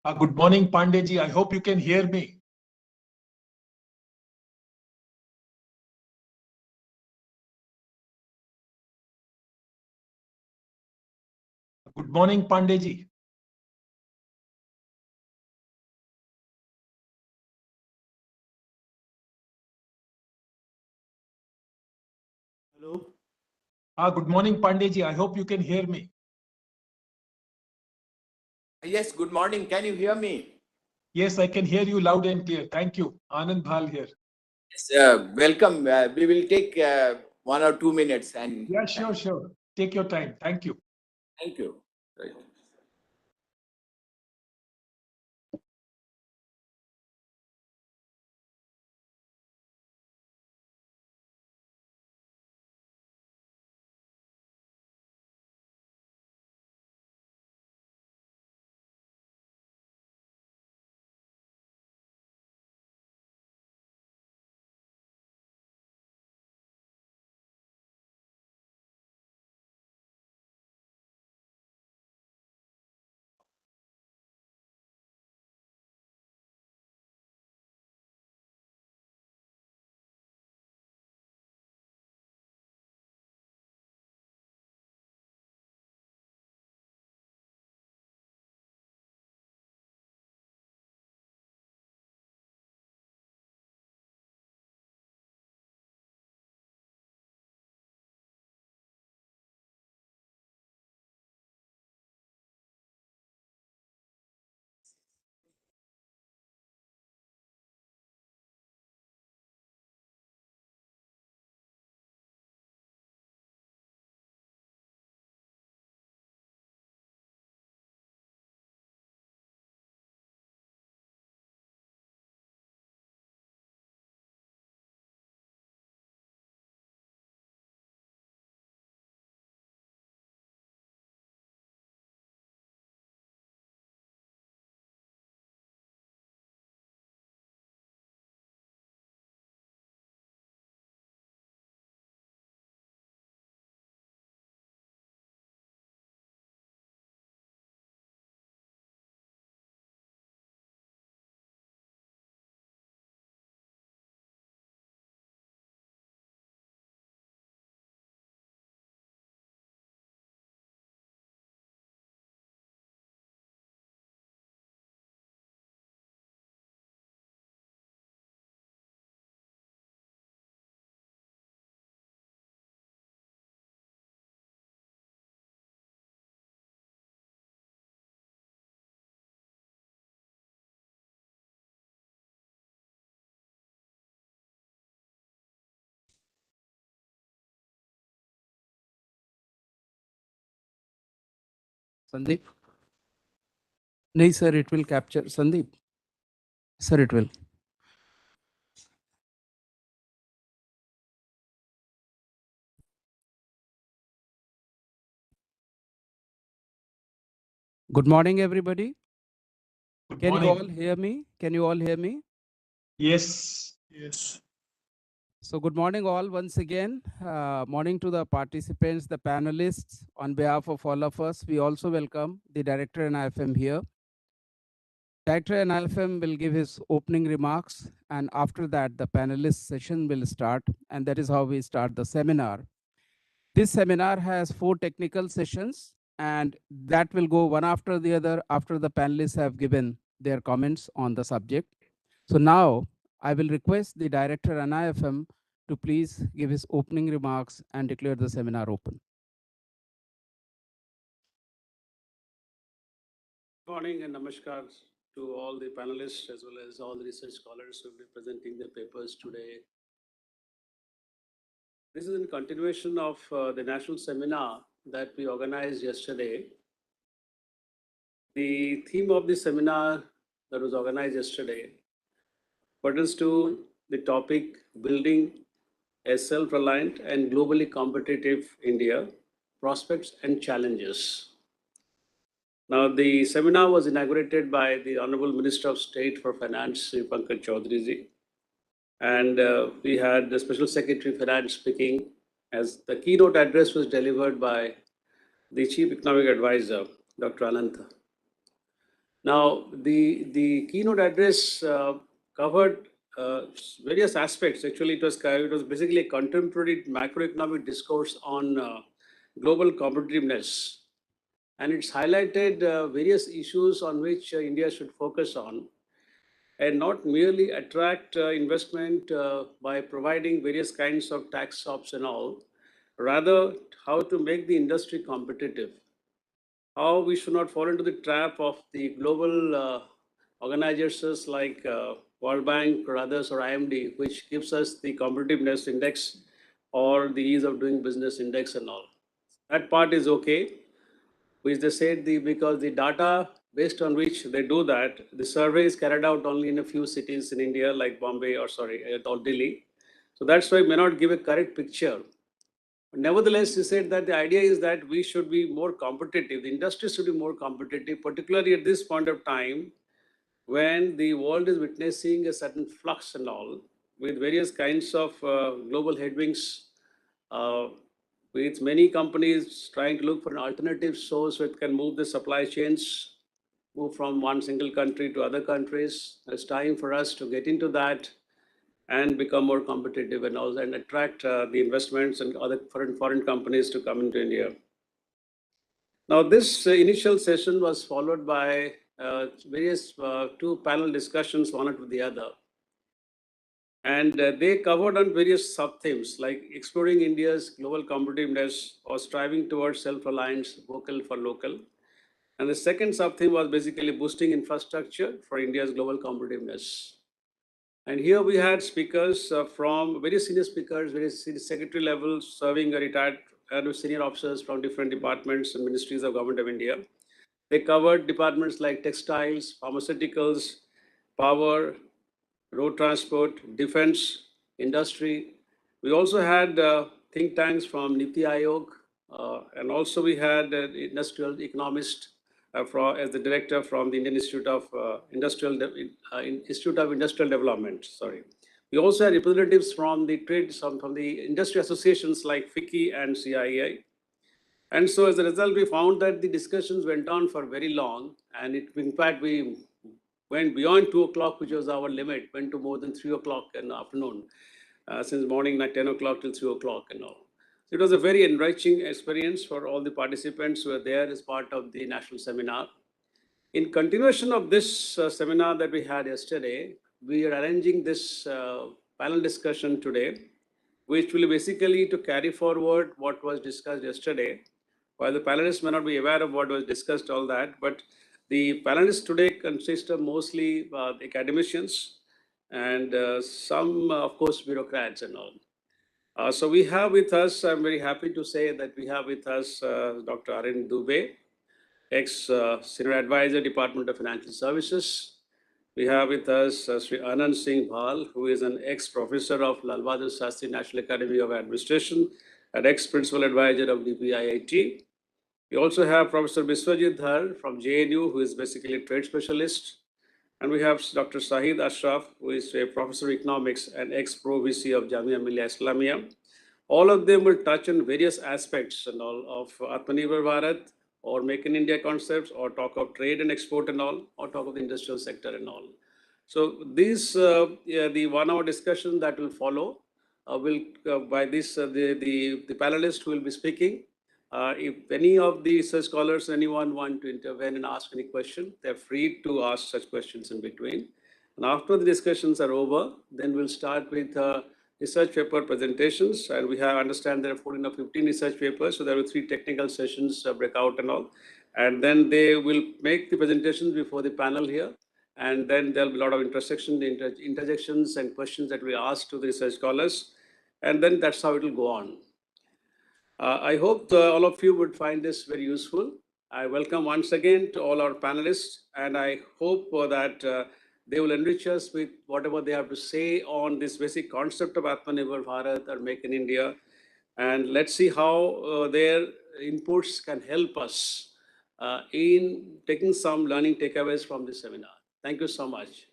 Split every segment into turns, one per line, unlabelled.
Good morning, Pandey. I hope you can hear me. Good morning, Pandey.
Hello.
Good morning, Pandey. I hope you can hear me.
Yes, good morning. Can you hear me?
Yes, I can hear you loud and clear. Thank you. Anand Bhal here.
Yes, welcome. We will take 1 or 2 minutes. And
Yeah, sure. Take your time. Thank you.
Thank you. Right.
Sandeep? No, sir, it will capture. Sandeep? Sir, it will. Good morning, everybody. Can you all hear me? Can you all hear me?
Yes.
So good morning all once again. Morning to the participants, the panelists. On behalf of all of us, we also welcome the Director and IFM here. Director and IFM will give his opening remarks, and after that, the panelist session will start, and that is how we start the seminar. This seminar has 4 technical sessions, and that will go one after the other after the panelists have given their comments on the subject. So now I will request the Director and IFM to please give his opening remarks and declare the seminar open.
Good morning and namaskar to all the panelists as well as all the research scholars who will be presenting their papers today. This is in continuation of the national seminar that we organized yesterday. The theme of the seminar that was organized yesterday pertains to the topic building a self-reliant and globally competitive India, prospects and challenges. Now, the seminar was inaugurated by the Honorable Minister of State for Finance, Sri Pankaj Chaudhary ji. And we had the Special Secretary Finance speaking, as the keynote address was delivered by the Chief Economic Advisor, Dr. Anantha. Now, the keynote address covered various aspects. Actually, it was basically a contemporary macroeconomic discourse on global competitiveness. And it's highlighted various issues on which India should focus on, and not merely attract investment by providing various kinds of tax shops and all, rather how to make the industry competitive, how we should not fall into the trap of the global organizations like World Bank or others or IMD, which gives us the competitiveness index or the ease of doing business index and all. That part is okay, which they said because the data based on which they do that, the survey is carried out only in a few cities in India like Bombay or Delhi. So that's why it may not give a correct picture. Nevertheless, he said that the idea is that we should be more competitive. The industry should be more competitive, particularly at this point of time when the world is witnessing a certain flux and all, with various kinds of global headwinds, with many companies trying to look for an alternative source so it can move the supply chains, move from one single country to other countries. It's time for us to get into that and become more competitive and also and attract the investments and other foreign companies to come into India. Now, this initial session was followed by various two panel discussions, one after the other. And they covered on various sub-themes like exploring India's global competitiveness or striving towards self-reliance, vocal for local. And the second sub-theme was basically boosting infrastructure for India's global competitiveness. And here we had speakers from various senior speakers, various secretary levels, serving retired senior officers from different departments and ministries of Government of India. They covered departments like textiles, pharmaceuticals, power, road transport, defense, industry. We also had think tanks from Niti Aayog, and also we had industrial economist as the director from the Indian Institute of Industrial Development. Sorry. We also had representatives from the trade, from the industry associations like FICCI and CII. And so as a result, we found that the discussions went on for very long, and in fact, we went beyond 2 o'clock, which was our limit, went to more than 3 o'clock in the afternoon, since morning at 10 o'clock till 3 o'clock and all. It was a very enriching experience for all the participants who were there as part of the national seminar. In continuation of this seminar that we had yesterday, we are arranging this panel discussion today, which will basically to carry forward what was discussed yesterday. While the panelists may not be aware of what was discussed, all that, but the panelists today consist of mostly academicians and some, of course, bureaucrats and all. So we have with us, I'm very happy to say that we have with us Dr. Arun Dubey, ex-Senior Advisor, Department of Financial Services. We have with us Sri Anand Singh Bhal, who is an ex-professor of Lal Bahadur Shastri National Academy of Administration and ex-principal advisor of DPIIT. We also have Professor Biswajit Dhar from JNU, who is basically a trade specialist. And we have Dr. Sahid Ashraf, who is a professor of economics and ex-pro VC of Jamia Millia Islamia. All of them will touch on various aspects and all of AatmaNirbhar Bharat or Make in India concepts, or talk of trade and export and all, or talk of the industrial sector and all. So these, the 1 hour discussion that will follow will, by this, the panelists who will be speaking. If any of the research scholars, anyone want to intervene and ask any question, they're free to ask such questions in between. And after the discussions are over, then we'll start with research paper presentations. And we have understand there are 14 or 15 research papers. So there are 3 technical sessions, breakout and all. And then they will make the presentations before the panel here. And then there'll be a lot of interjections and questions that we ask to the research scholars. And then that's how it will go on. I hope all of you would find this very useful. I welcome once again to all our panelists, and I hope that they will enrich us with whatever they have to say on this basic concept of AatmaNirbhar Bharat or Make in India. And let's see how their inputs can help us in taking some learning takeaways from this seminar. Thank you so much.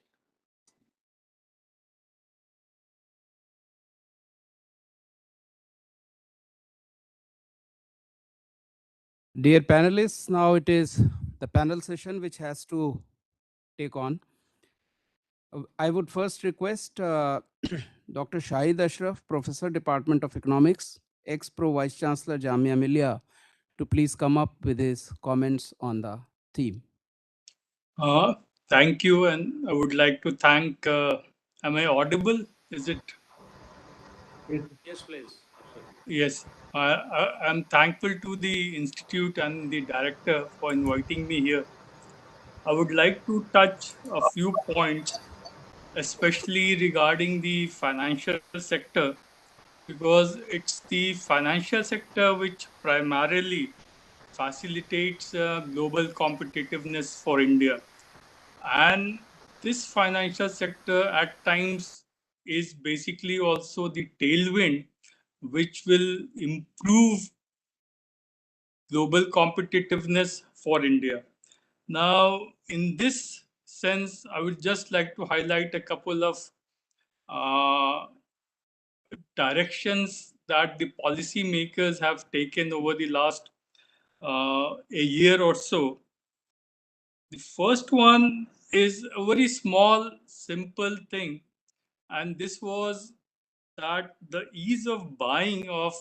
Dear panelists, now it is the panel session which has to take on. I would first request Dr. Shahid Ashraf, Professor, Department of Economics, ex-Pro Vice Chancellor, Jamia Millia, to please come up with his comments on the theme.
Thank you, and I would like to thank. Am I audible? Is it?
Yes, please. Absolutely.
Yes. I'm thankful to the institute and the director for inviting me here. I would like to touch a few points, especially regarding the financial sector, because it's the financial sector which primarily facilitates global competitiveness for India. And this financial sector at times is basically also the tailwind which will improve global competitiveness for India. Now, in this sense, I would just like to highlight a couple of uh, directions that the policymakers have taken over the last a year or so. The first one is a very small, simple thing, and this was that the ease of buying of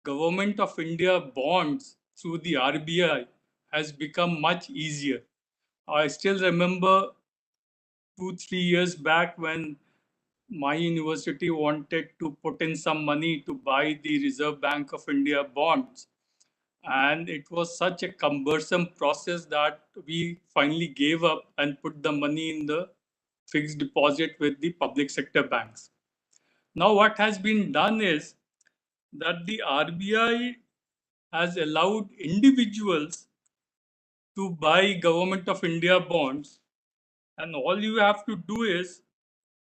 Government of India bonds through the RBI has become much easier. I still remember 2, 3 years back when my university wanted to put in some money to buy the Reserve Bank of India bonds. And it was such a cumbersome process that we finally gave up and put the money in the fixed deposit with the public sector banks. Now, what has been done is that the RBI has allowed individuals to buy Government of India bonds. And all you have to do is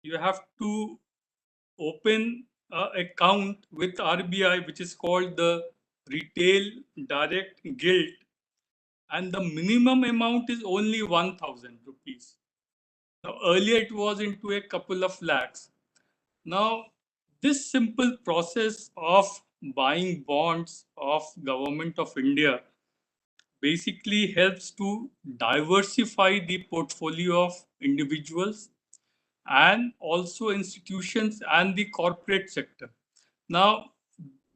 you have to open an account with RBI, which is called the Retail Direct Guild. And the minimum amount is only 1,000 rupees. Now, earlier it was into a couple of lakhs. Now, this simple process of buying bonds of Government of India basically helps to diversify the portfolio of individuals and also institutions and the corporate sector. Now,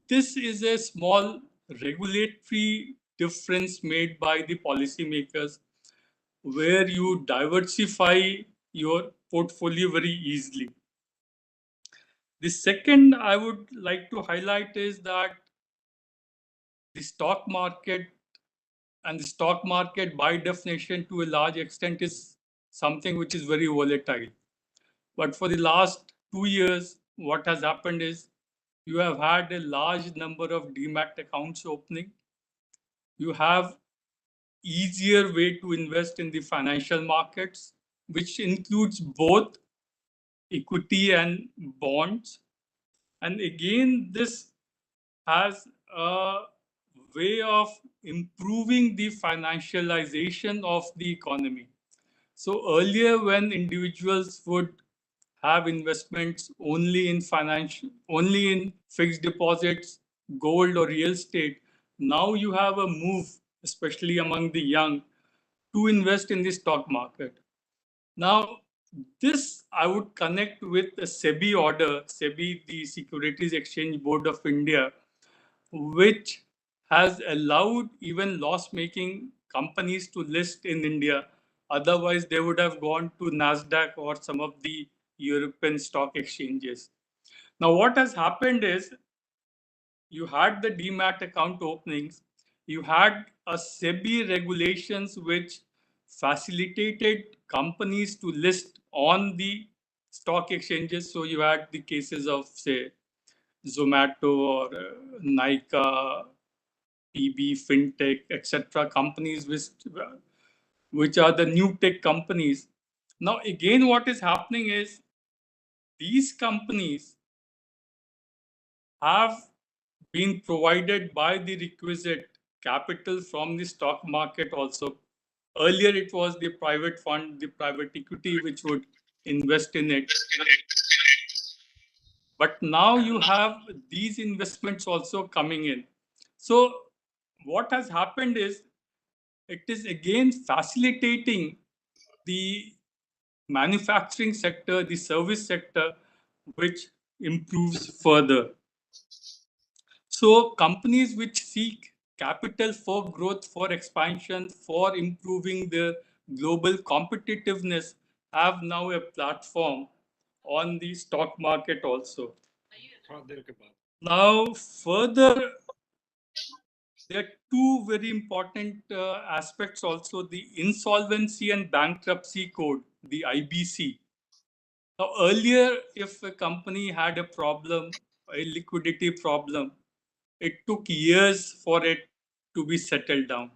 this is a small regulatory difference made by the policymakers where you diversify your portfolio very easily. The second I would like to highlight is that the stock market and the stock market by definition to a large extent is something which is very volatile. But for the last 2 years, what has happened is you have had a large number of demat accounts opening. You have easier way to invest in the financial markets, which includes both equity and bonds. And again, this has a way of improving the financialization of the economy. So earlier, when individuals would have investments only in fixed deposits, gold or real estate, now you have a move, especially among the young, to invest in the stock market. Now, this I would connect with a SEBI order, SEBI, the Securities Exchange Board of India, which has allowed even loss-making companies to list in India. Otherwise, they would have gone to NASDAQ or some of the European stock exchanges. Now, what has happened is you had the demat account openings, you had a SEBI regulations which facilitated companies to list on the stock exchanges. So you had the cases of, say, Zomato or Nika, PB, FinTech, etc. companies which are the new tech companies. Now, again, what is happening is these companies have been provided by the requisite capital from the stock market also. Earlier, it was the private fund, the private equity, which would invest in it. But now you have these investments also coming in. So what has happened is it is again facilitating the manufacturing sector, the service sector, which improves further. So companies which seek capital for growth, for expansion, for improving their global competitiveness have now a platform on the stock market also. Now, further, there are two very important aspects also, the Insolvency and Bankruptcy Code, the IBC. Now, earlier, if a company had a problem, a liquidity problem, it took years for it to be settled down.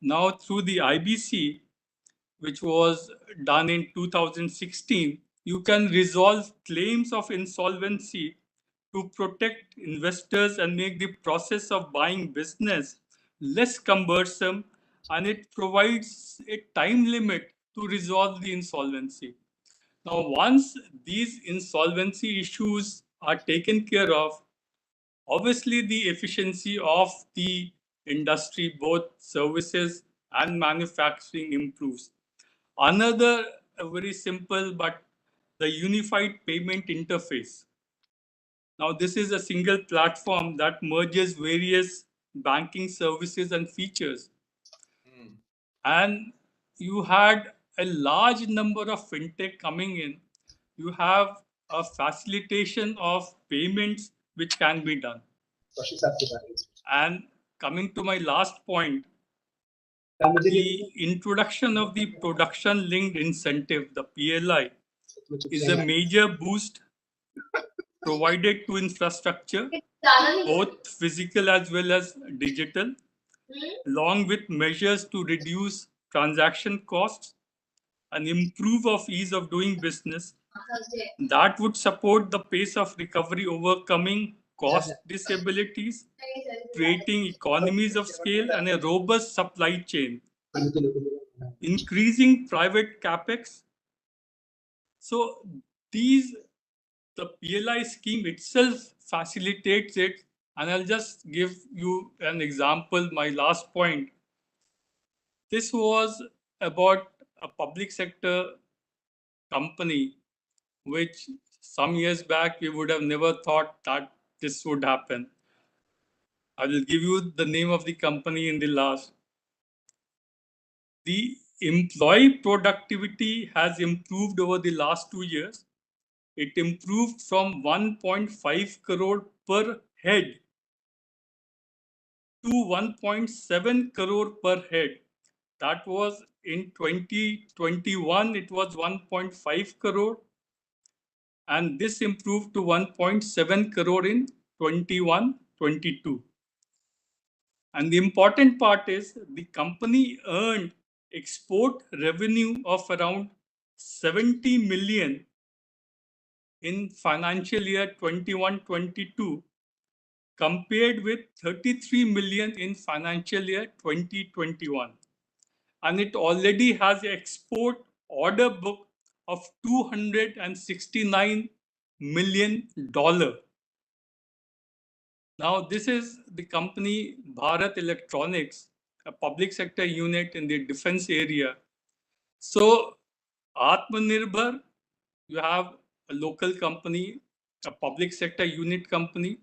Now, through the IBC, which was done in 2016, you can resolve claims of insolvency to protect investors and make the process of buying business less cumbersome, and it provides a time limit to resolve the insolvency. Now, once these insolvency issues are taken care of, obviously the efficiency of the industry, both services and manufacturing, improves. Another very simple but the unified payment interface. Now, this is a single platform that merges various banking services and features. And you had a large number of fintech coming in. You have a facilitation of payments which can be done. And coming to my last point, the introduction of the production linked incentive, the PLI, is a major boost provided to infrastructure, both physical as well as digital, along with measures to reduce transaction costs and improve of ease of doing business. That would support the pace of recovery, overcoming cost disabilities, creating economies of scale and a robust supply chain, increasing private capex. So the PLI scheme itself facilitates it. And I'll just give you an example, my last point. This was about a public sector company, which some years back we would have never thought that this would happen. I will give you the name of the company in the last. The employee productivity has improved over the last 2 years. It improved from 1.5 crore per head to 1.7 crore per head. That was in 2021, it was 1.5 crore. And this improved to 1.7 crore in 21-22. And the important part is the company earned export revenue of around 70 million in financial year 21-22 compared with 33 million in financial year 2021. And it already has an export order book of $269 million. Now, this is the company Bharat Electronics, a public sector unit in the defense area. So, AatmaNirbhar, you have a local company, a public sector unit company,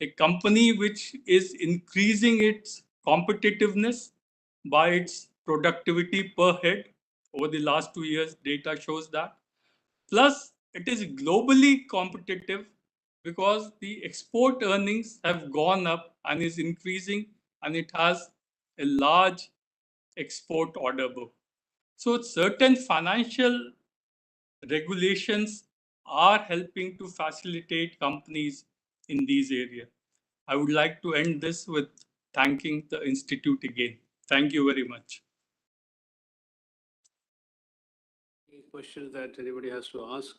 a company which is increasing its competitiveness by its productivity per head. Over the last 2 years, data shows that. Plus, it is globally competitive because the export earnings have gone up and is increasing, and it has a large export order book. So certain financial regulations are helping to facilitate companies in these areas. I would like to end this with thanking the Institute again. Thank you very much.
Any questions that anybody has to ask?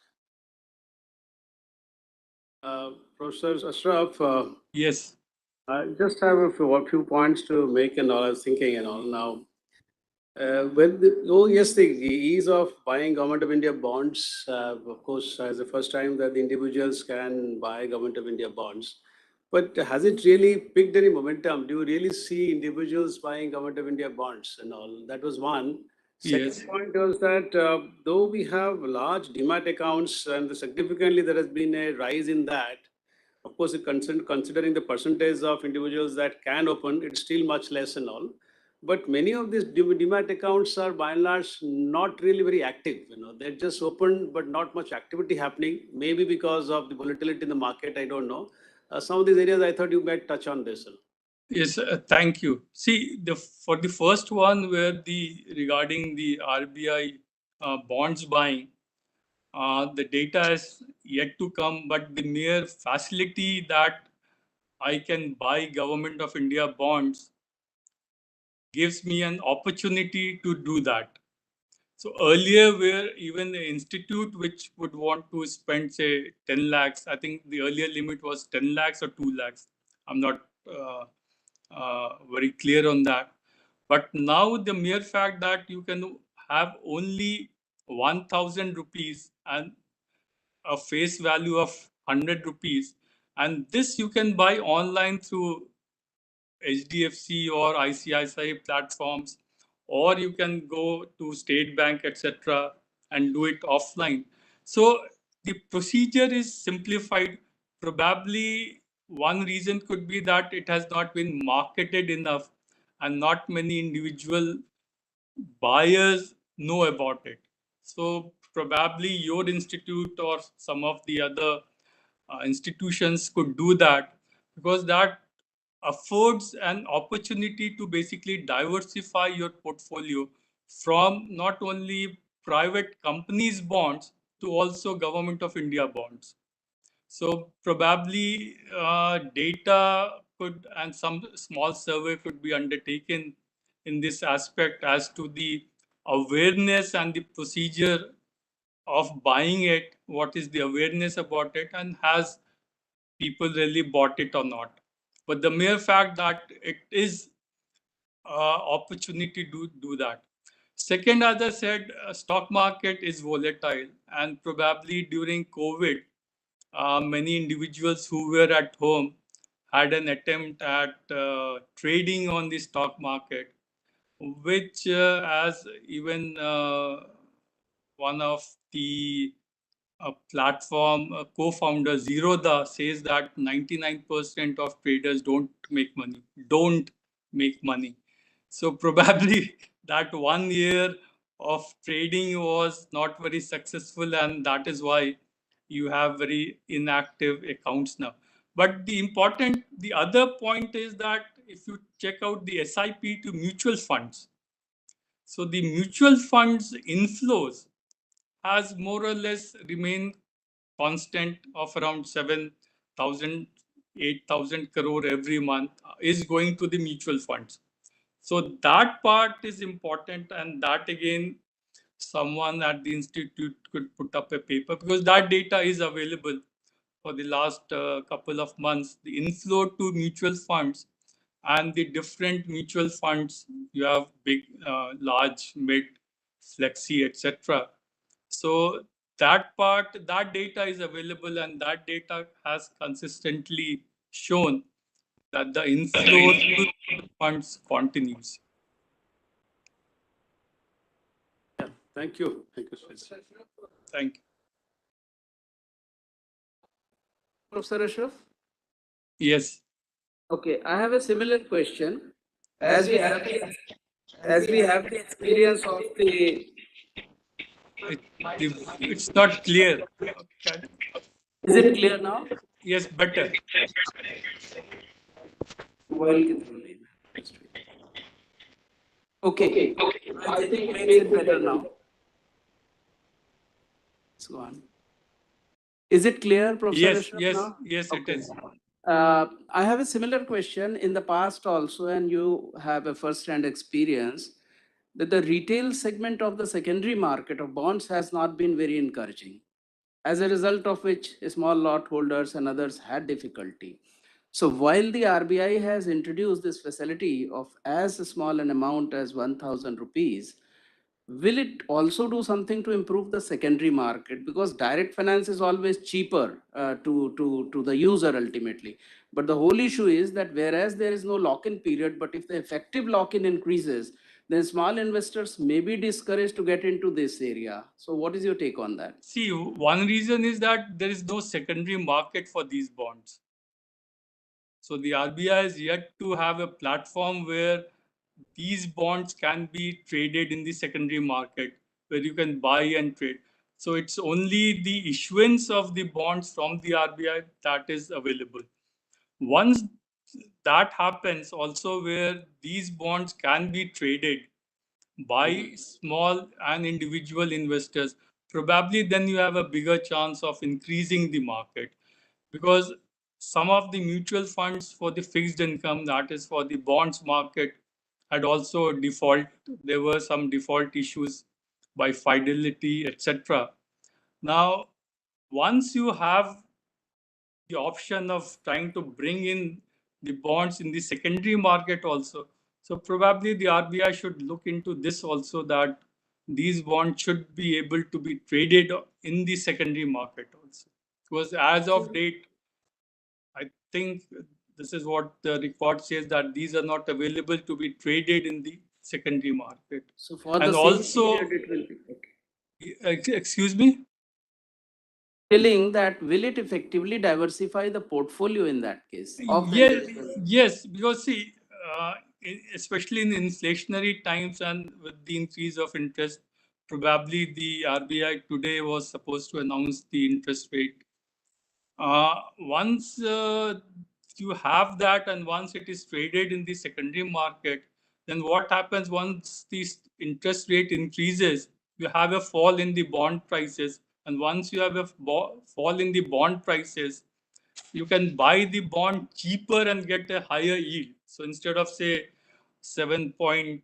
Professor Ashraf,
Yes.
I just have a few points to make and all. I was thinking and all now. The ease of buying Government of India bonds, of course, is the first time that the individuals can buy Government of India bonds. But has it really picked any momentum? Do you really see individuals buying Government of India bonds and all? That was one.
Yes.
Second point was that though we have large demat accounts and significantly there has been a rise in that, of course, considering the percentage of individuals that can open, it's still much less and all. But many of these demat accounts are by and large not really very active. They're just open, but not much activity happening. Maybe because of the volatility in the market, I don't know. Some of these areas I thought you might touch on this.
Yes, thank you. See, for the first one, where regarding the RBI bonds buying, the data is yet to come, but the mere facility that I can buy Government of India bonds gives me an opportunity to do that. So earlier, where even the institute which would want to spend, say, 10 lakhs, I think the earlier limit was 10 lakhs or 2 lakhs. I'm not very clear on that. But now the mere fact that you can have only 1,000 rupees and a face value of 100 rupees, and this you can buy online through HDFC or ICICI platforms, or you can go to State Bank, etc., and do it offline. So the procedure is simplified. Probably one reason could be that it has not been marketed enough, and not many individual buyers know about it. So probably your institute or some of the other institutions could do that, because that affords an opportunity to basically diversify your portfolio from not only private companies bonds to also Government of India bonds. So probably data could, and some small survey could be undertaken in this aspect as to the awareness and the procedure of buying it, what is the awareness about it, and has people really bought it or not. But the mere fact that it is opportunity to do that. Second, as I said, stock market is volatile, and probably during COVID, many individuals who were at home had an attempt at trading on the stock market, which, as even one of the platform co-founder Zerodha says, that 99% of traders don't make money. So probably that 1 year of trading was not very successful, and that is why you have very inactive accounts now. But the other point is that if you check out the SIP to mutual funds, so the mutual funds inflows has more or less remained constant of around 7,000, 8,000 crore every month is going to the mutual funds. So that part is important, and that again, someone at the institute could put up a paper, because that data is available for the last couple of months. The inflow to mutual funds and the different mutual funds, you have big, large, mid, flexi, etc. So that part, that data is available, and that data has consistently shown that the inflow to funds continues.
Yeah, thank you. Thank you, sir.
Thank you.
Professor Ashraf?
Yes.
Okay, I have a similar question. As we have the experience of the,
It's not clear. Okay.
is it clear now?
Yes, better.
Okay, I think it makes it better now. Let's go on. Is it clear, Professor
Yes,
Ashraf,
yes,
now?
yes, it is.
I have a similar question in the past also, and you have a first-hand experience that the retail segment of the secondary market of bonds has not been very encouraging, as a result of which small lot holders and others had difficulty. So while the RBI has introduced this facility of as small an amount as 1,000 rupees, will it also do something to improve the secondary market? Because direct finance is always cheaper to the user ultimately. But the whole issue is that whereas there is no lock-in period, but if the effective lock-in increases, then small investors may be discouraged to get into this area. So what is your take on that?
See, one reason is that there is no secondary market for these bonds. So the RBI is yet to have a platform where these bonds can be traded in the secondary market, where you can buy and trade. So it's only the issuance of the bonds from the RBI that is available. Once that happens, also where these bonds can be traded by small and individual investors, probably then you have a bigger chance of increasing the market, because some of the mutual funds for the fixed income, that is for the bonds market, had also default. There were some default issues by Fidelity, etc. Now, once you have the option of trying to bring in the bonds in the secondary market also, so probably the RBI should look into this also, that these bonds should be able to be traded in the secondary market also. Because as of date, I think this is what the record says, that these are not available to be traded in the secondary market.
So for
And
the
also,
same period it will be. Okay.
excuse me?
Telling that will it effectively diversify the portfolio in that case of the
Yes,
investors?
yes, because see, especially in inflationary times and with the increase of interest, probably the RBI today was supposed to announce the interest rate. Once you have that, and once it is traded in the secondary market, then what happens once the interest rate increases? You have a fall in the bond prices, and once you have a fall in the bond prices, you can buy the bond cheaper and get a higher yield. So instead of say 7.2,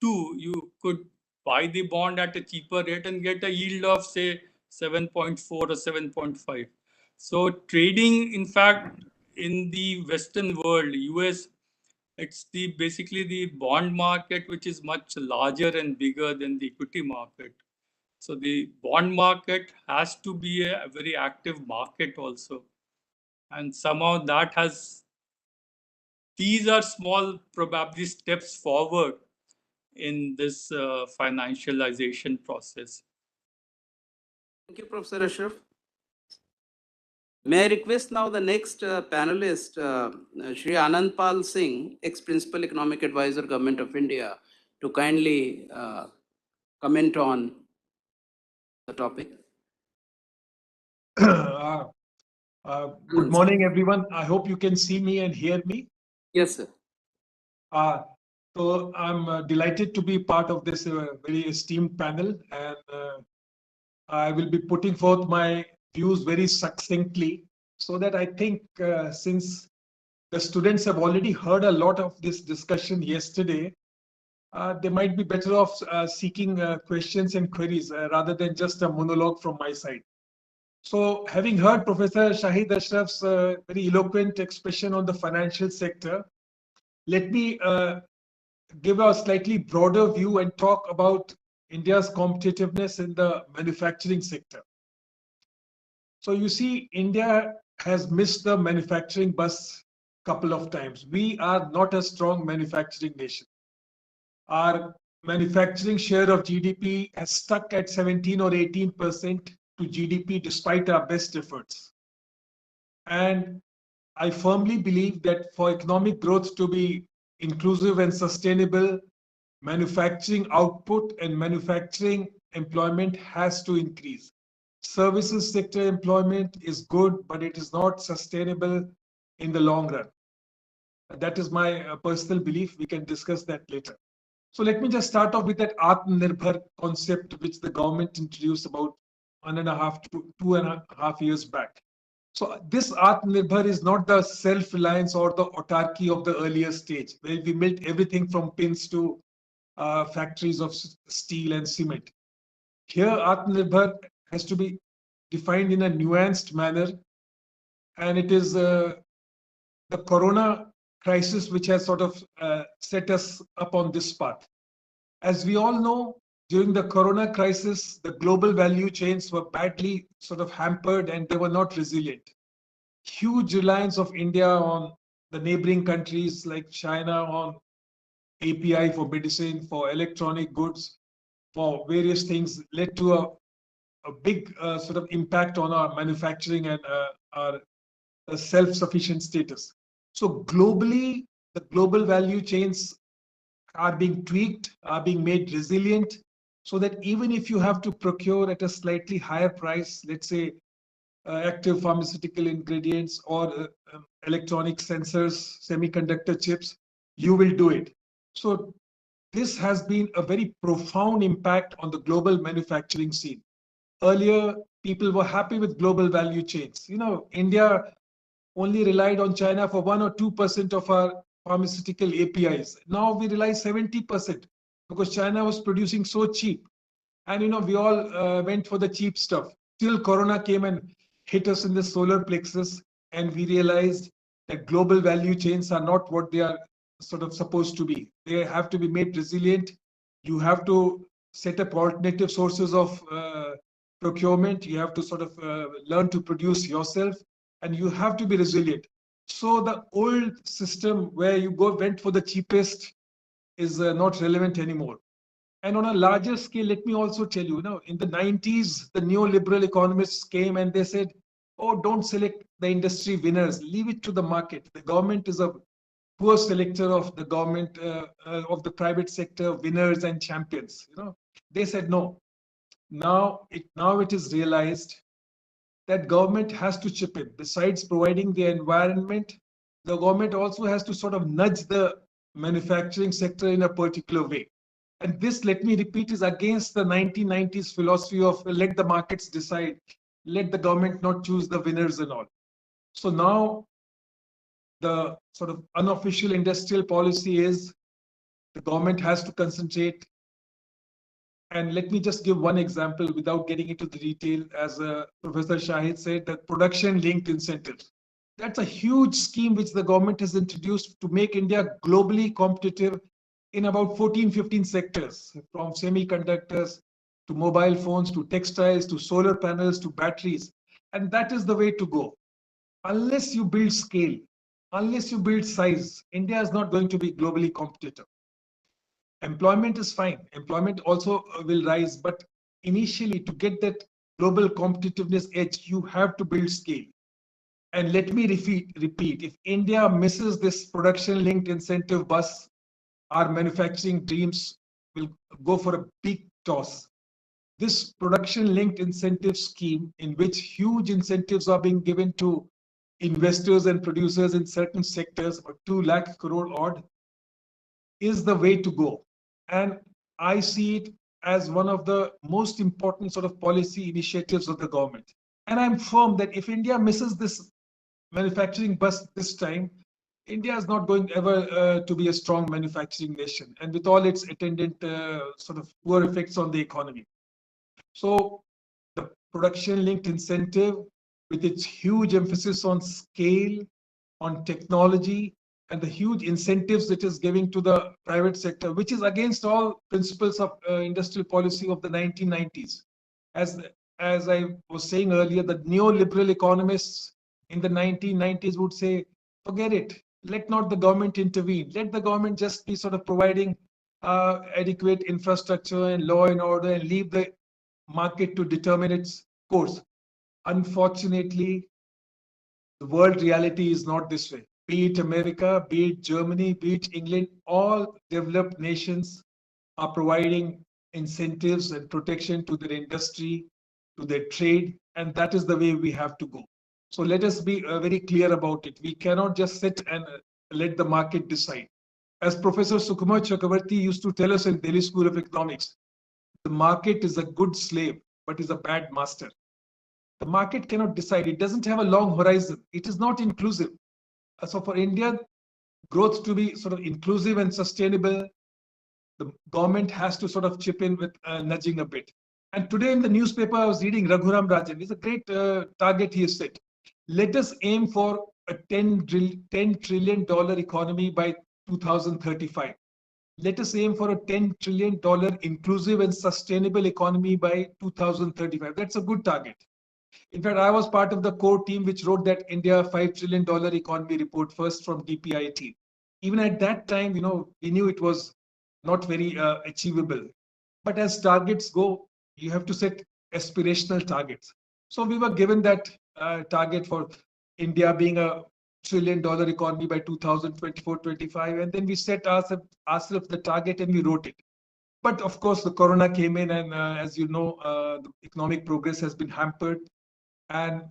you could buy the bond at a cheaper rate and get a yield of say 7.4 or 7.5. So trading, in fact, in the Western world, US, it's the basically the bond market, which is much larger and bigger than the equity market. So the bond market has to be a very active market also. And somehow that has, these are small probably steps forward in this financialization process.
Thank you, Professor Ashraf. May I request now the next panelist, Shri Anandpal Singh, ex-Principal Economic Advisor, Government of India, to kindly comment on the topic.
Good morning, everyone. I hope you can see me and hear me.
Yes, sir.
So I'm delighted to be part of this very esteemed panel, and I will be putting forth my views very succinctly, so that I think since the students have already heard a lot of this discussion yesterday, they might be better off seeking questions and queries rather than just a monologue from my side. So having heard Professor Shahid Ashraf's very eloquent expression on the financial sector, let me give a slightly broader view and talk about India's competitiveness in the manufacturing sector. So you see, India has missed the manufacturing bus a couple of times. We are not a strong manufacturing nation. Our manufacturing share of GDP has stuck at 17 or 18% to GDP despite our best efforts. And I firmly believe that for economic growth to be inclusive and sustainable, manufacturing output and manufacturing employment has to increase. Services sector employment is good, but it is not sustainable in the long run. That is my personal belief. We can discuss that later. So let me just start off with that AatmaNirbhar concept, which the government introduced about 1.5 to 2.5 years back. So this AatmaNirbhar is not the self-reliance or the autarky of the earlier stage, where we built everything from pins to factories of steel and cement. Here, AatmaNirbhar has to be defined in a nuanced manner, and it is the corona crisis which has sort of set us up on this path. As we all know, during the corona crisis, the global value chains were badly sort of hampered and they were not resilient. Huge reliance of India on the neighboring countries like China, on API for medicine, for electronic goods, for various things, led to a big sort of impact on our manufacturing and our self-sufficient status. So globally, the global value chains are being tweaked, are being made resilient, so that even if you have to procure at a slightly higher price, let's say active pharmaceutical ingredients or electronic sensors, semiconductor chips, you will do it. So this has been a very profound impact on the global manufacturing scene. Earlier, people were happy with global value chains. You know, India only relied on China for 1 or 2% of our pharmaceutical APIs. Now we rely 70% because China was producing so cheap. And you know, we all went for the cheap stuff. Till Corona came and hit us in the solar plexus, and we realized that global value chains are not what they are sort of supposed to be. They have to be made resilient. You have to set up alternative sources of procurement. You have to sort of learn to produce yourself, and you have to be resilient. So the old system where you went for the cheapest is not relevant anymore. And on a larger scale, let me also tell you, in the 90s, the neoliberal economists came and they said, oh, don't select the industry winners, leave it to the market. The government is a poor selector of the government, of the private sector, winners and champions. They said no. Now it is realized that government has to chip in. Besides providing the environment, the government also has to sort of nudge the manufacturing sector in a particular way. And this, let me repeat, is against the 1990s philosophy of let the markets decide, let the government not choose the winners and all. So now the sort of unofficial industrial policy is the government has to concentrate. And let me just give one example without getting into the detail. As Professor Shahid said, that production linked incentives. That's a huge scheme which the government has introduced to make India globally competitive in about 14, 15 sectors, from semiconductors to mobile phones, to textiles, to solar panels, to batteries. And that is the way to go. Unless you build scale, unless you build size, India is not going to be globally competitive. Employment is fine. Employment also will rise. But initially, to get that global competitiveness edge, you have to build scale. And let me repeat, if India misses this production-linked incentive bus, our manufacturing dreams will go for a big toss. This production-linked incentive scheme, in which huge incentives are being given to investors and producers in certain sectors, about 2 lakh crore odd, is the way to go. And I see it as one of the most important sort of policy initiatives of the government. And I'm firm that if India misses this manufacturing bus this time, India is not going ever to be a strong manufacturing nation, and with all its attendant sort of poor effects on the economy. So the production-linked incentive, with its huge emphasis on scale, on technology, and the huge incentives it is giving to the private sector, which is against all principles of industrial policy of the 1990s. As I was saying earlier, the neoliberal economists in the 1990s would say, forget it. Let not the government intervene. Let the government just be sort of providing adequate infrastructure and law and order, and leave the market to determine its course. Unfortunately, the world reality is not this way. Be it America, be it Germany, be it England, all developed nations are providing incentives and protection to their industry, to their trade, and that is the way we have to go. So let us be very clear about it. We cannot just sit and let the market decide. As Professor Sukumar Chakravarti used to tell us in Delhi School of Economics, the market is a good slave, but is a bad master. The market cannot decide. It doesn't have a long horizon. It is not inclusive. So for India, growth to be sort of inclusive and sustainable, the government has to sort of chip in with nudging a bit. And today in the newspaper, I was reading Raghuram Rajan. It's a great target he has set. Let us aim for a $10 trillion economy by 2035. Let us aim for a $10 trillion inclusive and sustainable economy by 2035. That's a good target. In fact, I was part of the core team which wrote that India $5 trillion economy report first from DPIIT. even at that time, we knew it was not very achievable. But as targets go, you have to set aspirational targets. So we were given that target for India being a $1 trillion economy by 2024-25, and then we set ourselves the target and we wrote it. But of course, the corona came in, and as you know, the economic progress has been hampered, and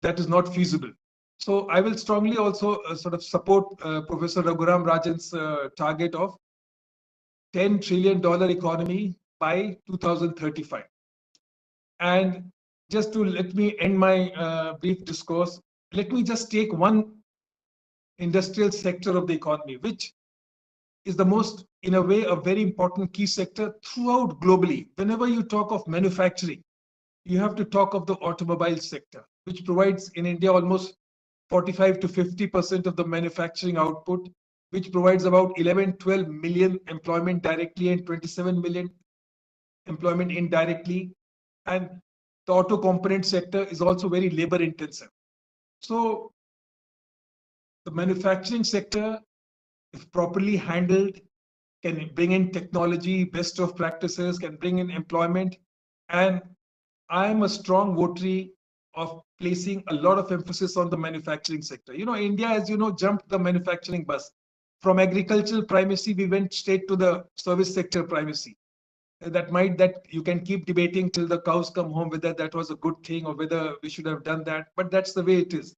that is not feasible. So I will strongly also sort of support Professor Raghuram Rajan's target of $10 trillion economy by 2035. And just to let me end my brief discourse, let me just take one industrial sector of the economy, which is the most, in a way, a very important key sector throughout globally. Whenever you talk of manufacturing, you have to talk of the automobile sector, which provides in India almost 45 to 50% of the manufacturing output, which provides about 11-12 million employment directly and 27 million employment indirectly. And the auto component sector is also very labor intensive. So the manufacturing sector, if properly handled, can bring in technology, best of practices, can bring in employment. And I am a strong votary of placing a lot of emphasis on the manufacturing sector. India, as you know, jumped the manufacturing bus. From agricultural primacy, we went straight to the service sector primacy. That you can keep debating till the cows come home whether that was a good thing or whether we should have done that, but that's the way it is.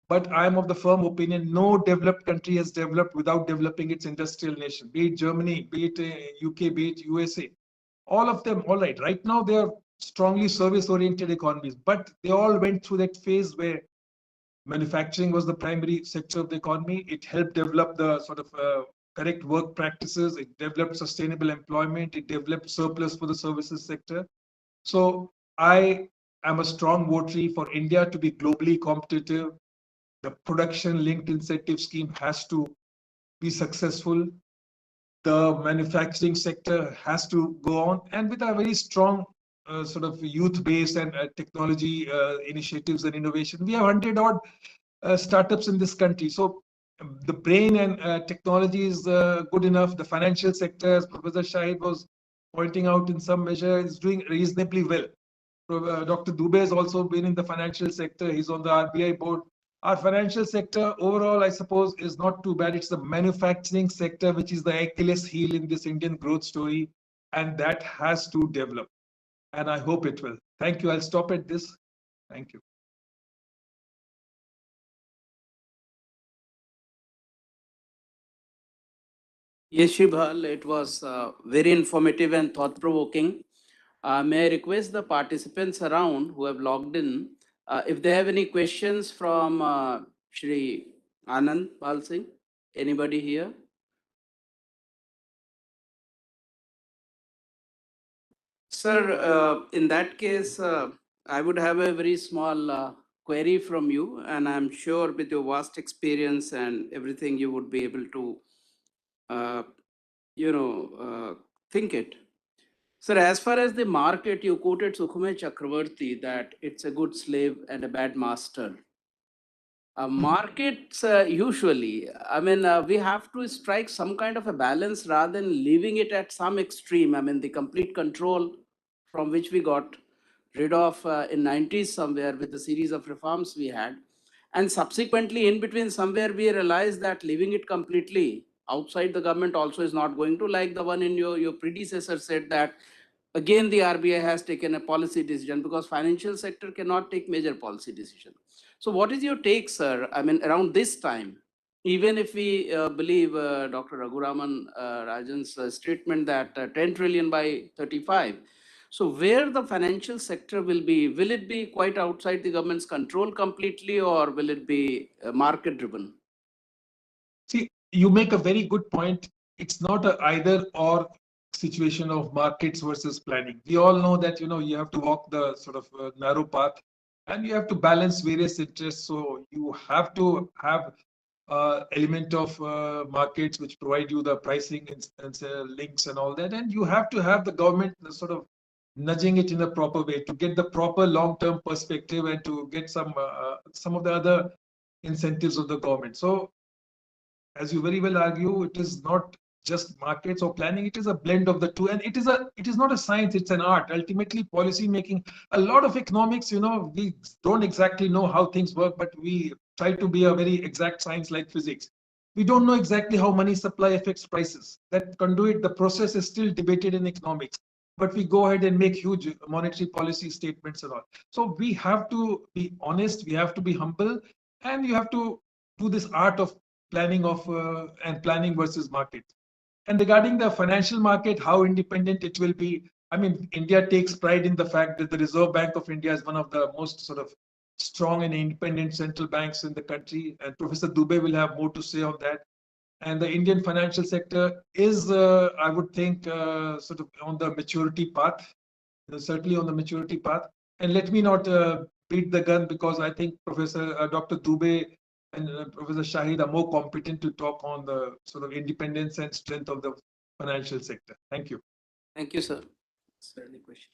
But I am of the firm opinion, no developed country has developed without developing its industrial nation, be it Germany, be it UK, be it USA. All of them, all right. Right now, they are strongly service-oriented economies, but they all went through that phase where manufacturing was the primary sector of the economy. It helped develop the sort of correct work practices. It developed sustainable employment. It developed surplus for the services sector. So I am a strong votary for India to be globally competitive. The production-linked incentive scheme has to be successful. The manufacturing sector has to go on, and with a very strong sort of youth-based and technology initiatives and innovation. We have 100-odd startups in this country. So the brain and technology is good enough. The financial sector, as Professor Shahid was pointing out in some measure, is doing reasonably well. Dr. Dubey has also been in the financial sector. He's on the RBI board. Our financial sector overall, I suppose, is not too bad. It's the manufacturing sector which is the Achilles heel in this Indian growth story, and that has to develop. And I hope it will. Thank you. I'll stop at this. Thank you.
Yes, Shibhal, it was very informative and thought-provoking. May I request the participants around who have logged in, if they have any questions from Shri Anand Pal Singh, anybody here? Sir, in that case, I would have a very small query from you, and I'm sure with your vast experience and everything, you would be able to, think it. Sir, as far as the market, you quoted Sukhumay Chakravarti that it's a good slave and a bad master. Markets usually, I mean, we have to strike some kind of a balance rather than leaving it at some extreme. I mean, the complete control from which we got rid of in 90s somewhere with the series of reforms we had. And subsequently, in between somewhere, we realized that leaving it completely outside the government also is not going to, like the one in your predecessor said that, again, the RBI has taken a policy decision because financial sector cannot take major policy decision. So what is your take, sir? I mean, around this time, even if we believe Dr. Raghuraman Rajan's statement that 10 trillion by 35, so where the financial sector will it be quite outside the government's control completely, or will it be market driven?
See, you make a very good point. It's not a either or situation of markets versus planning. We all know that, you have to walk the sort of narrow path and you have to balance various interests. So you have to have element of markets which provide you the pricing and links and all that. And you have to have the government sort of nudging it in a proper way to get the proper long-term perspective and to get some of the other incentives of the government. So as you very well argue, it is not just markets or planning, it is a blend of the two. And it is not a science, it's an art. Ultimately, policy making, a lot of economics, we don't exactly know how things work, but we try to be a very exact science like physics. We don't know exactly how money supply affects prices. That conduit, the process is still debated in economics. But we go ahead and make huge monetary policy statements and all. So we have to be honest, we have to be humble, and you have to do this art of planning and planning versus market. And regarding the financial market, how independent it will be, I mean, India takes pride in the fact that the Reserve Bank of India is one of the most sort of strong and independent central banks in the country. And Professor Dubey will have more to say on that. And the Indian financial sector is, I would think, sort of on the maturity path, certainly on the maturity path. And let me not beat the gun, because I think Dr. Dubey and Professor Shahid are more competent to talk on the sort of independence and strength of the financial sector. Thank you.
Thank you, sir.
Is there any question?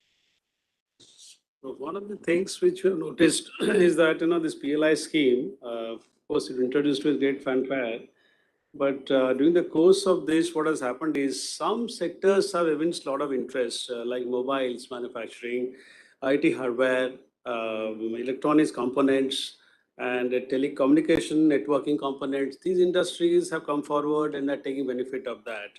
So one of the things which we have noticed is that this PLI scheme, of course, it introduced with great fanfare, but during the course of this, what has happened is some sectors have evinced a lot of interest, like mobiles manufacturing, IT hardware, electronics components, and telecommunication networking components. These industries have come forward and are taking benefit of that.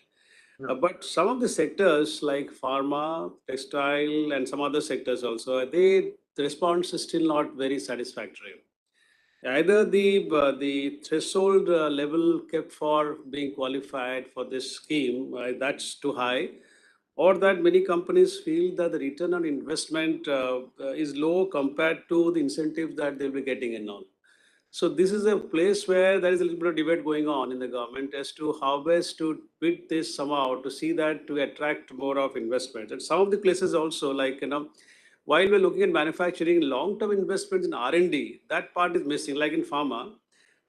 But some of the sectors like pharma, textile, and some other sectors also, the response is still not very satisfactory. Either the threshold level kept for being qualified for this scheme, that's too high, or that many companies feel that the return on investment is low compared to the incentive that they'll be getting and all. So this is a place where there is a little bit of debate going on in the government as to how best to tweak this somehow to see that to attract more of investments. And some of the places also, like, while we're looking at manufacturing, long-term investments in R&D, that part is missing, like in pharma.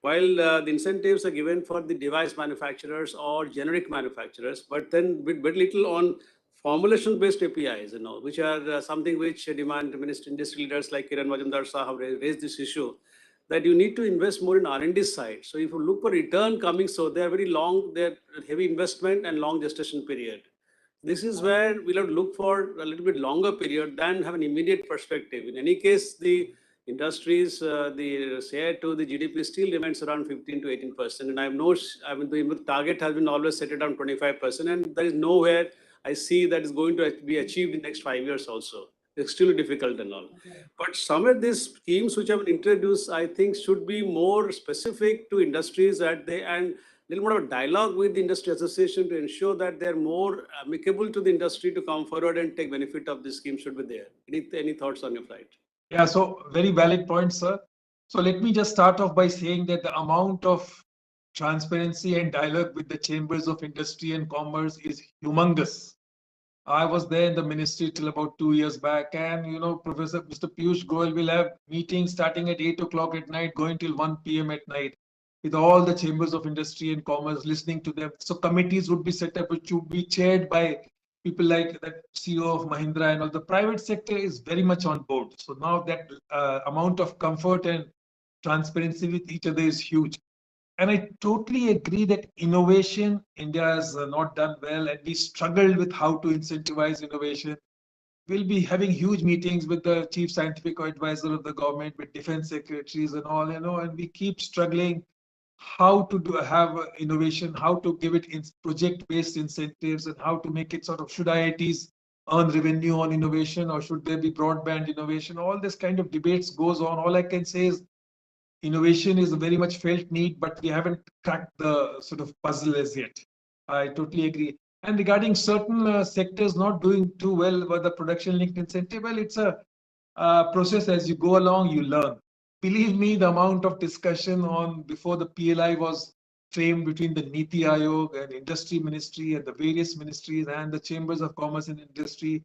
While the incentives are given for the device manufacturers or generic manufacturers, but then very little on formulation-based APIs, which are something which demand industry leaders like Kiran Majumdar Sahab have raised this issue, that you need to invest more in R&D side. So if you look for return coming, so they're very long, they're heavy investment and long gestation period. This is where we'll have to look for a little bit longer period than have an immediate perspective. In any case, the industries, the share to the GDP still remains around 15 to 18%. And the target has been always set around 25%. And there is nowhere I see that is going to be achieved in the next 5 years also. It's still difficult and all. But somewhere these schemes which have been introduced, I think should be more specific to industries and little more of a dialogue with the industry association to ensure that they're more amicable to the industry to come forward and take benefit of this scheme should be there. Any thoughts on your side?
Yeah, so very valid point, sir. So let me just start off by saying that the amount of transparency and dialogue with the chambers of industry and commerce is humongous. I was there in the ministry till about 2 years back, and Professor Mr. Piyush Goyal will have meetings starting at 8 o'clock at night, going till 1 p.m. at night, with all the chambers of industry and commerce, listening to them. So committees would be set up, which would be chaired by people like the CEO of Mahindra, and all. The private sector is very much on board. So now that amount of comfort and transparency with each other is huge. And I totally agree that innovation, India has not done well, and we struggled with how to incentivize innovation. We'll be having huge meetings with the chief scientific advisor of the government, with defense secretaries and all, and we keep struggling how to have innovation, how to give it in project-based incentives, and how to make it sort of, should IITs earn revenue on innovation, or should there be broadband innovation? All this kind of debates goes on. All I can say is innovation is a very much felt need, but we haven't cracked the sort of puzzle as yet. I totally agree. And regarding certain sectors not doing too well with the production linked incentive, well, it's a process. As you go along, you learn. Believe me, the amount of discussion on before the PLI was framed between the Niti Aayog and Industry Ministry and the various ministries and the chambers of commerce and industry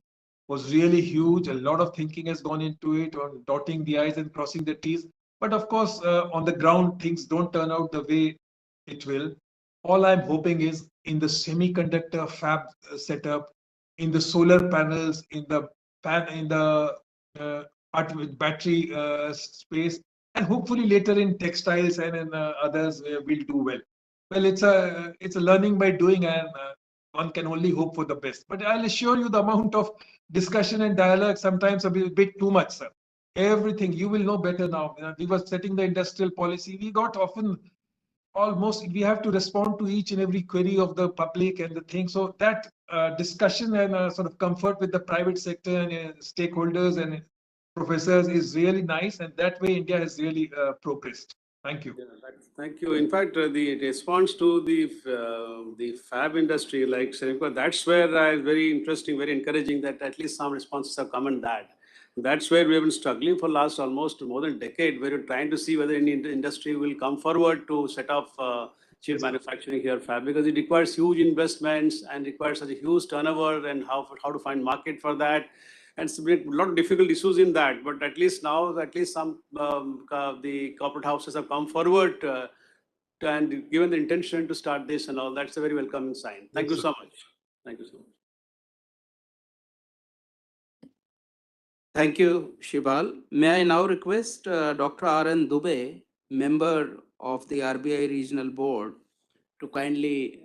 was really huge. A lot of thinking has gone into it on dotting the I's and crossing the T's. But of course, on the ground, things don't turn out the way it will. All I'm hoping is in the semiconductor fab setup, in the solar panels, in the battery space, and hopefully later in textiles and in others, we'll do well. well, it's a learning by doing, and one can only hope for the best. But I'll assure you, the amount of discussion and dialogue sometimes a bit too much, sir. Everything you will know better now. We were setting the industrial policy. We got often almost we have to respond to each and every query of the public and the thing. So that discussion and sort of comfort with the private sector and stakeholders and professors is really nice, and that way India has really progressed. Thank you.
Yeah, thank you. In fact, the response to the fab industry, like Sharifka, that's where very interesting, very encouraging that at least some responses have come on that. That's where we have been struggling for last almost more than a decade, where we're trying to see whether any industry will come forward to set up chip manufacturing here, fab, because it requires huge investments and requires such a huge turnover, and how to find market for that. And so a lot of difficult issues in that, but at least now, at least some the corporate houses have come forward and given the intention to start this and all. That's a very welcoming sign. Thank you so much. Thank you so much.
Thank you, Shibal. May I now request Dr. Arun Dubey, member of the RBI Regional Board, to kindly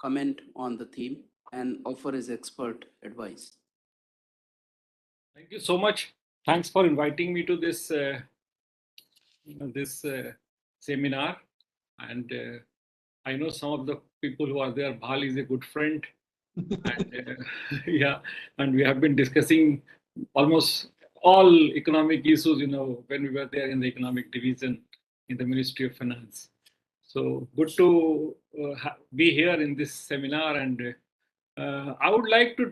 comment on the theme and offer his expert advice.
Thank you so much. Thanks for inviting me to this seminar. And I know some of the people who are there. Bhal is a good friend. And, yeah, and we have been discussing almost all economic issues, when we were there in the economic division in the Ministry of Finance. So good to be here in this seminar, and I would like to,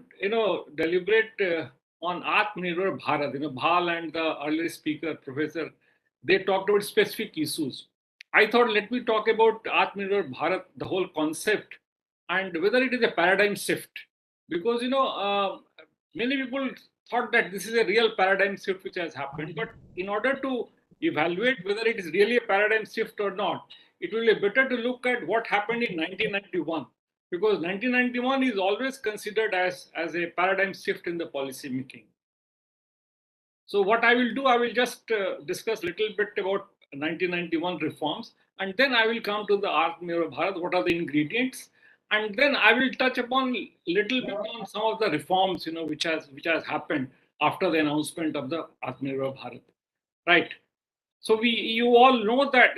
deliberate on AatmaNirbhar Bharat. Bhal and the earlier speaker, professor, they talked about specific issues. I thought, let me talk about AatmaNirbhar Bharat, the whole concept, and whether it is a paradigm shift. Because, many people thought that this is a real paradigm shift which has happened. But in order to evaluate whether it is really a paradigm shift or not, it will be better to look at what happened in 1991. Because 1991 is always considered as a paradigm shift in the policy making. So what I will do, I will just discuss a little bit about 1991 reforms, and then I will come to the AatmaNirbhar Bharat, what are the ingredients, and then I will touch upon little bit on some of the reforms, which has happened after the announcement of the AatmaNirbhar Bharat, right? So you all know that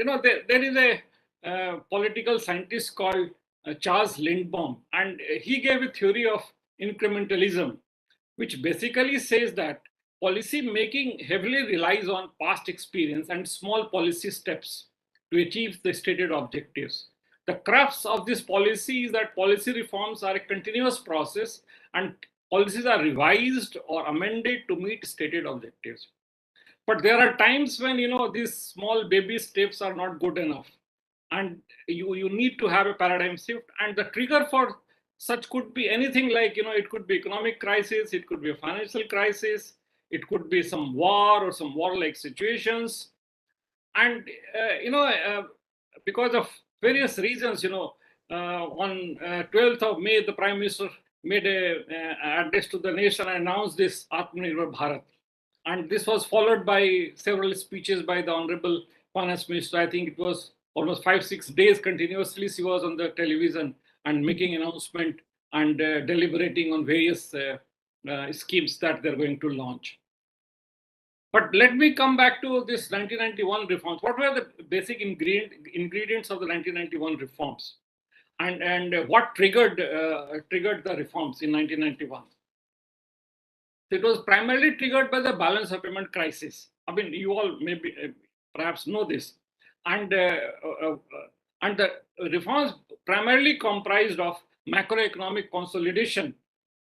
there is a political scientist called Charles Lindbaum, and he gave a theory of incrementalism, which basically says that policy making heavily relies on past experience and small policy steps to achieve the stated objectives. The crux of this policy is that policy reforms are a continuous process, and policies are revised or amended to meet stated objectives. But there are times when these small baby steps are not good enough, and you need to have a paradigm shift. And the trigger for such could be anything, like it could be economic crisis, it could be a financial crisis, it could be some war or some war-like situations. And because of various reasons, on 12th of May, the Prime Minister made an address to the nation and announced this AatmaNirbhar Bharat. And this was followed by several speeches by the Honorable Finance Minister. I think it was almost 5-6 days continuously she was on the television and making announcement and deliberating on various schemes that they're going to launch. But let me come back to this 1991 reforms. What were the basic ingredients of the 1991 reforms? And what triggered the reforms in 1991? It was primarily triggered by the balance of payment crisis. I mean, you all maybe perhaps know this. And the reforms primarily comprised of macroeconomic consolidation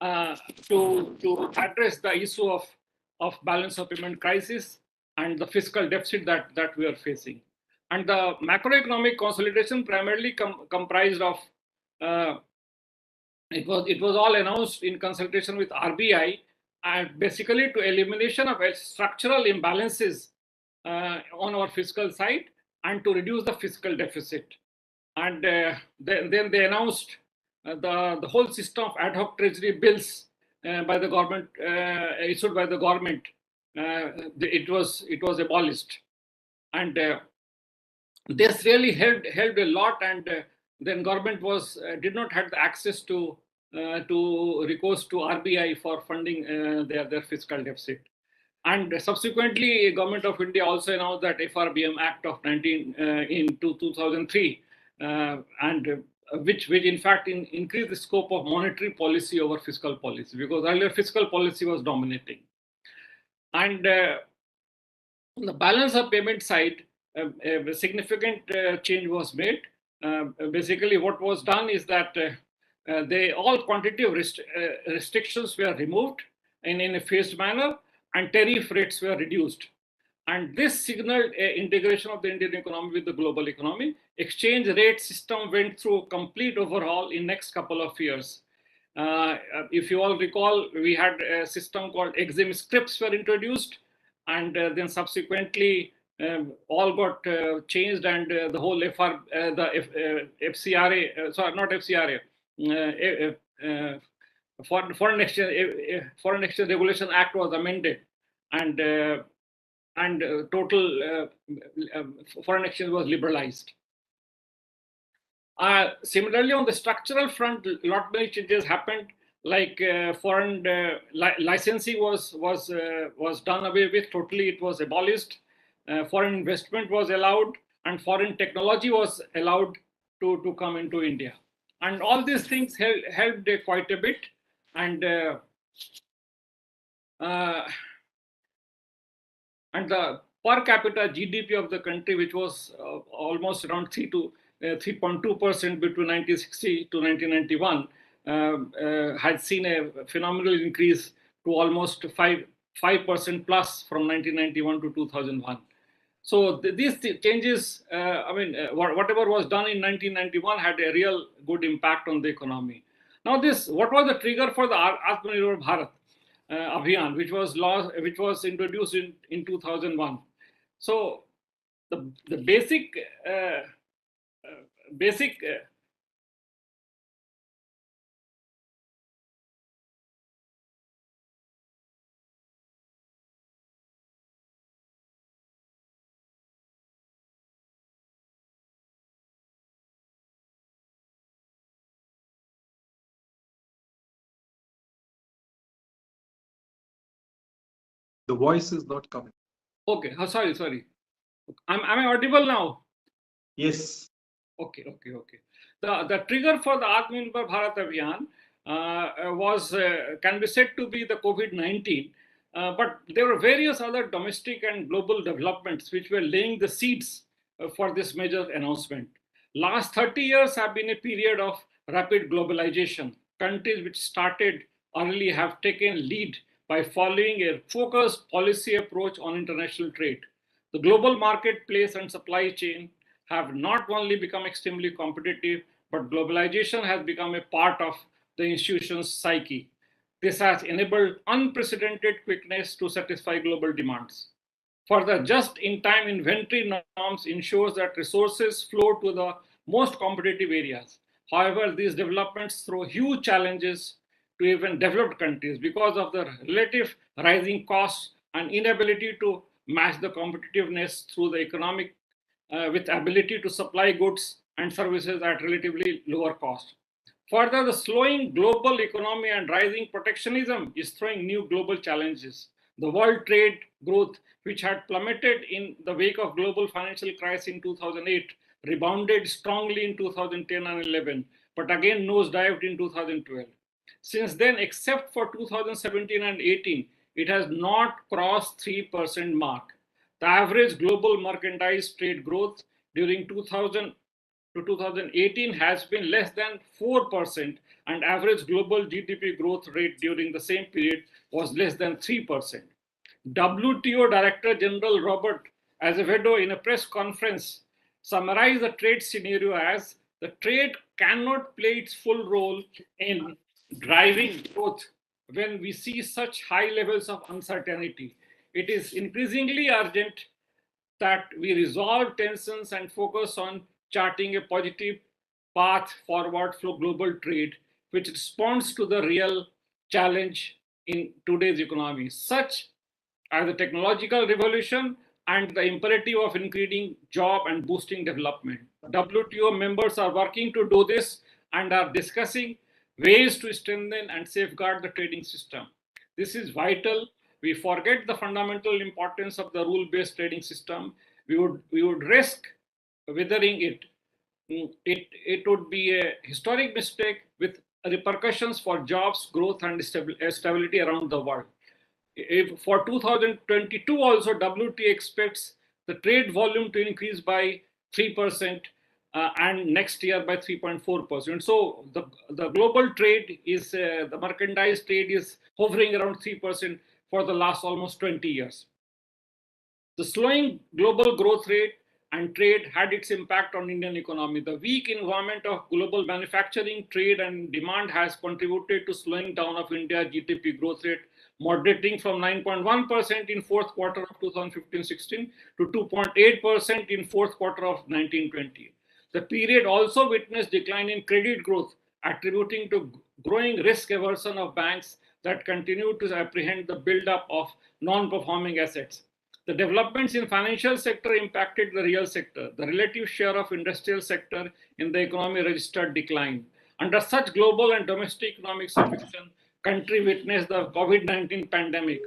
to address the issue of balance of payment crisis and the fiscal deficit that we are facing. And the macroeconomic consolidation primarily comprised of it was all announced in consultation with RBI, and basically to elimination of structural imbalances on our fiscal side and to reduce the fiscal deficit. And then they announced the whole system of ad hoc treasury bills by the government, issued by the government. It was abolished, and this really helped a lot. And then government was did not have the access to recourse to RBI for funding their fiscal deficit. And subsequently, Government of India also announced that FRBM Act of 2003, and which in fact increased the scope of monetary policy over fiscal policy, because earlier fiscal policy was dominating. And on the balance of payment side, a significant change was made. Basically, what was done is that all quantitative restrictions were removed in a phased manner, and tariff rates were reduced. And this signaled integration of the Indian economy with the global economy. Exchange rate system went through a complete overhaul in next couple of years. If you all recall, we had a system called EXIM scripts were introduced, and then subsequently all got changed, and the whole FCRA, sorry, not FCRA, Foreign Exchange Regulation Act was amended, and total foreign exchange was liberalized. Similarly, on the structural front, a lot many changes happened. Like foreign licensing was done away with totally; it was abolished. Foreign investment was allowed, and foreign technology was allowed to come into India. And all these things helped quite a bit. And the per capita GDP of the country, which was almost around 3.2% between 1960 to 1991, had seen a phenomenal increase to almost 5% plus from 1991 to 2001. So these changes, whatever was done in 1991 had a real good impact on the economy. Now, what was the trigger for the AatmaNirbhar Bharat Abhiyan, which was introduced in 2001? So the basic
The voice is not coming.
Okay, sorry. Am I audible now?
Yes.
Okay. The trigger for the AatmaNirbhar Bharat Abhiyan can be said to be the COVID-19, but there were various other domestic and global developments which were laying the seeds for this major announcement. Last 30 years have been a period of rapid globalization. Countries which started early have taken lead by following a focused policy approach on international trade. The global marketplace and supply chain have not only become extremely competitive, but globalization has become a part of the institution's psyche. This has enabled unprecedented quickness to satisfy global demands. Further, just-in-time inventory norms ensures that resources flow to the most competitive areas. However, these developments throw huge challenges to even developed countries because of the relative rising costs and inability to match the competitiveness through the economic with ability to supply goods and services at relatively lower cost. Further, the slowing global economy and rising protectionism is throwing new global challenges. The world trade growth, which had plummeted in the wake of global financial crisis in 2008, rebounded strongly in 2010 and 11, but again nosedived in 2012. Since then, except for 2017 and 18, it has not crossed 3% mark. The average global merchandise trade growth during 2000 to 2018 has been less than 4%, and average global GDP growth rate during the same period was less than 3%. WTO Director General Robert Azevedo, in a press conference, summarized the trade scenario as the trade cannot play its full role in driving growth when we see such high levels of uncertainty. It is increasingly urgent that we resolve tensions and focus on charting a positive path forward for global trade, which responds to the real challenge in today's economy, such as the technological revolution, and the imperative of increasing job and boosting development. WTO members are working to do this and are discussing ways to strengthen and safeguard the trading system. This is vital. We forget the fundamental importance of the rule-based trading system. We would risk withering it. It would be a historic mistake with repercussions for jobs, growth, and stability around the world. If for 2022 also, WTO expects the trade volume to increase by 3% and next year by 3.4%. So the global trade is, the merchandise trade is hovering around 3% for the last almost 20 years. The slowing global growth rate and trade had its impact on Indian economy. The weak environment of global manufacturing, trade, and demand has contributed to slowing down of India's GDP growth rate, moderating from 9.1% in fourth quarter of 2015-16 to 2.8% in fourth quarter of 19-20. The period also witnessed decline in credit growth, attributing to growing risk aversion of banks that continue to apprehend the buildup of non-performing assets. The developments in financial sector impacted the real sector. The relative share of industrial sector in the economy registered decline. Under such global and domestic economic situation, country witnessed the COVID-19 pandemic.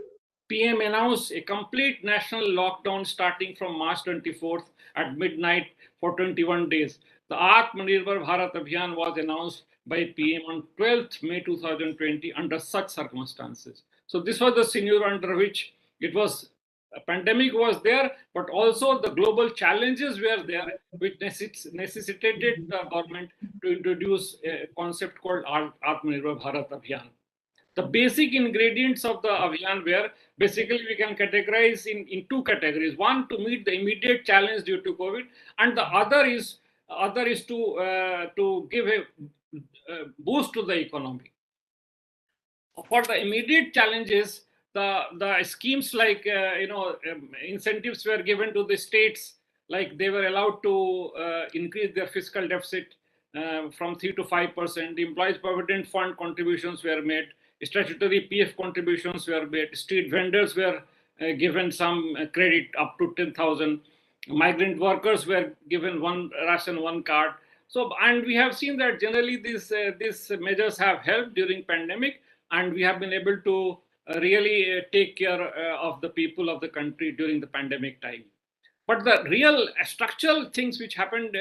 PM announced a complete national lockdown starting from March 24th at midnight for 21 days. The AatmaNirbhar Bharat Abhiyan was announced by PM on 12th May 2020 under such circumstances. So this was the scenario under which it was, a pandemic was there, but also the global challenges were there, which necessitated the government to introduce a concept called AatmaNirbhar Bharat Abhiyan. The basic ingredients of the Abhiyan were, basically we can categorize in two categories. One, to meet the immediate challenge due to COVID, and the other is to give a boost to the economy. For the immediate challenges, the schemes like incentives were given to the states, like they were allowed to increase their fiscal deficit from 3 to 5%. Employees Provident Fund contributions were made. Statutory PF contributions were made. Street vendors were given some credit up to 10,000. Migrant workers were given one ration, one card. So, and we have seen that generally these measures have helped during pandemic, and we have been able to really take care of the people of the country during the pandemic time. But the real structural things which happened,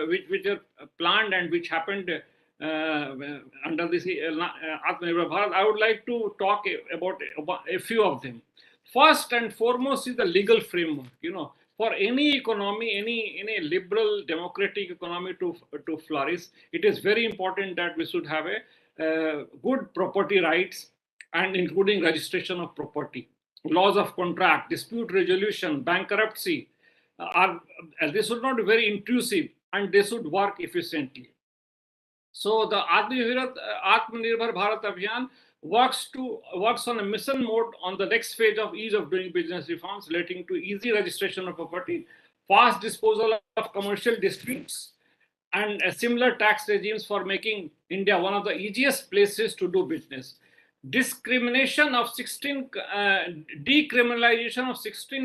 which are planned and which happened under this AatmaNirbhar Bharat, I would like to talk about a few of them. First and foremost is the legal framework. For any economy, any liberal democratic economy to flourish, it is very important that we should have a good property rights, and including registration of property, laws of contract, dispute resolution, bankruptcy. They should not be very intrusive, and they should work efficiently. So the AatmaNirbhar Bharat Abhiyan works on a mission mode on the next phase of ease of doing business reforms relating to easy registration of property, fast disposal of commercial disputes, and similar tax regimes for making India one of the easiest places to do business. Decriminalization of 16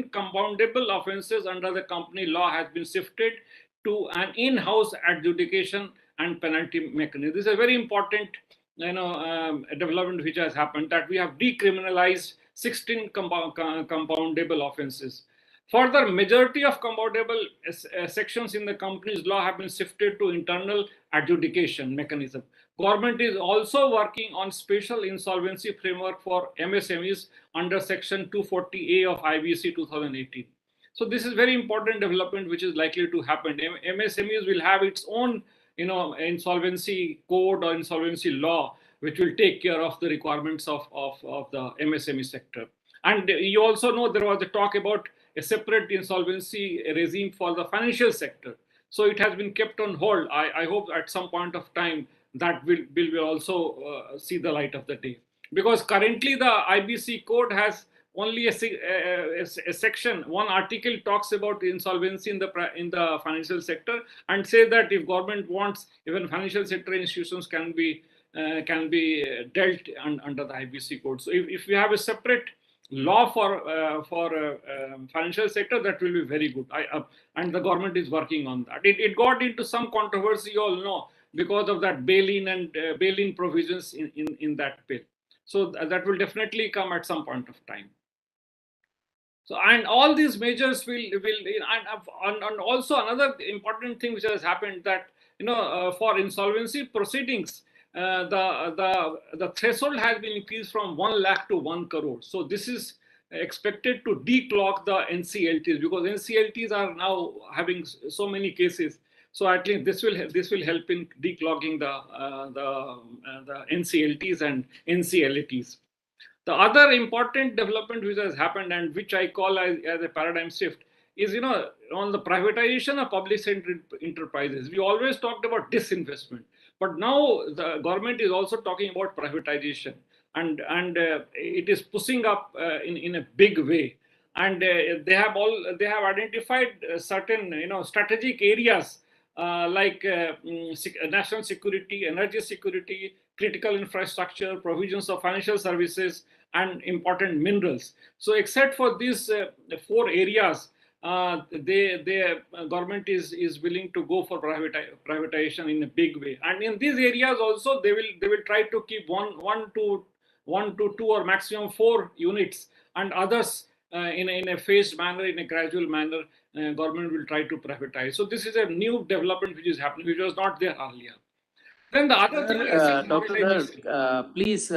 compoundable offences under the company law has been shifted to an in-house adjudication and penalty mechanism. This is a very important development which has happened, that we have decriminalized 16 compoundable offences. Further, majority of compoundable sections in the company's law have been shifted to internal adjudication mechanism. Government is also working on special insolvency framework for MSMEs under section 240A of IBC 2018. So this is very important development which is likely to happen. MSMEs will have its own insolvency code or insolvency law, which will take care of the requirements of the MSME sector. And you also know there was a talk about a separate insolvency regime for the financial sector. So it has been kept on hold. I hope at some point of time that bill will also see the light of the day. Because currently the IBC code has only a section, one article talks about insolvency in the financial sector, and say that if government wants, even financial sector institutions can be dealt under the IBC code. So if we have a separate law for financial sector, that will be very good. And the government is working on that. It got into some controversy, you all know, because of that bail-in and bail-in provisions in that bill. So that will definitely come at some point of time. So, and all these measures will and also another important thing which has happened, that for insolvency proceedings, the threshold has been increased from 1 lakh to 1 crore. So this is expected to declog the NCLTs, because NCLTs are now having so many cases. So at least this will help in declogging the NCLTs and NCLATs. The other important development which has happened, and which I call as a paradigm shift, is on the privatization of public sector enterprises. We always talked about disinvestment, but now the government is also talking about privatization, and it is pushing up in a big way. And they have identified certain strategic areas like national security, energy security, critical infrastructure, provisions of financial services, and important minerals. So except for these 4 areas, the government is willing to go for privatization in a big way. And in these areas also, they will try to keep one to 2 or maximum 4 units, and others in a phased manner, in a gradual manner, government will try to privatize. So this is a new development which is happening, which was not there earlier. Then the other thing is,
Dr. Please,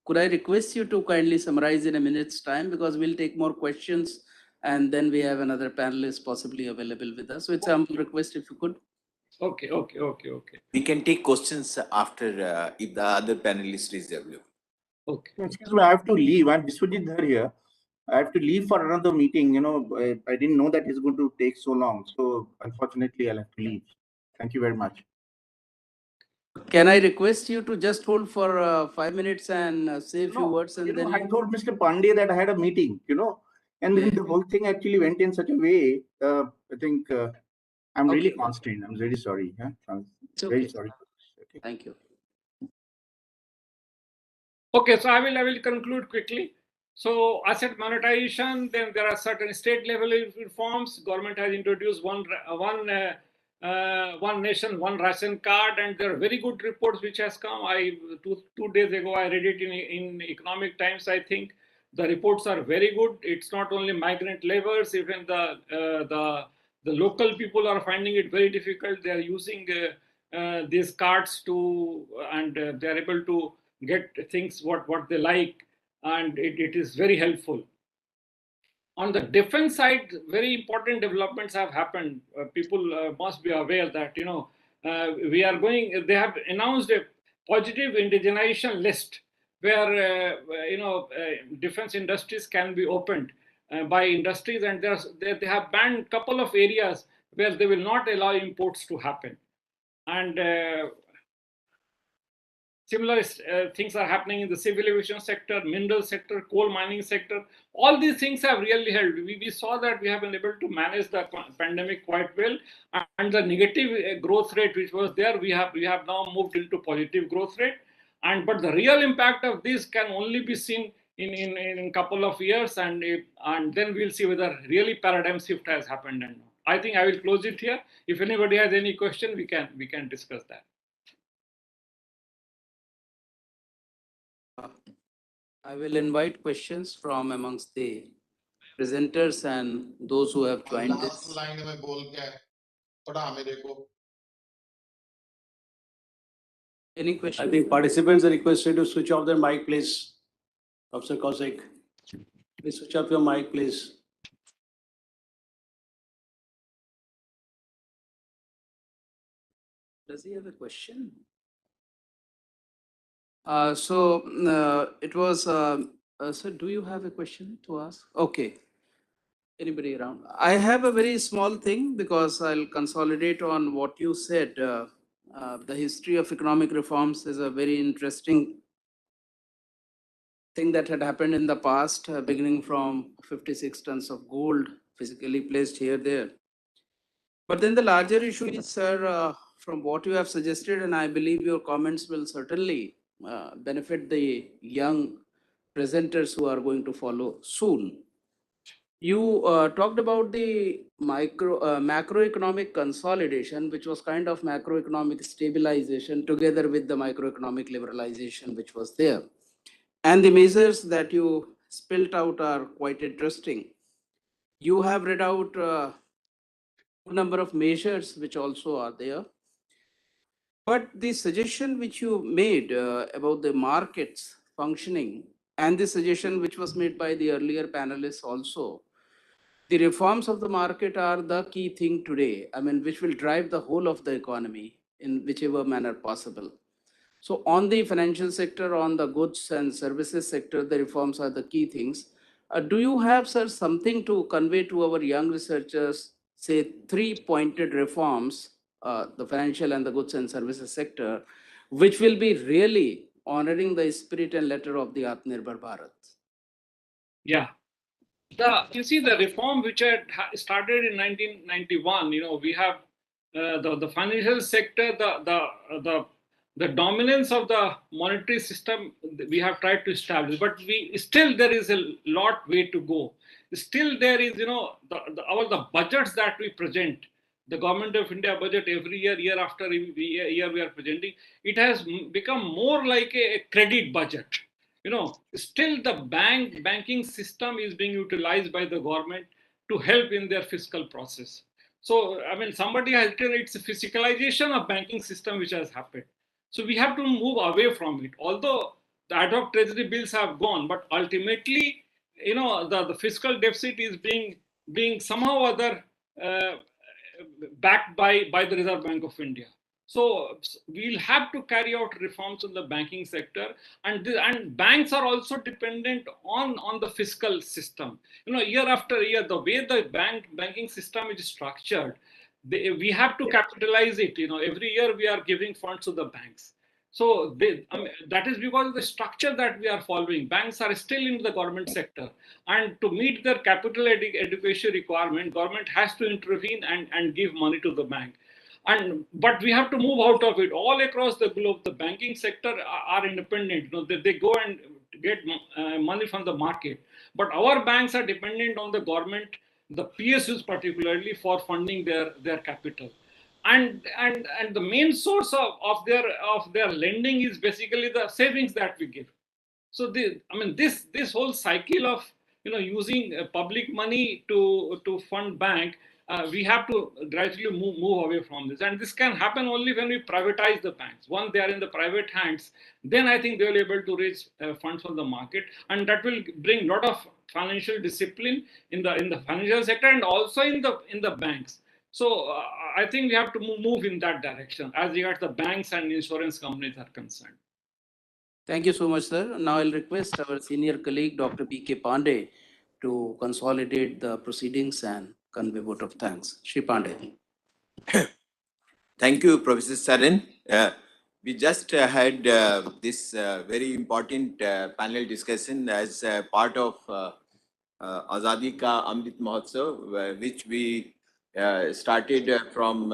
could I request you to kindly summarize in a minute's time, because we'll take more questions and then we have another panelist possibly available with us. So it's a humble request if you could.
Okay.
We can take questions after if the other panelist is available.
Okay.
Excuse me, I have to leave. I'm Biswajit Dhar here. I have to leave for another meeting. I didn't know that it's going to take so long. So unfortunately, I'll have to leave. Thank you very much.
Can I request you to just hold for 5 minutes and say a few words, and then
I told Mr. Pandey that I had a meeting, and then the whole thing actually went in such a way. I think I'm really constrained. I'm really sorry. Yeah? I'm very sorry. Okay.
Thank you.
Okay, so I will conclude quickly. So asset monetization, then there are certain state level reforms. Government has introduced one nation, one ration card, and there are very good reports which has come. Two days ago I read it in Economic Times. I think the reports are very good. It's not only migrant laborers, even the local people are finding it very difficult. They are using these cards and they are able to get things what they like, and it is very helpful. On the defense side, very important developments have happened. People must be aware that they have announced a positive indigenization list where defense industries can be opened by industries, and they have banned a couple of areas where they will not allow imports to happen. And similar things are happening in the civil aviation sector, mineral sector, coal mining sector. All these things have really helped. We saw that we have been able to manage the pandemic quite well, and the negative growth rate which was there, we have now moved into positive growth rate. But the real impact of this can only be seen in a couple of years, and then we'll see whether really paradigm shift has happened or not. I think I will close it here. If anybody has any question, we can discuss that.
I will invite questions from amongst the presenters and those who have joined us. Any questions?
I think participants are requested to switch off their mic, please. Professor Kaushik, please switch off your mic, please.
Does he have a question? It was, sir, do you have a question to ask? Okay. Anybody around? I have a very small thing, because I'll consolidate on what you said. The history of economic reforms is a very interesting thing that had happened in the past, beginning from 56 tons of gold physically placed there. But then the larger issue is, sir, from what you have suggested, and I believe your comments will certainly benefit the young presenters who are going to follow soon. You talked about the macroeconomic consolidation, which was kind of macroeconomic stabilization together with the microeconomic liberalization, which was there. And the measures that you spelled out are quite interesting. You have read out a number of measures which also are there. But the suggestion which you made about the markets functioning and the suggestion which was made by the earlier panelists also, the reforms of the market are the key thing today. I mean, which will drive the whole of the economy in whichever manner possible. So on the financial sector, on the goods and services sector, the reforms are the key things. Do you have, sir, something to convey to our young researchers, say 3-pointed reforms, the financial and the goods and services sector, which will be really honoring the spirit and letter of the AatmaNirbhar Bharat?
Yeah. You see, the reform which had started in 1991, we have the financial sector, the dominance of the monetary system we have tried to establish, but there is a lot way to go. Still there is, all the budgets that we present, the Government of India budget every year after year we are presenting, it has become more like a credit budget. Still the banking system is being utilized by the government to help in their fiscal process. So, I mean, somebody has written it's a physicalization of banking system which has happened. So we have to move away from it. Although the ad hoc treasury bills have gone, but ultimately, the fiscal deficit is being somehow or other backed by the Reserve Bank of India. So we'll have to carry out reforms in the banking sector, and banks are also dependent on the fiscal system. Year after year, the way the banking system is structured, we have to capitalize it. Every year we are giving funds to the banks. So that is because of the structure that we are following. Banks are still in the government sector, and to meet their capital education requirement, government has to intervene and give money to the bank. But we have to move out of it. All across the globe, the banking sector are independent. They go and get money from the market. But our banks are dependent on the government, the PSUs particularly, for funding their capital. And the main source of their lending is basically the savings that we give. So this whole cycle of using public money to fund bank, we have to gradually move away from this. And this can happen only when we privatize the banks. Once they are in the private hands, then I think they will be able to raise funds from the market, and that will bring a lot of financial discipline in the financial sector and also in the banks. So I think we have to move in that direction as regards the banks and insurance companies are concerned.
Thank you so much, sir. Now I'll request our senior colleague, Dr. B.K. Pandey, to consolidate the proceedings and convey vote of thanks. Shri Pandey.
Thank you, Professor Saran. We just had this very important panel discussion as part of Azadi Ka Amrit Mahotsav, which we started from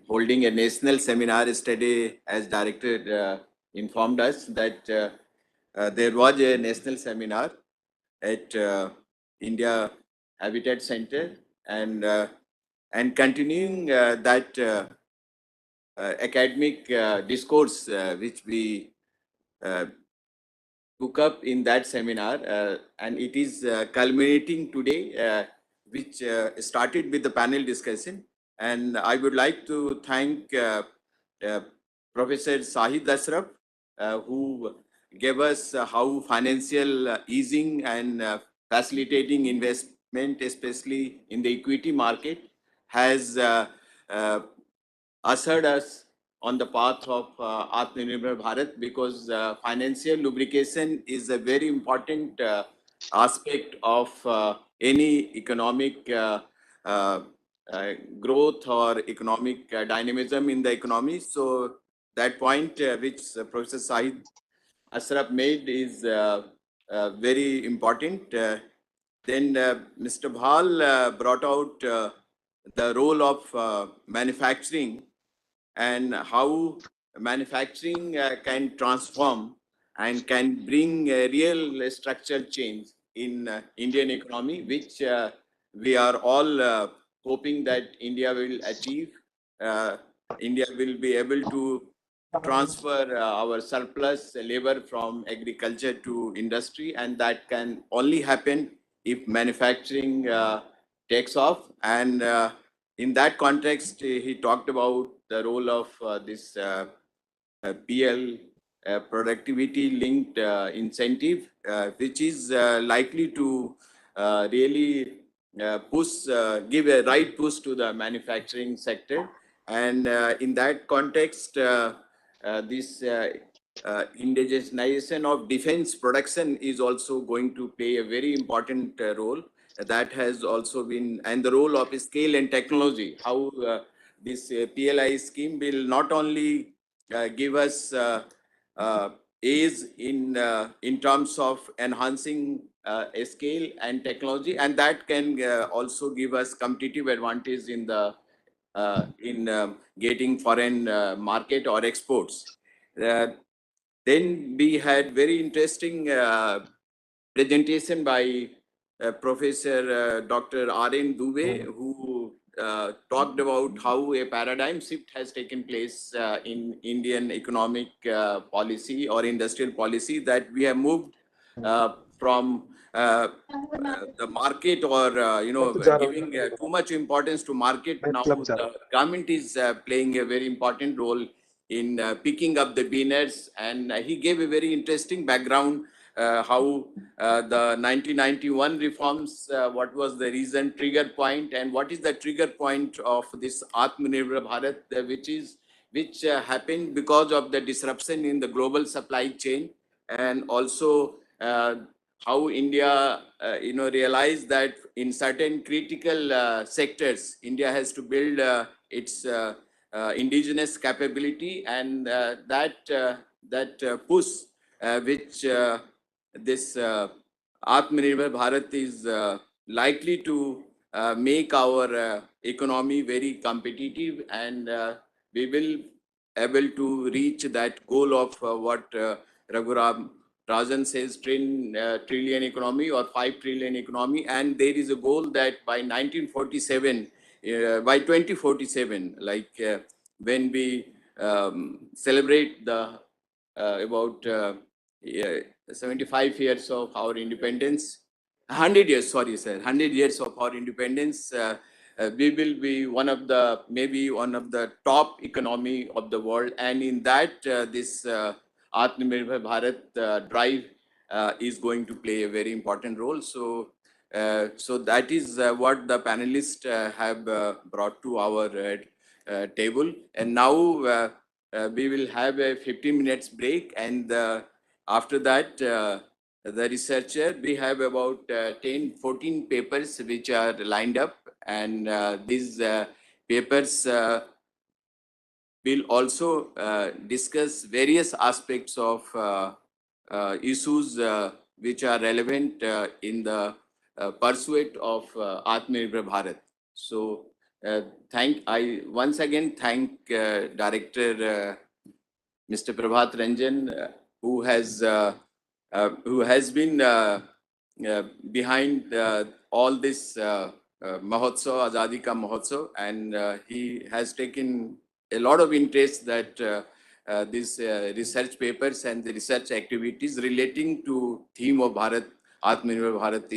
holding a national seminar yesterday. As director informed us that there was a national seminar at India Habitat Center, and continuing that academic discourse which we took up in that seminar, and it is culminating today, which started with the panel discussion. And I would like to thank Professor Sahid Asraf, who gave us how financial easing and facilitating investment, especially in the equity market, has ushered us on the path of AatmaNirbhar Bharat, because financial lubrication is a very important aspect of any economic growth or economic dynamism in the economy. So that point which Professor Sahid Asraf made is very important. Then Mr. Bhal brought out the role of manufacturing and how manufacturing can transform and can bring a real structural change in Indian economy, which we are all hoping that India will achieve. India will be able to transfer our surplus labor from agriculture to industry, and that can only happen if manufacturing takes off. And in that context, he talked about the role of this PL, productivity linked incentive, which is likely to really give a right push to the manufacturing sector. And in that context, this indigenization of defense production is also going to play a very important role. That has also been, and the role of scale and technology, how this PLI scheme will not only give us aids in terms of enhancing scale and technology, and that can also give us competitive advantage in the getting foreign market or exports. Then we had very interesting presentation by Professor Dr. Arun, who talked about how a paradigm shift has taken place in Indian economic policy or industrial policy, that we have moved from the market or giving too much importance to market. Now the government is playing a very important role in picking up the winners, and he gave a very interesting background how the 1991 reforms, what was the reason, trigger point, and what is the trigger point of this AatmaNirbhar Bharat, which happened because of the disruption in the global supply chain, and also how India, realized that in certain critical sectors, India has to build its indigenous capability, and that push which this AatmaNirbhar Bharat is likely to make our economy very competitive, and we will able to reach that goal of what Raghuram Rajan says, trillion economy or 5 trillion economy. And there is a goal that by 1947, by 2047, like when we celebrate the about 75 years of our independence, 100 years, sorry, sir, 100 years of our independence, we will be maybe one of the top economy of the world. And in that, this AatmaNirbhar Bharat drive is going to play a very important role. So, so that is what the panelists have brought to our table. And now we will have a 15 minutes break, and after that, the researcher, we have about 14 papers which are lined up, and these papers will also discuss various aspects of issues which are relevant in the pursuit of AatmaNirbhar Bharat. So I once again thank Director Mr. Prabhat Ranjan, who has been behind all this Mahotsav, Azadi Ka Mahotsav, and he has taken a lot of interest that these research papers and the research activities relating to theme of Bharat, AatmaNirbhar Bharat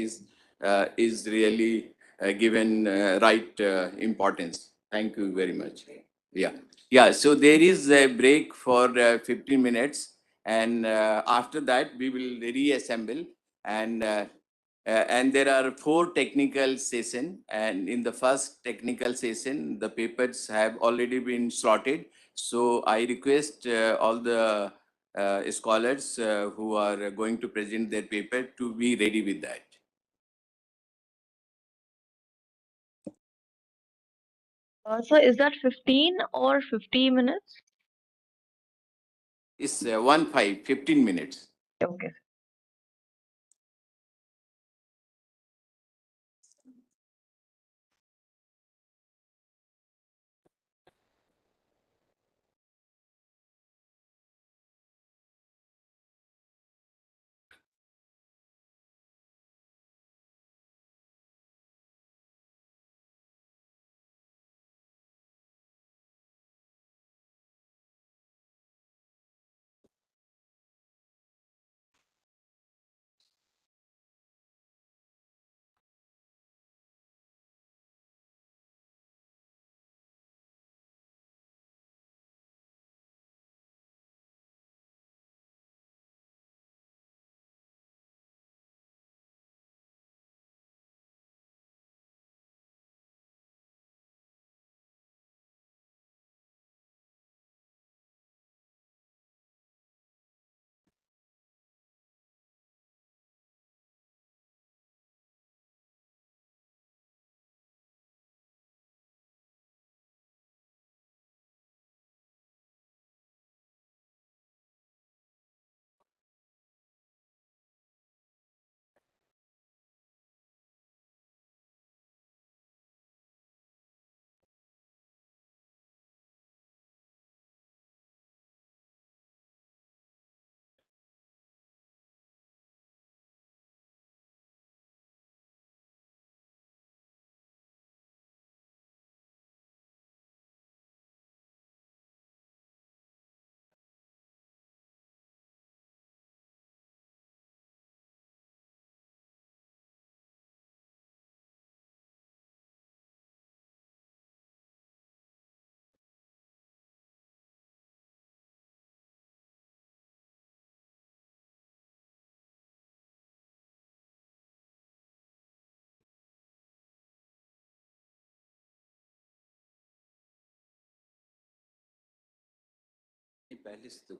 is really given right importance. Thank you very much. Yeah. So there is a break for 15 minutes, and after that we will reassemble, and there are 4 technical sessions, and in the first technical session, the papers have already been slotted. So I request all the scholars who are going to present their paper to be ready with that.
So is that 15 or 50 minutes?
It's 15 minutes.
Okay.
पहले से तो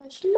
Question?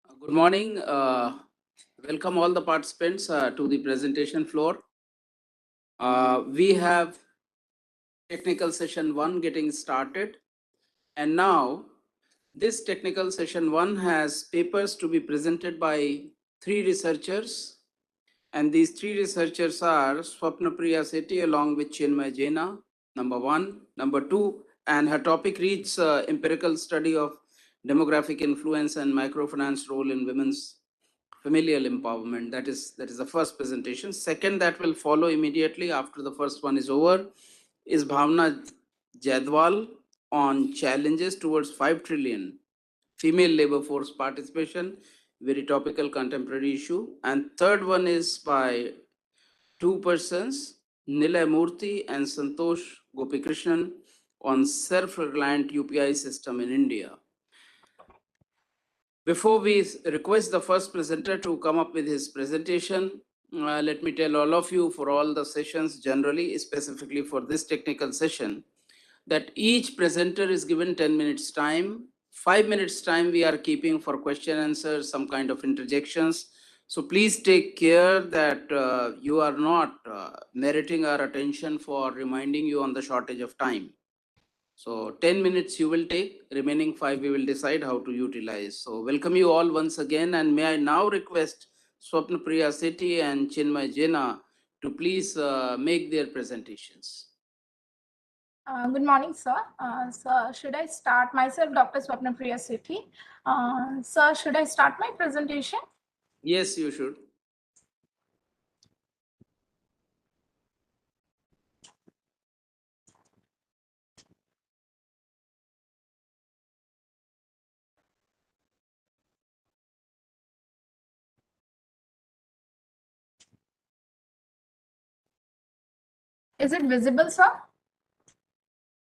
Good morning. Welcome all the participants to the presentation floor. We have technical session 1 getting started. And now this technical session 1 has papers to be presented by 3 researchers. And these 3 researchers are Swapnapriya Sethi along with Chinmay Jaina, number 1. Number 2, and her topic reads empirical study of demographic influence and microfinance role in women's familial empowerment. That is the first presentation. Second, that will follow immediately after the first one is over, is Bhavna Jadwal on challenges towards 5 trillion female labor force participation, very topical contemporary issue. And third one is by 2 persons, Nilay Murthy and Santosh Gopikrishnan on self-reliant UPI system in India. Before we request the first presenter to come up with his presentation, let me tell all of you for all the sessions generally, specifically for this technical session, that each presenter is given 10 minutes time. 5 minutes time we are keeping for question answers, some kind of interjections. So please take care that you are not meriting our attention for reminding you on the shortage of time. So 10 minutes you will take, remaining 5 we will decide how to utilize. So welcome you all once again, and may I now request Swapnapriya Sethi and Chinmay Jaina to please make their presentations.
Good morning, sir. Sir, should I start myself, Dr. Swapnapriya Sethi? Sir, should I start my presentation?
Yes, you should.
Is it visible, sir?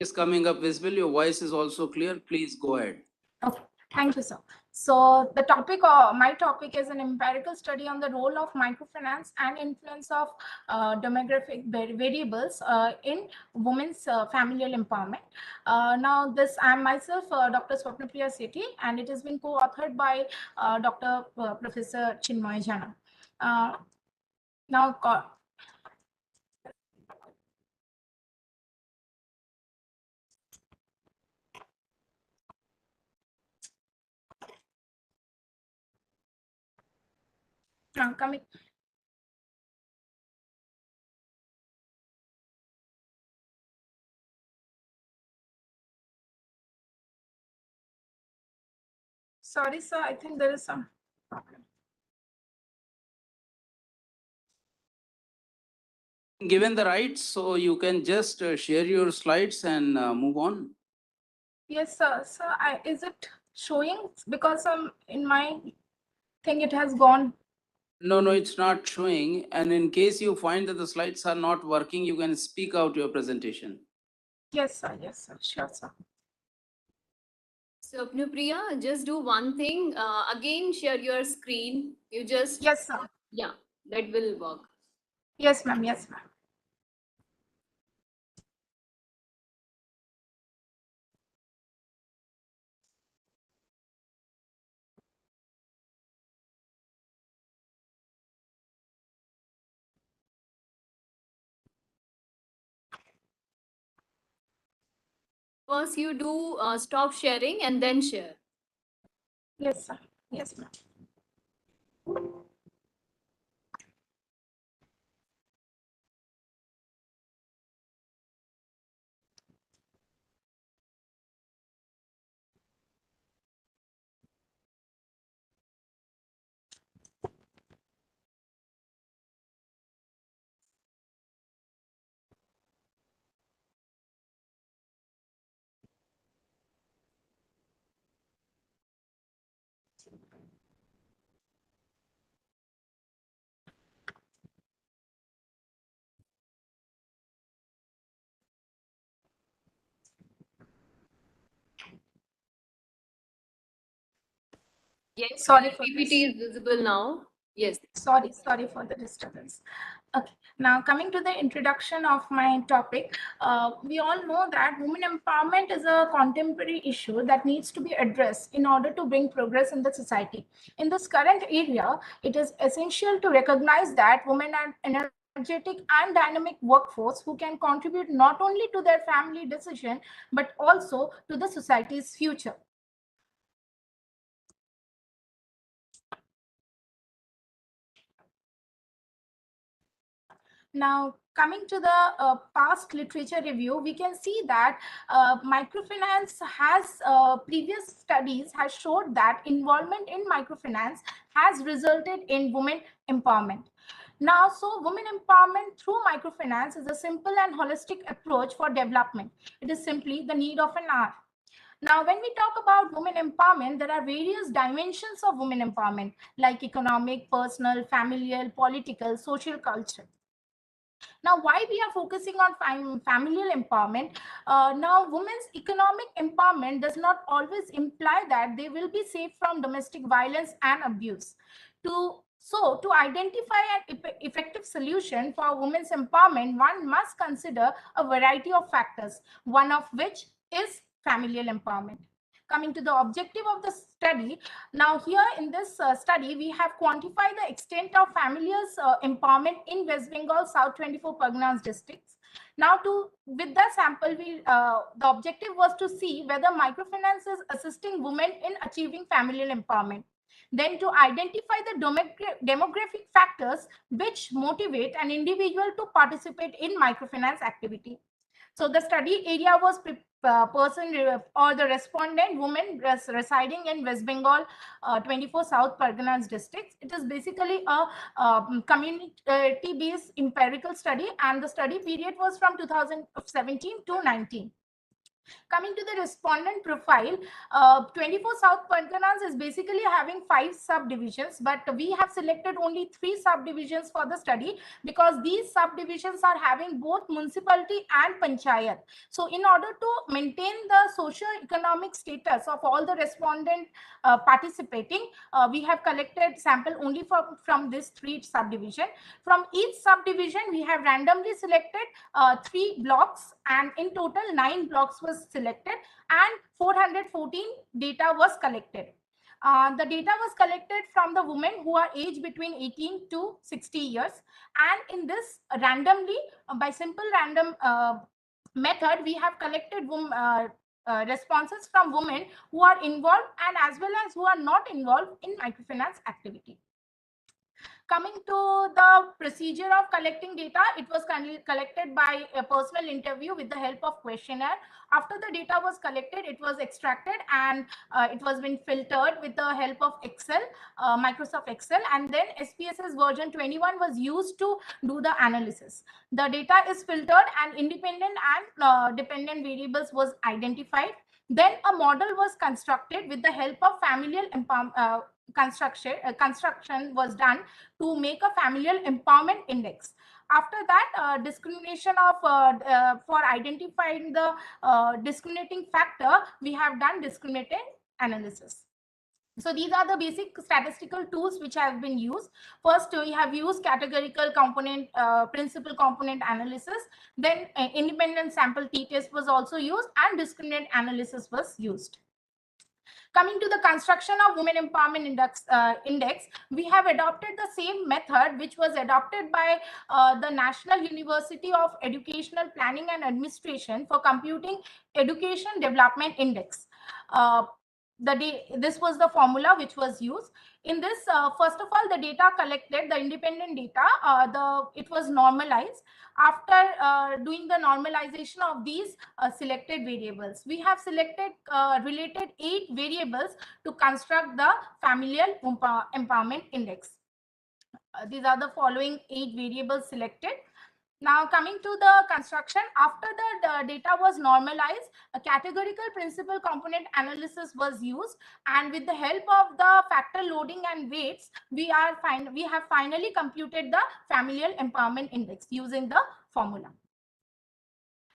Is coming up visible. Your voice is also clear. Please go ahead.
Okay, thank you, sir. So the topic, my topic is an empirical study on the role of microfinance and influence of demographic variables in women's familial empowerment. Now, I'm myself, Dr. Swapnapriya Sethi, and it has been co-authored by Dr. Professor Chinmay Jaina. Now, coming. Sorry, sir, I think there is some problem.
Given the rights, so you can just share your slides and move on.
Yes, sir. Sir, is it showing? Because in my thing it has gone.
No, it's not showing. And in case you find that the slides are not working, you can speak out your presentation.
Yes, sir. Yes, sir. Sure, sir.
So, Swapnapriya, just do one thing. Again, share your screen. You just...
Yes, sir.
Yeah, that will work.
Yes, ma'am. Yes, ma'am.
First, you do stop sharing and then share.
Yes, sir. Yes, ma'am.
Yes,
sorry for
PPT is visible now. Yes.
Sorry for the disturbance. Okay, now coming to the introduction of my topic, we all know that women empowerment is a contemporary issue that needs to be addressed in order to bring progress in the society. In this current area, it is essential to recognize that women are energetic and dynamic workforce who can contribute not only to their family decision, but also to the society's future. Now, coming to the past literature review, we can see that microfinance has previous studies has showed that involvement in microfinance has resulted in women empowerment. Now, so women empowerment through microfinance is a simple and holistic approach for development. It is simply the need of an hour. Now, when we talk about women empowerment, there are various dimensions of women empowerment like economic, personal, familial, political, social, culture. Now, why we are focusing on familial empowerment? Now, women's economic empowerment does not always imply that they will be safe from domestic violence and abuse. To identify an effective solution for women's empowerment, one must consider a variety of factors, one of which is familial empowerment. Coming to the objective of the study, now here in this study, we have quantified the extent of familial empowerment in West Bengal, South 24 Parganas districts. Now, with the sample, the objective was to see whether microfinance is assisting women in achieving familial empowerment. Then to identify the demographic factors which motivate an individual to participate in microfinance activity. So the study area was person or the respondent women residing in West Bengal 24 South Parganas districts. It is basically a community-based empirical study, and the study period was from 2017 to 19. Coming to the respondent profile, 24 South Parganas is basically having 5 subdivisions, but we have selected only 3 subdivisions for the study because these subdivisions are having both municipality and panchayat. So in order to maintain the socio-economic status of all the respondent participating, we have collected sample only from this 3 subdivision. From each subdivision, we have randomly selected 3 blocks, and in total 9 blocks was selected and 414 data was collected. The data was collected from the women who are aged between 18 to 60 years, and in this randomly by simple random method, we have collected responses from women who are involved and as well as who are not involved in microfinance activity. Coming to the procedure of collecting data, it was collected by a personal interview with the help of questionnaire. After the data was collected, it was extracted and it was been filtered with the help of Excel, Microsoft Excel, and then SPSS version 21 was used to do the analysis. The data is filtered and independent and dependent variables was identified. Then a model was constructed with the help of familial construction was done to make a familial empowerment index. After that, discrimination of for identifying the discriminating factor, we have done discriminating analysis. So these are the basic statistical tools which have been used. First, we have used categorical component, principal component analysis. Then independent sample t-test was also used and discriminant analysis was used. Coming to the construction of Women Empowerment Index, we have adopted the same method which was adopted by the National University of Educational Planning and Administration for computing Education Development Index. This was the formula which was used. In this, first of all, the data collected, the independent data, it was normalized. After doing the normalization of these selected variables, we have selected related 8 variables to construct the familial empowerment index. These are the following 8 variables selected. Now, coming to the construction, after the data was normalized, a categorical principal component analysis was used, and with the help of the factor loading and weights, we have finally computed the familial empowerment index using the formula.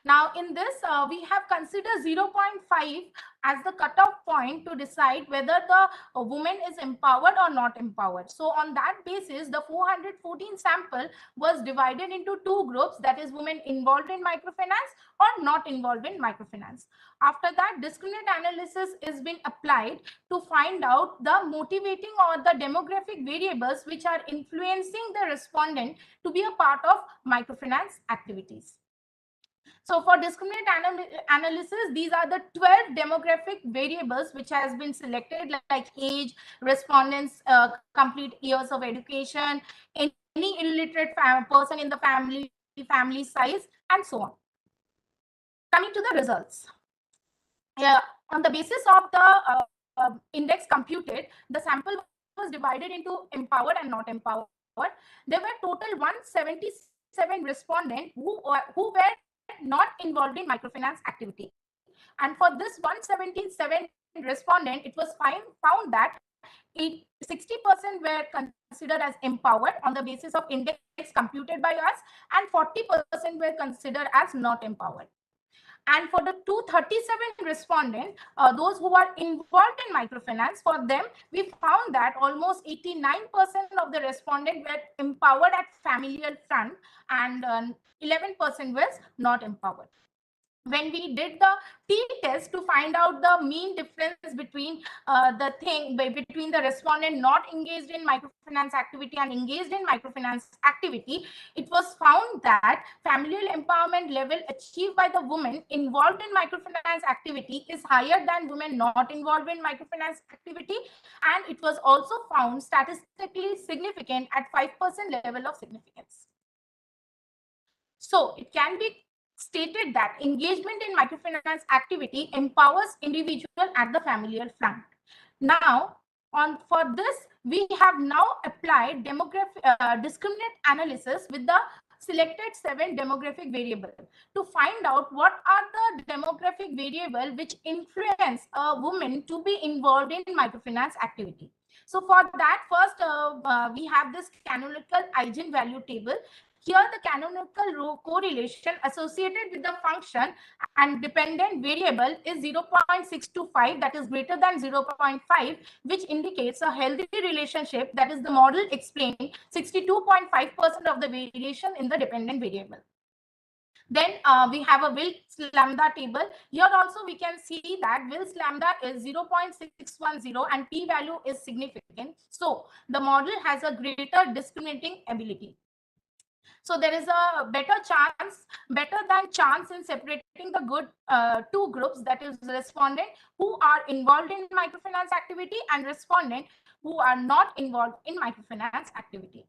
Now, in this, we have considered 0.5 as the cutoff point to decide whether the woman is empowered or not empowered. So on that basis, the 414 sample was divided into two groups, that is women involved in microfinance or not involved in microfinance. After that, discriminant analysis is being applied to find out the motivating or the demographic variables which are influencing the respondent to be a part of microfinance activities. So for discriminant analysis, these are the 12 demographic variables which has been selected, like age, respondents, complete years of education, any illiterate person in the family size, and so on. Coming to the results. On the basis of the index computed, the sample was divided into empowered and not empowered. There were total 177 respondents who were not involved in microfinance activity. And for this 177 respondent, it was found that 60% were considered as empowered on the basis of index computed by us, and 40% were considered as not empowered. And for the 237 respondents, those who are involved in microfinance, for them, we found that almost 89% of the respondents were empowered at familial front, and 11% was not empowered. When we did the t-test to find out the mean difference between between the respondent not engaged in microfinance activity and engaged in microfinance activity, it was found that familial empowerment level achieved by the women involved in microfinance activity is higher than women not involved in microfinance activity, and it was also found statistically significant at 5% level of significance. So it can be stated that engagement in microfinance activity empowers individual at the familial front. Now, for this, we have now applied discriminant analysis with the selected 7 demographic variables to find out what are the demographic variables which influence a woman to be involved in microfinance activity. So for that, first we have this canonical eigenvalue table. Here, the canonical correlation associated with the function and dependent variable is 0.625, that is greater than 0.5, which indicates a healthy relationship. That is, the model explained 62.5% of the variation in the dependent variable. Then we have a Wilks lambda table. Here also we can see that Wilks lambda is 0.610 and p-value is significant. So the model has a greater discriminating ability. So there is a better than chance in separating the good two groups, that is respondent who are involved in microfinance activity and respondent who are not involved in microfinance activity.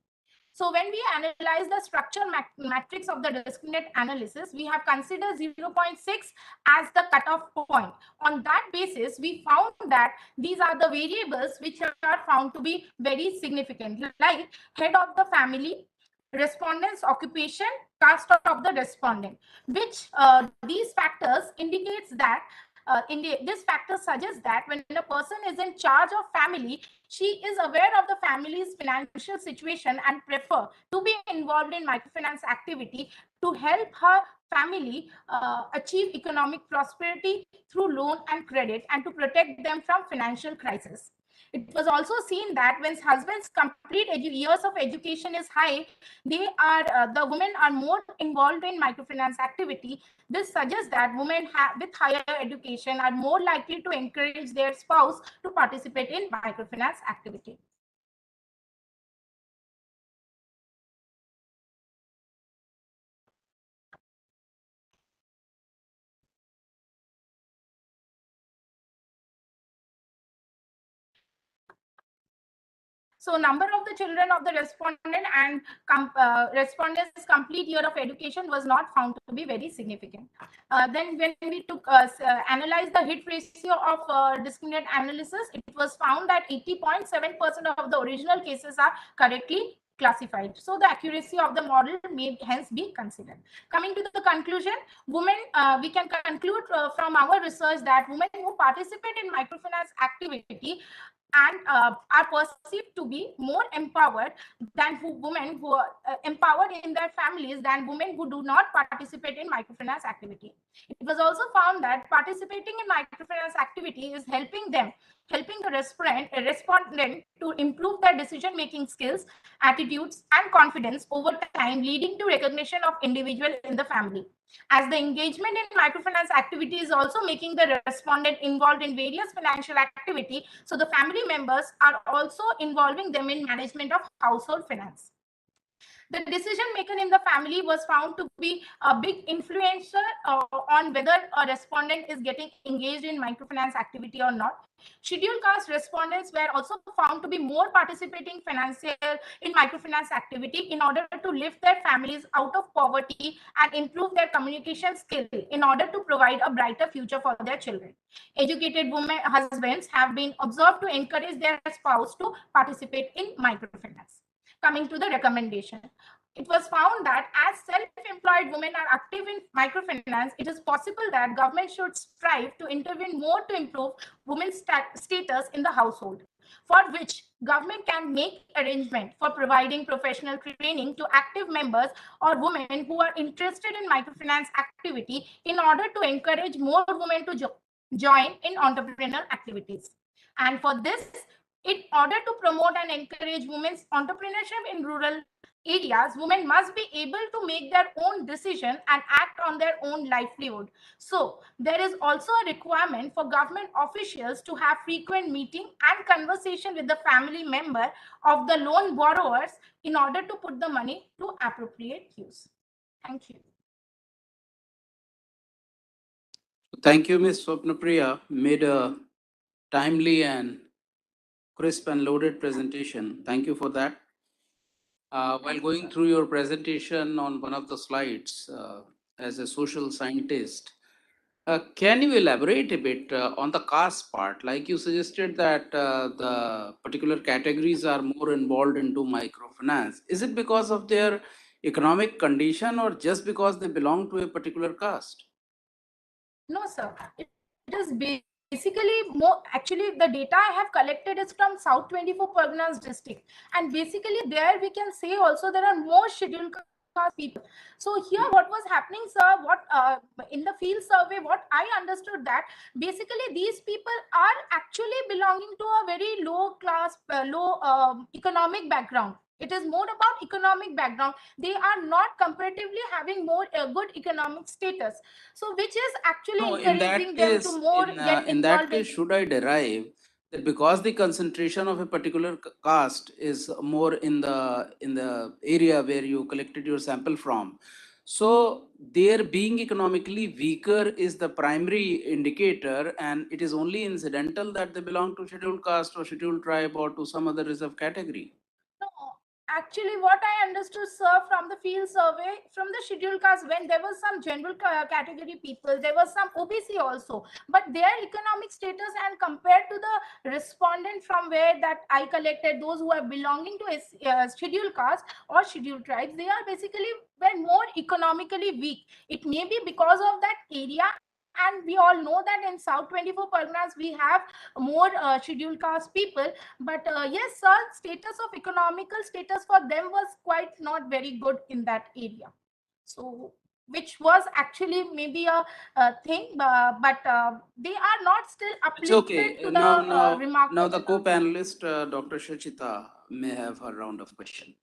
So when we analyze the structure matrix of the discriminant analysis, we have considered 0.6 as the cutoff point. On that basis, we found that these are the variables which are found to be very significant, like head of the family, respondent's occupation, caste of the respondent, which these factors indicates that this factor suggests that when a person is in charge of family, she is aware of the family's financial situation and prefer to be involved in microfinance activity to help her family achieve economic prosperity through loan and credit and to protect them from financial crisis. It was also seen that when husbands' complete years of education is high, the women are more involved in microfinance activity. This suggests that women with higher education are more likely to encourage their spouse to participate in microfinance activity. So number of the children of the respondent and respondents' complete year of education was not found to be very significant. Then when we analyzed the hit ratio of discriminant analysis, it was found that 80.7% of the original cases are correctly classified. So the accuracy of the model may hence be considered. Coming to the conclusion, women, we can conclude from our research that women who participate in microfinance activity and are perceived to be more empowered than women who are empowered in their families than women who do not participate in microfinance activity. It was also found that participating in microfinance activity is helping the respondent to improve their decision-making skills, attitudes, and confidence over time, leading to recognition of individual in the family. As the engagement in microfinance activity is also making the respondent involved in various financial activity, so the family members are also involving them in management of household finance. The decision maker in the family was found to be a big influencer on whether a respondent is getting engaged in microfinance activity or not. Scheduled caste respondents were also found to be more participating financial in microfinance activity in order to lift their families out of poverty and improve their communication skill in order to provide a brighter future for their children. Educated women husbands have been observed to encourage their spouse to participate in microfinance. Coming to the recommendation, it was found that as self-employed women are active in microfinance, it is possible that government should strive to intervene more to improve women's status in the household, for which government can make arrangement for providing professional training to active members or women who are interested in microfinance activity in order to encourage more women to join in entrepreneurial activities. And for this, in order to promote and encourage women's entrepreneurship in rural areas, women must be able to make their own decision and act on their own livelihood. So there is also a requirement for government officials to have frequent meeting and conversation with the family member of the loan borrowers in order to put the money to appropriate use. Thank you.
Thank you, Ms. Swapnapriya. Made a timely and crisp and loaded presentation. Thank you for that. While going through your presentation on one of the slides, as a social scientist, can you elaborate a bit on the caste part? Like you suggested that the particular categories are more involved into microfinance. Is it because of their economic condition or just because they belong to a particular caste?
No, sir. It is basically more, actually the data I have collected is from South 24 Parganas district, and basically there we can say also there are more scheduled caste people. So here what was happening, sir, what in the field survey, what I understood that basically these people are actually belonging to a very low class, low economic background. It is more about economic background. They are not comparatively having more good economic status. So which is actually
No,
encouraging them to more get
in that
involved
case, should I derive that because the concentration of a particular caste is more in the area where you collected your sample from, so their being economically weaker is the primary indicator, and it is only incidental that they belong to scheduled caste or scheduled tribe or to some other reserve category?
No, actually, what I understood, sir, from the field survey, from the scheduled caste, when there was some general category people, there was some OBC also, but their economic status and compared to the respondent from where that I collected, those who are belonging to a scheduled caste or scheduled tribes, they are basically were more economically weak. It may be because of that area. And we all know that in South 24 Parganas, we have more scheduled caste people. But yes, sir, status of economical status for them was quite not very good in that area. So, which was actually maybe a thing, but they are not still uplifted
Okay.
to the remark.
Now the co-panelist, Dr. Shachita, may have her round of question.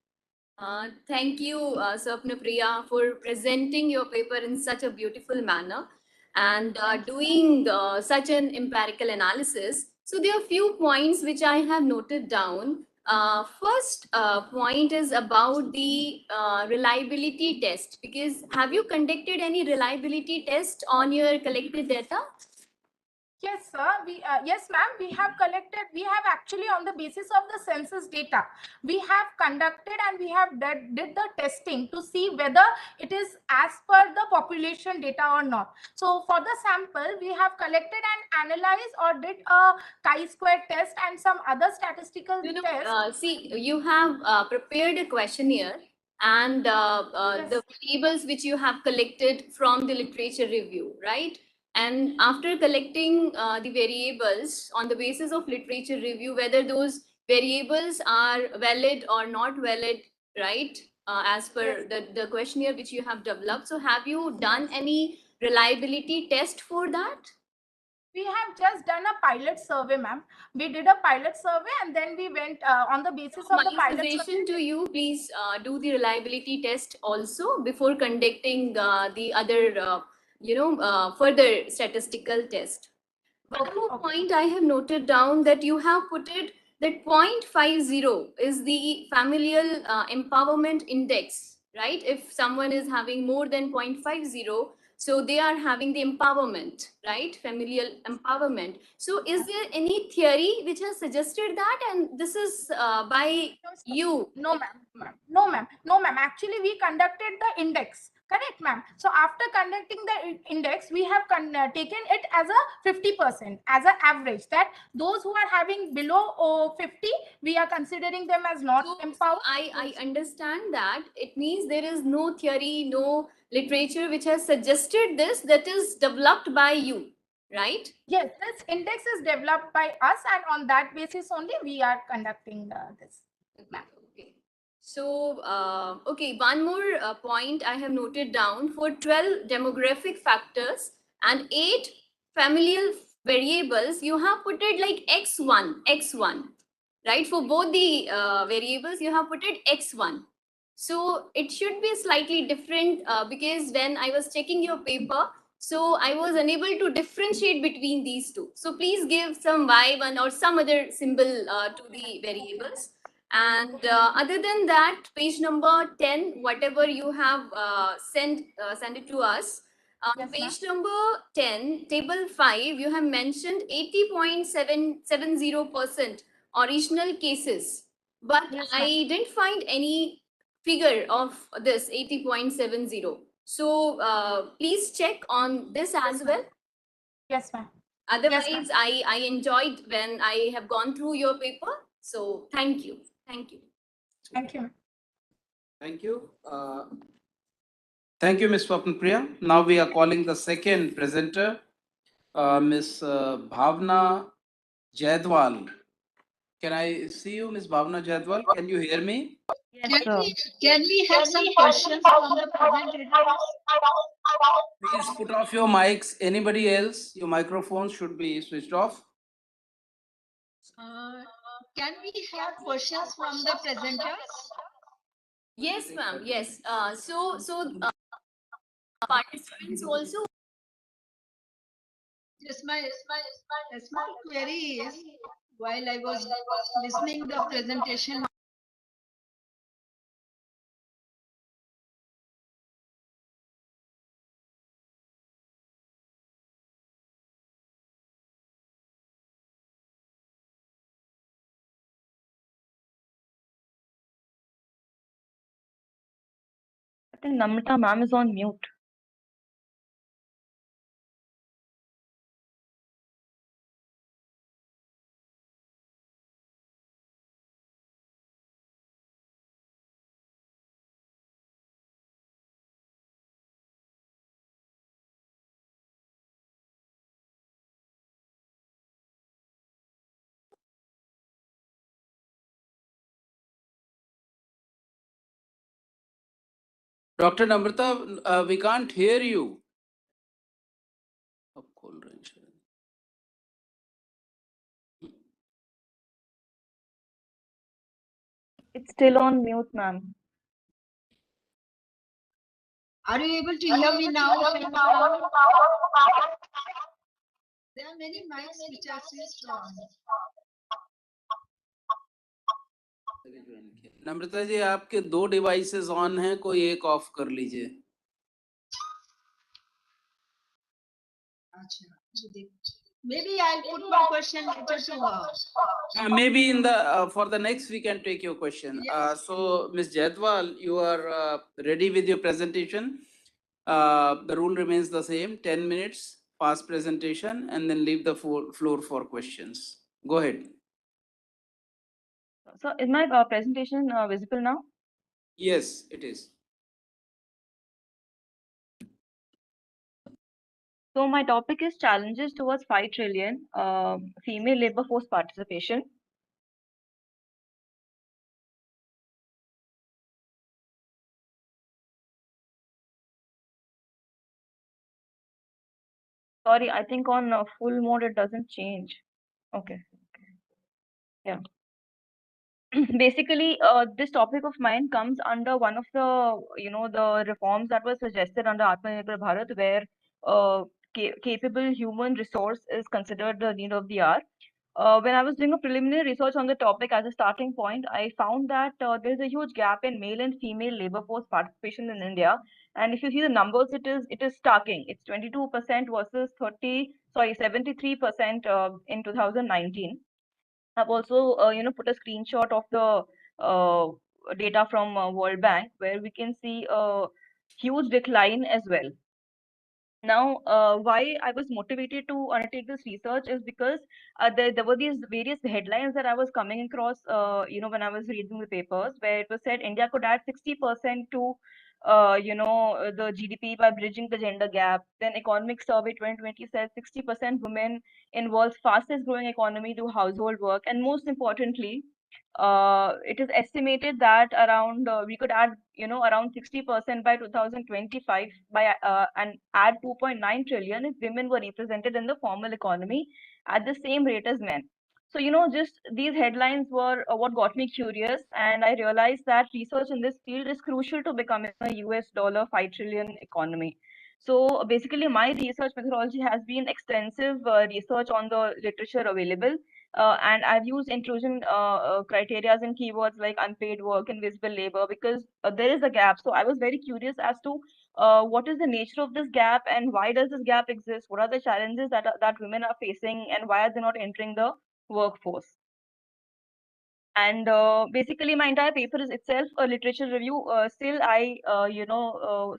Thank you, Swapnapriya, for presenting your paper in such a beautiful manner and doing such an empirical analysis. So there are a few points which I have noted down. First point is about the reliability test, because have you conducted any reliability test on your collected data?
Yes, sir. Yes, ma'am. We have collected. We have actually, on the basis of the census data, we have conducted and we have did the testing to see whether it is as per the population data or not. So for the sample, we have collected and analyzed or did a chi-square test and some other statistical tests.
See, you have prepared a questionnaire and
Yes.
the variables which you have collected from the literature review, right? And after collecting the variables on the basis of literature review, whether those variables are valid or not valid, right? As per the questionnaire which you have developed. So have you done any reliability test for that?
We have just done a pilot survey, ma'am. We did a pilot survey and then we went on the basis of the pilot survey.
My suggestion to you, please do the reliability test also before conducting the other, further statistical test. One more point I have noted down that you have put it that 0.50 is the familial empowerment index, right? If someone is having more than 0.50, so they are having the empowerment, right? Familial empowerment. So is there any theory which has suggested that? And this is by you?
No, ma'am. No, ma'am. No, ma'am. Actually, we conducted the index. Correct, ma'am. So after conducting the index, we have taken it as a 50%, as an average, that those who are having below 50, we are considering them as not empowered.
I understand that. It means there is no theory, no literature which has suggested this, that is developed by you, right?
Yes, this index is developed by us, and on that basis only we are conducting this.
Okay. So, okay, one more point I have noted down. For 12 demographic factors and 8 familial variables, you have put it like X1, right? For both the variables, you have put it X1. So it should be slightly different because when I was checking your paper, so I was unable to differentiate between these two. So please give some Y1 or some other symbol to the variables. And other than that, page number 10, whatever you have send it to us.
Yes,
page number 10, table 5, you have mentioned 80.770% original cases. But
yes,
I didn't find any figure of this 80.70. So please check on this as well.
Yes, ma'am.
Otherwise,
Yes,
I enjoyed when I have gone through your paper. So thank you. Thank you.
Thank you.
Thank you. Thank you, Ms. Swapnapriya. Now we are calling the second presenter, Ms. Bhavna Jaidwal. Can I see you, Ms. Bhavna Jaidwal? Can you hear me?
Yes, sir.
Can we have some questions from the presenters?
Please put off your mics. Anybody else? Your microphone should be switched off.
Can we have questions from the presenters?
Yes, ma'am. Yes. So participants also.
Yes, my small query is, while I was listening the presentation,
I think Namrata ma'am is on mute.
Dr. Namrata, we can't hear you.
It's still on mute, ma'am.
are you able to hear me now? There are many mics which are switched on.
नम्रता जी, आपके 2 devices on हैं, कोई एक of कर लीजिए.
Maybe I'll put my question later to her.
Maybe in the for the next we can take your question.
Yes.
So Ms. Jaidwal, you are ready with your presentation. The rule remains the same: 10 minutes, fast presentation, and then leave the floor for questions. Go ahead.
So is my presentation visible now?
Yes, it is.
So my topic is challenges towards 5 trillion female labor force participation. Sorry, I think on full mode it doesn't change. Okay. Yeah. Basically, this topic of mine comes under one of the, the reforms that was suggested under AatmaNirbhar Bharat, where capable human resource is considered the need of the hour. When I was doing a preliminary research on the topic as a starting point, I found that there's a huge gap in male and female labor force participation in India. And if you see the numbers, it is starking. It's 22% versus 73% in 2019. I've also, put a screenshot of the data from World Bank, where we can see a huge decline as well. Now, why I was motivated to undertake this research is because there were these various headlines that I was coming across, when I was reading the papers, where it was said India could add 60% to, the GDP by bridging the gender gap. Then Economic Survey 2020 says 60% women in world's fastest growing economy do household work. And most importantly, it is estimated that around we could add around 60% by 2025 by and add 2.9 trillion if women were represented in the formal economy at the same rate as men. So just these headlines were what got me curious, and I realized that research in this field is crucial to becoming a US $5 trillion economy. So basically my research methodology has been extensive research on the literature available, and I've used inclusion criteria and keywords like unpaid work, invisible labor, because there is a gap. So I was very curious as to what is the nature of this gap and why does this gap exist? What are the challenges that women are facing, and why are they not entering the workforce? And basically, my entire paper is itself a literature review. Still, I,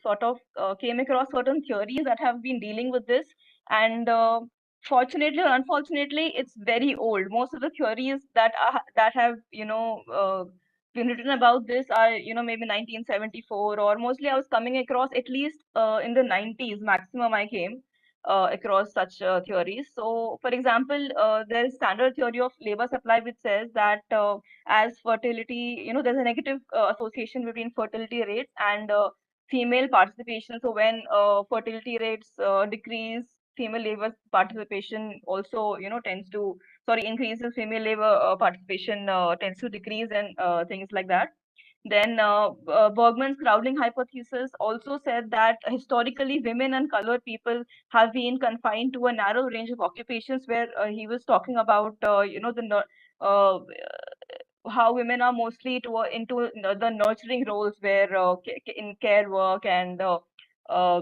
sort of came across certain theories that have been dealing with this. And fortunately or unfortunately, it's very old. Most of the theories that have, been written about this are, maybe 1974, or mostly I was coming across at least in the 90s maximum I came across such theories. So, for example, there is standard theory of labor supply, which says that as fertility, there's a negative association between fertility rates and female participation. So when fertility rates decrease, female labor participation also, tends to, increases, female labor participation tends to decrease, and things like that. Then Bergman's crowding hypothesis also said that historically women and colored people have been confined to a narrow range of occupations, where he was talking about, how women are mostly into the nurturing roles, where in care work and uh,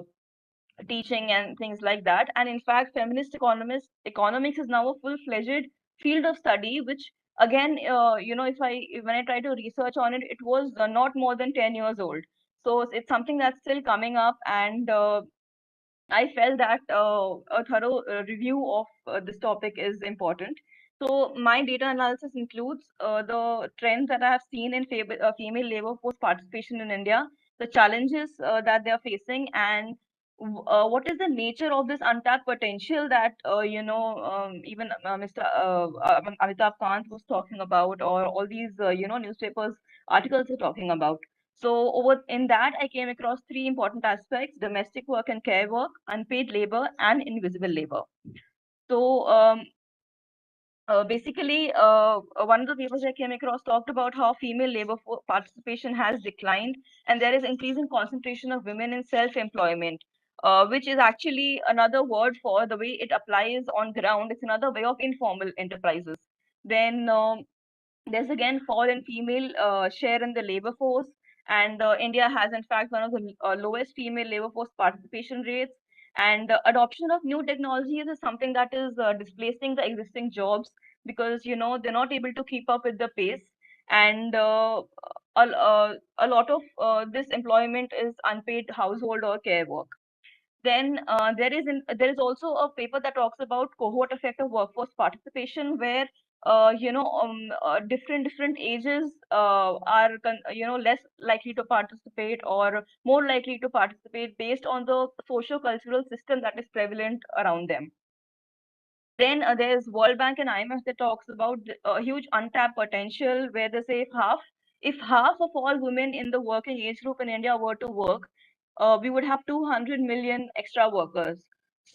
teaching and things like that. And in fact, feminist economics is now a full-fledged field of study, which again, when I try to research on it, it was not more than 10 years old. So it's something that's still coming up, and I felt that a thorough review of this topic is important. So my data analysis includes the trends that I have seen in female labor force participation in India, the challenges that they are facing, and what is the nature of this untapped potential that even Mr. Amitabh Kant was talking about, or all these newspapers articles are talking about. So over in that, I came across three important aspects: domestic work and care work, unpaid labor, and invisible labor. So basically, one of the papers I came across talked about how female labor participation has declined, and there is increasing concentration of women in self-employment, which is actually another word for the way it applies on ground. It's another way of informal enterprises. Then there's again fall in female share in the labor force, and India has in fact one of the lowest female labor force participation rates. And adoption of new technologies is something that is displacing the existing jobs, because they're not able to keep up with the pace. And a lot of this employment is unpaid household or care work. Then there is also a paper that talks about cohort effect of workforce participation, where different ages are less likely to participate or more likely to participate based on the socio-cultural system that is prevalent around them. Then there's World Bank and IMF that talks about a huge untapped potential, where they say if half of all women in the working age group in India were to work, we would have 200 million extra workers.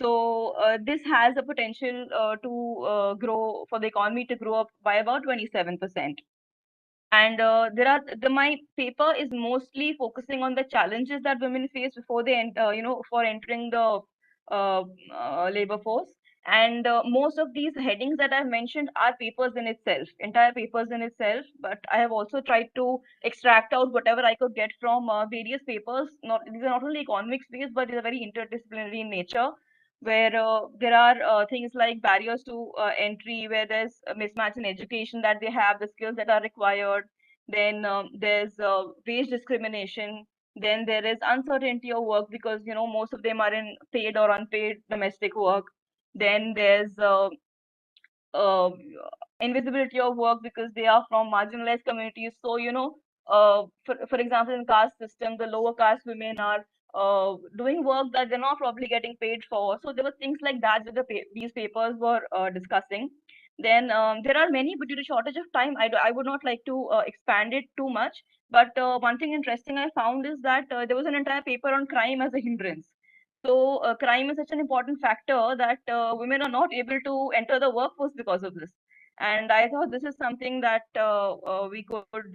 So this has a potential to grow, for the economy to grow up by about 27%. And my paper is mostly focusing on the challenges that women face before they for entering the labor force. And most of these headings that I've mentioned are papers in itself, entire papers in itself. But I have also tried to extract out whatever I could get from various papers. These are not only economics based, but these are very interdisciplinary in nature, where there are things like barriers to entry, where there's a mismatch in education that they have, the skills that are required. Then there's wage discrimination. Then there is uncertainty of work, because most of them are in paid or unpaid domestic work. Then there's uh, invisibility of work, because they are from marginalized communities. So for example, in caste system, the lower caste women are doing work that they're not probably getting paid for. So there were things like that these papers were discussing. Then there are many, but due to shortage of time, I would not like to expand it too much. But one thing interesting I found is that there was an entire paper on crime as a hindrance. So crime is such an important factor that women are not able to enter the workforce because of this. And I thought this is something that we could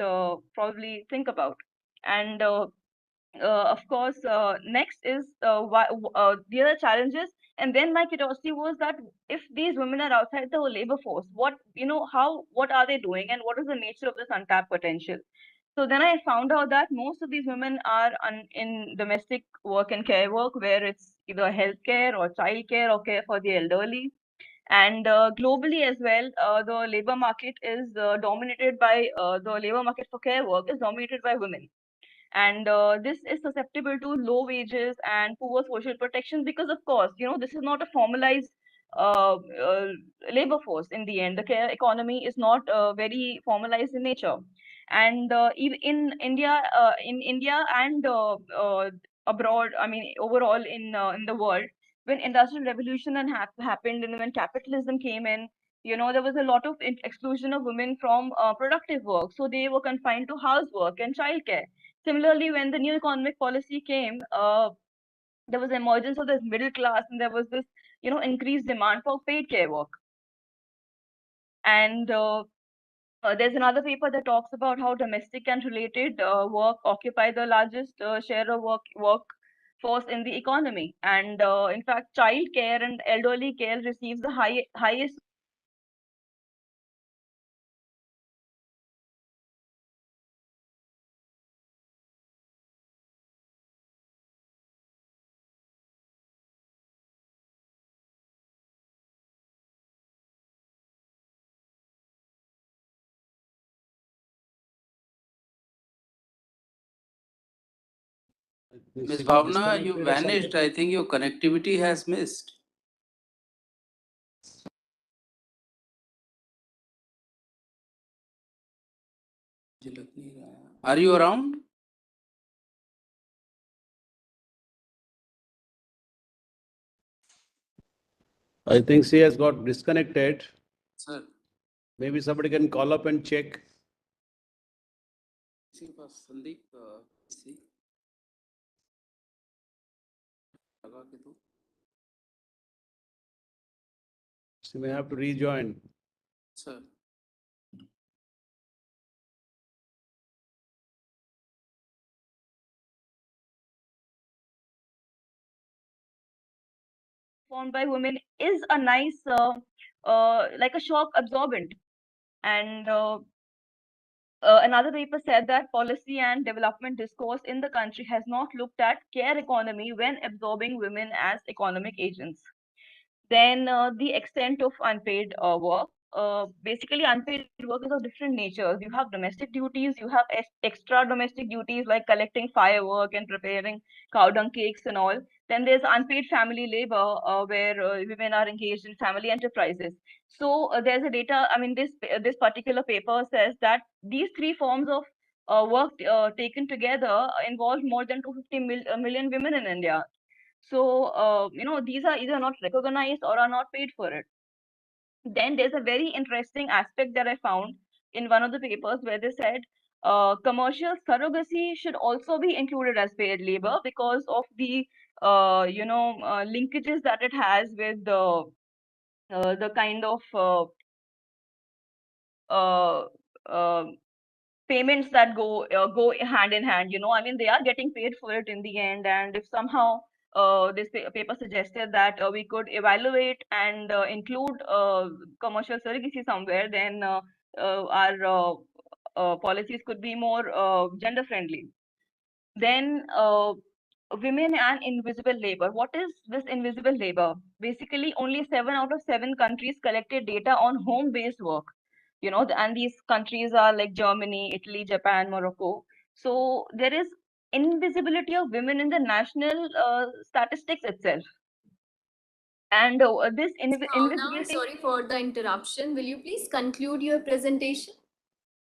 probably think about. And of course, next is the other challenges. And then my curiosity was that if these women are outside the labor force, what are they doing, and what is the nature of this untapped potential? So then I found out that most of these women are in domestic work and care work, where it's either healthcare or childcare or care for the elderly. And globally as well, the labor market is dominated by the labor market for care work is dominated by women. And this is susceptible to low wages and poor social protection, because of course this is not a formalized uh, uh, labor force. In the end, the care economy is not very formalized in nature. And even in India and abroad, I mean overall in the world, when industrial revolution happened, and when capitalism came in, there was a lot of exclusion of women from productive work, so they were confined to housework and childcare. Similarly, when the new economic policy came, there was emergence of this middle class, and there was this, increased demand for paid care work. And there's another paper that talks about how domestic and related work occupy the largest share of workforce in the economy. And in fact, child care and elderly care receives the highest
Ms. Bhavna, you vanished. I think your connectivity has missed. Are you around?
I think she has got disconnected.
Sir.
Maybe somebody can call up and check.
Sandeep, see.
She may have to rejoin.
Sir.
formed by women is a nice, like a shock absorbent. And another paper said that policy and development discourse in the country has not looked at care economy when absorbing women as economic agents. Then the extent of unpaid work. basically unpaid work is of different natures. You have domestic duties, you have extra domestic duties like collecting firework and preparing cow dung cakes and all. Then there's unpaid family labor, where women are engaged in family enterprises. So there's a data. I mean, this particular paper says that these three forms of work taken together involve more than 250 million women in India. So these are either not recognized or are not paid for it. Then there's a very interesting aspect that I found in one of the papers where they said commercial surrogacy should also be included as paid labor because of the linkages that it has with the kind of payments that go hand in hand. I mean, they are getting paid for it in the end. And if somehow this paper suggested that we could evaluate and include commercial surrogacy somewhere, then our policies could be more gender friendly. Then women and invisible labor. What is this invisible labor? Basically, only 7 out of 7 countries collected data on home-based work. And these countries are like Germany, Italy, Japan, Morocco. So there is invisibility of women in the national statistics itself. And this invisibility.
Sorry for the interruption. Will you please conclude your presentation?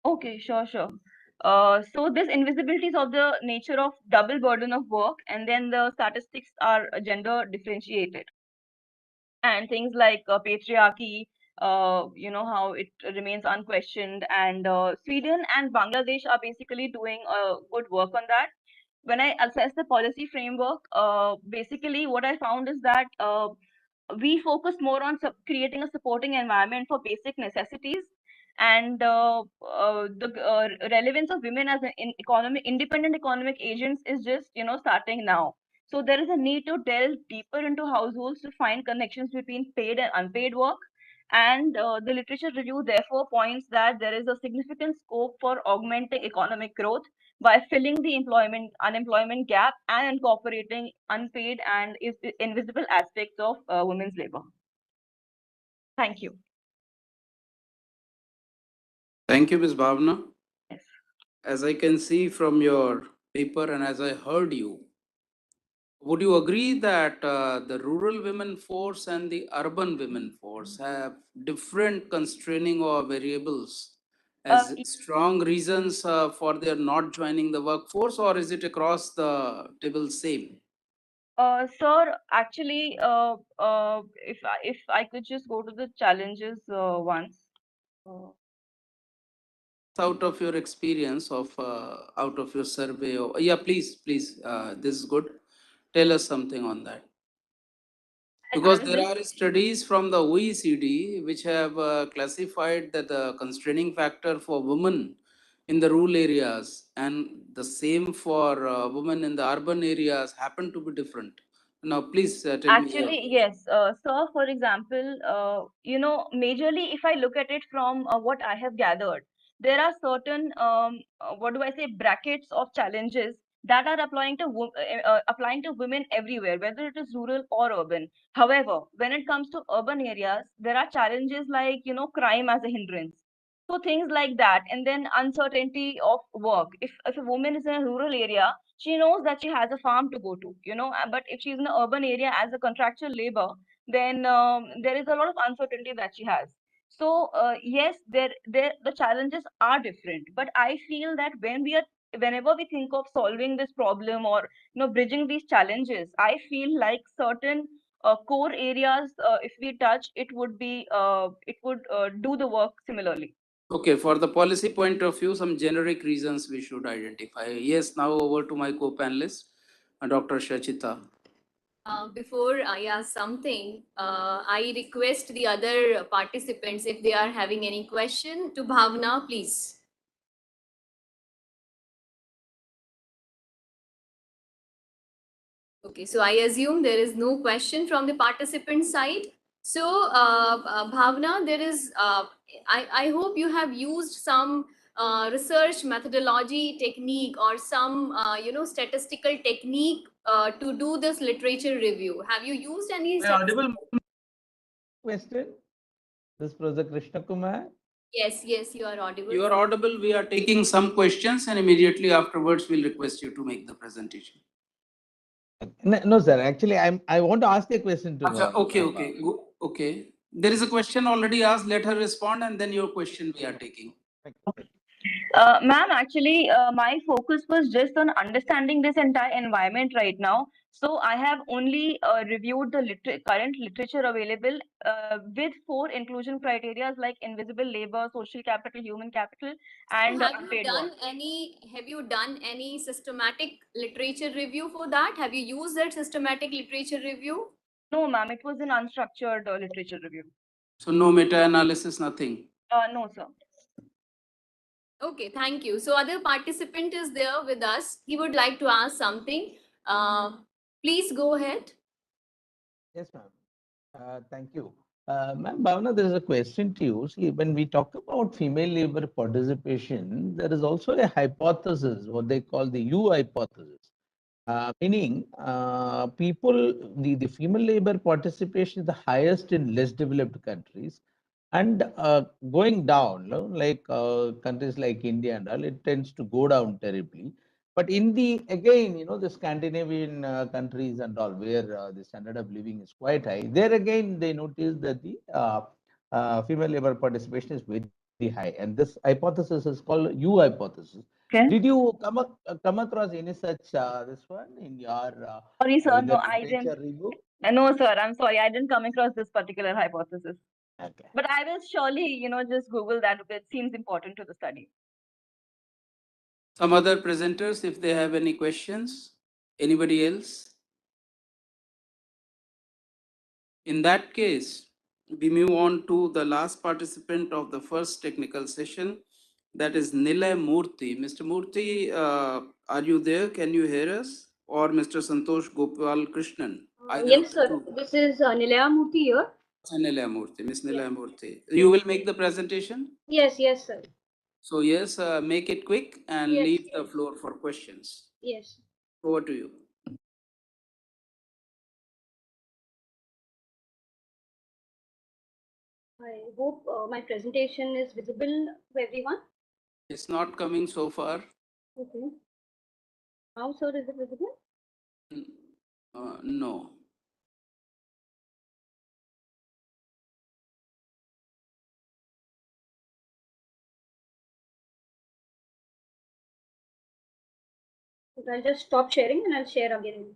Okay, sure. So this invisibility is of the nature of double burden of work, and then the statistics are gender differentiated. And things like patriarchy, how it remains unquestioned. And Sweden and Bangladesh are basically doing good work on that. When I assess the policy framework, basically what I found is that we focus more on creating a supporting environment for basic necessities, and the relevance of women as independent economic agents is just starting now. So there is a need to delve deeper into households to find connections between paid and unpaid work. And the literature review therefore points that there is a significant scope for augmenting economic growth by filling the unemployment gap and incorporating unpaid and invisible aspects of women's labor. Thank you.
Thank you, Ms. Bhavna.
Yes.
As I can see from your paper and as I heard you, would you agree that the rural women force and the urban women force have different constraining or variables as strong reasons for their not joining the workforce, or is it across the table same?
Sir, actually, if I could just go to the challenges once.
Out of your experience of out of your survey, or yeah, please, this is good. Tell us something on that. Because there are studies from the OECD which have classified that the constraining factor for women in the rural areas and the same for women in the urban areas happen to be different. Now, please tell me.
Actually, yes. Sir, for example, majorly if I look at it from what I have gathered, there are certain, what do I say, brackets of challenges that are applying to women everywhere, whether it is rural or urban. However, when it comes to urban areas, there are challenges like, crime as a hindrance. So things like that, and then uncertainty of work. If a woman is in a rural area, she knows that she has a farm to go to, but if she's in an urban area as a contractual labor, then there is a lot of uncertainty that she has. So yes, the challenges are different, but I feel that whenever we think of solving this problem or bridging these challenges, I feel like certain core areas, if we touch, it would do the work similarly.
Okay, for the policy point of view, some generic reasons we should identify. Yes, now over to my co-panelist, Dr. Shachita.
Before I ask something, I request the other participants, if they are having any question to Bhavna, please. Okay, so I assume there is no question from the participant side. So, Bhavna, there is, I hope you have used some research methodology technique or some, statistical technique to do this literature review. Have you used any?
Audible question? This is Professor Krishna Kumar.
Yes, yes, you are audible.
You are audible. We are taking some questions and immediately afterwards we'll request you to make the presentation.
No, sir. Actually, I want to ask a question to.
Okay. There is a question already asked. Let her respond, and then your question we are taking.
Ma'am, actually, my focus was just on understanding this entire environment right now. So I have only reviewed the current literature available with 4 inclusion criteria like invisible labor, social capital, human capital, and unpaid work.
Have you done any systematic literature review for that? Have you used that systematic literature review?
No, ma'am, it was an unstructured literature review.
So no meta-analysis, nothing.
No, sir.
Okay, thank you. So other participant is there with us. He would like to ask something. Please go ahead.
Yes, ma'am. Thank you. Ma'am Bhavana, there is a question to you. See, when we talk about female labor participation, there is also a hypothesis, what they call the U hypothesis. Meaning, the female labor participation is the highest in less developed countries, and going down, like countries like India and all, it tends to go down terribly. But in the the Scandinavian countries and all, where the standard of living is quite high, there again they notice that the female labor participation is very high, and this hypothesis is called U hypothesis.
Okay.
Did you come across any such this one in your
sorry, sir, no, I
literature
didn't.
review?
No, sir, I'm sorry, I didn't come across this particular hypothesis.
Okay.
But I will surely, just Google that because it seems important to the study.
Some other presenters, if they have any questions, anybody else? In that case, we move on to the last participant of the first technical session, that is Nilay Murthy. Mr. Murthy, are you there? Can you hear us? Or Mr. Santosh Gopal Krishnan?
Yes, sir. This is Nilaya Murthy here.
Nilay Murthy, Miss Nilay Murthy. You will make the presentation?
Yes, yes, sir.
So yes, make it quick and
Yes,
leave the floor for questions.
Yes.
Over to you.
I hope my presentation is visible to everyone.
It's not coming so far.
Okay. How, sir, is it visible?
No.
So I'll just stop sharing and I'll share again.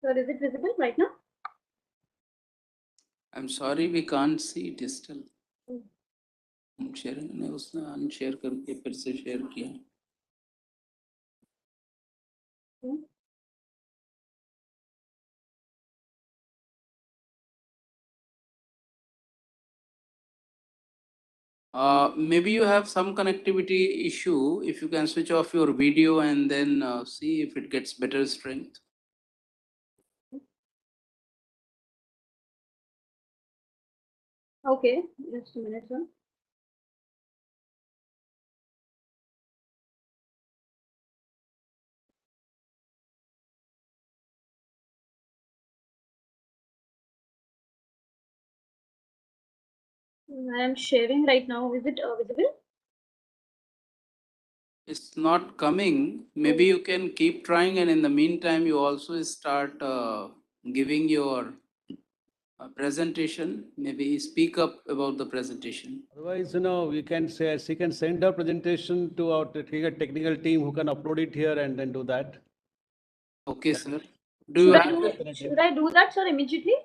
Sir, is it visible right now?
I'm sorry, we can't see it still. Share ने उसने unshare करके फिर से share किया. Maybe you have some connectivity issue. If you can switch off your video and then see if it gets better strength.
Okay, just a minute, sir. I am sharing right now. Is it visible?
It's not coming. Maybe you can keep trying, and in the meantime, you also start giving your presentation. Maybe speak up about the presentation.
Otherwise, we can say she can send her presentation to our technical team who can upload it here and then do that.
Okay, sir.
Should I do that, sir, immediately?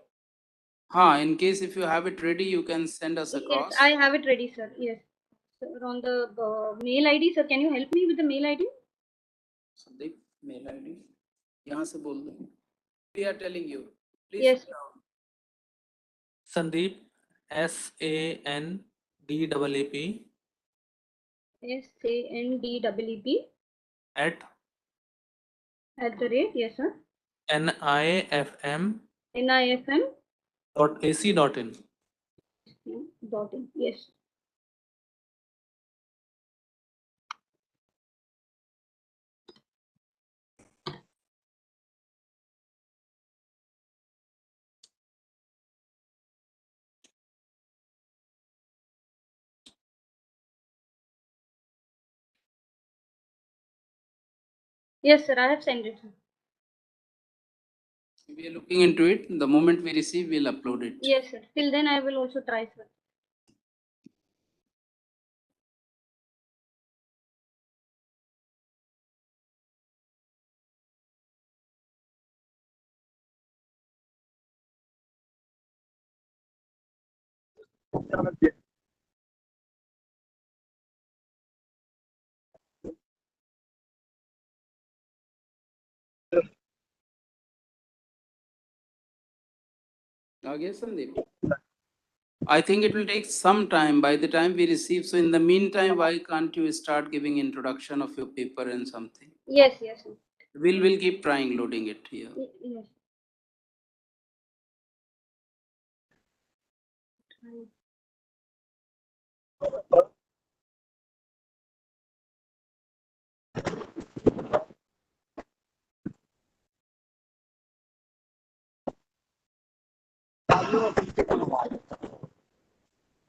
In case if you have it ready, you can send us across.
Yes, I have it ready, sir. Yes. Sir, on the mail ID, sir, can you help me with the mail ID?
Sandeep, mail ID. यहाँ से बोल दो. We are telling you. Please.
Yes.
Sandeep, SANDEEP
SANDEEP
at
@, yes, sir.
NIFM.
NIFM.
.ac.in.
.in, yes. Yes, sir, I have sent it.
We are looking into it. The moment we receive, we'll upload it.
Yes, sir. Till then, I will also try, sir.
Yes, Sandeep. I think it will take some time by the time we receive. So in the meantime, why can't you start giving introduction of your paper and something?
Yes, yes, sir.
We'll keep trying loading it here.
Yes.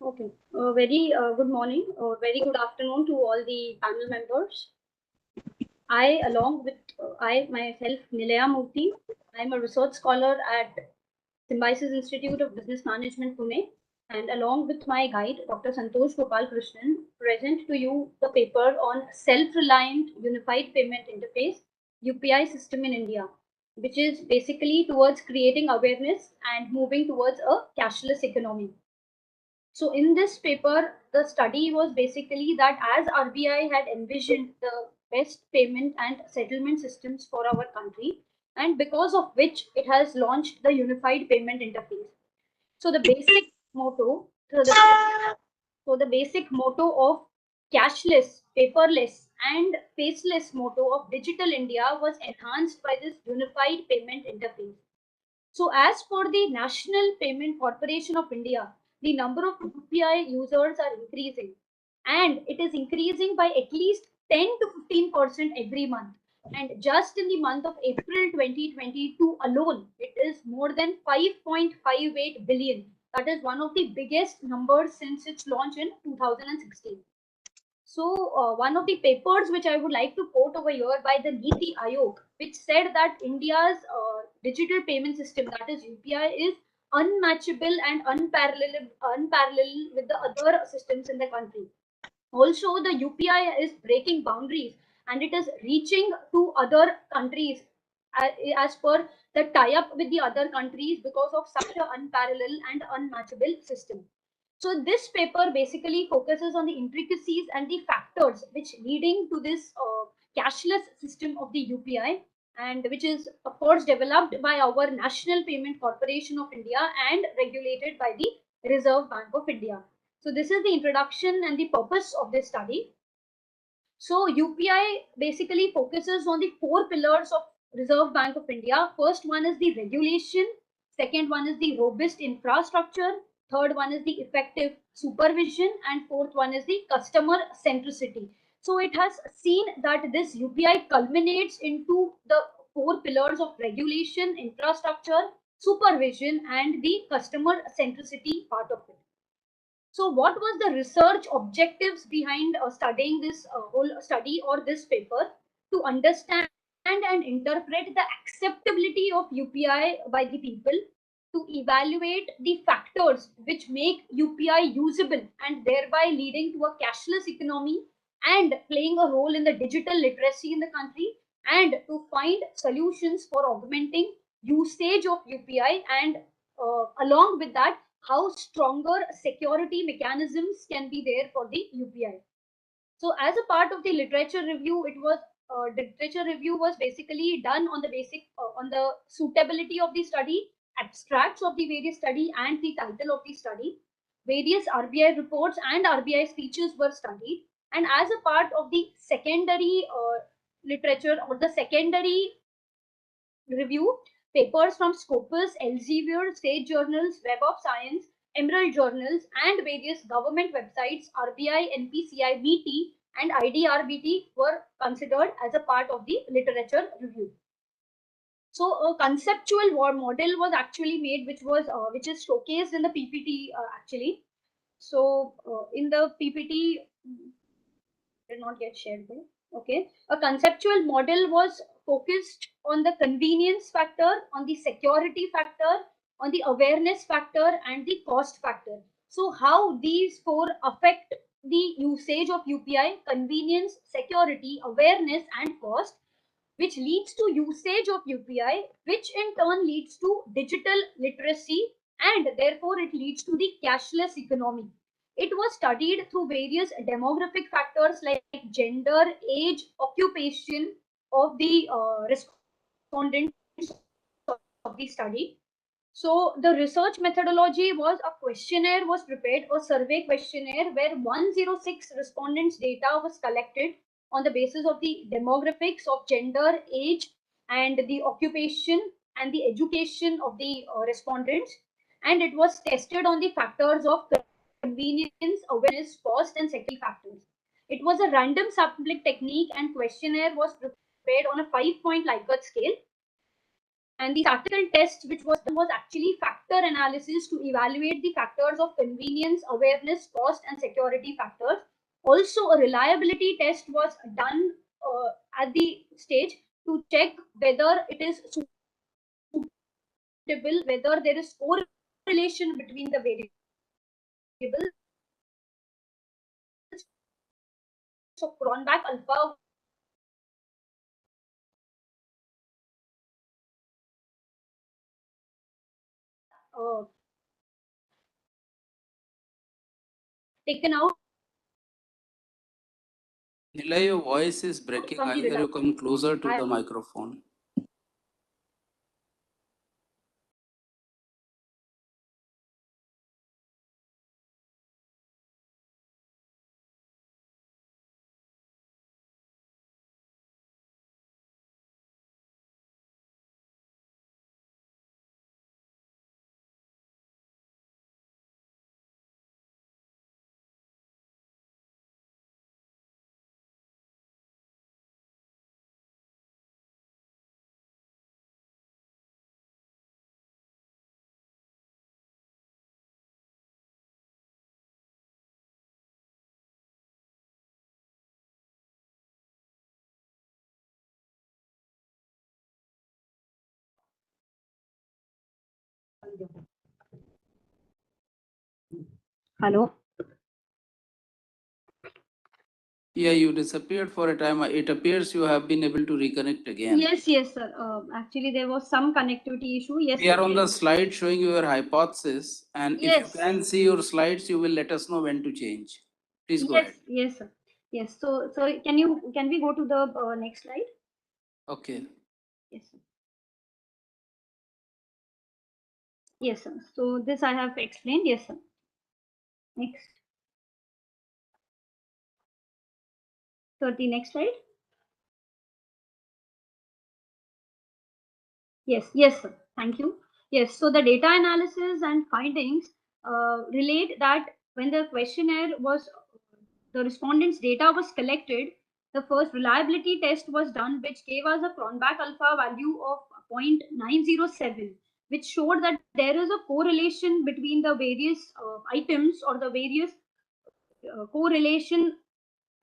Okay. Very good morning or very good afternoon to all the panel members. I, along with I myself, Nilaya Murthy, I'm a research scholar at Symposium Institute of Business Management, Pune, and along with my guide, Dr. Santosh Gopal Krishnan, present to you the paper on Self-Reliant Unified Payment Interface, UPI system in India, which is basically towards creating awareness and moving towards a cashless economy. So in this paper, the study was basically that as RBI had envisioned the best payment and settlement systems for our country, and because of which it has launched the unified payment interface. So the basic motto, the basic motto of cashless, paperless, and faceless motto of Digital India was enhanced by this unified payment interface. So as for the National Payment Corporation of India, the number of UPI users are increasing, and it is increasing by at least 10 to 15% every month. And just in the month of April 2022 alone, it is more than 5.58 billion. That is one of the biggest numbers since its launch in 2016. So one of the papers which I would like to quote over here by the Niti Aayog, which said that India's digital payment system, that is UPI, is unmatchable and unparalleled with the other systems in the country. Also, the UPI is breaking boundaries and it is reaching to other countries as per the tie-up with the other countries because of such an unparalleled and unmatchable system. So this paper basically focuses on the intricacies and the factors which leading to this cashless system of the UPI, and which is of course developed by our National Payment Corporation of India and regulated by the Reserve Bank of India. So this is the introduction and the purpose of this study. So UPI basically focuses on the 4 pillars of Reserve Bank of India. First one is the regulation. Second one is the robust infrastructure. Third one is the effective supervision. And fourth one is the customer centricity. So it has seen that this UPI culminates into the 4 pillars of regulation, infrastructure, supervision, and the customer centricity part of it. So what was the research objectives behind studying this whole study or this paper? To understand and interpret the acceptability of UPI by the people, to evaluate the factors which make UPI usable and thereby leading to a cashless economy and playing a role in the digital literacy in the country, and to find solutions for augmenting usage of UPI, and along with that, how stronger security mechanisms can be there for the UPI. So as a part of the literature review, the literature review was basically done on the on the suitability of the study, abstracts of the various study, and the title of the study. Various RBI reports and RBI speeches were studied, and as a part of the secondary literature or the secondary review papers from Scopus, Elsevier, State Journals, Web of Science, Emerald Journals, and various government websites, RBI, NPCI, BT, and IDRBT were considered as a part of the literature review. So a conceptual model was actually made, which is showcased in the PPT actually. So in the PPT, did not get shared there. Okay, a conceptual model was focused on the convenience factor, on the security factor, on the awareness factor, and the cost factor. So how these four affect the usage of UPI: convenience, security, awareness, and cost, which leads to usage of UPI, which in turn leads to digital literacy, and therefore it leads to the cashless economy. It was studied through various demographic factors like gender, age, occupation of the respondents of the study. So the research methodology was a questionnaire was prepared, a survey questionnaire where 106 respondents' data was collected on the basis of the demographics of gender, age, and the occupation and the education of the respondents. And it was tested on the factors of convenience, awareness, cost, and security factors. It was a random sampling technique, and questionnaire was prepared on a 5-point Likert scale. And the statistical test which was done was actually factor analysis to evaluate the factors of convenience, awareness, cost, and security factors. Also, a reliability test was done at the stage to check whether it is suitable, whether there is correlation between the variables. So Cronbach alpha taken out.
Nila, your voice is breaking. Either you come closer to the microphone.
Hello.
Yeah, you disappeared for a time. It appears you have been able to reconnect again.
Yes, yes, sir. Actually, there was some connectivity issue. Yes.
We are on the slide showing your hypothesis, and if you can see your slides, you will let us know when to change. Please go ahead.
Yes, sir. Yes. So can we go to the next slide?
Okay.
Yes, sir. Yes, sir. So this I have explained. Yes, sir. Next. So the next slide. Yes, yes, sir. Thank you. Yes, so the data analysis and findings relate that when the questionnaire was, the respondents' data was collected, the first reliability test was done, which gave us a Cronbach alpha value of 0.907, which showed that there is a correlation between the various items or the various correlation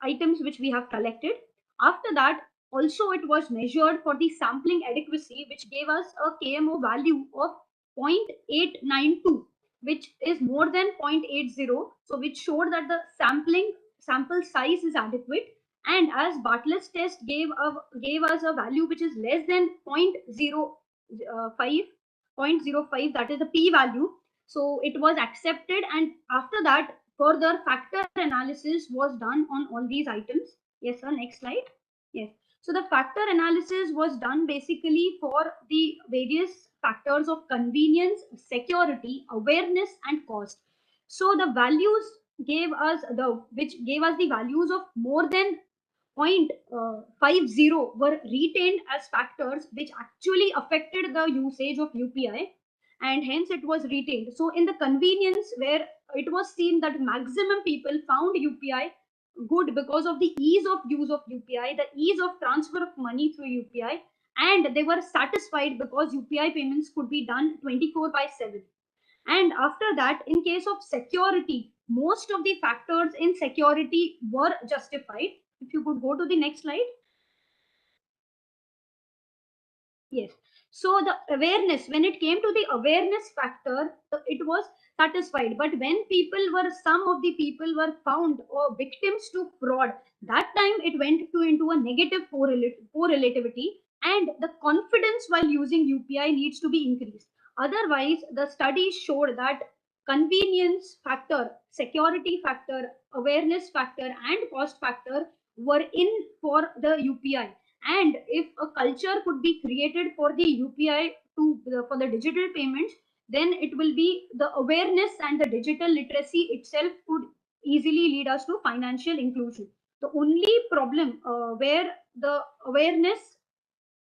items which we have collected. After that, also it was measured for the sampling adequacy, which gave us a KMO value of 0.892, which is more than 0.80. So which showed that the sample size is adequate. And as Bartlett's test gave us a value which is less than 0.05, that is the p value. So it was accepted, and after that further factor analysis was done on all these items. Yes, sir. Next slide. Yes. So the factor analysis was done basically for the various factors of convenience, security, awareness, and cost. So the values gave us the values of more than 0.50 were retained as factors which actually affected the usage of UPI, and hence it was retained. So in the convenience where it was seen that maximum people found UPI good because of the ease of use of UPI, the ease of transfer of money through UPI, and they were satisfied because UPI payments could be done 24/7. And after that, in case of security, most of the factors in security were justified. If you could go to the next slide. Yes. So the awareness, when it came to the awareness factor, it was satisfied. But when some of the people were found or victims to fraud, that time it went into a negative correlativity, and the confidence while using UPI needs to be increased. Otherwise, the studies showed that convenience factor, security factor, awareness factor, and cost factor were in for the UPI. And if a culture could be created for the UPI for the digital payments, then it will be the awareness and the digital literacy itself could easily lead us to financial inclusion. The only problem where the awareness,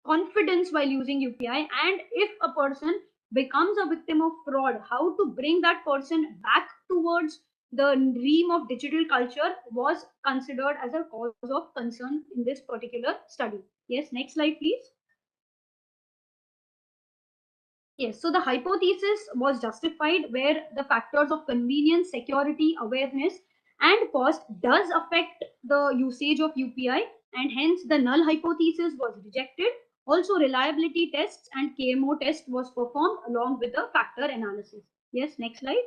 confidence while using UPI, and if a person becomes a victim of fraud, how to bring that person back towards the dream of digital culture was considered as a cause of concern in this particular study. Yes, next slide, please. Yes, so the hypothesis was justified where the factors of convenience, security, awareness, and cost does affect the usage of UPI, and hence the null hypothesis was rejected. Also, reliability tests and KMO test was performed along with the factor analysis. Yes, next slide.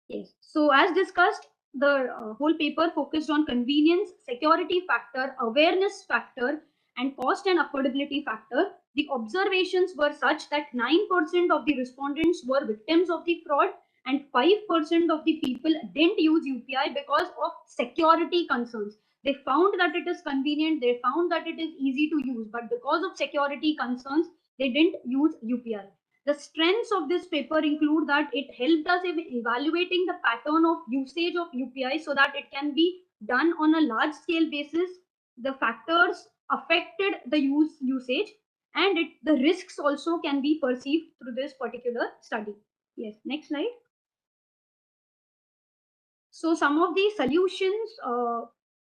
Yes, so as discussed, the whole paper focused on convenience, security factor, awareness factor, and cost and affordability factor. The observations were such that 9% of the respondents were victims of the fraud, and 5% of the people didn't use UPI because of security concerns. They found that it is convenient, they found that it is easy to use, but because of security concerns, they didn't use UPI. The strengths of this paper include that it helped us in evaluating the pattern of usage of UPI so that it can be done on a large scale basis. The factors affected the usage, and the risks also can be perceived through this particular study. Yes, next slide. So some of the solutions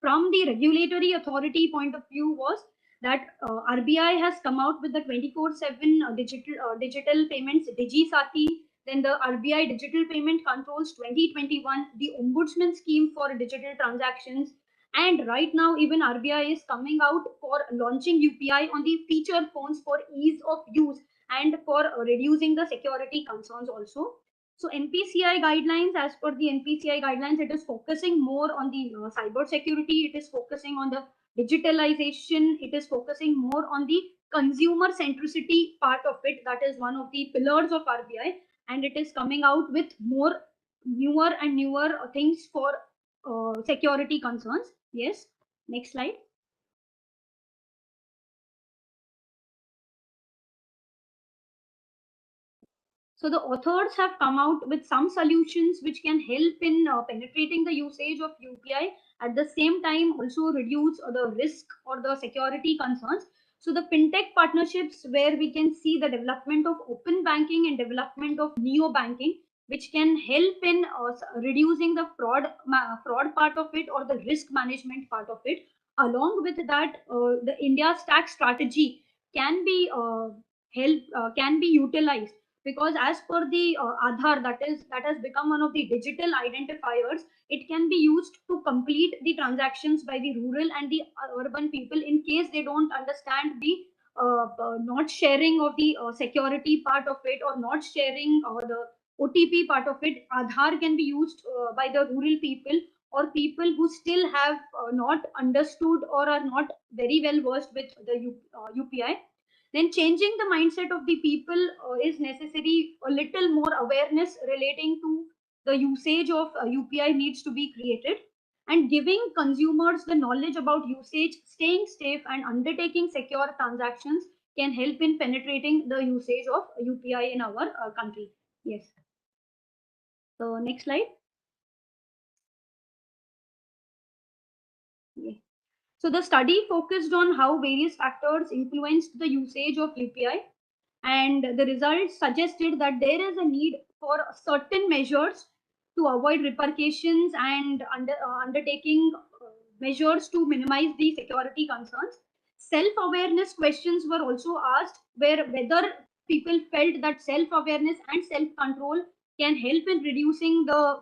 from the regulatory authority point of view was that RBI has come out with the 24/7 digital payments, DigiSati. Then the RBI Digital Payment Controls 2021, the Ombudsman Scheme for digital transactions, and right now even RBI is coming out for launching UPI on the feature phones for ease of use and for reducing the security concerns also. So NPCI guidelines, as per the NPCI guidelines, it is focusing more on the cyber security. It is focusing on the digitalization. It is focusing more on the consumer centricity part of it. That is one of the pillars of RBI, and it is coming out with more newer and newer things for security concerns. Yes, next slide. So the authors have come out with some solutions which can help in penetrating the usage of UPI, at the same time also reduce the risk or the security concerns. So the fintech partnerships, where we can see the development of open banking and development of neo banking, which can help in reducing the fraud part of it or the risk management part of it. Along with that, the India Stack strategy can be can be utilized, because as per the Aadhaar, that has become one of the digital identifiers. It can be used to complete the transactions by the rural and the urban people in case they don't understand the not sharing of the security part of it, or not sharing the OTP part of it. Aadhaar can be used by the rural people or people who still have not understood or are not very well versed with the UPI. Then changing the mindset of the people is necessary. A little more awareness relating to the usage of UPI needs to be created, and giving consumers the knowledge about usage, staying safe, and undertaking secure transactions can help in penetrating the usage of UPI in our country. Yes. So next slide. Yeah. So the study focused on how various factors influenced the usage of UPI, and the results suggested that there is a need for certain measures to avoid repercussions and undertaking measures to minimize the security concerns. Self-awareness questions were also asked, where whether people felt that self-awareness and self-control can help in reducing the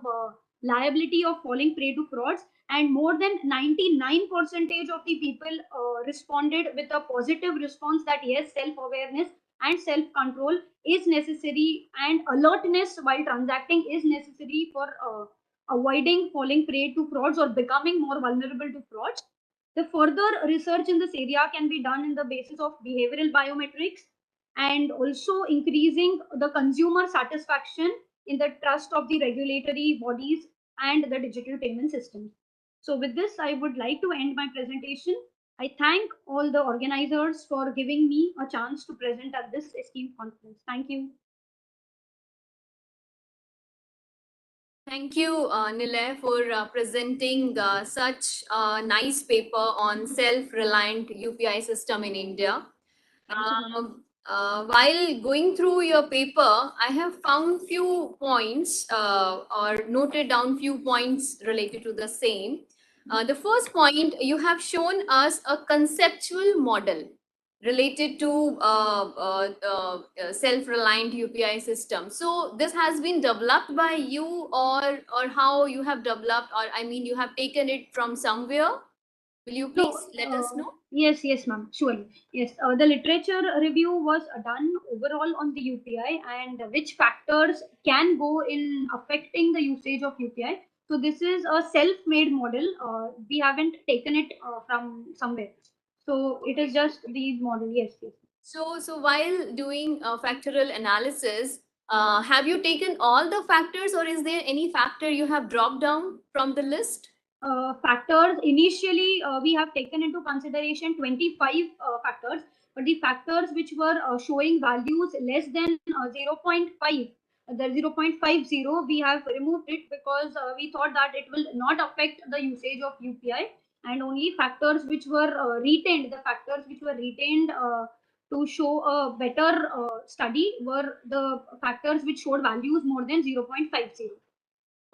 liability of falling prey to frauds, and more than 99% of the people responded with a positive response that yes, self-awareness and self-control is necessary, and alertness while transacting is necessary for avoiding falling prey to frauds or becoming more vulnerable to frauds. The further research in this area can be done in the basis of behavioral biometrics and also increasing the consumer satisfaction in the trust of the regulatory bodies and the digital payment systems. So with this, I would like to end my presentation. I thank all the organizers for giving me a chance to present at this esteemed conference. Thank you.
Thank you, Nilay, for presenting such a nice paper on self-reliant UPI system in India. While going through your paper, I have found few points or noted down few points related to the same. The first point, you have shown us a conceptual model related to self-reliant UPI system. So this has been developed by you, or how you have developed, or I mean, you have taken it from somewhere? Will you please let us know?
Yes, ma'am, surely. Yes, the literature review was done overall on the UPI and which factors can go in affecting the usage of UPI. So this is a self-made model. We haven't taken it from somewhere. So it is just the model. Yes.
So while doing factorial analysis, have you taken all the factors, or is there any factor you have dropped down from the list?
Factors, initially we have taken into consideration 25 factors, but the factors which were showing values less than 0.5, the 0.50, we have removed it because we thought that it will not affect the usage of UPI, and only factors which were retained, the factors which were retained to show a better study were the factors which showed values more than 0.50.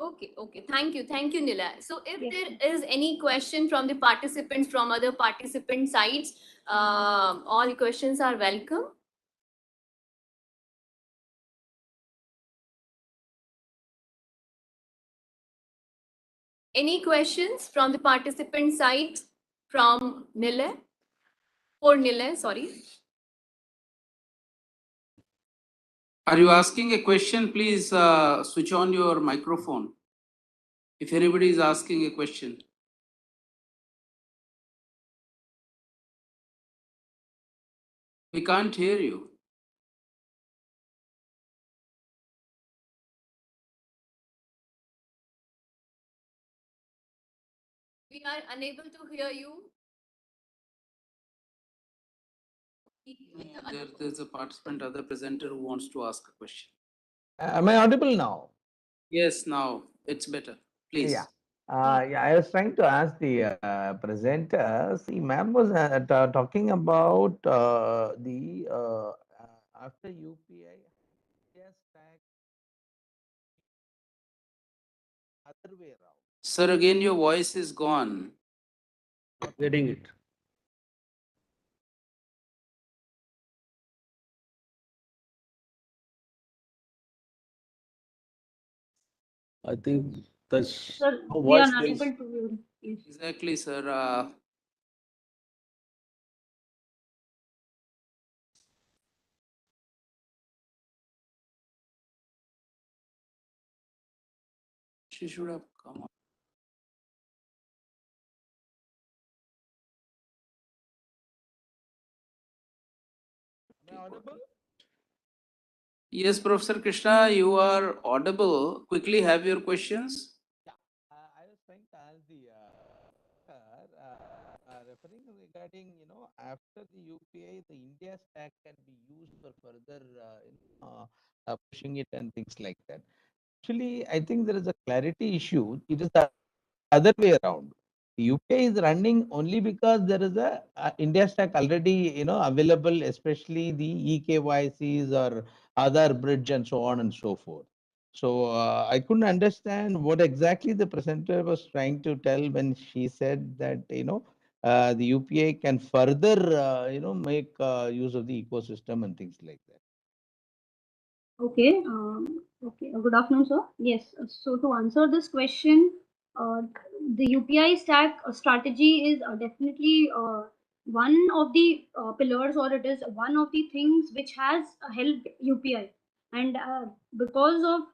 Okay. Thank you, Nila. So if there is any question from the participants, from other participant sides, all questions are welcome. Any questions from the participant side from Nile? For Nile, sorry.
Are you asking a question? Please switch on your microphone. If anybody is asking a question. We can't hear you.
We are unable to hear you.
There's a participant, other presenter who wants to ask a question.
Am I audible now?
Yes, now it's better. Please.
Yeah. I was trying to ask the presenter. See, ma'am was talking about the after UPI, yes, tax, other way around.
Sir, again, your voice is gone.
Not getting it. I think that's
Sir,
no
we are
voice.
not able to hear. Yes.
Exactly, sir. She should have come on.
Am I audible?
Yes, Professor Krishna, you are audible. Quickly have your questions.
Yeah, I was trying to ask the referring regarding, after the UPI, the India stack can be used for further pushing it and things like that. Actually, I think there is a clarity issue. It is the other way around. UPI is running only because there is a India stack already, available, especially the eKYCs or other bridge and so on and so forth. So I couldn't understand what exactly the presenter was trying to tell when she said that, the UPI can further, make use of the ecosystem and things like that.
Okay. Okay. Good afternoon, sir. Yes. So to answer this question, the UPI stack strategy is definitely one of the pillars, or it is one of the things which has helped UPI. And because of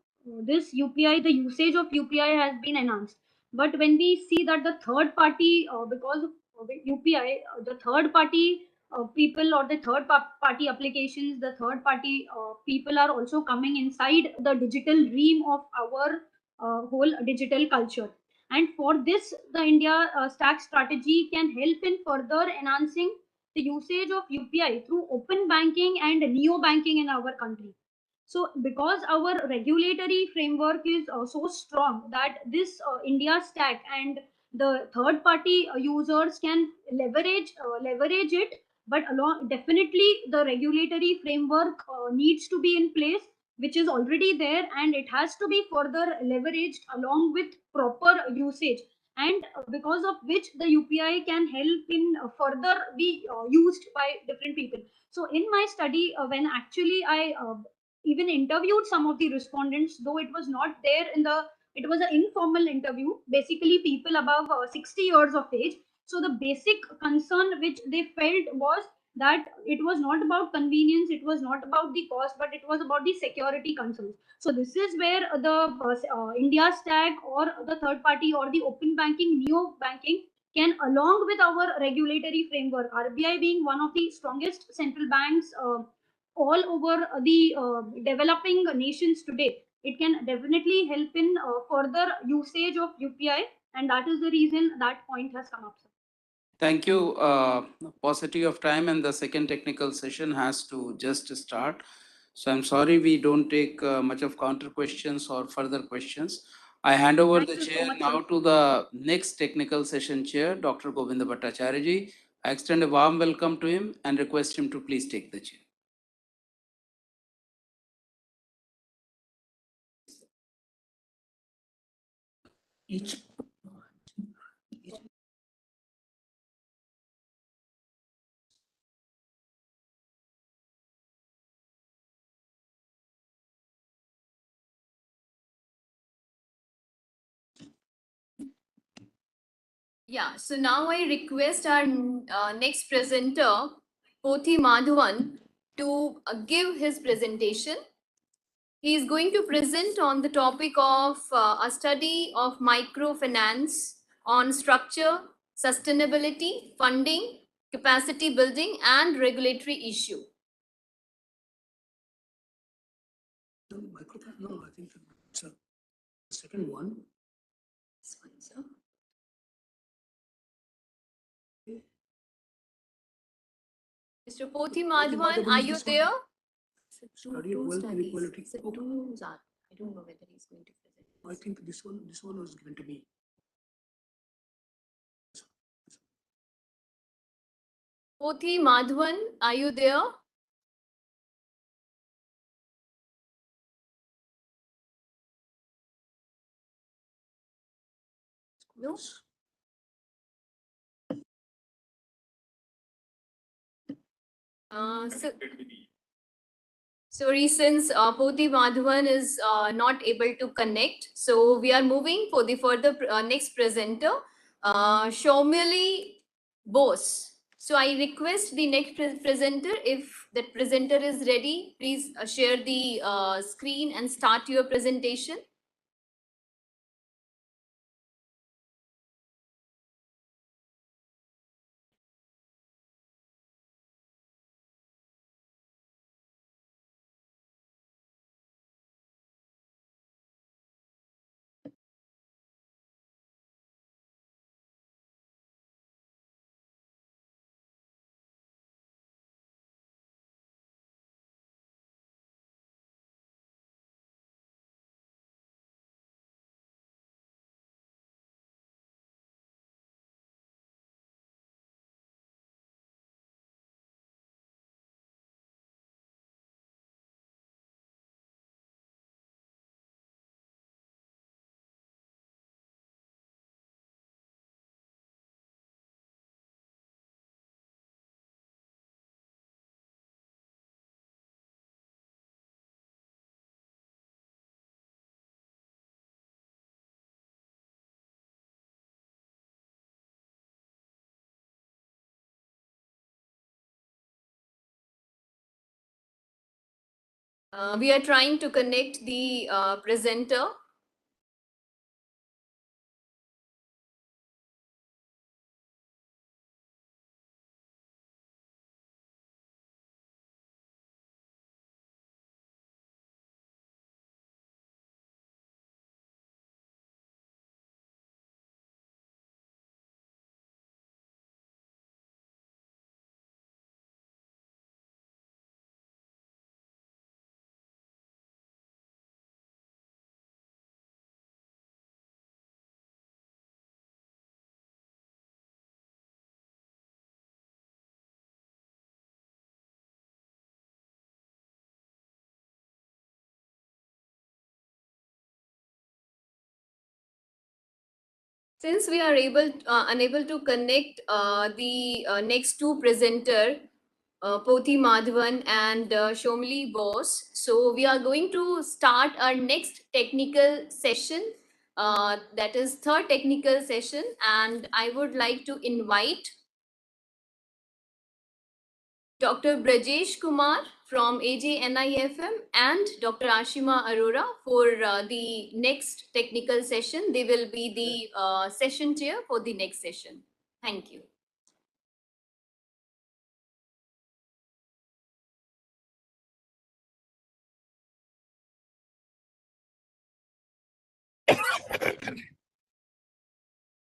this UPI, the usage of UPI has been enhanced. But when we see that the third party, because of UPI, the third party people or the party applications, the third party people are also coming inside the digital realm of our whole digital culture. And for this, the India stack strategy can help in further enhancing the usage of UPI through open banking and neo banking in our country. So because our regulatory framework is so strong that this India stack and the third party users can leverage it, but along definitely the regulatory framework needs to be in place, which is already there, and it has to be further leveraged along with proper usage, and because of which the UPI can help in further be used by different people. So in my study, when actually I even interviewed some of the respondents, though it was not there in the, it was an informal interview, basically people above 60 years of age. So the basic concern which they felt was that it was not about convenience, it was not about the cost, but it was about the security concerns. So this is where the India stack or the third party or the open banking, neo banking can, along with our regulatory framework, RBI being one of the strongest central banks all over the developing nations today, it can definitely help in further usage of UPI, and that is the reason that point has come up, sir.
Thank you. Paucity of time, and the second technical session has to just start. So I'm sorry we don't take much of counter questions or further questions. I hand over the chair now to the next technical session chair, Dr. Govinda Bhattacharya ji. I extend a warm welcome to him and request him to please take the chair.
Yeah, so now I request our next presenter, Pothi Madhavan, to give his presentation. He is going to present on the topic of a study of microfinance on structure, sustainability, funding, capacity building, and regulatory issue.
No, I think it's a second one.
This one, sir. Mr. Pothi Madhavan, are you there?
Study of wealth inequality.
I don't know whether he's going to present.
I think this one was given to me.
Pothi Madhavan, are you there? No. Sorry, since Pothi Madhavan is not able to connect, so we are moving for the further next presenter, Shaumili Bose. So I request the next presenter, if that presenter is ready, please share the screen and start your presentation. We are trying to connect the presenter. Since we are unable to connect the next two presenter, Poti Madhavan and Shomli Bose, so we are going to start our next technical session. That is third technical session, and I would like to invite Dr. Brajesh Kumar from AJNIFM and Dr. Ashima Arora for the next technical session. They will be the session chair for the next session. Thank you.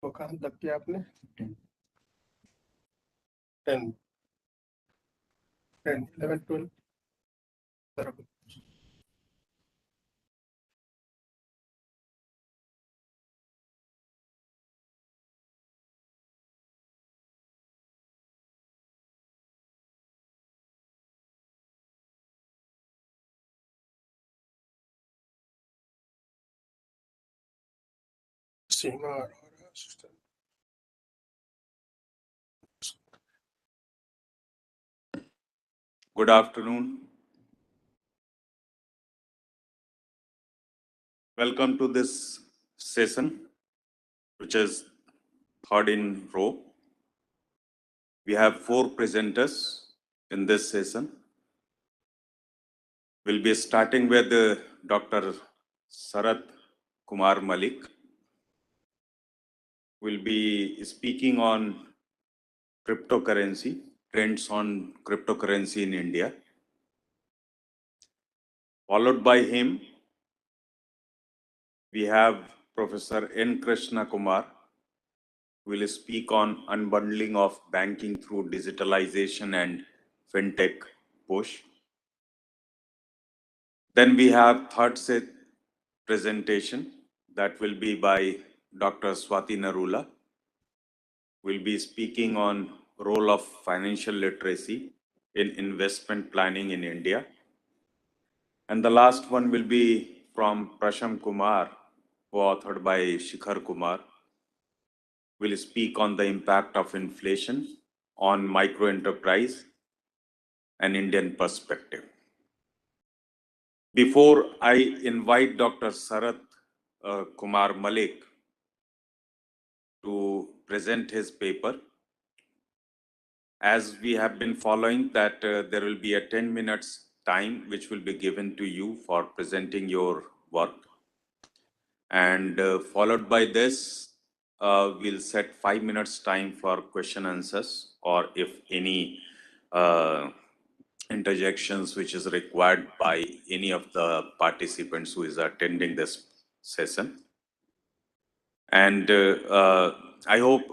वो कहाँ तक किया आपने 10 10 11 12 बराबर सीमा और assistant.
Good afternoon. Welcome to this session, which is third in row. We have 4 presenters in this session. We'll be starting with Dr. Sarat Kumar Malik. We'll be speaking on cryptocurrency, trends on cryptocurrency in India. Followed by him, we have Professor N. Krishna Kumar, who will speak on unbundling of banking through digitalization and fintech push. Then we have third set presentation that will be by Dr. Swati Narula. We'll be speaking on role of financial literacy in investment planning in India. And the last one will be from Prasham Kumar, co-authored by Shikhar Kumar. Will speak on the impact of inflation on micro enterprise and Indian perspective. Before I invite Dr. Sarat Kumar Malik to present his paper, as we have been following that there will be a 10 minutes time which will be given to you for presenting your work. And followed by this, we'll set 5 minutes time for question answers, or if any interjections which is required by any of the participants who is attending this session. And I hope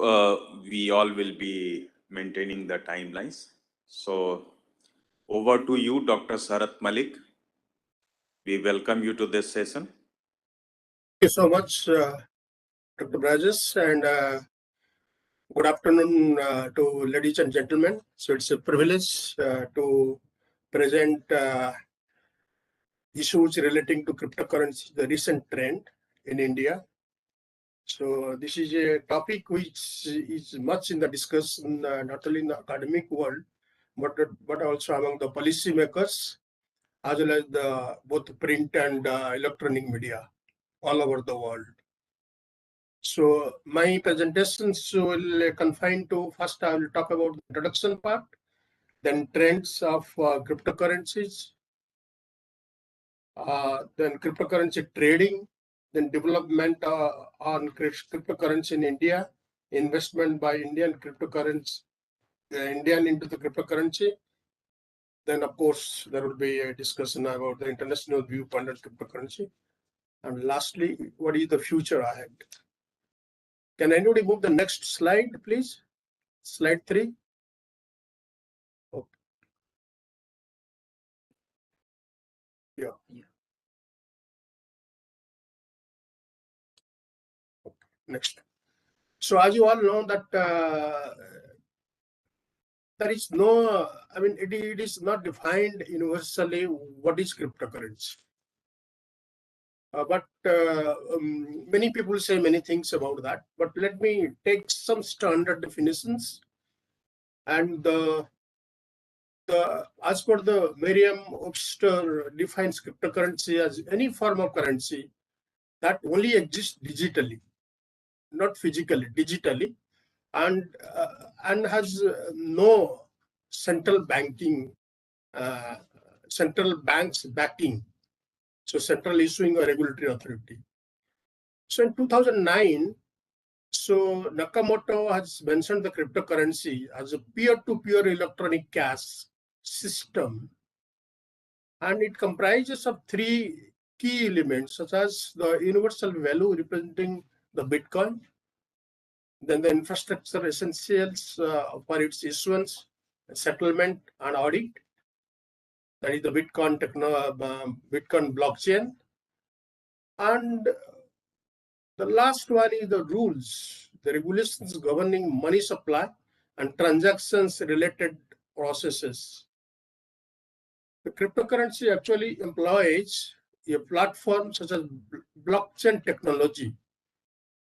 we all will be maintaining the timelines. So over to you, Dr. Sarat Malik. We welcome you to this session.
Thank you so much, Dr. Brajesh, and good afternoon to ladies and gentlemen. So it's a privilege to present issues relating to cryptocurrency, the recent trend in India. So this is a topic which is much in the discussion, not only in the academic world, but also among the policymakers, as well as the both print and electronic media all over the world. So my presentations will confine to, first I will talk about the introduction part, then trends of cryptocurrencies, then cryptocurrency trading, then development on cryptocurrency in India, investment by Indian cryptocurrency, Indian into the cryptocurrency. Then, of course, there will be a discussion about the international viewpoint on cryptocurrency. And lastly, what is the future ahead? Can anybody move the next slide, please? Slide 3. Okay. Yeah. Okay. Next. So as you all know that there is no, I mean, it is not defined universally what is cryptocurrency. But many people say many things about that. But let me take some standard definitions. And as per the Merriam-Webster defines cryptocurrency as any form of currency that only exists digitally, not physically, digitally, and has no central banking, central banks backing, so central issuing or regulatory authority. So in 2009, so Nakamoto has mentioned the cryptocurrency as a peer-to-peer electronic cash system, and it comprises of 3 key elements, such as the universal value representing the Bitcoin, then the infrastructure essentials for its issuance, settlement, and audit. That is the Bitcoin Bitcoin blockchain. And the last one is the rules, the regulations governing money supply and transactions related processes. The cryptocurrency actually employs a platform such as blockchain technology.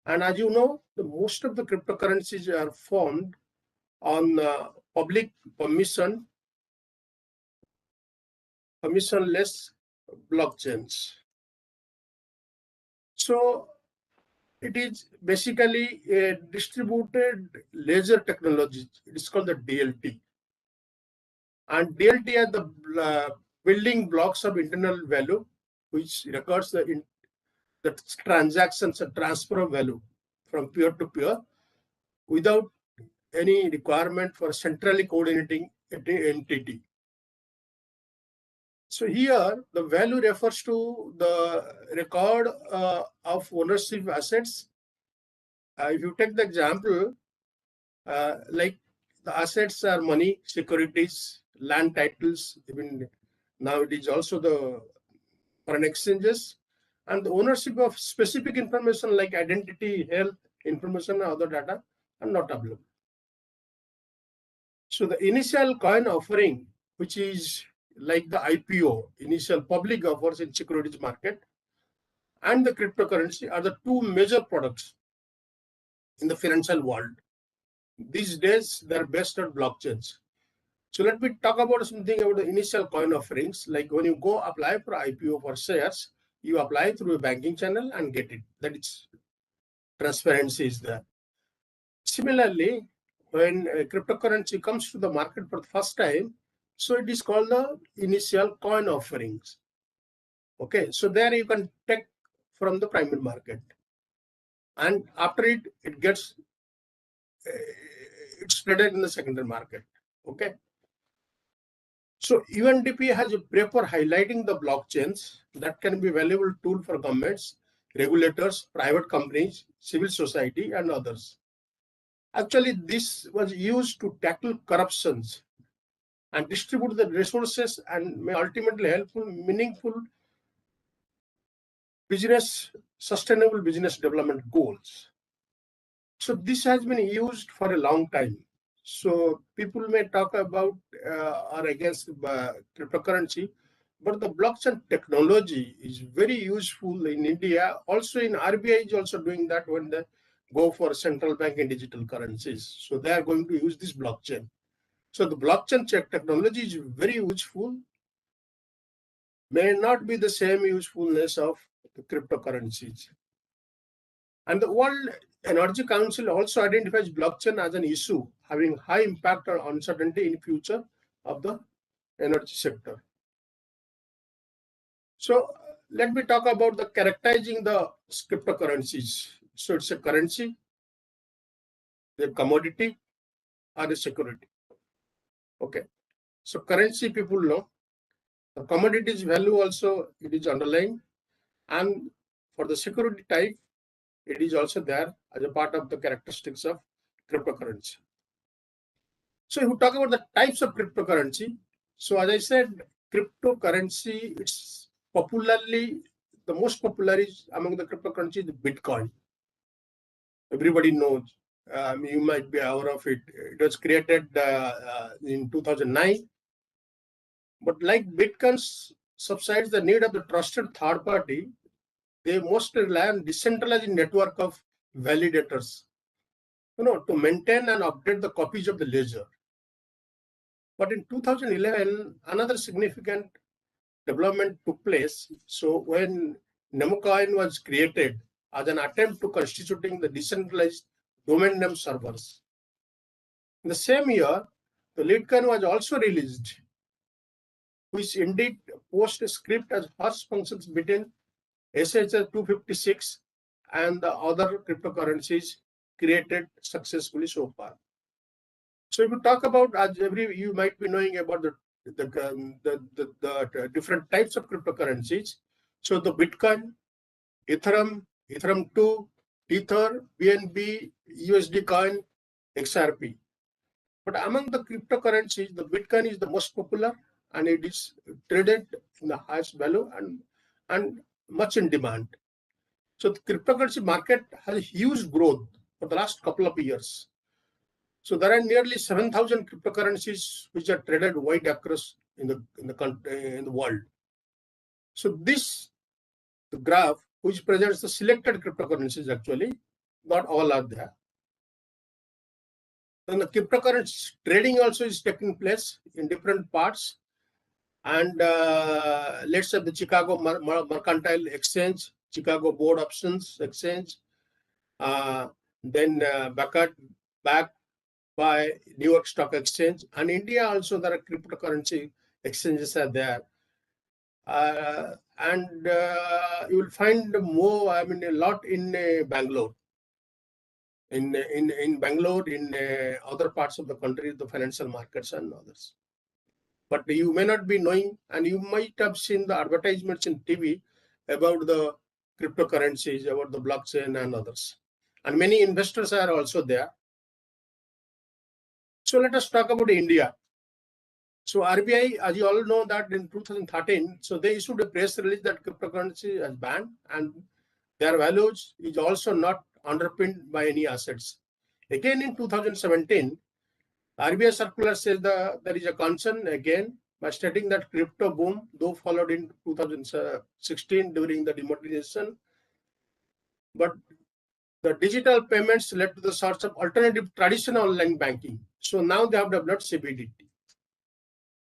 And as you know, most of the cryptocurrencies are formed on public permissionless blockchains. So it is basically a distributed ledger technology. It is called the DLT. And DLT are the building blocks of internal value, which records the transactions and transfer of value from peer to peer without any requirement for centrally coordinating entity. So here, the value refers to the record of ownership assets. If you take the example, like the assets are money, securities, land titles, even now it is also the foreign exchanges, and the ownership of specific information like identity, health, information, and other data are not available. So the initial coin offering, which is like the IPO, initial public offers in securities market, and the cryptocurrency are the 2 major products in the financial world. These days, they're based on blockchains. So let me talk about something about the initial coin offerings. Like when you go apply for IPO for shares, you apply through a banking channel and get it. That is, transparency is there. Similarly, when cryptocurrency comes to the market for the first time, so it is called the initial coin offerings. Okay, so there you can take from the primary market, and after it gets it's traded in the secondary market. Okay. So UNDP has a paper highlighting the blockchains that can be a valuable tool for governments, regulators, private companies, civil society, and others. Actually, this was used to tackle corruptions and distribute the resources and may ultimately help meaningful business, sustainable business development goals. So this has been used for a long time. So people may talk about or against cryptocurrency, but the blockchain technology is very useful in India. Also in RBI is also doing that when they go for central bank and digital currencies. So they are going to use this blockchain. So the blockchain technology is very useful, may not be the same usefulness of the cryptocurrencies. And the World Energy Council also identifies blockchain as an issue having high impact or uncertainty in future of the energy sector. So let me talk about the characterizing the cryptocurrencies. So it's a currency, a commodity, or a security. Okay. So currency people know. The commodities value also it is underlying, and for the security type, it is also there as a part of the characteristics of cryptocurrency. So if we talk about the types of cryptocurrency, so as I said, cryptocurrency, it's popularly, the most popular is among the cryptocurrency is Bitcoin. Everybody knows, you might be aware of it. It was created in 2009. But like Bitcoin subsides the need of the trusted third party, they mostly rely on decentralized network of validators, to maintain and update the copies of the ledger. But in 2011, another significant development took place. So when Nemocoin was created as an attempt to constituting the decentralized domain name servers. In the same year, the Litecoin was also released, which indeed posts a script as hash functions between SHA 256 and the other cryptocurrencies created successfully so far. So if you talk about, as you might be knowing about the different types of cryptocurrencies. So the Bitcoin, Ethereum, Ethereum 2, Ether, BNB, USD coin, XRP. But among the cryptocurrencies, the Bitcoin is the most popular, and it is traded in the highest value and much in demand. So the cryptocurrency market has huge growth for the last couple of years. So there are nearly 7,000 cryptocurrencies which are traded wide across in the world. So this the graph which presents the selected cryptocurrencies, actually not all are there. Then the cryptocurrency trading also is taking place in different parts. And let's say the Chicago Mercantile Exchange, Chicago Board Options Exchange, then backed by New York Stock Exchange, and India also there are cryptocurrency exchanges are there. And you will find more, a lot in Bangalore. In Bangalore, in other parts of the country, the financial markets and others. But you may not be knowing, and you might have seen the advertisements in TV about the cryptocurrencies, about the blockchain and others. And many investors are also there. So let us talk about India. So RBI, as you all know, that in 2013, so they issued a press release that cryptocurrency is banned and their values is also not underpinned by any assets. Again in 2017, RBI circular says that there is a concern again by stating that crypto boom, though followed in 2016 during the demonetization, but the digital payments led to the sorts of alternative traditional online banking. So now they have developed CBDT,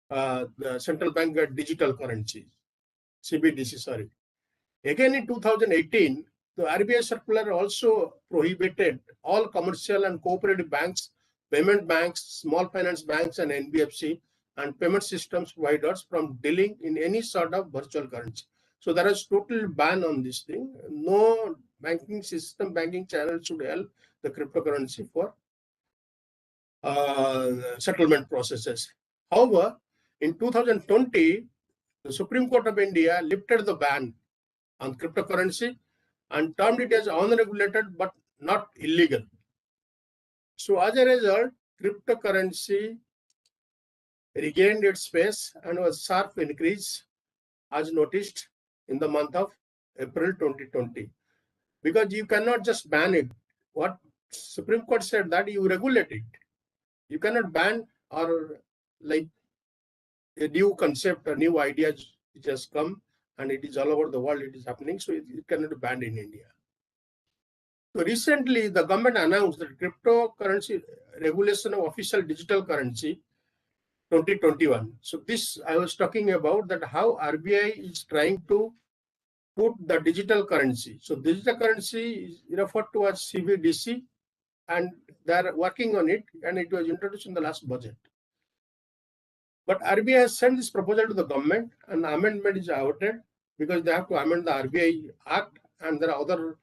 the central bank digital currency, CBDC, sorry. Again in 2018, the RBI circular also prohibited all commercial and cooperative banks, payment banks, small finance banks, and NBFC and payment systems providers from dealing in any sort of virtual currency. So there is total ban on this thing. No banking system, banking channel should help the cryptocurrency for settlement processes. However, in 2020, the Supreme Court of India lifted the ban on cryptocurrency and termed it as unregulated but not illegal. So as a result, cryptocurrency regained its space and was sharp increase as noticed in the month of April 2020. Because you cannot just ban it. What Supreme Court said that you regulate it. You cannot ban or like a new concept, a new idea which has come and it is all over the world, it is happening. So it cannot be banned in India. So recently, the government announced that cryptocurrency regulation of official digital currency 2021. So this I was talking about that how RBI is trying to put the digital currency. So digital currency is referred to as CBDC, and they are working on it, and it was introduced in the last budget. But RBI has sent this proposal to the government, and amendment is awaited because they have to amend the RBI Act, and there are other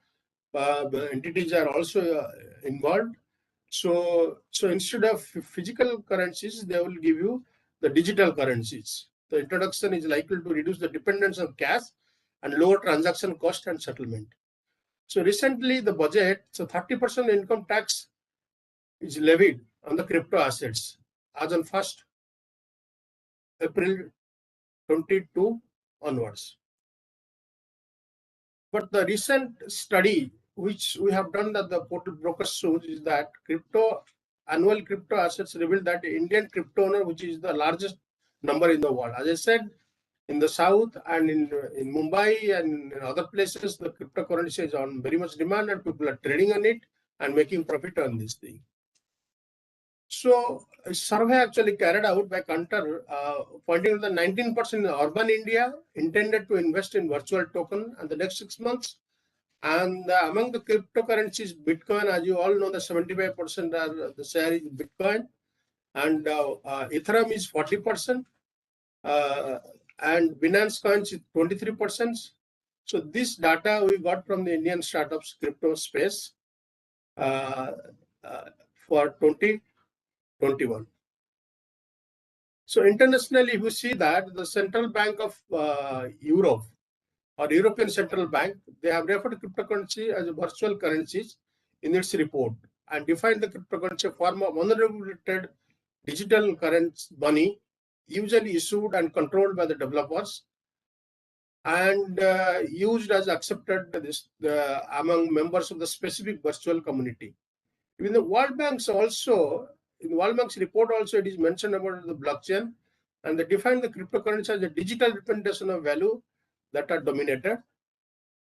entities are also involved. So instead of physical currencies, they will give you the digital currencies. The introduction is likely to reduce the dependence on cash and lower transaction cost and settlement. So recently the budget, so 30% income tax is levied on the crypto assets as on 1st April 22 onwards. But the recent study which we have done that the portal brokers shows is that annual crypto assets revealed that Indian crypto owner, which is the largest number in the world. As I said, in the south and in Mumbai and in other places, the cryptocurrency is on very much demand and people are trading on it and making profit on this thing. So a survey actually carried out by Kantar pointing to the 19% in urban India intended to invest in virtual token in the next 6 months. And among the cryptocurrencies, Bitcoin, as you all know, the 75% are the share is Bitcoin, and Ethereum is 40%, and Binance Coins is 23%. So this data we got from the Indian startups crypto space for 2021. So internationally, we see that the Central Bank of Europe or European Central Bank, they have referred to cryptocurrency as virtual currencies in its report and defined the cryptocurrency form of unregulated digital currency money, usually issued and controlled by the developers and used as accepted among members of the specific virtual community. Even the World Bank's also, in the World Bank's report also, it is mentioned about the blockchain, and they define the cryptocurrency as a digital representation of value that are dominated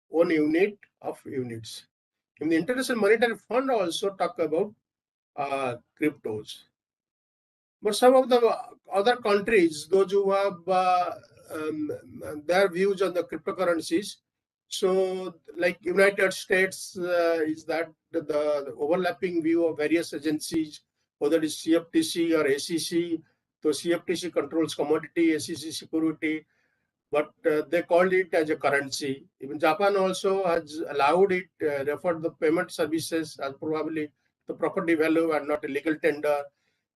one unit of units. In the International Monetary Fund also talk about cryptos. But some of the other countries, those who have their views on the cryptocurrencies, so like United States is that the overlapping view of various agencies, whether it is CFTC or SEC. So CFTC controls commodity, SEC security, but they called it as a currency. Even Japan also has allowed it, referred the payment services as probably the property value and not a legal tender.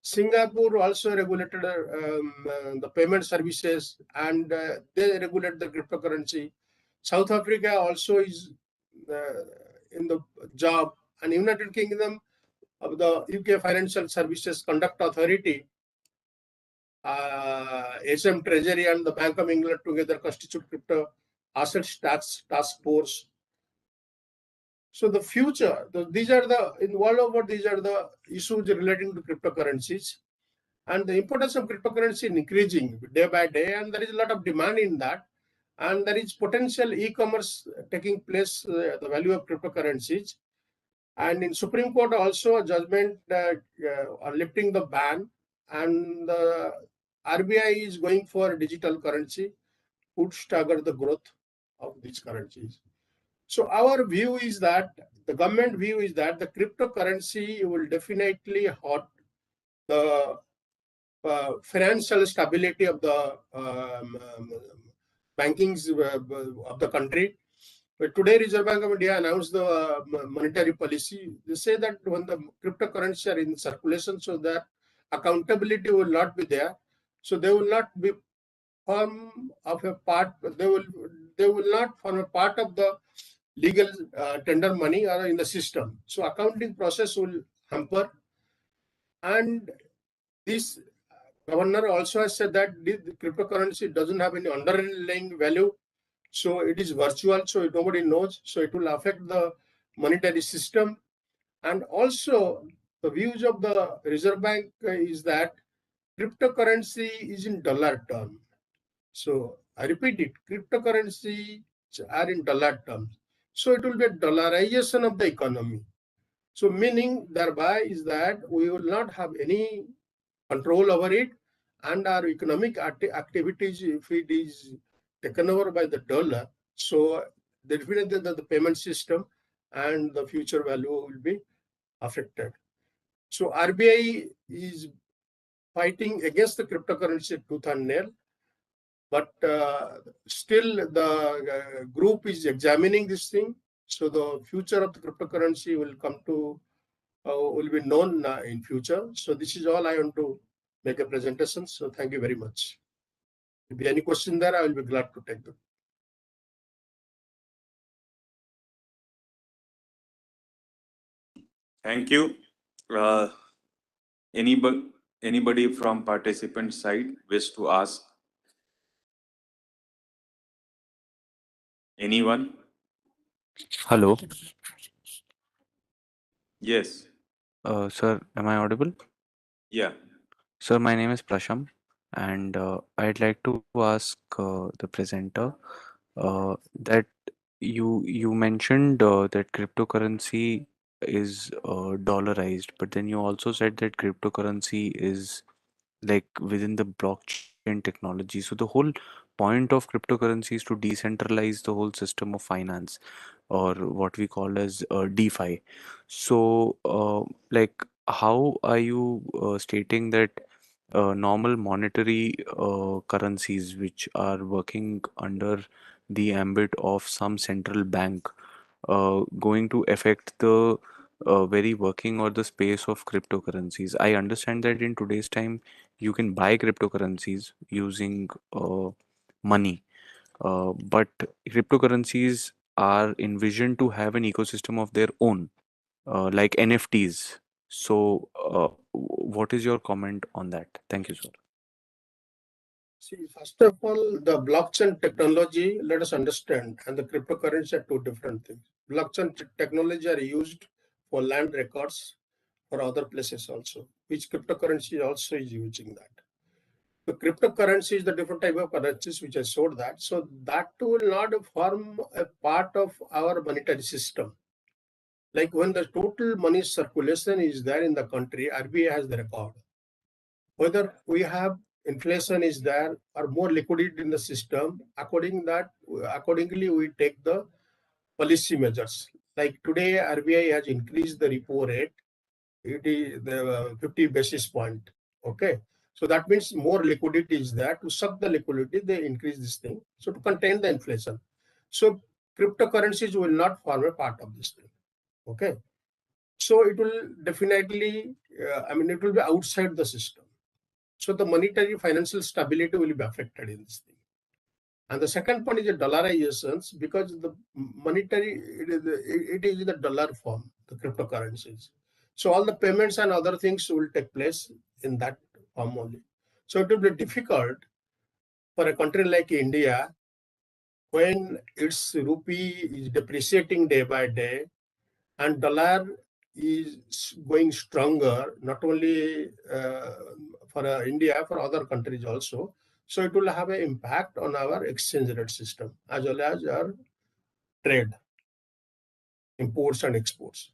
Singapore also regulated the payment services and they regulate the cryptocurrency. South Africa also is in the job, and United Kingdom of the UK Financial Services Conduct Authority, SM Treasury and the Bank of England together constitute crypto assets task force. So the future, these are the, in all over, these are the issues relating to cryptocurrencies. And the importance of cryptocurrency is increasing day by day, and there is a lot of demand in that. And there is potential e-commerce taking place, the value of cryptocurrencies. And in Supreme Court also a judgment on lifting the ban, and the RBI is going for digital currency, would stagger the growth of these currencies. So our view is that, the government view is that the cryptocurrency will definitely hurt the financial stability of the bankings of the country. But today, Reserve Bank of India announced the monetary policy. They say that when the cryptocurrency are in circulation, so that accountability will not be there. So they will not be form of a part. They will not form a part of the legal tender money or in the system. So accounting process will hamper. And this governor also has said that the cryptocurrency doesn't have any underlying value. So it is virtual, so nobody knows. So it will affect the monetary system. And also the views of the Reserve Bank is that cryptocurrency is in dollar term. So I repeat it, cryptocurrency are in dollar terms. So it will be a dollarization of the economy. So meaning thereby is that we will not have any control over it, and our economic activities, if it is taken over by the dollar, so definitely the payment system and the future value will be affected. So RBI is fighting against the cryptocurrency tooth and nail, But still the group is examining this thing. So the future of the cryptocurrency will come to, will be known in future. So this is all I want to make a presentation. So thank you very much. If there any question there, I will be glad to take them.
Thank you. Anybody from participant side wish to ask? Anyone?
Hello.
Yes.
Sir, am I audible?
Yeah.
Sir, my name is Prasham, and I'd like to ask the presenter that you mentioned that cryptocurrency is dollarized, but then you also said that cryptocurrency is like within the blockchain technology. So the whole point of cryptocurrency is to decentralize the whole system of finance, or what we call as DeFi. So, like, how are you stating that normal monetary currencies, which are working under the ambit of some central bank, going to affect the very working or the space of cryptocurrencies? I understand that in today's time, you can buy cryptocurrencies using money, but cryptocurrencies are envisioned to have an ecosystem of their own, like NFTs. So, what is your comment on that? Thank you, sir.
See, first of all, the blockchain technology, let us understand, and the cryptocurrency are two different things. Blockchain technology are used for land records for other places also, which cryptocurrency also is using that. The cryptocurrency is the different type of currencies which I showed that. So that will not form a part of our monetary system. Like when the total money circulation is there in the country, RBI has the record. Whether we have inflation is there or more liquidity in the system, accordingly we take the policy measures. Like today, RBI has increased the repo rate. It is the 50 basis point. Okay. So that means more liquidity is there. To suck the liquidity, they increase this thing. So to contain the inflation. So cryptocurrencies will not form a part of this thing. Okay. So it will definitely, it will be outside the system. So the monetary financial stability will be affected in this thing. And the second point is the dollarizations, because the monetary, it is in the dollar form, the cryptocurrencies. So all the payments and other things will take place in that form only. So it will be difficult for a country like India, when its rupee is depreciating day by day and dollar is going stronger, not only for India, for other countries also. So it will have an impact on our exchange rate system as well as our trade, imports and exports.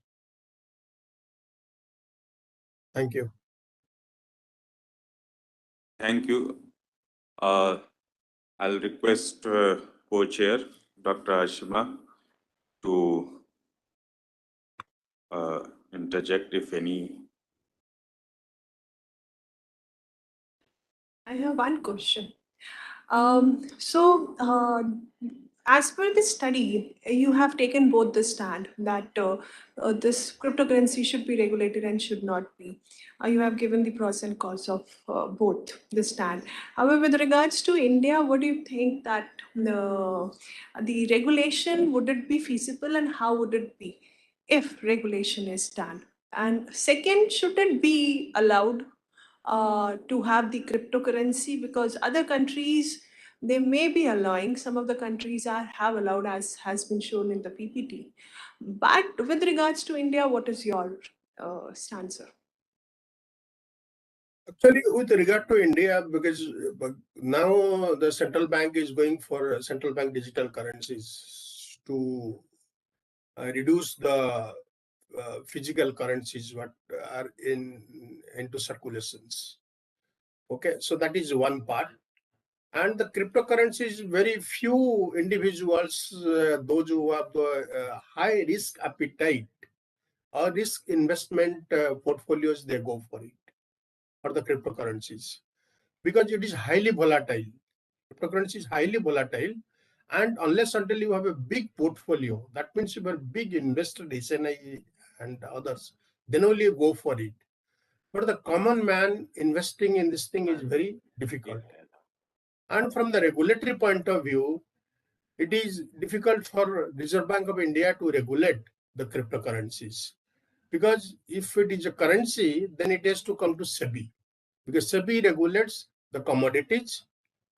Thank you.
Thank you. I'll request co-chair Dr. Ashima to interject if any.
I have one question. As per the study, you have taken both the stand that this cryptocurrency should be regulated and should not be. You have given the pros and cons of both the stand. However, with regards to India, what do you think that the regulation, would it be feasible and how would it be if regulation is done? And second, should it be allowed to have the cryptocurrency, because other countries, they may be allowing, some of the countries have allowed, as has been shown in the PPT. But with regards to India, what is your stance, sir?
Actually, with regard to India, because now the central bank is going for central bank digital currencies to reduce the physical currencies what are into circulations. Okay, so that is one part. And the cryptocurrencies, very few individuals, those who have the high risk appetite or risk investment portfolios, they go for it, for the cryptocurrencies, because it is highly volatile. Cryptocurrency is highly volatile, and unless until you have a big portfolio, that means you are a big investor, SNI and others, then only you go for it. But the common man investing in this thing is very difficult. And from the regulatory point of view, it is difficult for Reserve Bank of India to regulate the cryptocurrencies. Because if it is a currency, then it has to come to SEBI. Because SEBI regulates the commodities,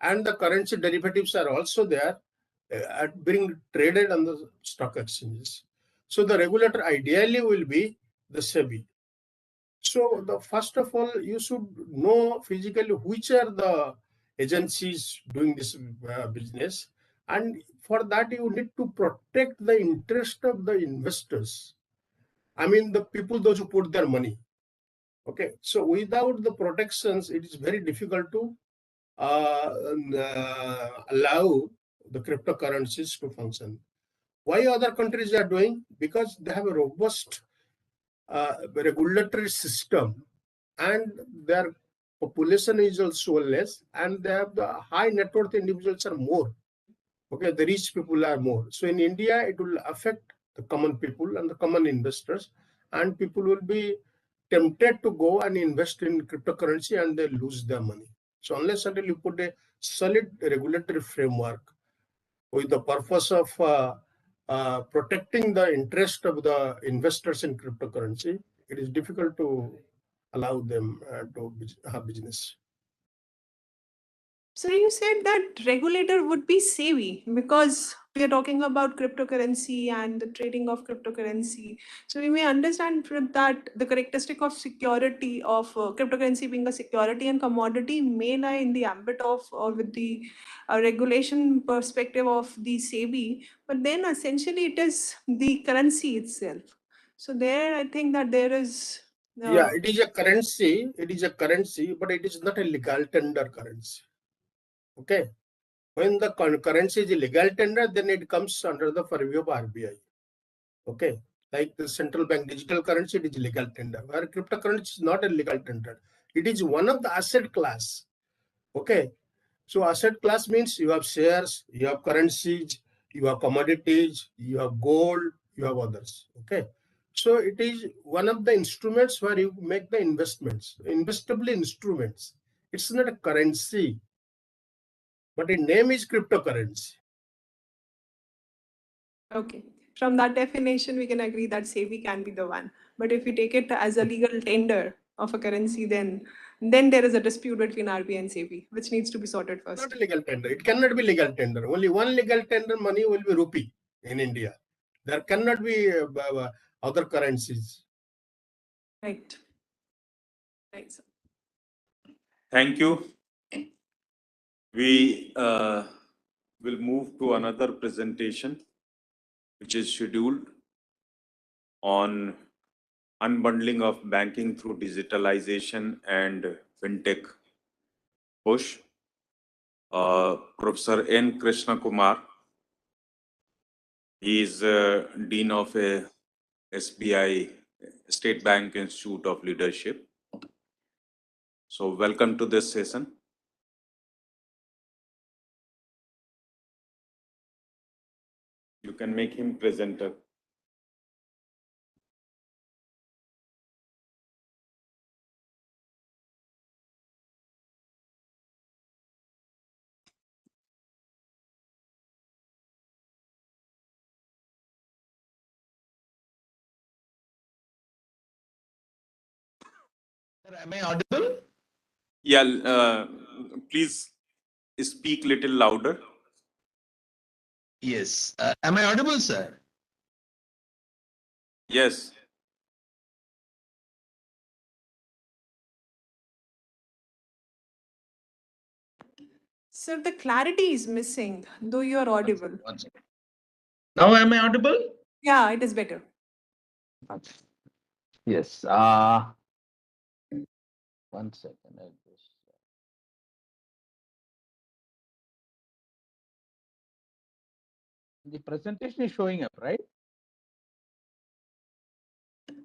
and the currency derivatives are also there being traded on the stock exchanges. So the regulator ideally will be the SEBI. So the first of all, you should know physically which are the agencies doing this business, and for that you need to protect the interest of the investors. I mean the people, those who put their money. Okay, so without the protections, it is very difficult to allow the cryptocurrencies to function. Why other countries are doing? Because they have a robust regulatory system, and their population is also less, and they have the high net worth individuals are more. Okay, the rich people are more. So in India, it will affect the common people and the common investors, and people will be tempted to go and invest in cryptocurrency and they lose their money. So unless until you put a solid regulatory framework with the purpose of protecting the interest of the investors in cryptocurrency, it is difficult to allow them to have business.
So you said that regulator would be SEBI because we are talking about cryptocurrency and the trading of cryptocurrency. So we may understand that the characteristic of security of cryptocurrency being a security and commodity may lie in the ambit of or with the regulation perspective of the SEBI, but then essentially it is the currency itself. So there I think that there is
Yeah, it is a currency. It is a currency, but it is not a legal tender currency. Okay. When the currency is a legal tender, then it comes under the purview of RBI. Okay. Like the central bank digital currency, it is legal tender. Where cryptocurrency is not a legal tender. It is one of the asset class. Okay. So asset class means you have shares, you have currencies, you have commodities, you have gold, you have others. Okay. So it is one of the instruments where you make the investments, investable instruments. It's not a currency, but its name is cryptocurrency.
Okay. From that definition, we can agree that SEBI can be the one. But if we take it as a legal tender of a currency, then there is a dispute between RBI and SEBI, which needs to be sorted first.
Not a legal tender. It cannot be legal tender. Only one legal tender money will be rupee in India. There cannot be other currencies.
Right. Right. Sir.
Thank you. We will move to another presentation, which is scheduled on unbundling of banking through digitalization and fintech push. Professor N. Krishna Kumar. He is Dean of SBI, State Bank Institute of Leadership. So welcome to this session. You can make him presenter.
Sir, am I audible?
Yeah, please speak little louder.
Yes. Am I audible, sir?
Yes.
Sir, the clarity is missing, though you are audible.
One second. Now am I audible?
Yeah, it is better.
Yes. 1 second. I'll just... The presentation is showing up, right?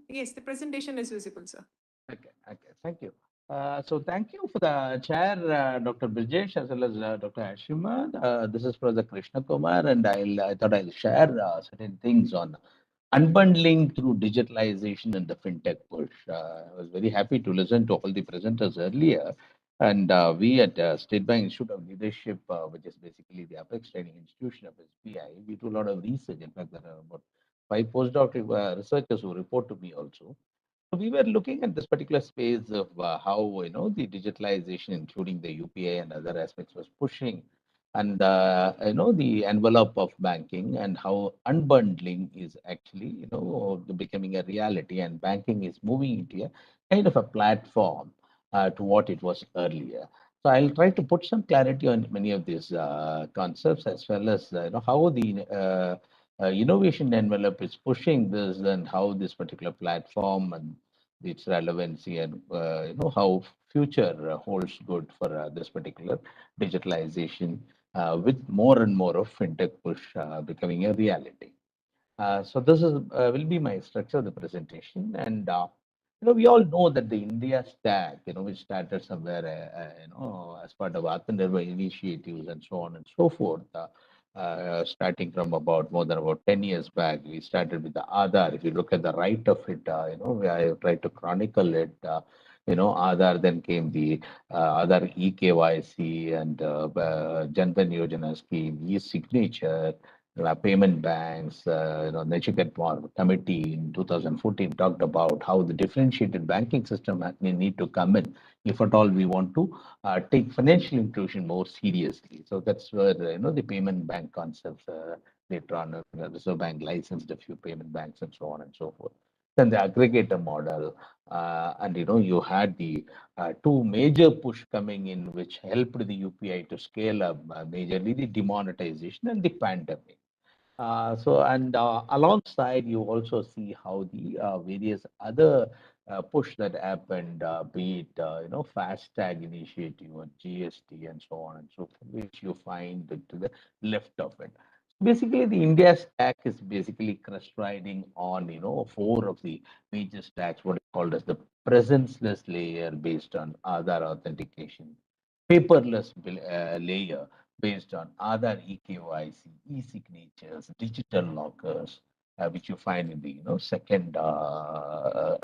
Yes, the presentation is visible, sir.
Okay. Okay. Thank you. So thank you for the chair, Dr. Brijesh, as well as Dr. Ashima. This is Professor Krishna Kumar, and I thought I'll share certain things on unbundling through digitalization and the fintech push. I was very happy to listen to all the presenters earlier. And we at State Bank Institute of Leadership, which is basically the apex training institution of SBI, we do a lot of research. In fact, there are about 5 postdoc researchers who report to me also. So we were looking at this particular space of how the digitalization, including the UPI and other aspects, was pushing, and the envelope of banking, and how unbundling is actually becoming a reality, and banking is moving into a kind of a platform to what it was earlier. So I'll try to put some clarity on many of these concepts, as well as how the innovation envelope is pushing this, and how this particular platform and its relevancy, and how future holds good for this particular digitalization, with more and more of fintech push becoming a reality. So this is will be my structure of the presentation, and we all know that the India stack, which started somewhere, as part of AatmaNirbhar initiatives and so on and so forth. Starting from more than about 10 years back, we started with the Aadhaar. If you look at the right of it, I tried to chronicle it. Aadhaar, then came the Aadhaar eKYC, and Jan Dhan Yojana scheme, e-signature, payment banks. Nachiket committee in 2014 talked about how the differentiated banking system need to come in if at all we want to take financial inclusion more seriously. So that's where the payment bank concepts later on, Reserve Bank licensed a few payment banks and so on and so forth. Then the aggregator model, and you had the two major push coming in, which helped the UPI to scale up, majorly the demonetization and the pandemic. Alongside, you also see how the various other push that happened, be it fast tag initiative or GST and so on and so forth, which you find to the left of it. Basically, the India stack is basically crust riding on 4 of the major stacks, what is called as the presence-less layer based on Aadhaar authentication, paperless layer based on Aadhaar eKYC, e-signatures, digital lockers, which you find in the second part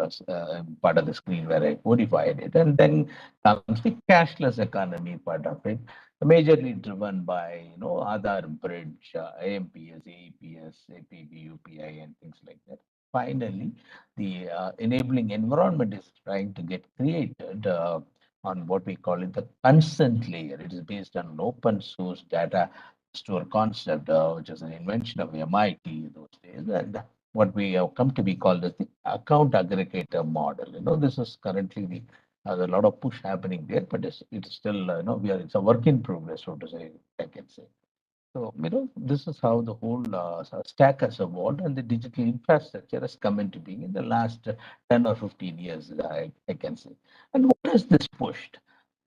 of the screen where I codified it. And then comes the cashless economy part of it, majorly driven by Aadhaar bridge, AMPS, AEPS, APB, UPI, and things like that. Finally, the enabling environment is trying to get created on what we call it the consent layer. It is based on an open source data store concept, which is an invention of MIT in those days, and what we have come to be called as the account aggregator model. This is currently there's a lot of push happening there, but it's still it's a work in progress, so to say, I can say. So, this is how the whole stack has evolved, and the digital infrastructure has come into being in the last 10 or 15 years, I can say. And what has this pushed?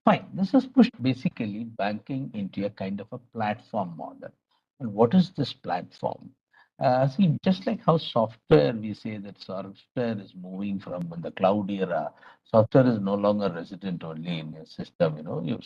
Fine, this has pushed basically banking into a kind of a platform model. And what is this platform? See, just like how software, we say that software is moving from the cloud era, software is no longer resident only in your system, you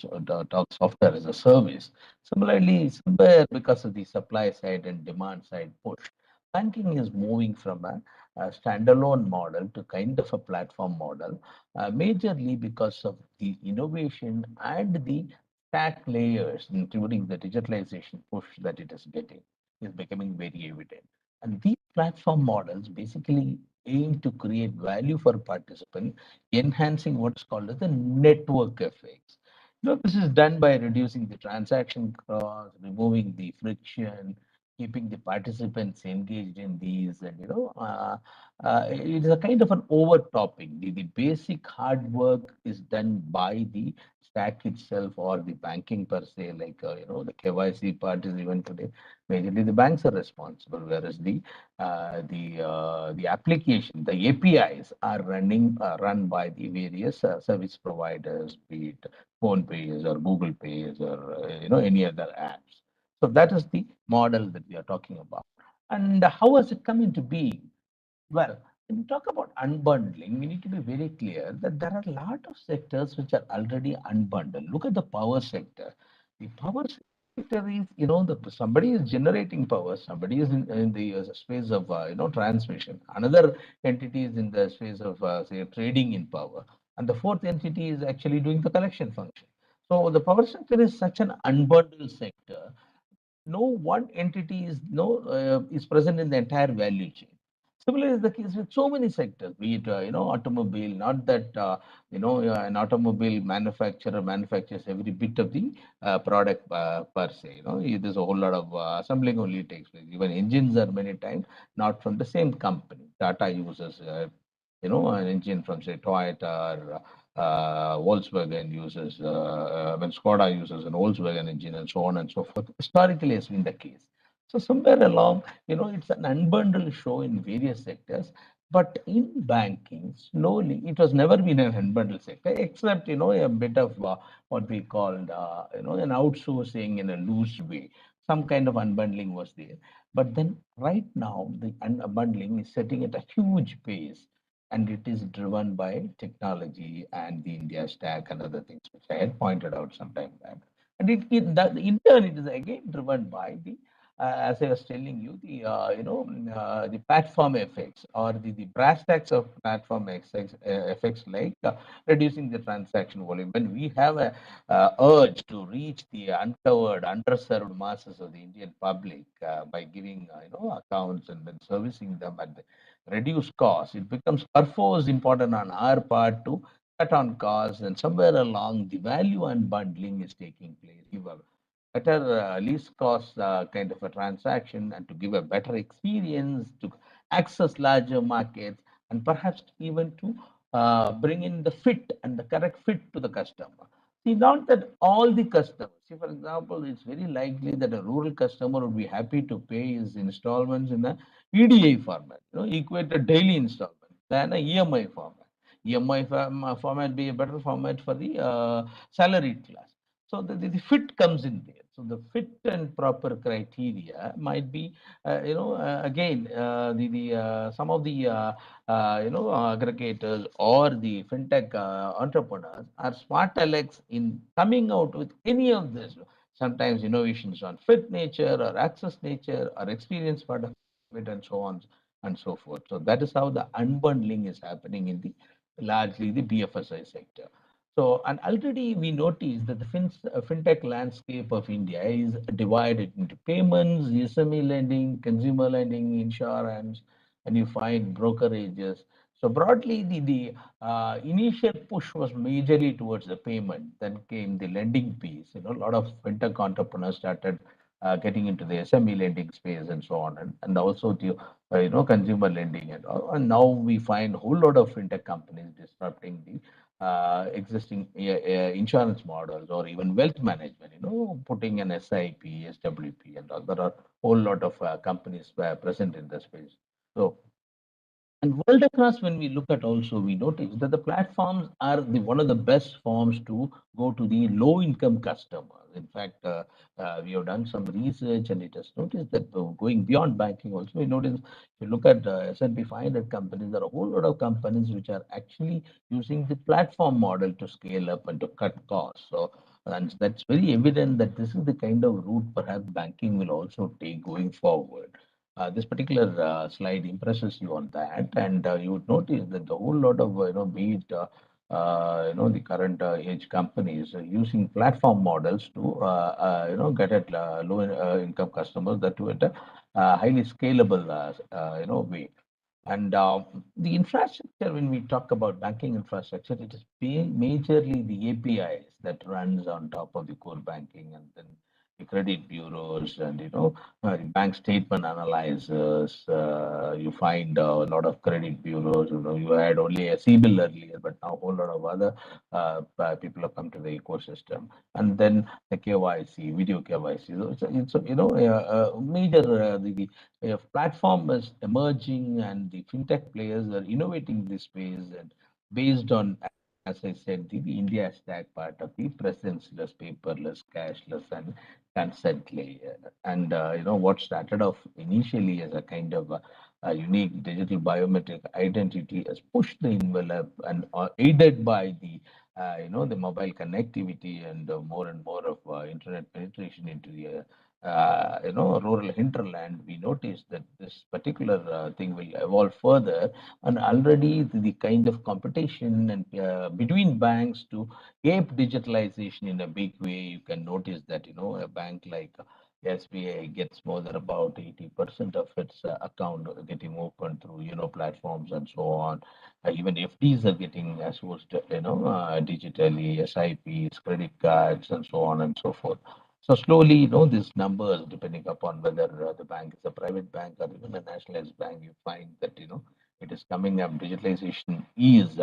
talk software as a service. Similarly, somewhere because of the supply side and demand side push, banking is moving from a standalone model to kind of a platform model, majorly because of the innovation and the stack layers, including the digitalization push that it is getting, is becoming very evident. And these platform models basically aim to create value for participants, enhancing what's called as the network effects. This is done by reducing the transaction cost, removing the friction, keeping the participants engaged in these, and it is a kind of an overtopping. The basic hard work is done by the stack itself or the banking per se, like the KYC part is even today. Majorly, the banks are responsible, whereas the application, the APIs are run by the various service providers, be it Phone Pays or Google Pays or any other apps. So that is the model that we are talking about. And how has it come into being? Well, when we talk about unbundling, we need to be very clear that there are a lot of sectors which are already unbundled. Look at the power sector. The power sector is, somebody is generating power, somebody is in the space of, transmission. Another entity is in the space of, say, trading in power. And the fourth entity is actually doing the collection function. So the power sector is such an unbundled sector. No one entity is present in the entire value chain. Similar is the case with so many sectors, be it automobile. Not that an automobile manufacturer manufactures every bit of the product per se. There's a whole lot of assembling only takes place. Even engines are many times not from the same company. Tata uses an engine from, say, Toyota, or Volkswagen uses, when Skoda uses an Volkswagen engine, and so on and so forth. Historically has been the case. So somewhere along, it's an unbundled show in various sectors. But in banking, slowly, it was never been an unbundled sector, except, a bit of what we called, an outsourcing in a loose way. Some kind of unbundling was there. But then right now, the unbundling is setting at a huge pace, and it is driven by technology and the India stack and other things, which I had pointed out some time back. And in turn, it is again driven by the, as I was telling you, the platform effects, or the brass tacks of platform effects, like reducing the transaction volume. When we have a urge to reach the uncovered, underserved masses of the Indian public by giving accounts and then servicing them at the reduced cost, it becomes perforce important on our part to cut on costs, and somewhere along the value unbundling is taking place. Give a better least cost kind of a transaction, and to give a better experience, to access larger markets, and perhaps even to bring in the fit and the correct fit to the customer. See, not that all the customers, see, for example, it's very likely that a rural customer would be happy to pay his installments in a EDI format, equated daily installment, than a EMI format. EMI format be a better format for the salaried class. So the fit comes in there. So the fit and proper criteria might be, again, some of the aggregators or the fintech entrepreneurs are smart Alex in coming out with any of this. Sometimes innovations on fit nature, or access nature, or experience part of it, and so on and so forth. So that is how the unbundling is happening in the largely the BFSI sector. So, and already we noticed that the fintech landscape of India is divided into payments, SME lending, consumer lending, insurance, and you find brokerages. So broadly, the initial push was majorly towards the payment. Then came the lending piece. A lot of fintech entrepreneurs started getting into the SME lending space, and so on, and also the consumer lending, and now we find a whole lot of fintech companies disrupting the existing insurance models, or even wealth management, putting an SIP, SWP, and all. There are a whole lot of companies present in the space. So, and world across, when we look at also, we notice that the platforms are one of the best forms to go to the low income customers. In fact, we have done some research, and it has noticed that going beyond banking also, we notice, if you look at S&P 500 companies, there are a whole lot of companies which are actually using the platform model to scale up and to cut costs. So, and that's very evident that this is the kind of route perhaps banking will also take going forward. This particular slide impresses you on that, and you would notice that the whole lot of be it the current age companies using platform models to get at low income customers, that to at a highly scalable way. And the infrastructure, when we talk about banking infrastructure, it is majorly the APIs that runs on top of the core banking, and then the credit bureaus, and the bank statement analyzers. You find a lot of credit bureaus. You had only a CBIL earlier, but now a whole lot of other people have come to the ecosystem. And then the KYC, video KYC. So it's a major the platform is emerging, and the fintech players are innovating this space, and based on as I said, the India stack part of the presence-less, paperless, cashless, and consent layer. And what started off initially as a kind of a unique digital biometric identity has pushed the envelope and aided by the mobile connectivity and more of internet penetration into the rural hinterland. We noticed that this particular thing will evolve further, and already the kind of competition and between banks to ape digitalization in a big way. You can notice that a bank like SBI gets more than about 80% of its account getting open through platforms and so on. Even FDs are getting sourced digitally, SIPs, credit cards, and so on and so forth. So slowly, these numbers, depending upon whether the bank is a private bank or even a nationalized bank, you find that it is coming up. Digitalization is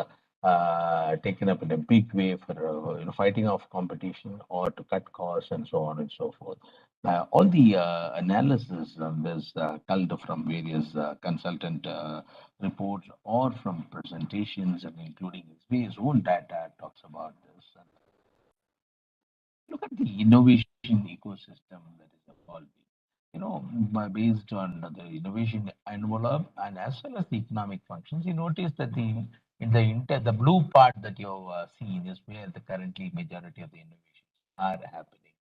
taken up in a big way for fighting off competition or to cut costs and so on and so forth. All the analysis on this culled from various consultant reports or from presentations and including SBI's own data talks about this. Look at the innovation ecosystem that is evolving. Based on the innovation envelope and as well as the economic functions, you notice that the blue part that you've seen is where the currently majority of the innovations are happening.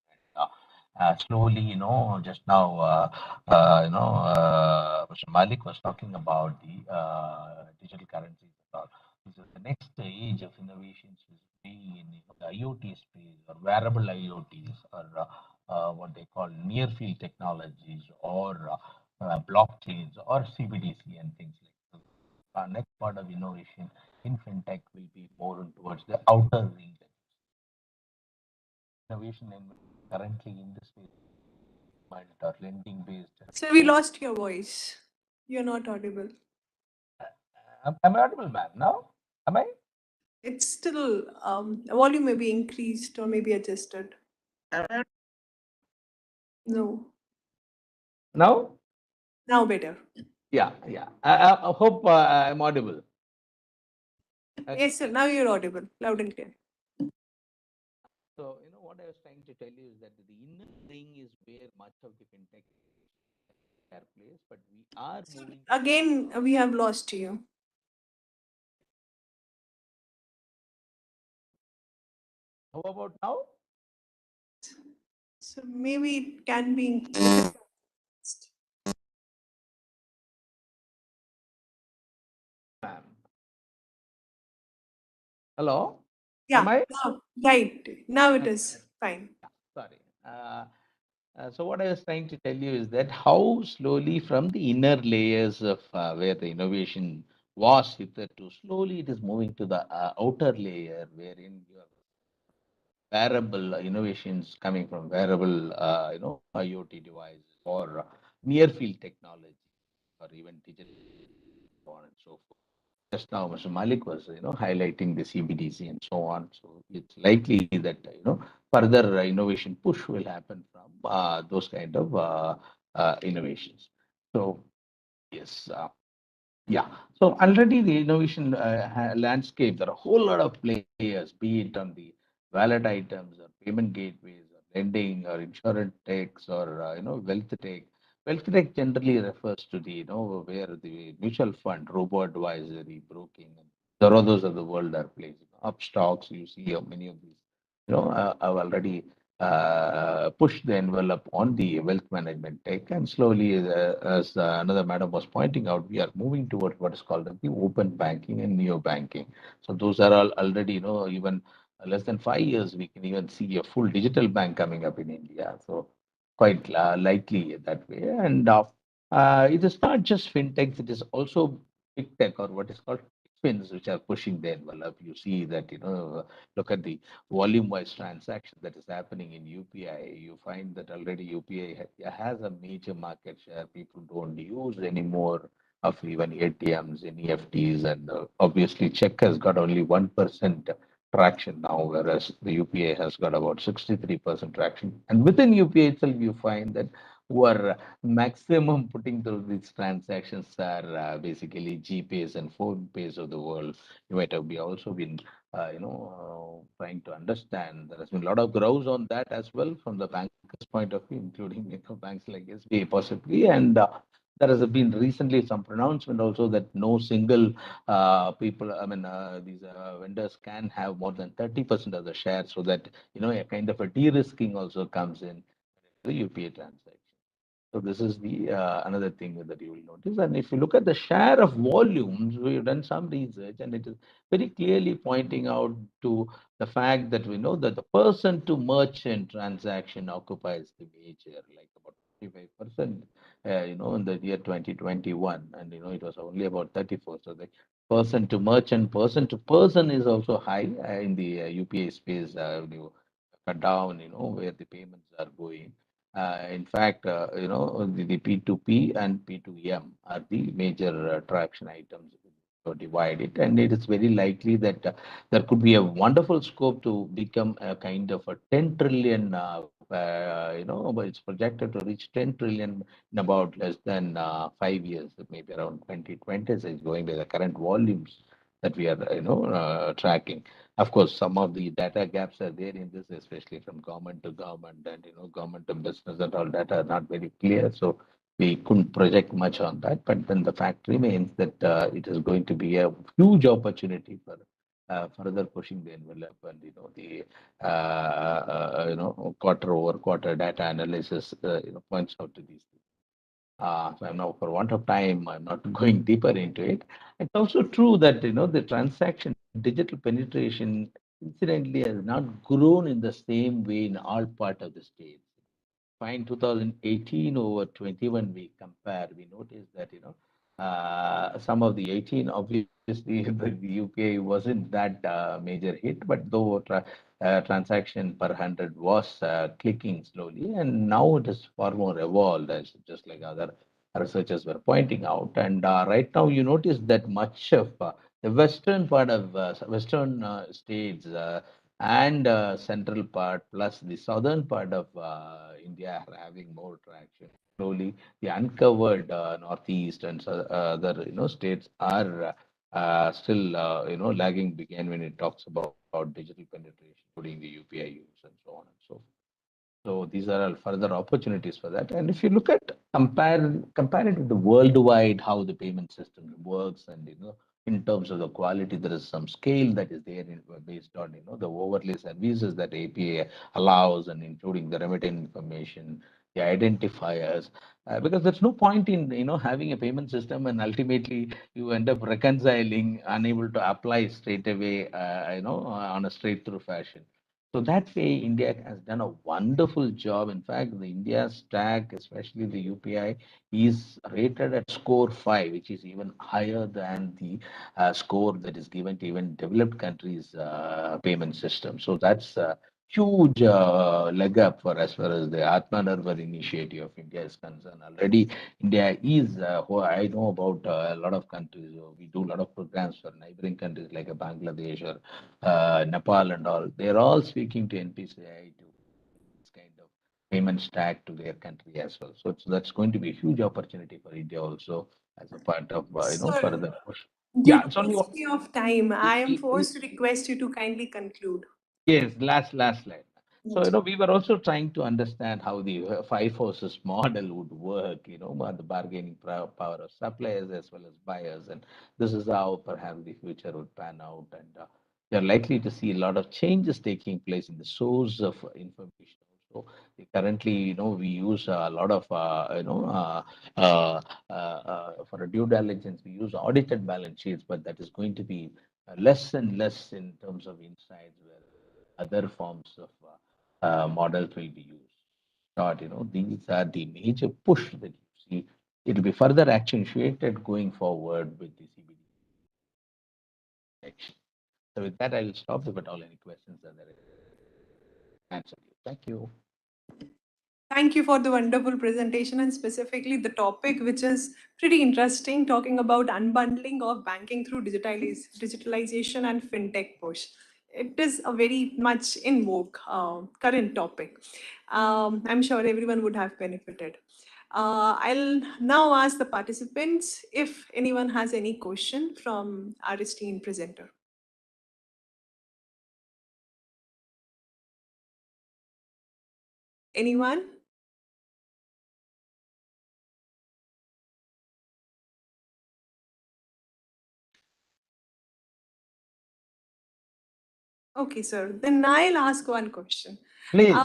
Slowly, just now, Mr. Malik was talking about the digital currencies. This is the next stage of innovations is being in the IoT space or wearable IoTs or what they call near field technologies or blockchains or CBDC and things like that. Our next part of innovation in fintech will be more towards the outer ring. Innovation in currently in this space or lending based.
So we lost your voice. You're not audible.
Am I audible, ma'am? Now? Am I?
It's still, volume may be increased or maybe adjusted. No.
Now?
Now better.
Yeah. I hope I'm audible.
Yes, sir. Now you're audible, loud and clear.
So, what I was trying to tell you is that the inner ring is where much of the fintech place, but we are moving.
Again, we have lost you.
How about now?
So maybe it can be.
Hello?
Yeah.
Am I?
Right. Now it is fine.
Sorry. So what I was trying to tell you is that how slowly from the inner layers of where the innovation was hitherto, slowly it is moving to the outer layer wherein your wearable innovations coming from wearable, IoT devices or near field technology or even digital, so on and so forth. Just now, Mr. Malik was, highlighting the CBDC and so on. So it's likely that, further innovation push will happen from those kind of innovations. So yes, yeah. So already the innovation landscape, there are a whole lot of players, be it on the wallet items or payment gateways or lending or insurance techs or, wealth tech. Wealth tech generally refers to the, where the mutual fund, robo advisory, broking, and Zerothos of the world are placed. Up stocks, you see how many of these, have already push the envelope on the wealth management tech. And slowly, as another madam was pointing out, we are moving towards what is called the open banking and neo banking. So those are all already, even less than 5 years, we can even see a full digital bank coming up in India. So quite likely that way. And it is not just fintechs, it is also big tech or what is called fins which are pushing the envelope. You see that, look at the volume-wise transaction that is happening in UPI. You find that already UPI has a major market share. People don't use anymore of even ATMs, NEFTs, and obviously check has got only 1% traction now, whereas the UPI has got about 63% traction. And within UPI itself, you find that who are maximum putting through these transactions are basically GPays and phone pays of the world. You might have also been trying to understand. There has been a lot of grouse on that as well from the bankers' point of view, including banks like SBI possibly. And there has been recently some pronouncement also that no single people, these vendors can have more than 30% of the share, so that a kind of a de-risking also comes in the UPA transaction. So this is the another thing that you will notice. And if you look at the share of volumes, we've done some research, and it is very clearly pointing out to the fact that we know that the person to merchant transaction occupies the major, like about 55%, in the year 2021, and it was only about 34. So the person to merchant, person to person is also high in the UPA space. When you cut down, where the payments are going. In fact, the P2P and P2M are the major traction items to divide it, and it is very likely that there could be a wonderful scope to become a kind of a 10 trillion. But it's projected to reach 10 trillion in about less than 5 years, maybe around 2020. So it's going by the current volumes that we are, tracking. Of course, some of the data gaps are there in this, especially from government to government, and government to business, and all data are not very clear. So we couldn't project much on that. But then the fact remains that it is going to be a huge opportunity for further pushing the envelope, and the quarter over quarter data analysis points out to these things. So I'm now, for want of time, I'm not going deeper into it. It's also true that the transaction digital penetration incidentally has not grown in the same way in all part of the states. Fine, 2018 over 21 we compare, we notice that some of the 18, obviously the UK wasn't that major hit, but though transaction per 100 was clicking slowly, and now it is far more evolved, as just like other researchers were pointing out. And right now you notice that much of the western part of western states and central part plus the southern part of India are having more traction. Slowly, the uncovered northeast and other states are still lagging behind when it talks about digital penetration, including the UPI use and so on and so forth. So these are all further opportunities for that. And if you look at compare it with the worldwide, how the payment system works, and in terms of the quality, there is some scale that is there based on the overlay services that API allows, and including the remittance information, the identifiers, because there's no point in having a payment system and ultimately you end up reconciling, unable to apply straight away, on a straight through fashion. So that way, India has done a wonderful job. In fact, the India stack, especially the UPI, is rated at score 5, which is even higher than the score that is given to even developed countries' payment system. So that's a huge leg up for as far as the AatmaNirbhar initiative of India is concerned. Already, India is, I know about a lot of countries. We do a lot of programs for neighboring countries like Bangladesh or Nepal and all. They're all speaking to NPCI to this kind of payment stack to their country as well. So that's going to be a huge opportunity for India also as a part of
Sir,
further push.
due
Yeah,
to
it's only
paucity of time, I am forced to request you to kindly conclude.
yes, last slide. So
Yes.
we were also trying to understand how the five forces model would work. The bargaining power of suppliers as well as buyers, and this is how perhaps the future would pan out. And you're likely to see a lot of changes taking place in the source of information. So currently, we use a lot of, for a due diligence, we use audited balance sheets, but that is going to be less and less in terms of insights, where other forms of models will be used. Thought, these are the major push that you see. It will be further accentuated going forward with the CBD action. So with that, I will stop. If at all any questions are there, answer you. Thank you.
Thank you for the wonderful presentation, and specifically the topic, which is pretty interesting, talking about unbundling of banking through digitalization and fintech push. It is a very much in vogue current topic. I'm sure everyone would have benefited. I'll now ask the participants if anyone has any question from our esteemed presenter. Anyone? Okay, sir. Then I'll ask one question.
Please.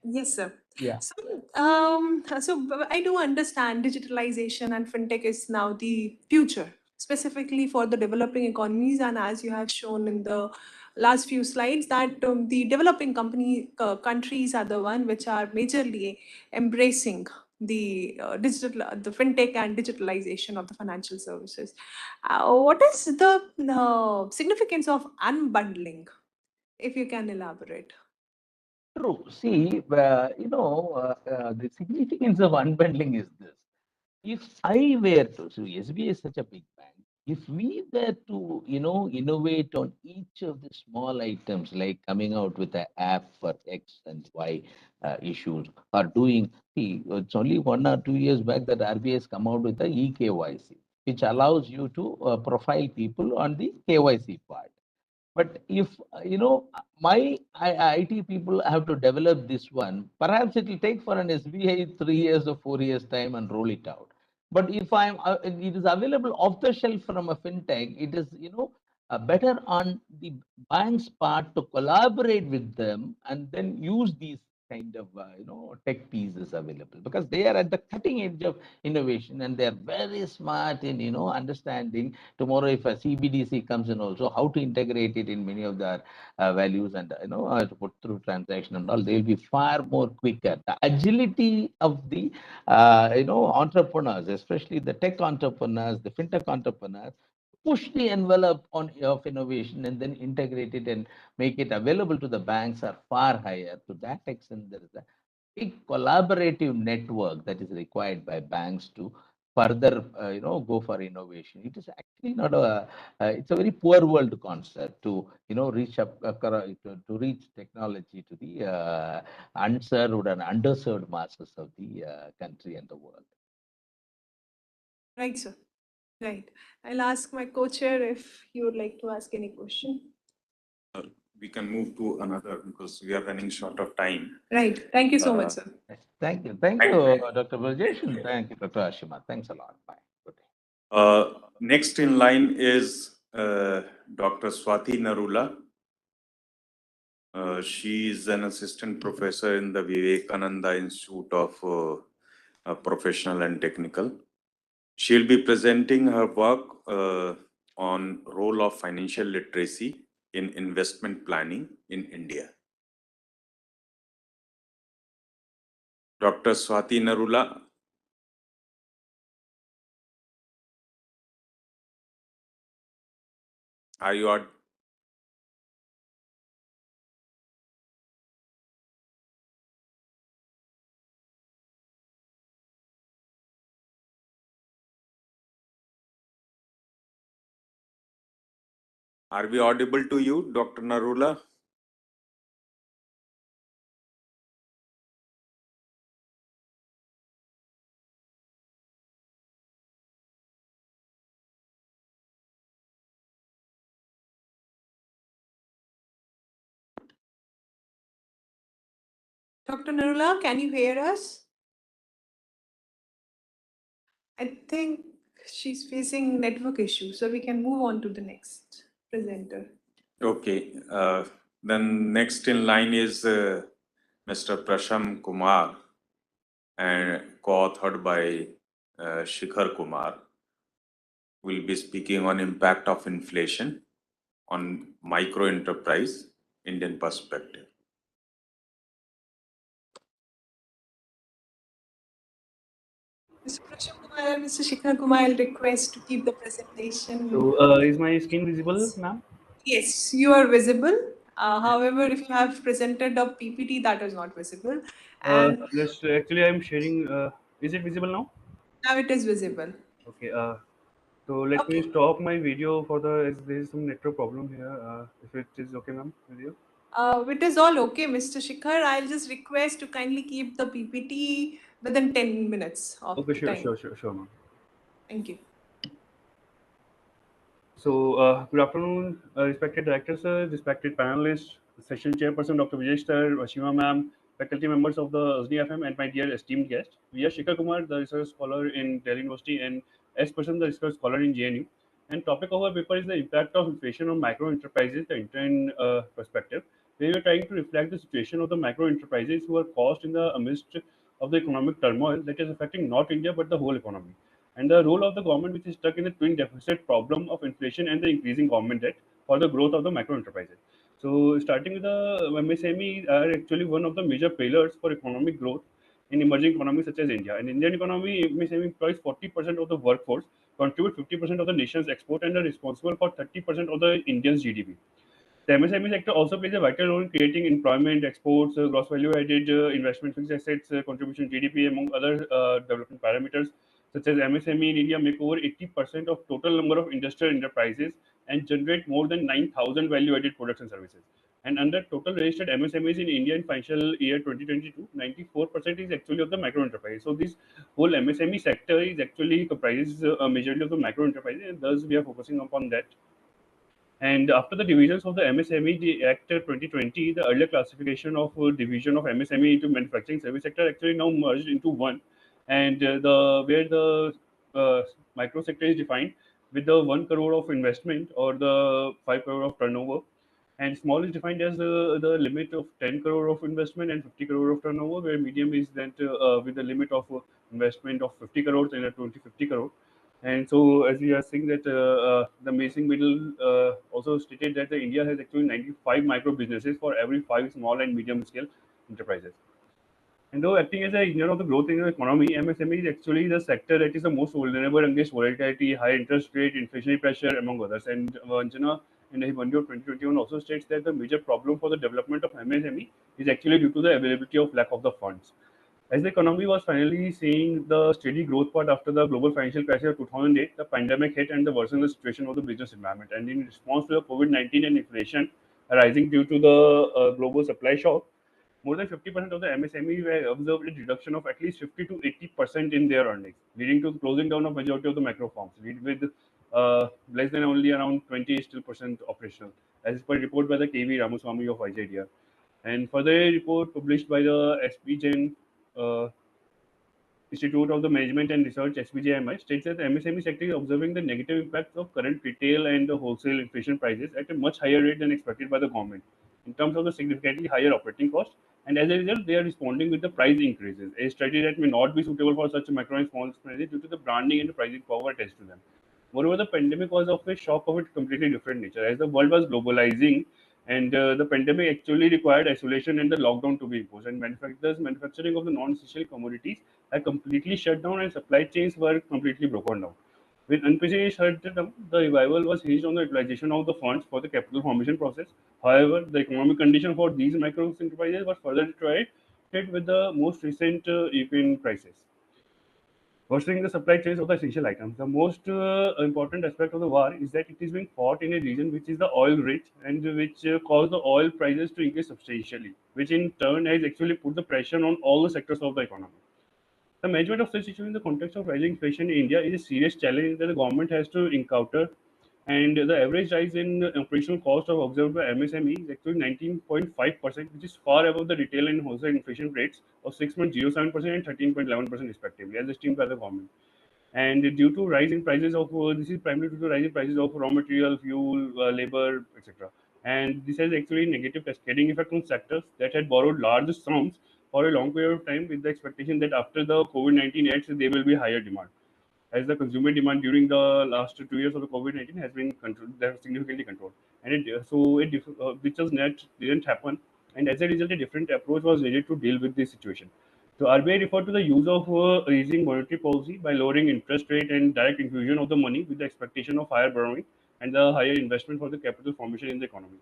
Yes, sir.
Yeah.
So I do understand digitalization and fintech is now the future, specifically for the developing economies. And as you have shown in the last few slides, that the developing countries are the one which are majorly embracing the the fintech and digitalization of the financial services. What is the significance of unbundling? If you can elaborate.
True. See, the significance of unbundling is this. If I were to, so SBI is such a big bank, if we were to, innovate on each of the small items, like coming out with an app for X and Y issues, or doing, see, it's only 1 or 2 years back that RBI has come out with the eKYC, which allows you to profile people on the KYC part. But if my IT people have to develop this one, perhaps it will take for an SBI 3 years or 4 years time and roll it out. But if it is available off the shelf from a fintech, it is better on the bank's part to collaborate with them and then use these kind of tech pieces available, because they are at the cutting edge of innovation and they are very smart in understanding tomorrow if a CBDC comes in also how to integrate it in many of their values and to put through transaction and all. They'll be far more quicker. The agility of the entrepreneurs, especially the tech entrepreneurs, the fintech entrepreneurs, push the envelope of innovation and then integrate it and make it available to the banks are far higher. To that extent, there is a big collaborative network that is required by banks to further go for innovation. It is actually not it's a very poor world concept to reach up to reach technology to the unserved and underserved masses of the country and the world.
Right, sir. Right. I'll ask my co-chair if you would like to ask any question.
We can move to another because we are running short of time.
Right. Thank you so much, sir.
Thank you. Thank you, Dr. Brajesh, and thank you, Dr. Ashima. Thanks a lot. Bye. Good day.
Next in line is Dr. Swati Narula. She is an assistant professor in the Vivekananda Institute of Professional and Technical. She'll be presenting her work on role of financial literacy in investment planning in India. Dr. Swati Narula. Are you on? Are we audible to you, Dr. Narula?
Dr. Narula, can you hear us? I think she's facing network issues, so we can move on to the next presenter.
Okay. Then next in line is Mr. Prasham Kumar, and co-authored by Shikhar Kumar. Will be speaking on impact of inflation on micro enterprise Indian perspective.
Mr. Prasham Kumar and Mr. Shikhar Kumar, I'll request to keep the presentation.
So, is my screen visible, ma'am?
Yes, you are visible. However, if you have presented a PPT, that is not visible. And
Actually, I'm sharing. Is it visible now?
now it is visible.
Okay. So let me stop my video for the. There is some network problem here. If it is okay, ma'am, with you.
It is all okay, Mr. Shikhar. I'll just request to kindly keep the PPT within 10 minutes of
Okay,
the time.
sure, ma'am.
Thank you.
So, good afternoon, respected director sir, respected panelists, session chairperson Dr. Vijay sir, Ashima ma'am, faculty members of the AJNIFM, and my dear esteemed guest. We are Shikhar Kumar, the research scholar in Delhi University, and S. Person, the research scholar in JNU. And topic of our paper is the impact of inflation on micro enterprises, the intern perspective. We are trying to reflect the situation of the micro enterprises who are caused in the amidst of the economic turmoil that is affecting not India but the whole economy, and the role of the government, which is stuck in the twin deficit problem of inflation and the increasing government debt for the growth of the micro enterprises. So, starting with the MSME are actually one of the major pillars for economic growth in emerging economies such as India. In Indian economy, MSME employs 40% of the workforce, contribute 50% of the nation's export, and are responsible for 30% of the Indian's GDP. The MSME sector also plays a vital role in creating employment, exports, gross value added, investment, fixed assets, contribution to GDP, among other development parameters, such as MSME in India make over 80% of total number of industrial enterprises and generate more than 9,000 value added products and services. And under total registered MSMEs in India in financial year 2022, 94% is actually of the micro enterprise. So this whole MSME sector is actually comprises a majority of the micro enterprises, and thus we are focusing upon that. And after the divisions of the MSME the Act 2020, the earlier classification of division of MSME into manufacturing service sector actually now merged into one, and the where the micro sector is defined with the 1 crore of investment or the 5 crore of turnover, and small is defined as the limit of 10 crore of investment and 50 crore of turnover, where medium is that with the limit of investment of 50 crores and a 50 crore. And so, as we are seeing that the Amazing Middle also stated that India has actually 95 micro businesses for every 5 small and medium scale enterprises. And though acting as an engine of the growth in the economy, MSME is actually the sector that is the most vulnerable against volatility, high interest rate, inflationary pressure, among others. And Vanjana in the Hibandi of 2021 also states that the major problem for the development of MSME is actually due to the availability of lack of the funds. As the economy was finally seeing the steady growth part after the global financial crisis of 2008, the pandemic hit and the worsened the situation of the business environment. And in response to the COVID-19 and inflation arising due to the global supply shock, more than 50% of the MSME were observed a reduction of at least 50 to 80% in their earnings, leading to the closing down of majority of the micro firms, with less than only around 20 still percent operational, as per report by the KV Ramaswamy of IJDR. And further a report published by the SPGen Institute of the Management and Research (SPJMI) states that the MSME sector is observing the negative impacts of current retail and the wholesale inflation prices at a much higher rate than expected by the government, in terms of the significantly higher operating costs. And as a result, they are responding with the price increases, a strategy that may not be suitable for such micro and small enterprises due to the branding and the pricing power attached to them. Moreover, the pandemic was of a shock of a completely different nature, as the world was globalizing, and the pandemic actually required isolation and the lockdown to be imposed. And manufacturing of the non-essential commodities had completely shut down, and supply chains were completely broken down. With unprecedented shutdown, the revival was hinged on the utilization of the funds for the capital formation process. However, the economic condition for these micro enterprises was further deteriorated with the most recent European crisis, worsening the supply chains of the essential items. The most important aspect of the war is that it is being fought in a region which is the oil rich, and which caused the oil prices to increase substantially, which in turn has actually put the pressure on all the sectors of the economy. The management of such situation in the context of rising inflation in India is a serious challenge that the government has to encounter. And the average rise in operational cost of observed by MSME is actually 19.5%, which is far above the retail and wholesale inflation rates of 6.07% and 13.11% respectively, as estimated by the government. And due to rise in prices of this is primarily due to rise in prices of raw material, fuel, labor, etc. And this has actually negative cascading effect on sectors that had borrowed large sums for a long period of time, with the expectation that after the COVID-19 ends, there will be higher demand, as the consumer demand during the last 2 years of the COVID-19 has been controlled, they have significantly controlled, and which was net didn't happen, and as a result, a different approach was needed to deal with this situation. So RBI referred to the use of easing monetary policy by lowering interest rate and direct infusion of the money with the expectation of higher borrowing and the higher investment for the capital formation in the economy.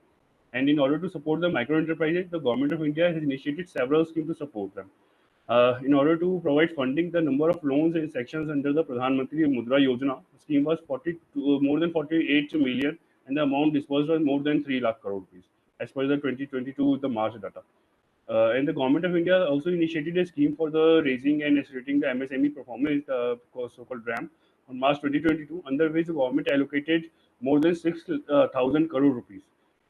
And in order to support the micro enterprises, the government of India has initiated several schemes to support them. In order to provide funding, the number of loans and sections under the Pradhan Mantri Mudra Yojana scheme was more than 48 million, and the amount disbursed was more than 3 lakh crore rupees, as per the 2022 the March data. And the government of India also initiated a scheme for the raising and accelerating the MSME performance, so-called RAM, on March 2022, under which the government allocated more than 6,000 crore rupees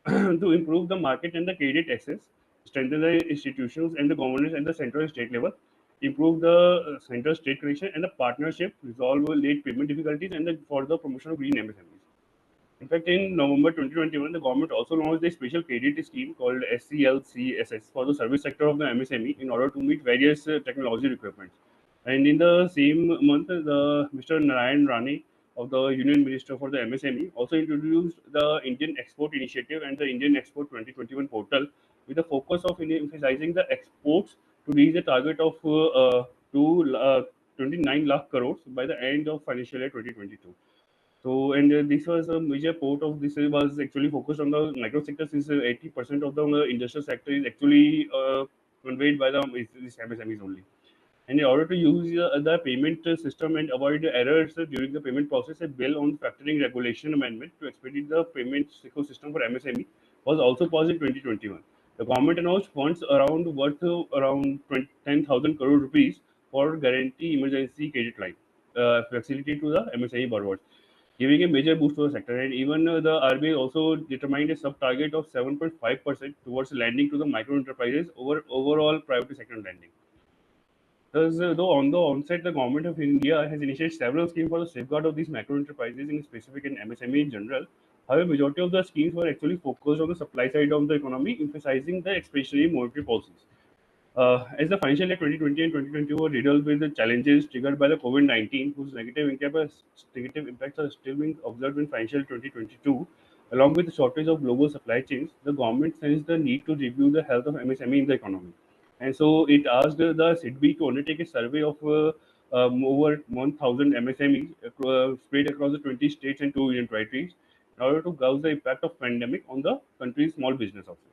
to improve the market and the credit access, strengthen the institutions and the governance at the central and state level, improve the central-state connection and the partnership, resolve late payment difficulties, and for the promotion of green MSMEs. In fact, in November 2021, the government also launched a special credit scheme called SCLCSS for the service sector of the MSME in order to meet various technology requirements. And in the same month, Mr. Narayan Rane of the Union Minister for the MSME also introduced the Indian Export Initiative and the Indian Export 2021 portal with the focus of emphasizing the exports to reach a target of 29 lakh crores by the end of financial year 2022. So, and this was a major part of this was actually focused on the micro sector, since 80% of the industrial sector is actually conveyed by the these MSMEs only. And in order to use the payment system and avoid errors during the payment process, a bill on factoring regulation amendment to expedite the payment ecosystem for MSME was also passed in 2021. The government announced funds worth around 10,000 crore rupees for guarantee emergency credit line facility to the MSME borrowers, giving a major boost to the sector. And even the RBI also determined a sub-target of 7.5% towards lending to the micro enterprises over overall private sector lending. Thus, though on the onset, the government of India has initiated several schemes for the safeguard of these micro enterprises in specific and MSME in general. However, majority of the schemes were actually focused on the supply side of the economy, emphasizing the expansionary monetary policies. As the financial year 2020 and 2022 were riddled with the challenges triggered by the COVID-19, whose negative impacts are still being observed in financial 2022, along with the shortage of global supply chains, the government sensed the need to review the health of MSME in the economy. And so it asked the SIDBI to undertake a survey of over 1,000 MSMEs spread across the 20 states and 2 union territories in order to gauge the impact of pandemic on the country's small business office.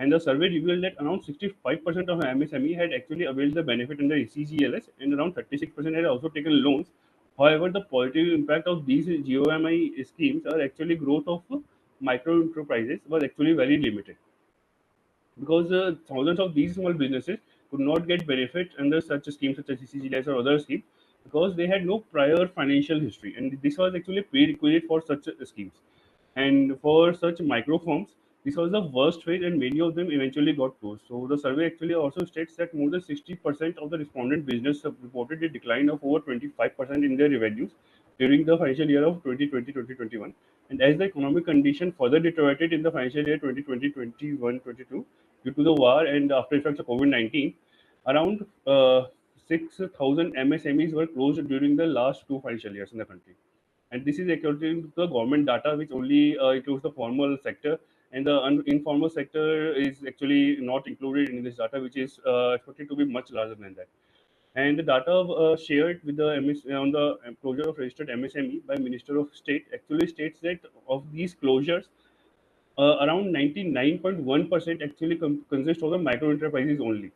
And the survey revealed that around 65% of MSME had actually availed the benefit under ECGLS, and around 36% had also taken loans. However, the positive impact of these GOMI schemes are actually growth of micro enterprises was actually very limited, because thousands of these small businesses could not get benefit under such schemes such as ECGLS or other schemes, because they had no prior financial history, and this was actually a prerequisite for such schemes. And for such micro firms, this was the worst phase, and many of them eventually got closed. So the survey actually also states that more than 60% of the respondent business have reported a decline of over 25% in their revenues during the financial year of 2020-2021. And as the economic condition further deteriorated in the financial year 2020-21-22 due to the war and after effects of COVID-19, around 6,000 MSMEs were closed during the last 2 financial years in the country. And this is according to the government data, which only includes the formal sector, and the informal sector is actually not included in this data, which is expected to be much larger than that. And the data shared with the on the closure of registered MSME by Minister of State actually states that of these closures, around 99.1% actually consist of the micro enterprises only.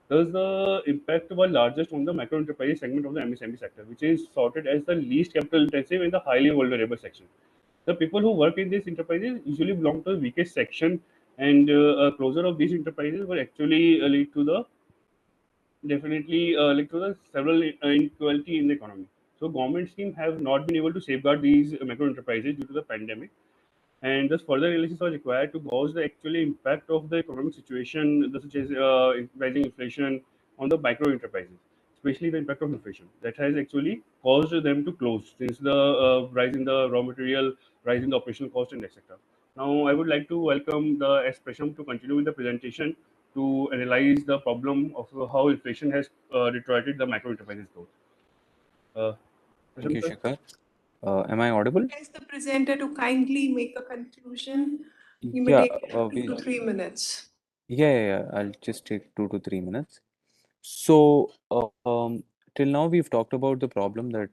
Thus, the impact was largest on the micro enterprise segment of the MSME sector, which is sorted as the least capital intensive and the highly vulnerable section. The people who work in these enterprises usually belong to the weakest section, and closure of these enterprises will actually lead to the lead to the several inequality in the economy. So, government schemes have not been able to safeguard these micro enterprises due to the pandemic, and thus further analysis was required to gauge the actual impact of the economic situation, such as rising inflation on the micro enterprises, especially the impact of inflation that has actually caused them to close, since the rise in the raw material, rise in the operational cost, and etc. Now, I would like to welcome the S. Prasham to continue with the presentation to analyze the problem of how inflation has deteriorated the micro enterprises growth.
Thank you,
Prasham, sir?
Shikhar. Am I audible?
Ask the presenter to kindly make a conclusion. You may
Yeah,
take 2 to 3 minutes.
yeah. I'll just take 2 to 3 minutes. So, till now we've talked about the problem that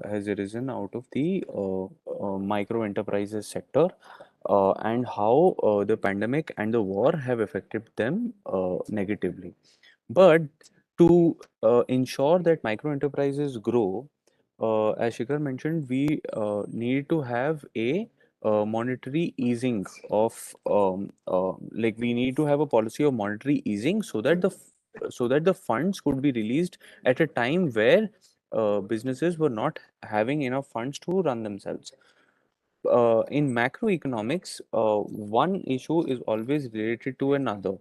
has arisen out of the micro enterprises sector, and how the pandemic and the war have affected them negatively. But to ensure that micro enterprises grow, as Shikhar mentioned, we need to have a monetary easing of like we need to have a policy of monetary easing, so that the funds could be released at a time where businesses were not having enough funds to run themselves. In macroeconomics, one issue is always related to another.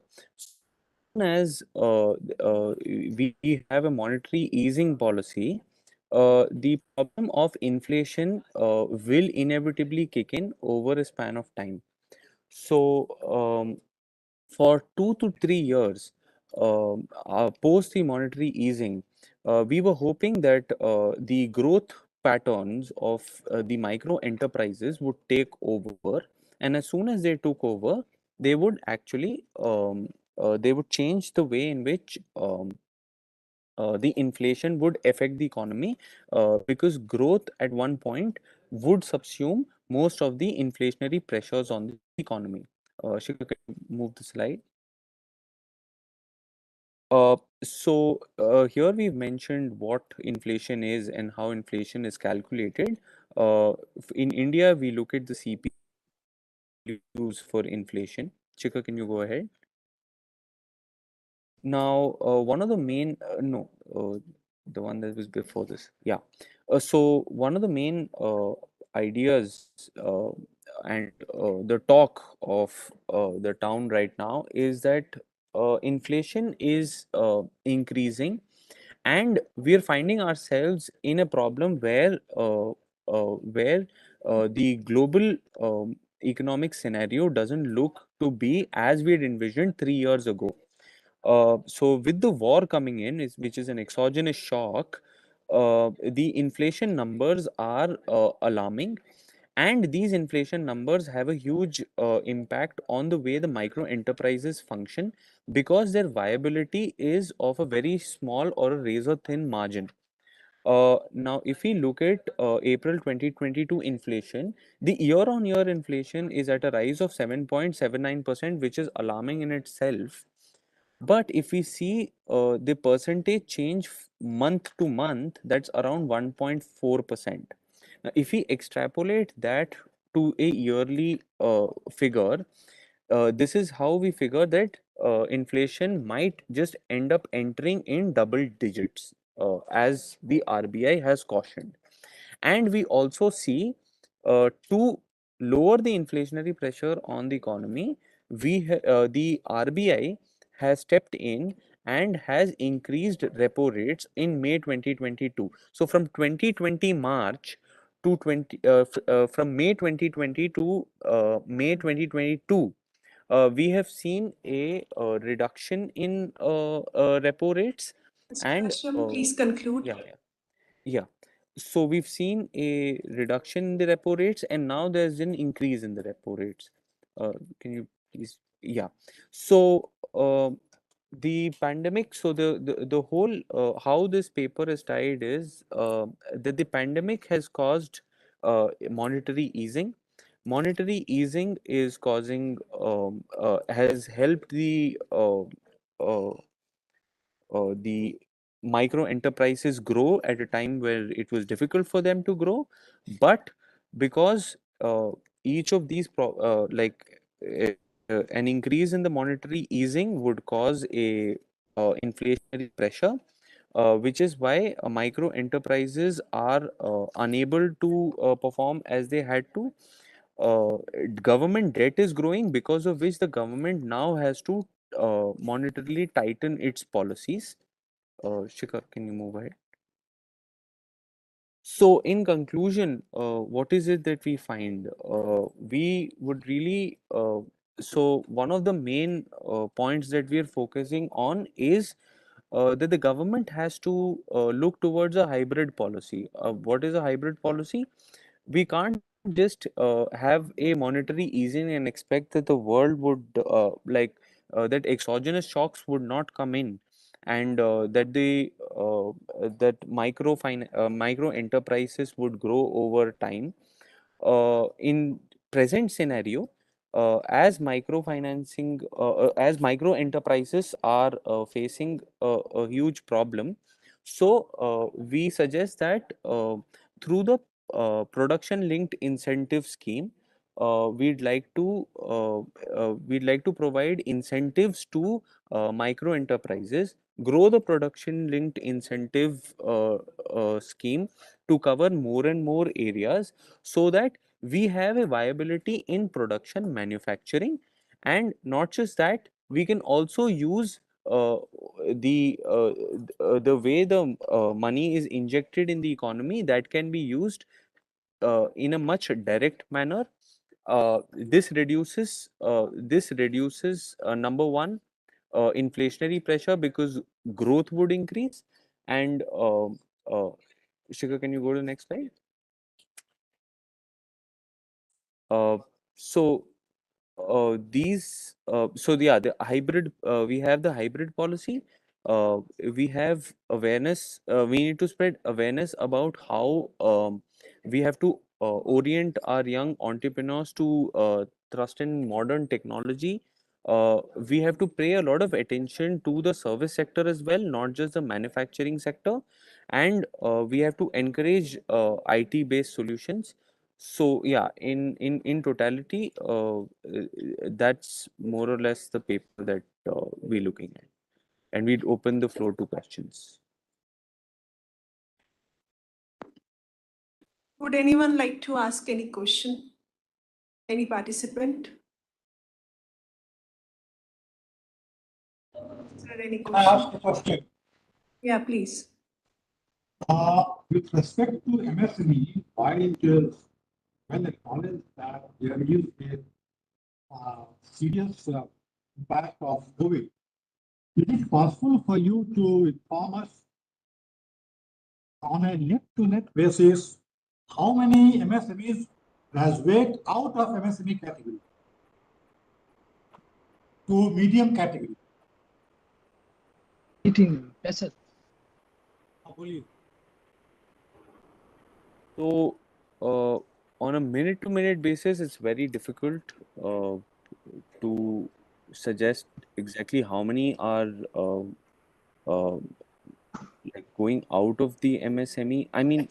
as we have a monetary easing policy, the problem of inflation will inevitably kick in over a span of time. So, for 2 to 3 years post the monetary easing, we were hoping that the growth patterns of the micro enterprises would take over, and as soon as they took over, they would actually they would change the way in which the inflation would affect the economy, because growth at one point would subsume most of the inflationary pressures on the economy. Shikhar, can you move the slide? Here we've mentioned what inflation is and how inflation is calculated. In India, we look at the CPI use for inflation. Chika, can you go ahead? Now, one of the main, no, the one that was before this. Yeah. So one of the main ideas and the talk of the town right now is that inflation is increasing, and we are finding ourselves in a problem where the global economic scenario doesn't look to be as we had envisioned 3 years ago. So with the war coming in, which is an exogenous shock, the inflation numbers are alarming, and these inflation numbers have a huge impact on the way the micro enterprises function, because their viability is of a very small or a razor thin margin. Now, if we look at April 2022 inflation, the year-on-year inflation is at a rise of 7.79%, which is alarming in itself. But if we see the percentage change month to month, that's around 1.4%. Now, if we extrapolate that to a yearly figure, this is how we figure that inflation might just end up entering in double digits, as the RBI has cautioned. And we also see, to lower the inflationary pressure on the economy, the RBI has stepped in and has increased repo rates in May 2022. So from 2020 March to from May 2020 to May 2022, we have seen a reduction in repo rates,
Mr.
and
Kashyap, please conclude.
yeah. So we've seen a reduction in the repo rates, and now there's an increase in the repo rates. Can you please? Yeah. So the pandemic. So the whole how this paper is tied is that the pandemic has caused monetary easing. Monetary easing is causing has helped the micro enterprises grow at a time where it was difficult for them to grow, but because each of these an increase in the monetary easing would cause a inflationary pressure, which is why micro enterprises are unable to perform as they had to. uh, Government debt is growing, because of which the government now has to monetarily tighten its policies. Shikhar, can you move ahead? So, in conclusion, what is it that we find? We would really, so one of the main points that we are focusing on is that the government has to look towards a hybrid policy. What is a hybrid policy? We can't just have a monetary easing and expect that the world would that exogenous shocks would not come in, and that micro enterprises would grow over time. In present scenario, as micro enterprises are facing a huge problem, so we suggest that through the production linked incentive scheme, we'd like to provide incentives to micro enterprises, grow the production linked incentive scheme to cover more and more areas, so that we have a viability in production manufacturing. And not just that, we can also use the way the money is injected in the economy, that can be used in a much direct manner. This reduces number one, inflationary pressure, because growth would increase. And Shikha, can you go to the next slide? So the hybrid, we have the hybrid policy. We have awareness. We need to spread awareness about how we have to orient our young entrepreneurs to trust in modern technology. We have to pay a lot of attention to the service sector as well, not just the manufacturing sector. And we have to encourage IT-based solutions. So yeah, in totality, that's more or less the paper that we're looking at, and we'd open the floor to questions.
Would anyone like to ask any question? Any participant? Is there any
I
question?
ask a question.
Yeah, please.
With respect to MSME, while it is well acknowledged that there is a serious impact of COVID, is it possible for you to inform us on a net-to-net basis how many MSMEs graduate out of MSME category to medium category?
Meeting better.
So on a minute-to-minute basis, it's very difficult to suggest exactly how many are like going out of the MSME. I mean,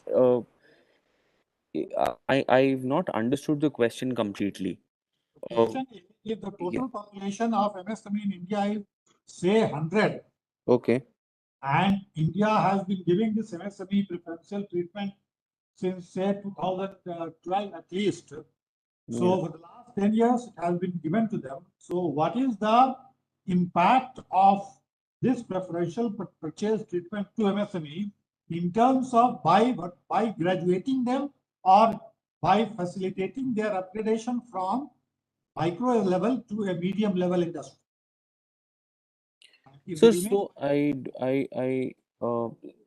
I've not understood the question completely.
Question, if the total population of MSME in India is say 100,
Okay.
and India has been giving this MSME preferential treatment since say 2012 at least. So for the last 10 years, it has been given to them. So what is the impact of this preferential purchase treatment to MSME in terms of by graduating them or by facilitating their upgradation from micro level to a medium level industry?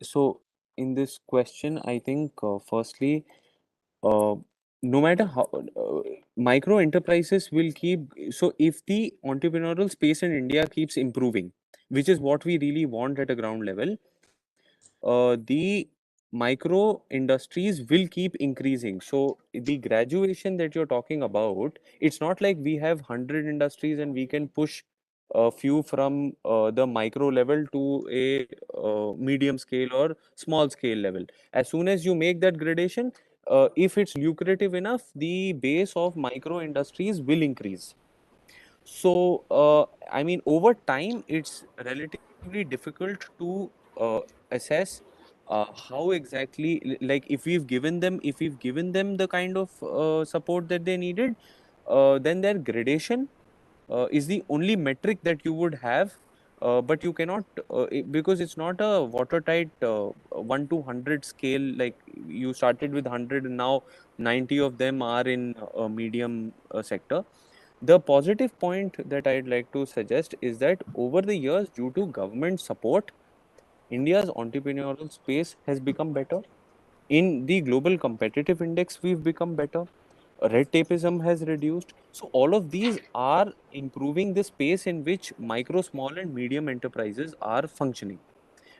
So in this question, I think firstly, no matter how micro enterprises will keep, so if the entrepreneurial space in India keeps improving, which is what we really want at a ground level, the micro industries will keep increasing. So the graduation that you're talking about, it's not like we have 100 industries and we can push a few from the micro level to a medium scale or small scale level. As soon as you make that gradation, if it's lucrative enough, the base of micro industries will increase. So I mean, over time, it's relatively difficult to assess how exactly, like if we've given them the kind of support that they needed, then their gradation is the only metric that you would have. But you cannot, because it's not a watertight 1 to 100 scale, like you started with 100 and now 90 of them are in a medium sector. The positive point that I'd like to suggest is that over the years, due to government support, India's entrepreneurial space has become better. In the global competitive index, we've become better. Red tapeism has reduced. So all of these are improving the space in which micro, small and medium enterprises are functioning.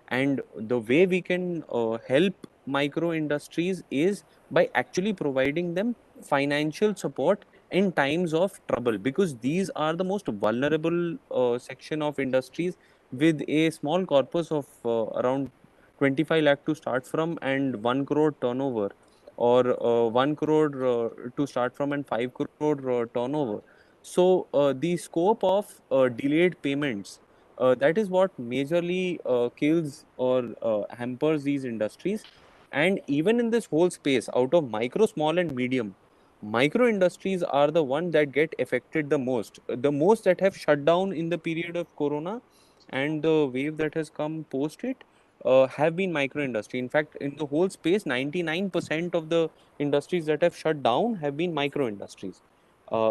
And the way we can help micro industries is by actually providing them financial support in times of trouble, because these are the most vulnerable section of industries, with a small corpus of around 25 lakh to start from and 1 crore turnover, or 1 crore to start from and 5 crore turnover. So the scope of delayed payments, that is what majorly kills or hampers these industries. And even in this whole space, out of micro, small and medium, micro industries are the one that get affected the most that have shut down in the period of corona. and the wave that has come post it have been micro industry. In fact, in the whole space, 99% of the industries that have shut down have been micro industries.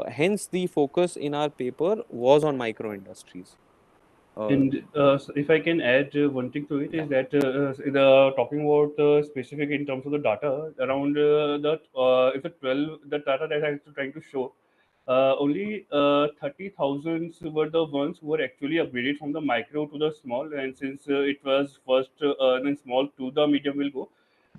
Hence, the focus in our paper was on micro industries.
And so if I can add one thing to it, is that talking about specific in terms of the data around if the 12 the data that I'm trying to show, only 30,000 were the ones who were actually upgraded from the micro to the small, and since it was first then small to the medium will go,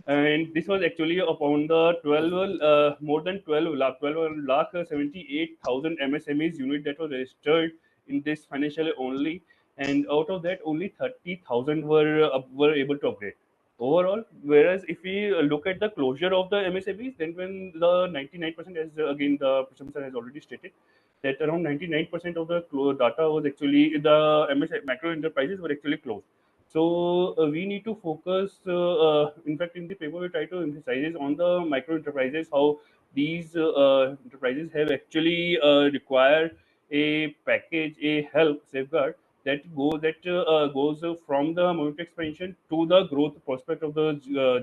and this was actually upon the 12 more than 12 lakh 78,000 MSMEs unit that was registered in this financial year only, and out of that only 30,000 were able to upgrade overall. Whereas if we look at the closure of the MSMEs, then when the 99%, as again the Prashant sir has already stated, that around 99% of the data was actually the macro enterprises were actually closed. So we need to focus. In fact, in the paper, we try to emphasize on the micro enterprises, how these enterprises have actually required a package, a help safeguard that goes from the monetary expansion to the growth prospect of the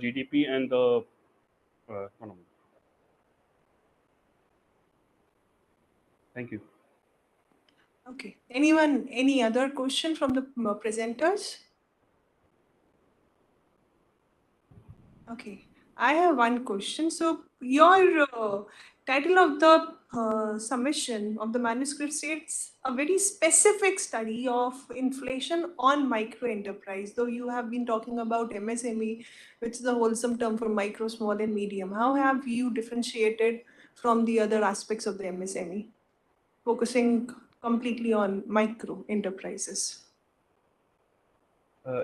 GDP and the economy. Thank you.
Okay. Anyone, any other question from the presenters? Okay. I have one question. So your title of the submission of the manuscript states a very specific study of inflation on micro enterprise, though you have been talking about MSME, which is a wholesome term for micro, small and medium. How have you differentiated from the other aspects of the MSME, focusing completely on micro enterprises?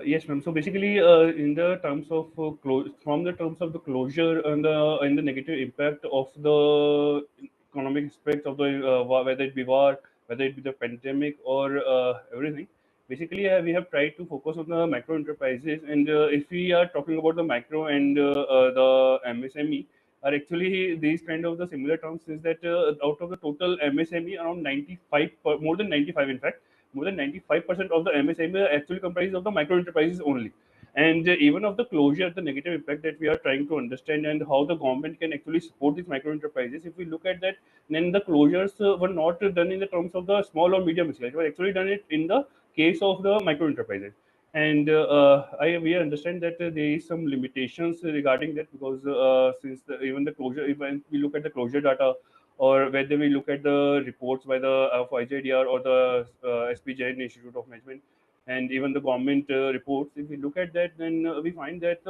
Yes, ma'am. So basically, in the terms of from the terms of the closure and the negative impact of the economic aspects of the whether it be war, whether it be the pandemic or everything. Basically, we have tried to focus on the micro enterprises, and if we are talking about the micro and the MSME, are actually these kind of the similar terms. Is that out of the total MSME, around 95, more than 95, in fact more than 95% of the MSME are actually comprised of the micro enterprises only. And even of the closure, the negative impact that we are trying to understand and how the government can actually support these micro enterprises, if we look at that, then the closures were not done in the terms of the small or medium scale. It was actually done it in the case of the micro enterprises. And we understand that there is some limitations regarding that, because since even the closure, if we look at the closure data, or whether we look at the reports by the IJDR or the Jain Institute of Management, and even the government reports, if we look at that, then we find that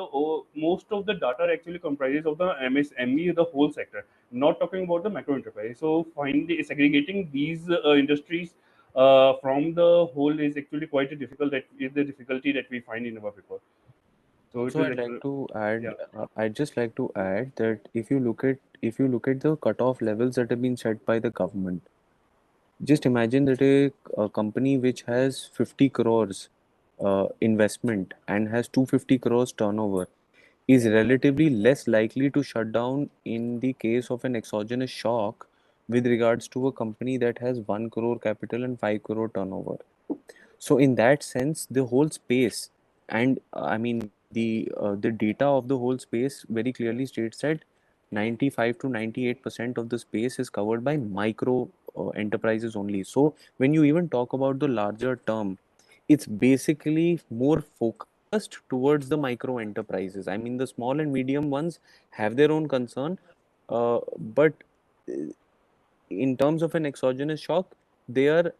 most of the data actually comprises of the MSME, the whole sector, not talking about the micro enterprise. So segregating these industries from the whole is actually quite a difficult. That is the difficulty that we find in our paper. So
Also, I'd like to add. I'd just like to add that if you look at the cutoff levels that have been set by the government, just imagine that a company which has 50 crores investment and has 250 crores turnover is relatively less likely to shut down in the case of an exogenous shock with regards to a company that has 1 crore capital and 5 crore turnover. So in that sense, the whole space, and I mean the data of the whole space very clearly states that 95 to 98% of the space is covered by micro enterprises only. So when you even talk about the larger term, it's basically more focused towards the micro enterprises. I mean, the small and medium ones have their own concern, but in terms of an exogenous shock, they are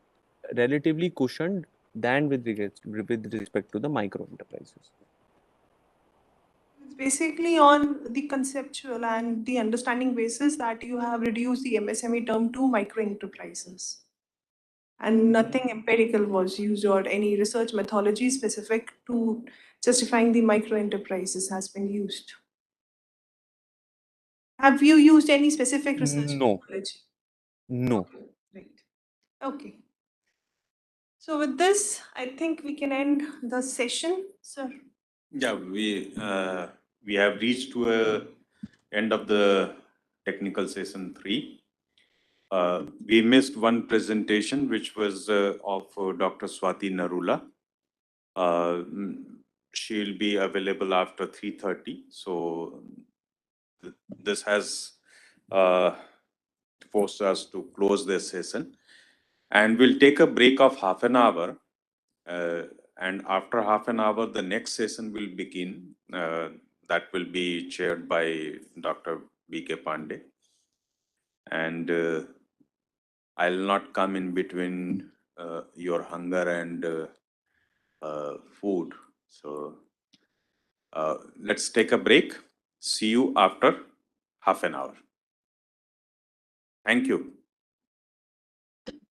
relatively cushioned than with respect to the micro enterprises.
It's basically on the conceptual and the understanding basis that you have reduced the MSME term to micro enterprises. And nothing empirical was used or any research methodology specific to justifying the micro enterprises has been used. Have you used any specific research methodology?
No.
Right. Okay. So with this, I think we can end the session, sir.
Yeah, we have reached to a end of the technical session 3. We missed one presentation, which was of Dr. Swati Narula. She'll be available after 3:30. So this has forced us to close this session. And we'll take a break of half an hour. And after half an hour, the next session will begin. That will be chaired by Dr. B.K. Pandey. And I'll not come in between your hunger and food. So let's take a break. See you after half an hour. Thank you.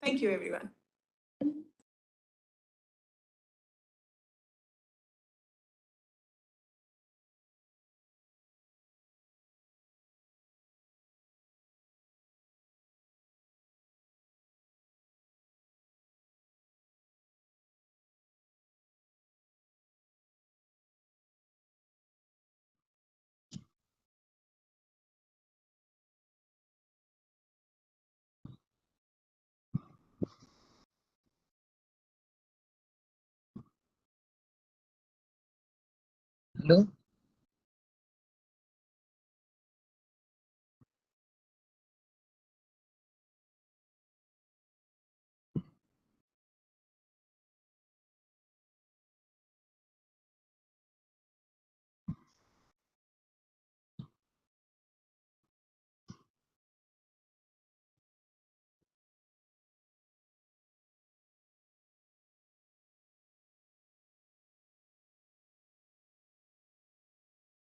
Thank you, everyone.
Hello.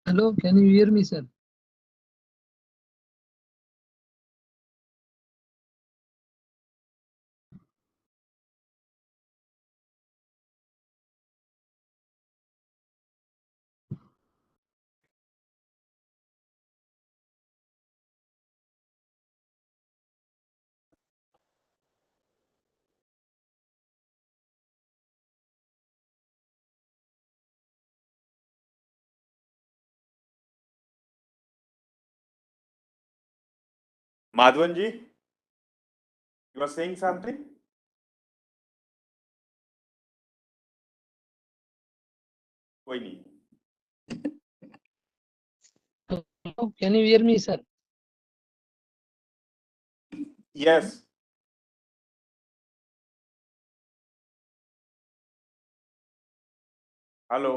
Hello, can you hear me, sir?
Madhvanji, you are saying something? कोई नहीं.
Hello, can you hear me, sir?
Yes. Hello.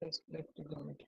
Self-Reliant.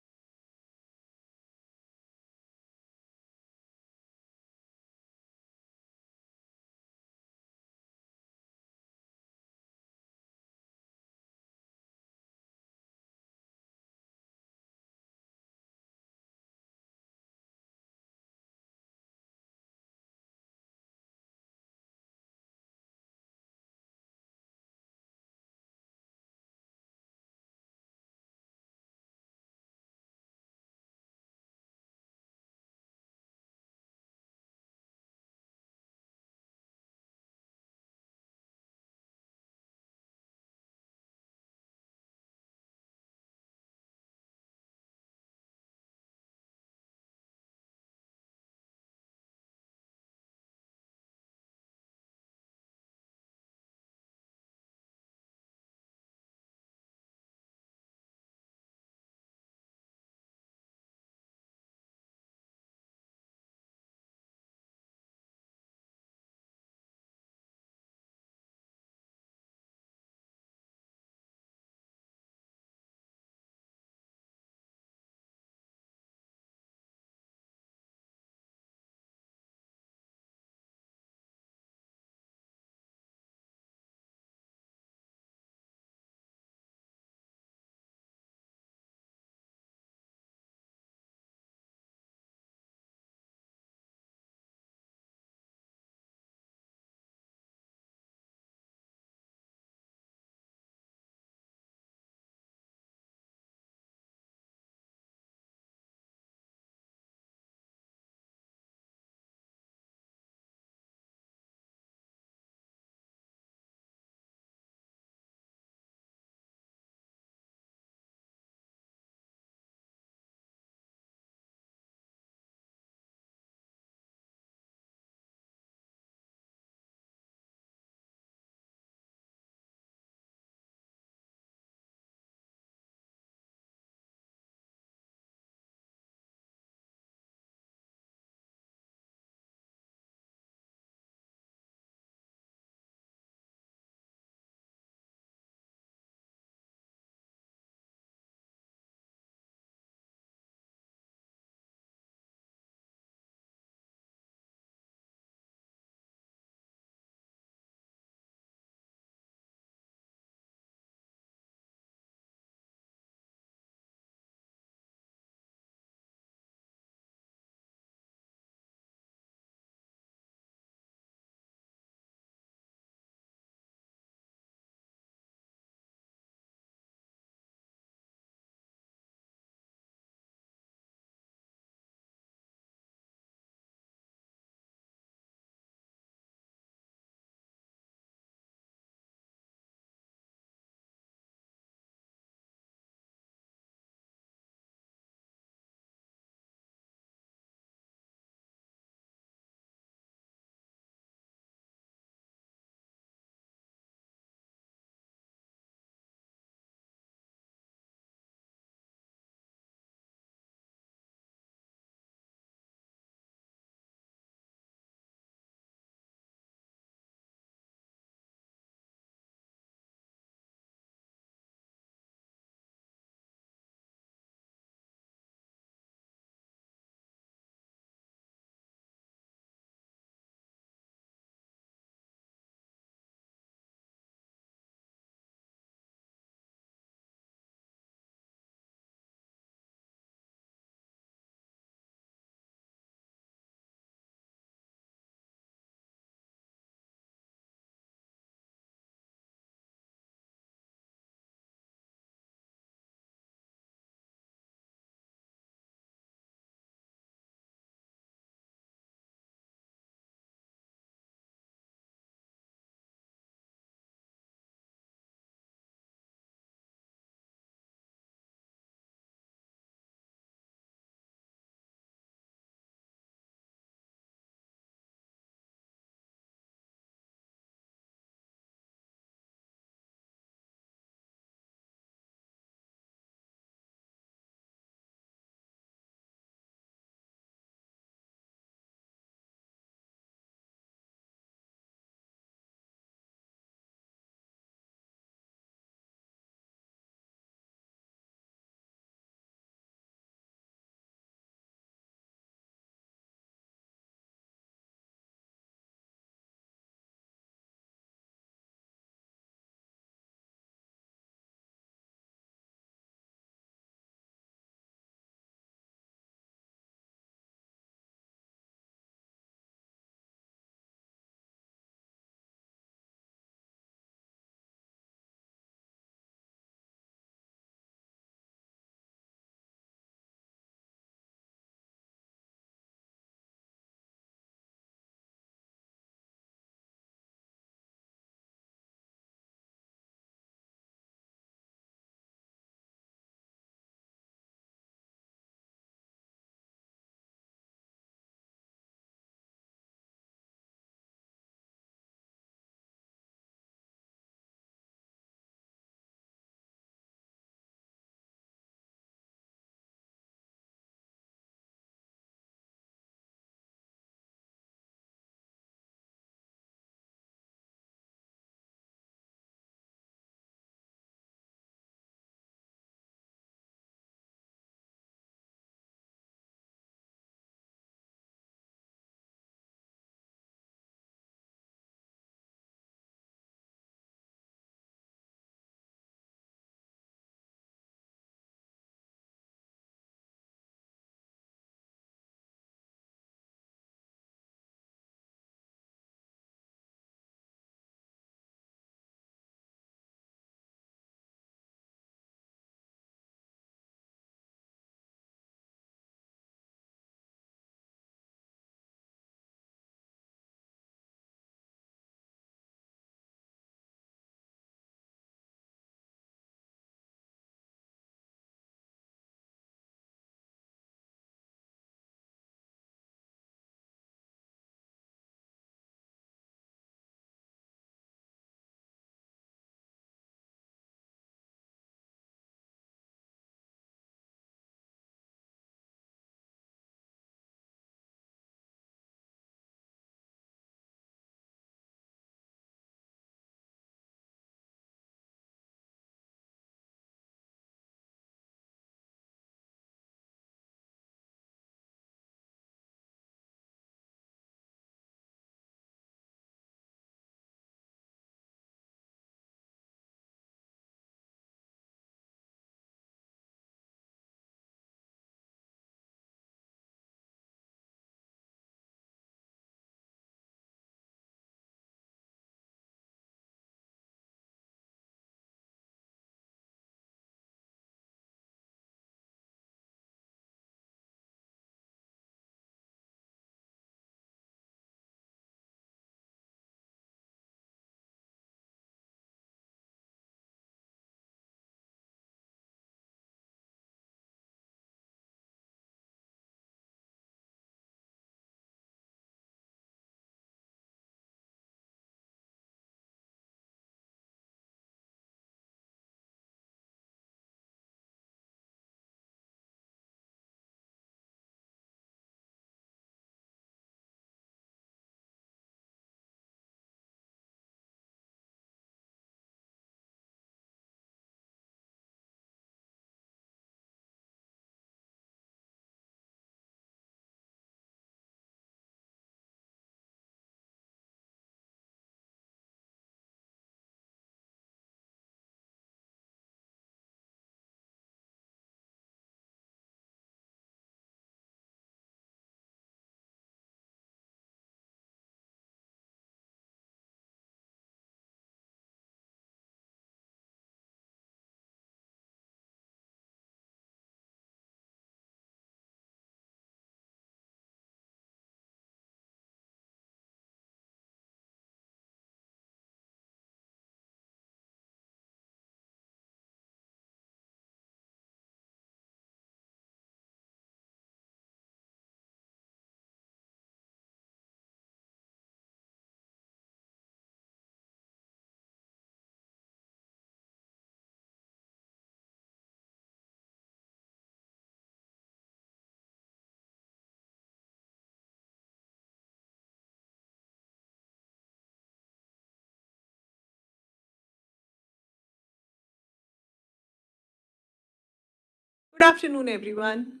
Good afternoon, everyone.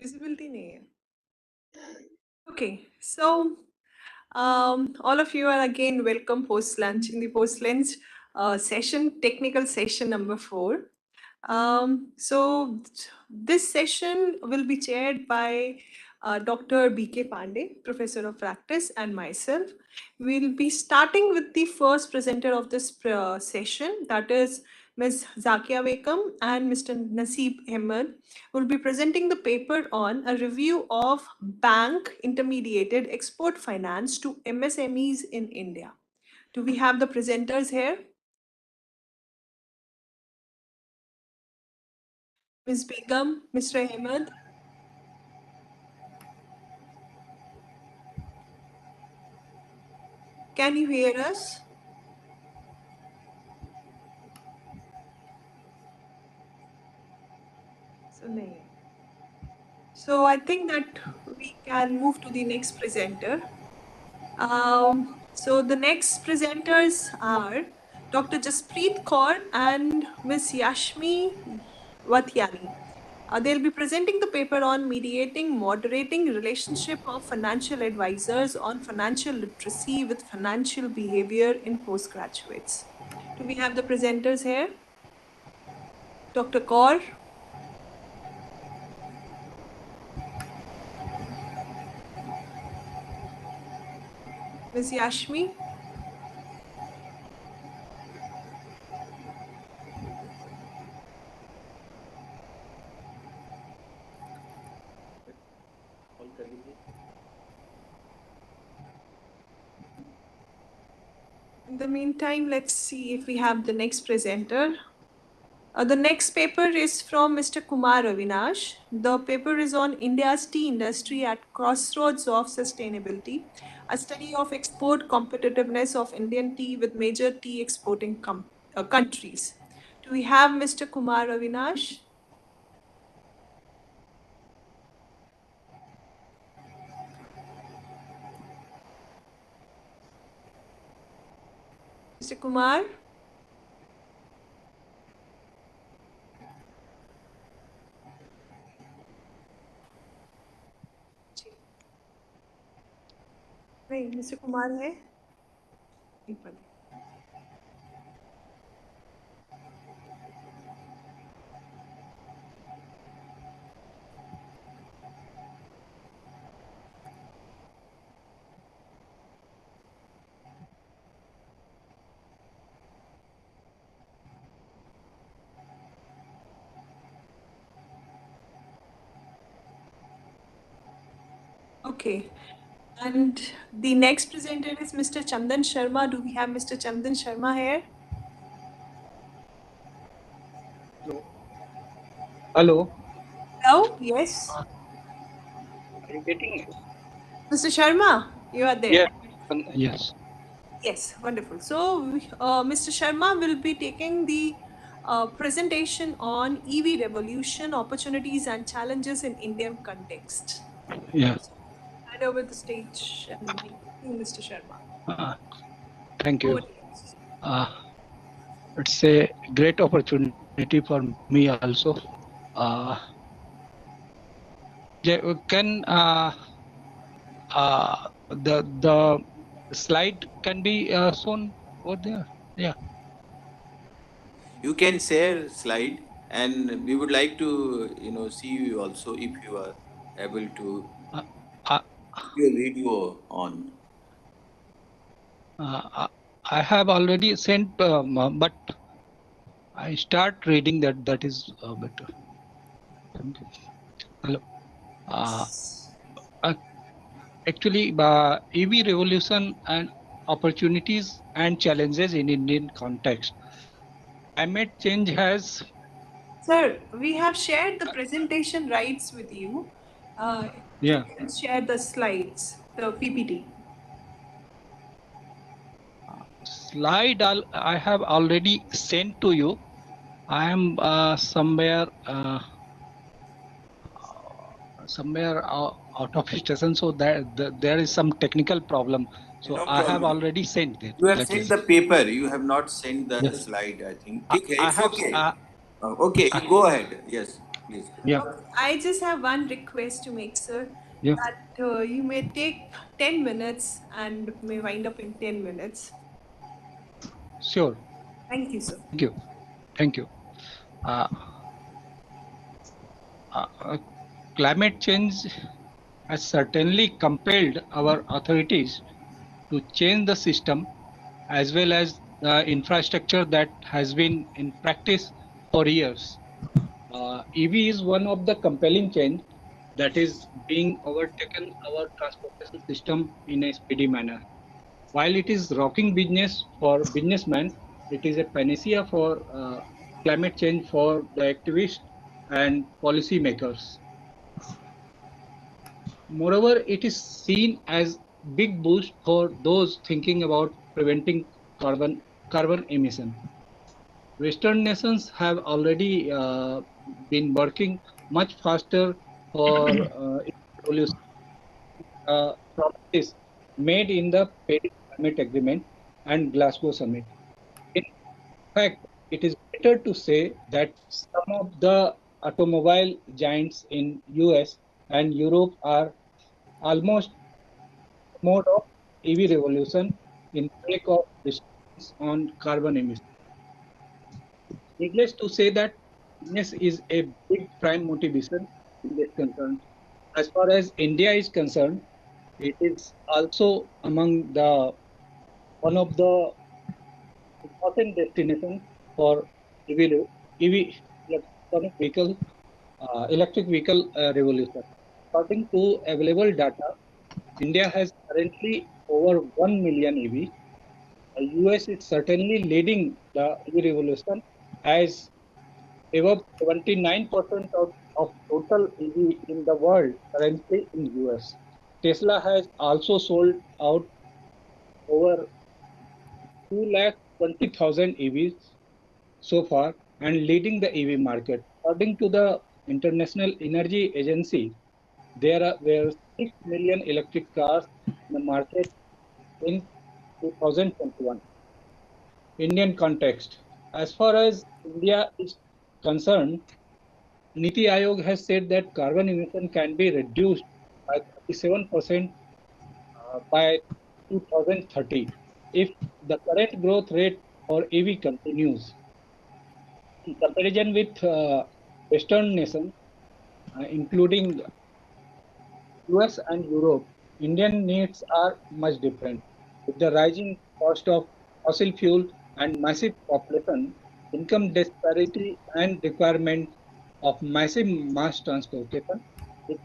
Visibility nahi hai. Okay, so all of you are again welcome post-lunch in the post-lunch session, technical session number 4. So this session will be chaired by Dr. B.K. Pandey, Professor of Practice, and myself. We'll be starting with the first presenter of this session, that is Ms. Zakia Begum and Mr. Naseeb Ahmed, will be presenting the paper on a review of bank intermediated export finance to MSMEs in India. Do we have the presenters here? Ms. Begum, Mr. Ahmed. Can you hear us? So I think that we can move to the next presenter. So the next presenters are Dr. Jaspreet Kaur and Ms. Yashmi Wathiani. They'll be presenting the paper on mediating, moderating relationship of financial advisors on financial literacy with financial behavior in postgraduates. Do we have the presenters here? Dr. Kaur. Ms. Yashmi. In the meantime, let's see if we have the next presenter. The next paper is from Mr. Kumar Avinash. The paper is on India's tea industry at crossroads of sustainability, a study of export competitiveness of Indian tea with major tea exporting countries. Do we have Mr. Kumar Avinash? Mr. Kumar? नहीं, Mr. Kumar है? नहीं पता. Okay. And the next presenter is Mr. Chandan Sharma. Do we have Mr. Chandan Sharma here?
Hello.
Hello? Yes.
Are you getting it?
Mr. Sharma, you are there.
Yes. Yes.
Yes, wonderful. So, Mr. Sharma will be taking the presentation on EV revolution, opportunities and challenges in Indian context.
Yes.
Hand over the stage and the mic to Mr. Sharma.
Thank you. It's a great opportunity for me also. Can the slide can be shown over there? Yeah.
You can share slide, and we would like to, see you also if you are able to keep your video on.
I have already sent, but I start reading that. That is better. Hello. Actually, EV revolution and opportunities and challenges in Indian context. Climate change has.
Sir, we have shared the presentation rights with you.
Yeah.
You can share the slides, the PPT.
Slide I have already sent to you. I am somewhere out of station, so there is some technical problem. So
No
I have
problem.
already sent that.
You have
That
sent
is
the
it.
paper. You have not sent the
Yes.
slide, I think.
I,
Okay,
I
it's
have.
okay. Okay, you go ahead. Yes, please.
Yeah.
I just have one request to make, sir.
Yeah.
That you may take 10 minutes and may wind up in 10 minutes.
Sure.
Thank you, sir.
Thank you. Thank you. Uh, Climate change has certainly compelled our authorities to change the system as well as the infrastructure that has been in practice for years. EV is one of the compelling change that is being overtaken our transportation system in a speedy manner. While it is rocking business for businessmen, it is a panacea for climate change for the activists and policy makers. Moreover, it is seen as big boost for those thinking about preventing carbon emission. Western nations have already been working much faster for revolution promises made in the Paris Climate Agreement and Glasgow Summit. In fact, it is better to say that some of the automobile giants in US and Europe are almost mode of EV revolution in sake of restrictions on carbon emissions. Needless to say that business is a big prime motivation in this concern. As far as India is concerned, it is also among the one of the important destinations for EV electric vehicle revolution. According to available data, India has currently over 1 million EV. The US is certainly leading the EV revolution as above 79% of total EV in the world currently in US. Tesla has also sold out over 220,000 EVs so far and leading the EV market. According to the International Energy Agency, there were 6 million electric cars in the market in 2021. Indian context. As far as India is concerned, Niti Aayog has said that carbon emission can be reduced by 37% by 2030 if the current growth rate for EV continues. In comparison with Western nations, including US and Europe, Indian needs are much different. With the rising cost of fossil fuel and massive population, income disparity and requirement of massive mass transportation, with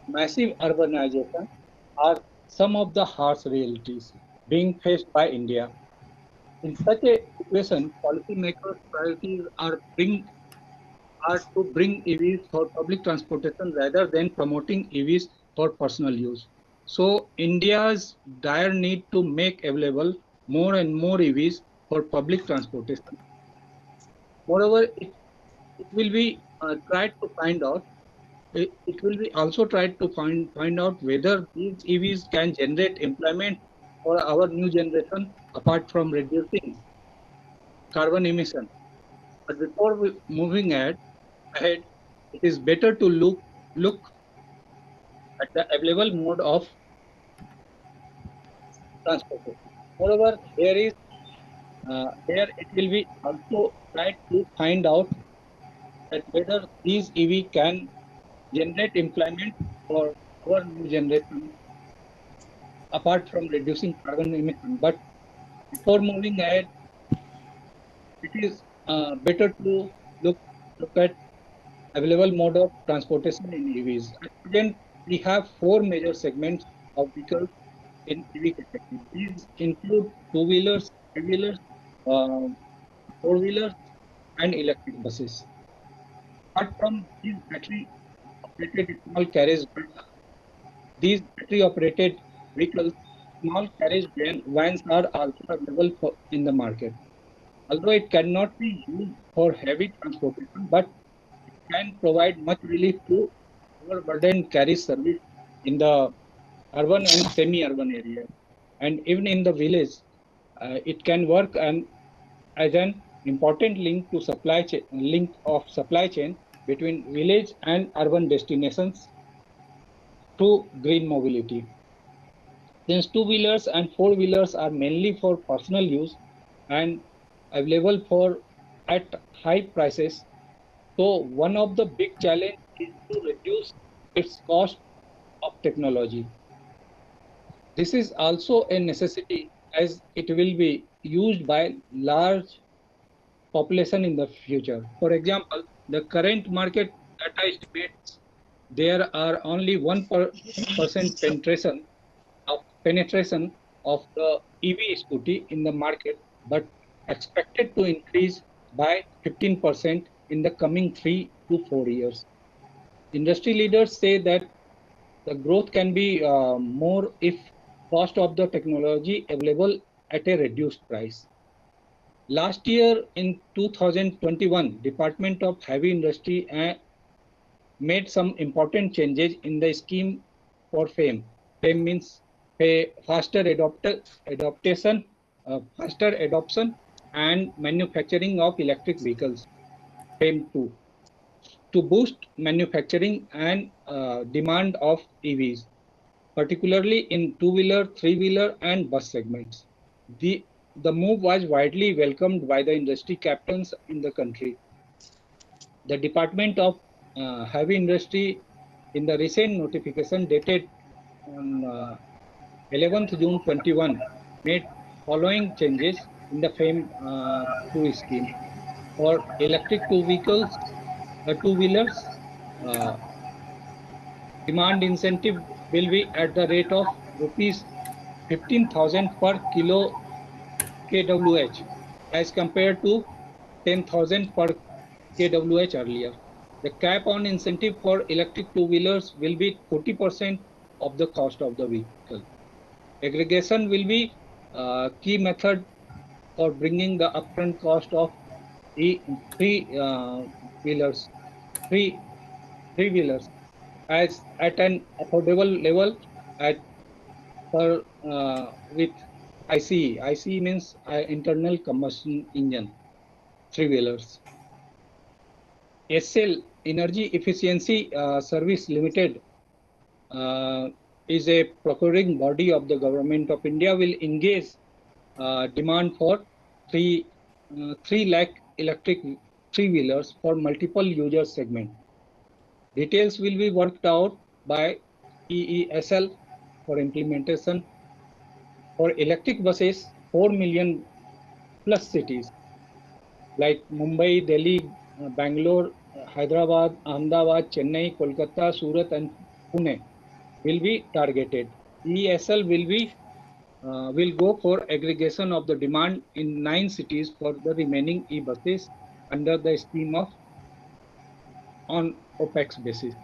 massive urbanization are some of the harsh realities being faced by India. In such a situation, policymakers' priorities are to bring EVs for public transportation rather than promoting EVs for personal use. So India's dire need to make available more and more EVs for public transportation. Moreover, it will be tried to find out. It will be also tried to find out whether these EVs can generate employment for our new generation apart from reducing carbon emission. But before moving ahead, it is better to look at the available mode of transportation. Moreover, there it will be also tried to find out that whether these EV can generate employment for our new generation apart from reducing carbon emission. But before moving ahead, it is better to look at available mode of transportation in EVs. At present, we have four major segments of vehicles in EV category. These include two-wheelers, three-wheelers, uh, four-wheelers, and electric buses. Apart from these battery-operated vehicles, small carriage vans are also available in the market. Although it cannot be used for heavy transportation, but it can provide much relief to overburdened carriage service in the urban and semi-urban areas. and even in the village, it can work as an important link to supply chain between village and urban destinations through green mobility. Since two-wheelers and four-wheelers are mainly for personal use and available for at high prices, so one of the big challenge is to reduce its cost of technology. This is also a necessity as it will be used by large population in the future. For example, the current market data estimates there are only 1% penetration of the EV scooty in the market, but expected to increase by 15% in the coming 3 to 4 years. Industry leaders say that the growth can be more if cost of the technology available at a reduced price. Last year in 2021, Department of Heavy Industry made some important changes in the scheme for FAME. FAME means adoption and manufacturing of electric vehicles, FAME 2, to boost manufacturing and demand of EVs, particularly in two-wheeler, three-wheeler, and bus segments. The move was widely welcomed by the industry captains in the country. The Department of Heavy Industry, in the recent notification dated on 11th June 21, made following changes in the FAME 2 scheme. For electric two-wheelers, uh, demand incentive will be at the rate of rupees 15,000 per kilo kWh as compared to 10,000 per kWh earlier. The cap on incentive for electric two-wheelers will be 40% of the cost of the vehicle. Aggregation will be a key method for bringing the upfront cost of three-wheelers, three-wheelers as at an affordable level at per with ICE. ICE means internal combustion engine three-wheelers. SL Energy Efficiency Service Limited is a procuring body of the government of India will engage demand for 3 lakh electric three-wheelers for multiple user segment. Details will be worked out by EESL for implementation. For electric buses, 4 million plus cities like Mumbai, Delhi, Bangalore, Hyderabad, Ahmedabad, Chennai, Kolkata, Surat, and Pune will be targeted. ESL will go for aggregation of the demand in 9 cities for the remaining e-buses under the scheme of on OPEX basis.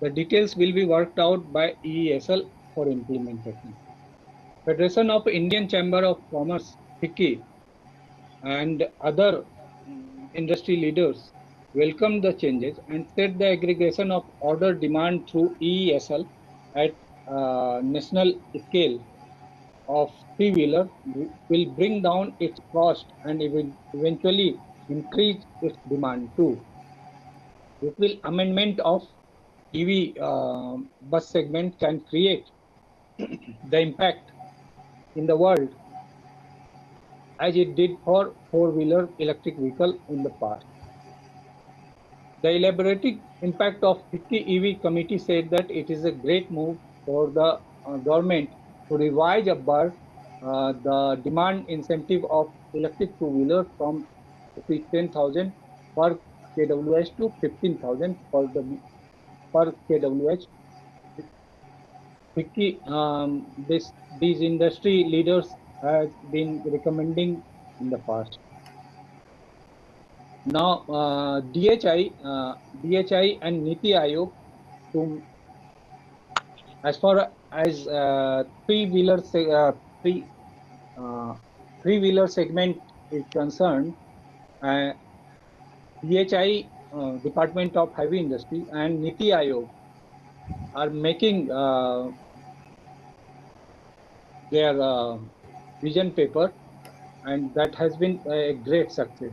The details will be worked out by EESL for implementation. Federation of Indian Chamber of Commerce, FICCI, and other industry leaders welcomed the changes and said the aggregation of order demand through EESL at national scale of three-wheeler will bring down its cost and eventually increase its demand too. This will amendment of EV bus segment can create the impact in the world as it did for four-wheeler electric vehicle in the past. The elaborating impact of 50 EV committee said that it is a great move for the government to revise upward the demand incentive of electric two-wheeler from 10,000 per kWh to 15,000 per kWh. These industry leaders has been recommending in the past. Now, DHI and Niti Aayog, as far as three-wheeler segment is concerned, DHI, Department of Heavy Industry, and Niti Aayog are making their vision paper, and that has been a great success.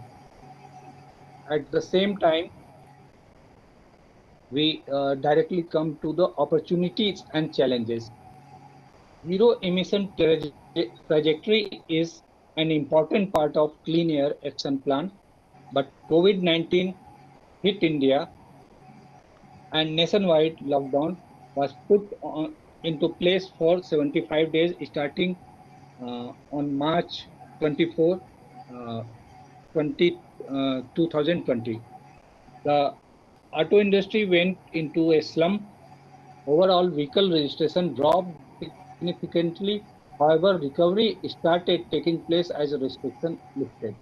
At the same time, we directly come to the opportunities and challenges. Zero emission trajectory is an important part of Clean Air Action Plan, but COVID-19 hit India and nationwide lockdown was put into place for 75 days starting on March 24, 2020. The auto industry went into a slump. Overall vehicle registration dropped significantly. However, recovery started taking place as a restriction lifted.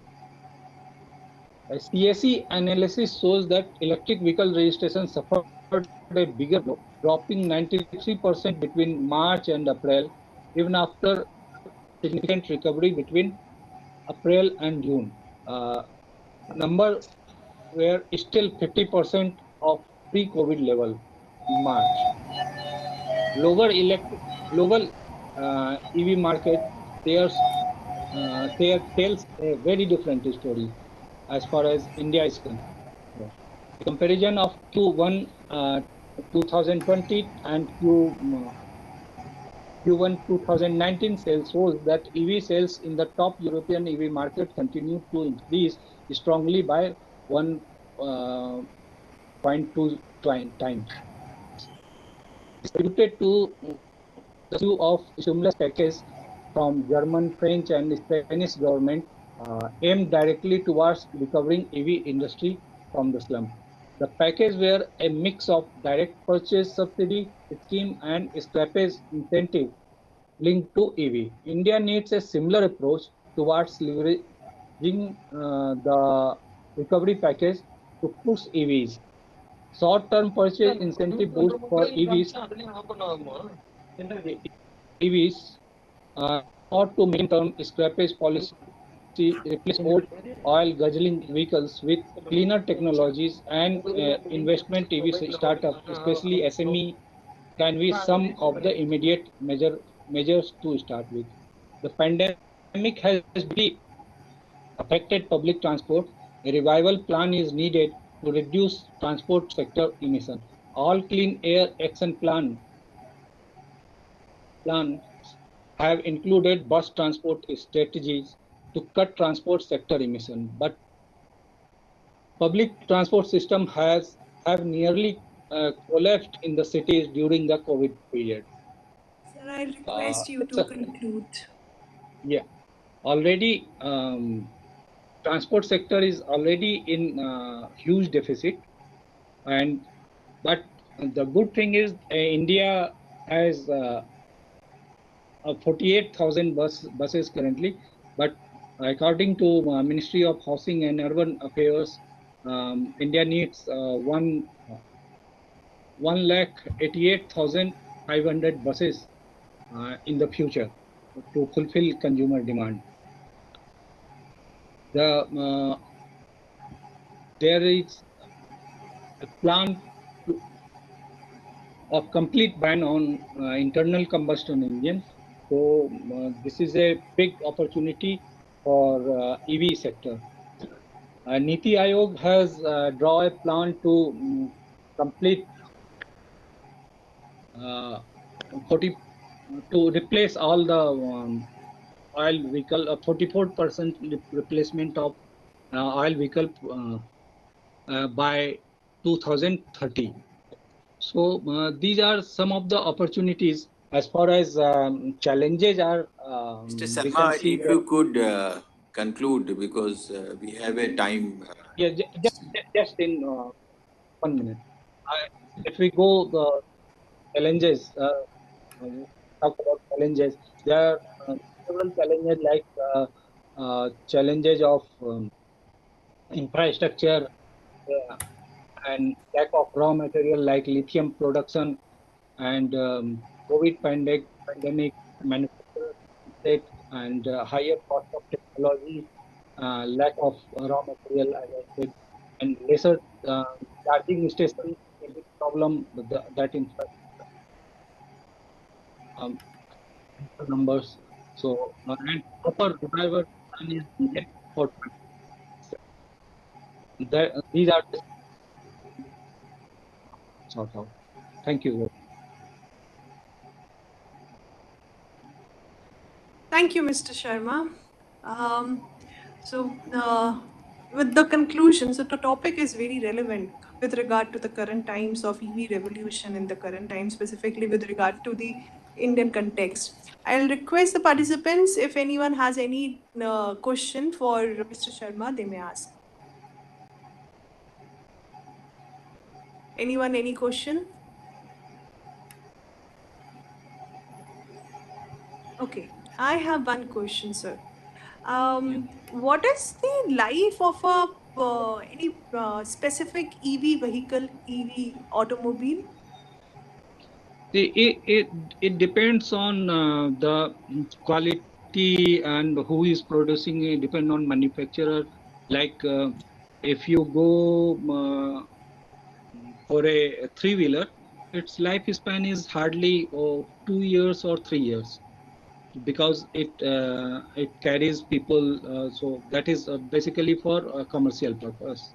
A CSE analysis shows that electric vehicle registration suffered a bigger blow, dropping 93% between March and April, even after significant recovery between April and June. Number were still 50% of pre-COVID level in March. Global EV market shares tells a very different story as far as India is concerned. The comparison of Q1 2020 and Q1 2019 sales shows that EV sales in the top European EV market continued to increase strongly by 1.2 times. Distributed to the issue of stimulus package from German, French, and Spanish government aimed directly towards recovering EV industry from the slump. The package were a mix of direct purchase subsidy scheme and scrappage incentive linked to EV. India needs a similar approach towards leveraging the recovery package to push EVs. Short-term purchase incentive boost for EVs short to medium-term scrappage policy replace old oil guzzling vehicles with cleaner technologies and investment EV startups, especially SME, can be some of the immediate measures to start with. The pandemic has really affected public transport. A revival plan is needed to reduce transport sector emission. All clean air action plans have included bus transport strategies to cut transport sector emission, but public transport system have nearly collapsed in the cities during the COVID period.
Sir, I request you to conclude.
Yeah, already transport sector is already in huge deficit, and but the good thing is India has 48,000 buses currently, but according to Ministry of Housing and Urban Affairs, India needs 1,88,500 buses in the future to fulfill consumer demand. There is a plan of complete ban on internal combustion engines. So this is a big opportunity for EV sector. Niti Aayog has drawn a plan to complete to replace all the oil vehicle, 44% replacement of oil vehicle by 2030. So these are some of the opportunities. As far as challenges are,
Mr. Sharma, if you could conclude, because we have a time.
Yeah, just in 1 minute. If we go the challenges, talk about challenges. There are several challenges like challenges of infrastructure and lack of raw material like lithium production and COVID pandemic manufacturer state and higher cost of technology, lack of raw material, as I said, and lesser charging station is a big problem that infrastructure numbers. So and proper revival plan is needed for that. These are the sort out. Thank you.
Thank you, Mr. Sharma. With the conclusion, so the topic is very relevant with regard to the current times of EV revolution in the current time, specifically with regard to the Indian context. I'll request the participants, if anyone has any question for Mr. Sharma, they may ask. Anyone, any question? Okay, I have one question, sir. What is the life of any specific EV vehicle, EV automobile?
It depends on the quality and who is producing it, depend on manufacturer. Like if you go for a three-wheeler, its lifespan is hardly 2 years or 3 years because it carries people. So that is basically for commercial purpose.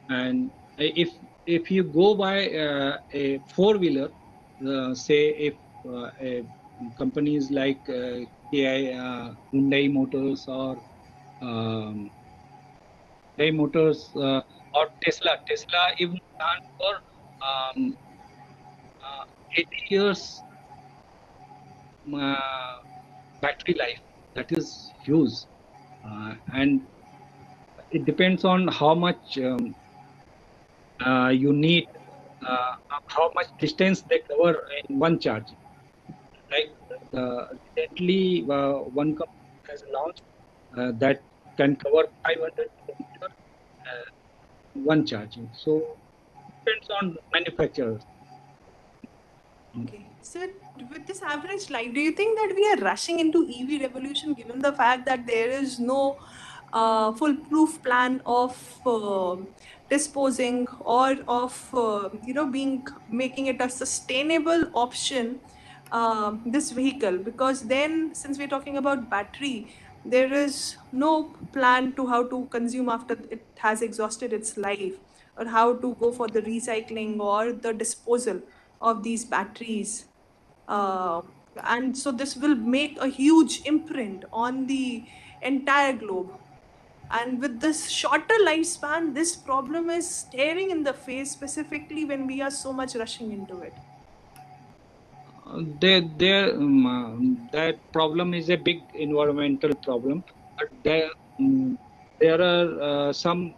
And if you go by a four-wheeler, say if companies like KI, Hyundai Motors or Hyundai Motors or Tesla even plan for um, 80 years battery life. That is huge, and it depends on how much you need, how much distance they cover in one charge. Like recently, one company has launched that can cover 500 kilometers one charging. So depends on manufacturers.
Okay. So with this average life, do you think that we are rushing into EV revolution given the fact that there is no foolproof plan of disposing or of being making it a sustainable option, this vehicle? Because then, since we're talking about battery, there is no plan to how to consume after it has exhausted its life, or how to go for the recycling or the disposal of these batteries. And so this will make a huge imprint on the entire globe. And with this shorter lifespan, this problem is staring in the face, specifically when we are so much rushing into it.
That problem is a big environmental problem, but there are some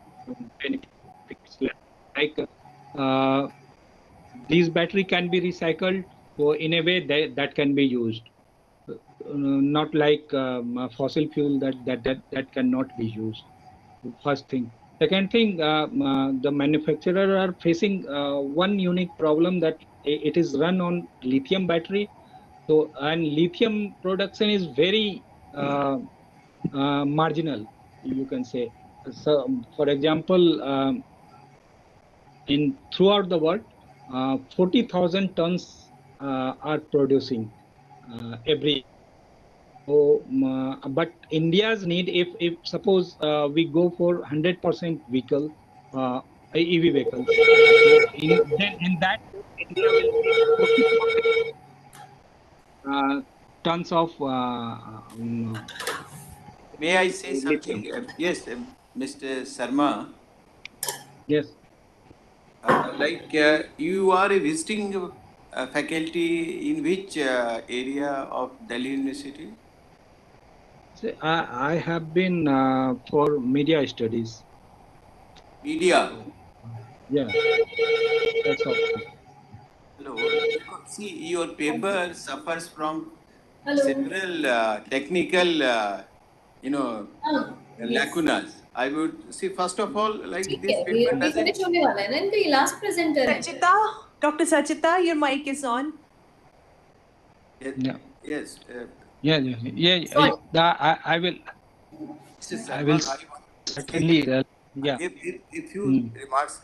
benefits. Like these battery can be recycled, so in a way that can be used. Not like fossil fuel that cannot be used. First thing. Second thing, the manufacturer are facing one unique problem that it is run on lithium battery. So and lithium production is very marginal, you can say. So, for example, in throughout the world, 40,000 tons are producing every. So, but India's need, if suppose we go for 100% vehicle, EV vehicles, so then in that India will need 40,000 tons of.
May I say something? Yes, Mr. Sharma.
Yes.
You are a visiting faculty in which area of Delhi University?
See, I have been for media studies.
Media.
Yeah, that's all.
Hello. See, your paper suffers from
Hello.
several technical, lacunas. I would see, first of all, like this
ये
paper
अभी
doesn't.
finish होने वाला है ना इनका ये last presenter है
Sachita, Dr. Sachita, your mic is on.
Yeah.
Yes.
Sorry.
I will.
Mr.
I will
Sharma,
certainly. Yeah.
a few remarks.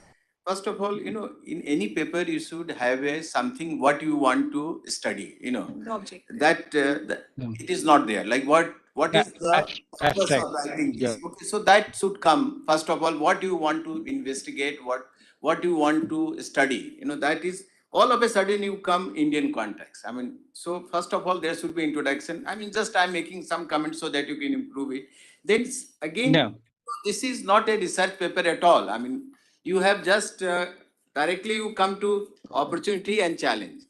first of all, in any paper you should have something what you want to study.
The objective.
That it is not there. Like what is the purpose of
Abstract.
writing
Yeah.
this? Okay, so that should come first of all. What do you want to investigate? What do you want to study? That is all of a sudden you come Indian context. I mean, so first of all there should be introduction. I mean, just I'm making some comments so that you can improve it. Then again,
Yeah.
this is not a research paper at all. I mean, you have just directly you come to opportunity and challenge,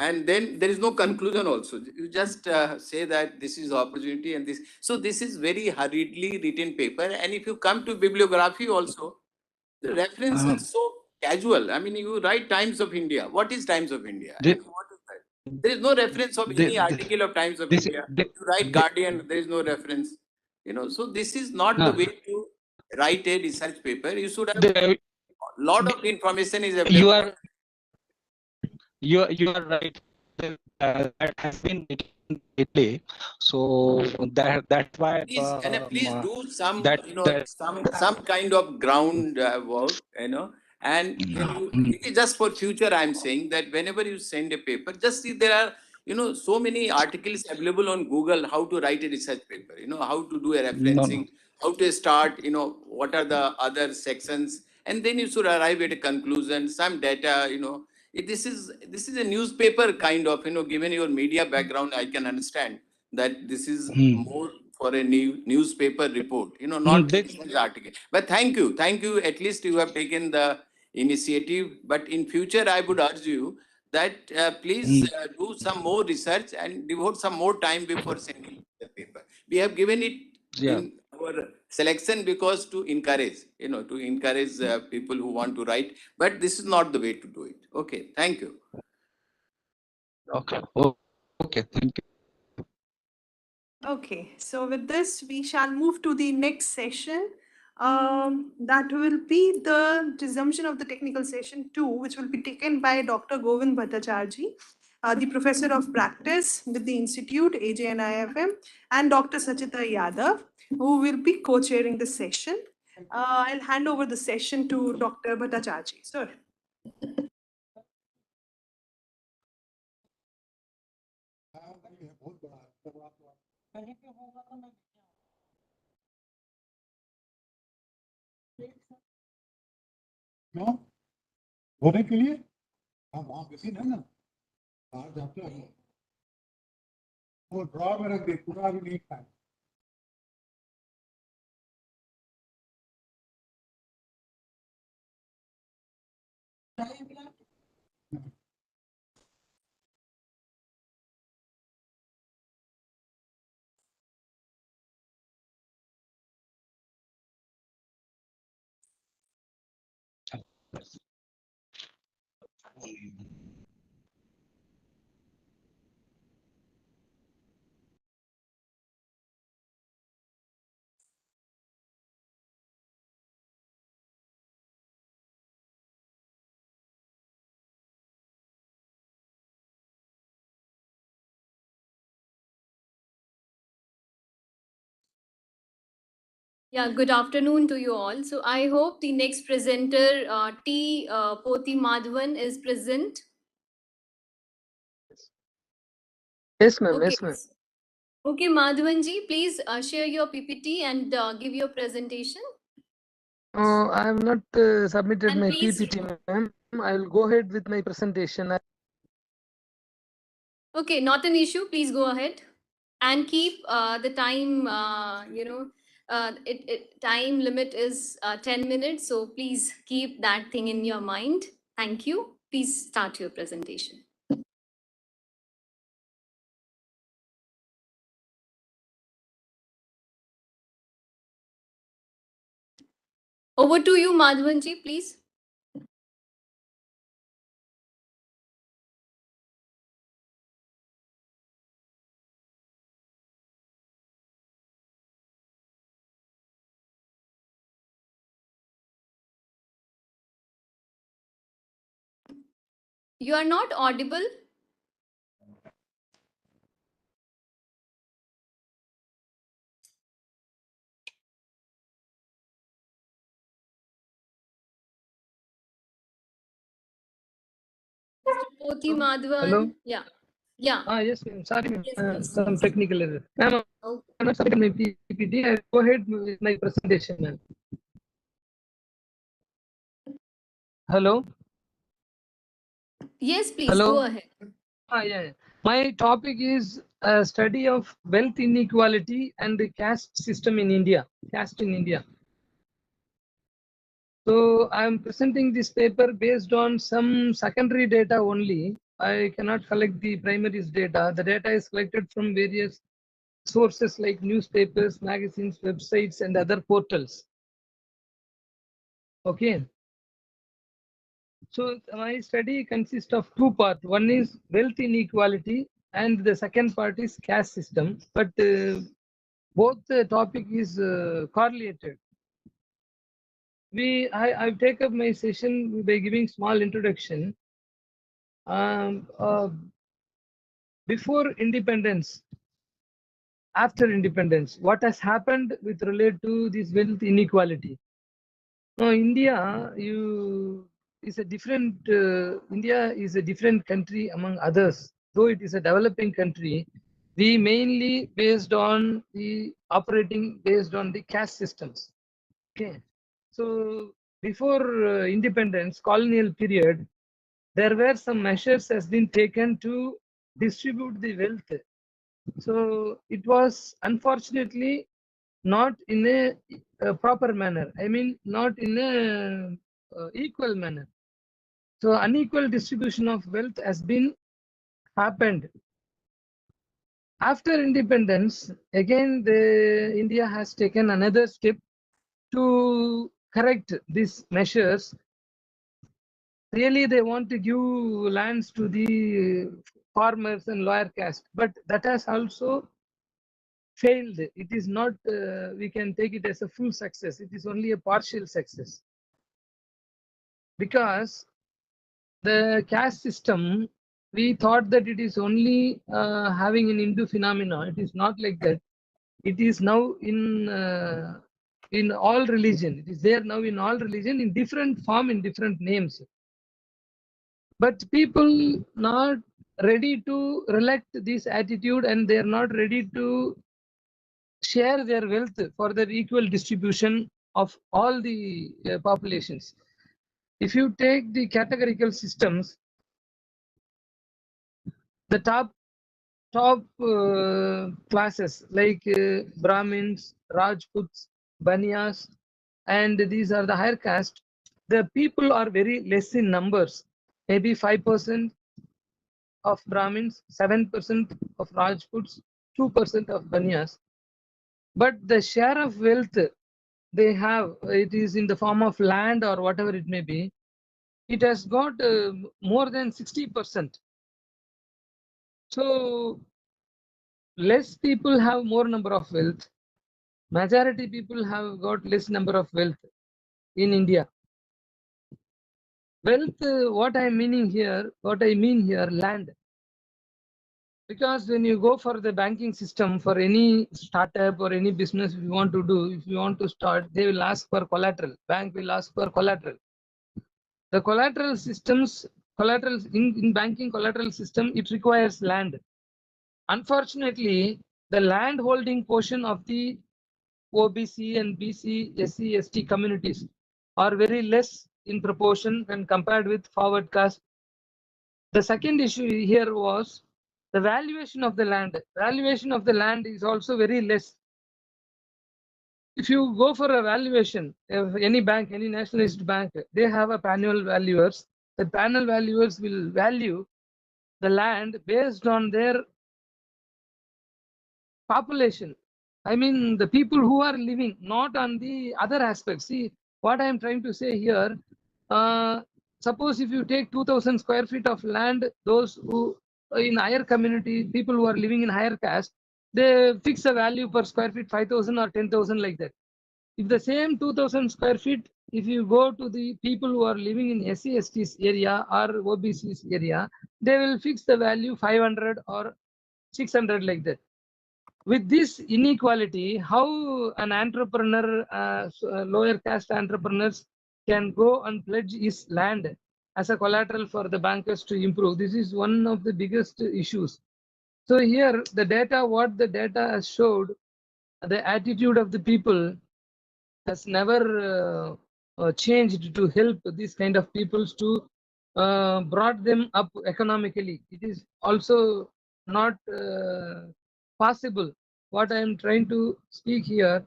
and then there is no conclusion also. You just say that this is opportunity and this. So this is very hurriedly written paper. And if you come to bibliography also, the reference are so casual. I mean, you write Times of India. What is Times of India? I
This,
mean, what is that? There is no reference of any article of Times of
this,
India.
this,
You write Guardian, there is no reference. So this is not the way to write a research paper. You should have a lot of information is
you
available.
you are right. That has been written lately. So that's why
Please do some,
that
some kind of ground work, and it is just for future. I'm saying that whenever you send a paper, just see there are, so many articles available on Google how to write a research paper, how to do a referencing, how to start, what are the other sections, and then you should arrive at a conclusion, some data, this is a newspaper kind of, given your media background, I can understand that this is more for a newspaper report, not a research article. But thank you. At least you have taken the initiative. But in future, I would urge you that please do some more research and devote some more time before sending the paper. We have given it in our selection because to encourage, people who want to write. But this is not the way to do it. Okay, thank you.
Okay. Okay. Thank you.
Okay, so with this, we shall move to the next session. That will be the resumption of the technical session 2, which will be taken by Dr. Govind Bhattacharjee, the Professor of Practice with the Institute, AJNIFM, and Dr. Sachita Yadav, who will be co-chairing the session. I'll hand over the session to Dr. Bhattacharjee. Sir.
क्यों होने के लिए हम वहां busy है ना बाहर जाते हैं वो ड्रॉ में रख दे पूरा भी नहीं खाए
Yeah, good afternoon to you all. So I hope the next presenter, T. Poti Madhavan, is present.
Yes, ma'am.
Okay.
Yes, ma'am.
Okay, Madhavanji, please share your PPT and give your presentation.
I have not submitted
And
my
please-
PPT, ma'am. I will go ahead with my presentation.
Okay, not an issue. Please go ahead and keep the time, time limit is 10 minutes. So please keep that thing in your mind. Thank you. Please start your presentation. Over to you, Madhavanji, please. You are not audible. Poti
Hello?
Madhavan. Yeah. Yeah.
Yes, ma'am. Sorry, ma'am.
Yes, please.
Some technical error. Ma'am,
Okay.
I'm not submitting my PPT. I'll go ahead with my presentation, ma'am. Hello?
Yes, please
Hello?
go ahead.
Yeah. My topic is a study of wealth inequality and the caste system in India. Caste in India. So I'm presenting this paper based on some secondary data only. I cannot collect the primaries data. The data is collected from various sources like newspapers, magazines, websites, and other portals. Okay. So my study consists of two parts. One is wealth inequality, and the second part is caste system. But both the topic is correlated. I've taken up my session by giving small introduction. Before independence, after independence, what has happened with relate to this wealth inequality? Now, India is a different. India is a different country among others. Though it is a developing country, we mainly based on the operating based on the caste systems. Okay, so before independence, colonial period, there were some measures has been taken to distribute the wealth. So it was unfortunately not in a proper manner. I mean, not in a equal manner. So unequal distribution of wealth has been happened. After independence, again, India has taken another step to correct these measures. Really, they want to give lands to the farmers and lower caste, but that has also failed. It is not, we can take it as a full success. It is only a partial success. Because the caste system, we thought that it is only having an Hindu phenomena. It is not like that. It is now in all religion. It is there now in all religion in different form, in different names. But people not ready to relect this attitude, and they are not ready to share their wealth for the equal distribution of all the populations. If you take the categorical systems, the top classes like Brahmins, Rajputs, Banyas, and these are the higher caste. The people are very less in numbers, maybe 5% of Brahmins, 7% of Rajputs, 2% of Banyas. But the share of wealth they have, it is in the form of land or whatever it may be, it has got more than 60%. So less people have more number of wealth. Majority people have got less number of wealth in India. Wealth, what I mean here, land. Because when you go for the banking system, for any startup or any business you want to do, if you want to start, they will ask for collateral. Bank will ask for collateral. The collateral systems, in banking collateral system, it requires land. Unfortunately, the land holding portion of the OBC and BC, SC, ST communities are very less in proportion when compared with forward caste. The second issue here was the valuation of the land. Valuation of the land is also very less. If you go for a valuation, if any bank, any nationalized bank, they have a panel valuers. The panel valuers will value the land based on their population. I mean, the people who are living, not on the other aspects. See, what I am trying to say here, suppose if you take 2000 square feet of land, those who in higher community, people who are living in higher caste, they fix a value per square feet 5,000 or 10,000 like that. If the same 2000 square feet, if you go to the people who are living in SC, ST's area or OBC's area, they will fix the value 500 or 600 like that. With this inequality, how an entrepreneur, lower caste entrepreneurs can go and pledge his land as a collateral for the bankers to improve. This is one of the biggest issues. So here the data, what the data has showed, the attitude of the people has never changed to help these kind of peoples to brought them up economically. It is also not possible. What I am trying to speak here,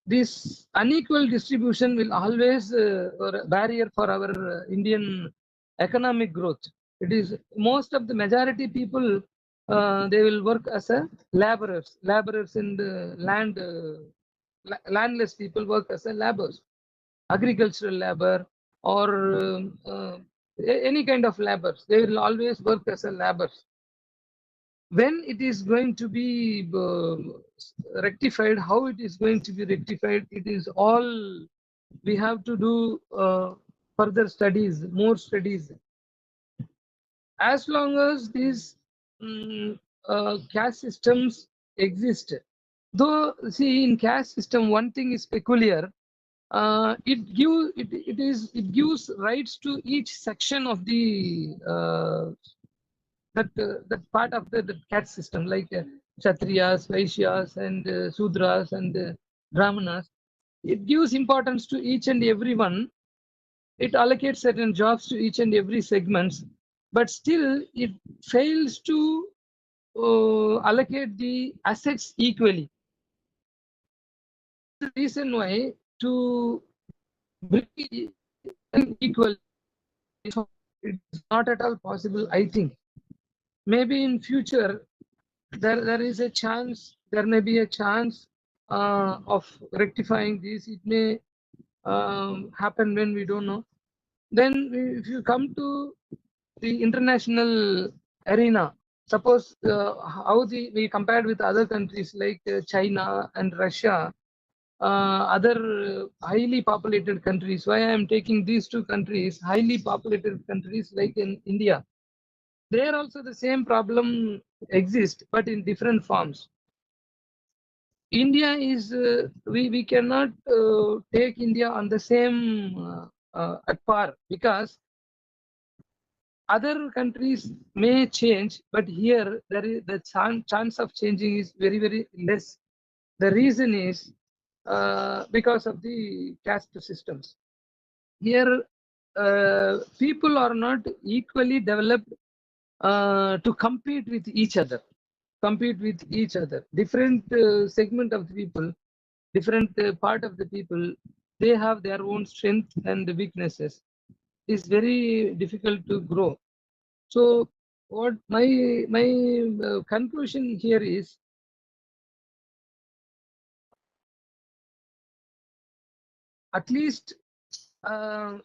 this unequal distribution will always a barrier for our Indian economic growth. It is most of the majority people, they will work as a laborers in the land. Landless people work as a laborers, agricultural labor or any kind of labors. They will always work as a laborers. When it is going to be rectified, how it is going to be rectified, it is all we have to do further studies, more studies. As long as these caste systems exist, though see in caste system one thing is peculiar, it gives rights to each section of the that part of the caste system, like Kshatriyas, Vaishyas, and Sudras and Brahmanas. It gives importance to each and every one. It allocates certain jobs to each and every segments, but still it fails to allocate the assets equally. The reason why to bring equal, it's not at all possible. I think maybe in future there is a chance, there may be a chance of rectifying this. It may happen when we don't know. Then if you come to the international arena, suppose how we compared with other countries like China and Russia, other highly populated countries. Why I am taking these two countries, highly populated countries like in India. There also the same problem exists, but in different forms. India is, we cannot take India on the same at par, because other countries may change, but here there is the chance of changing is very, very less. The reason is because of the caste systems. Here, people are not equally developed to compete with each other. Different segment of the people, different part of the people, they have their own strength and weaknesses. It's very difficult to grow. So what my conclusion here is, at least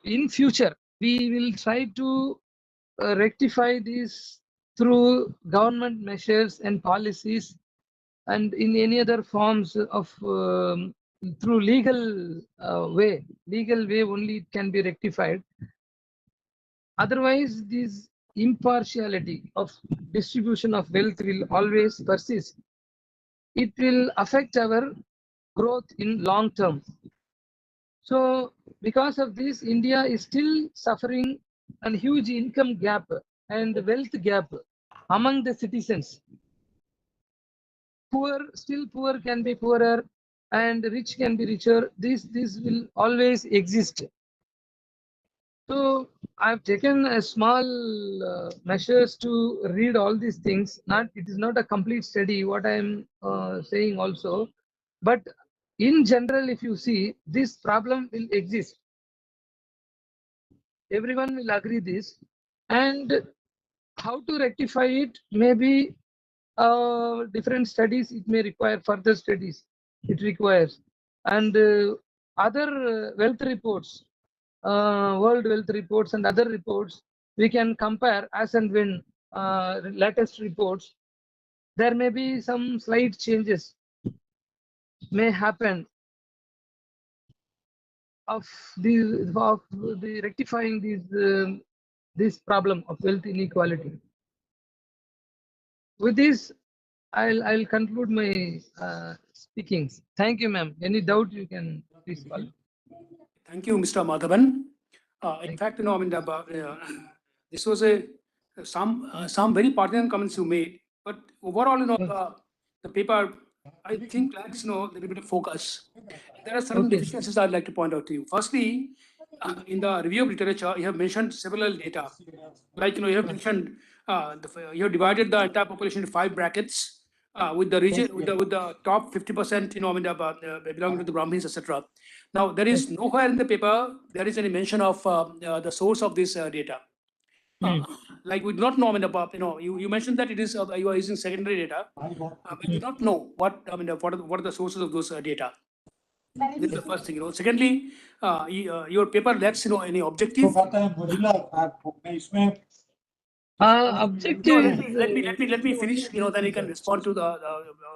in future we will try to rectify these through government measures and policies, and in any other forms of through legal way only it can be rectified. Otherwise, this impartiality of distribution of wealth will always persist. It will affect our growth in long term. So because of this, India is still suffering a huge income gap and wealth gap among the citizens. Poor can be poorer and rich can be richer. This will always exist. So I've taken a small measures to read all these things. It is not a complete study what I am saying also, but in general, if you see, this problem will exist. Everyone will agree this, and how to rectify it, maybe different studies. It may require further studies. It requires, and other wealth reports. World Wealth Reports and other reports, we can compare as and when latest reports. There may be some slight changes may happen of the rectifying this problem of wealth inequality. With this, I'll conclude my speakings. Thank you, ma'am. Any doubt you can please call.
Thank you, Mr. Madhavan. In fact, I mean, this was some very pertinent comments you made, but overall, the paper, I think, lacks, a little bit of focus. There are certain deficiencies I'd like to point out to you. Firstly, in the review of literature, you have mentioned several data. Like, you have mentioned, you have divided the entire population into 5 brackets with the region, with the top 50%, I mean, belonging to the Brahmins, etc. Now, there is nowhere in the paper there is any mention of the source of this data. Like we do not know, I mean, you mentioned that it is you are using secondary data, but we do not know what I mean. What are the sources of those data? This is the first thing. Secondly, your paper lacks any objective.
Objective.
No, let me finish. Then you can respond to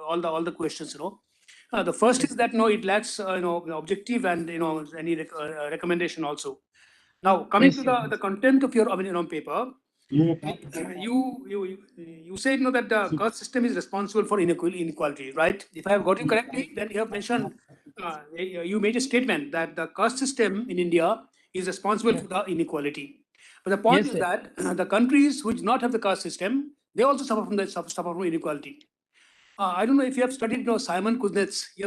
all the questions. The first is that it lacks objective and any recommendation also. Now coming to the content of your paper, you said that the caste system is responsible for inequality, right? If I have got you correctly, then you have mentioned you made a statement that the caste system in India is responsible for the inequality. But the point is that the countries which do not have the caste system, they also suffer from inequality. I don't know if you have studied Simon Kuznets. He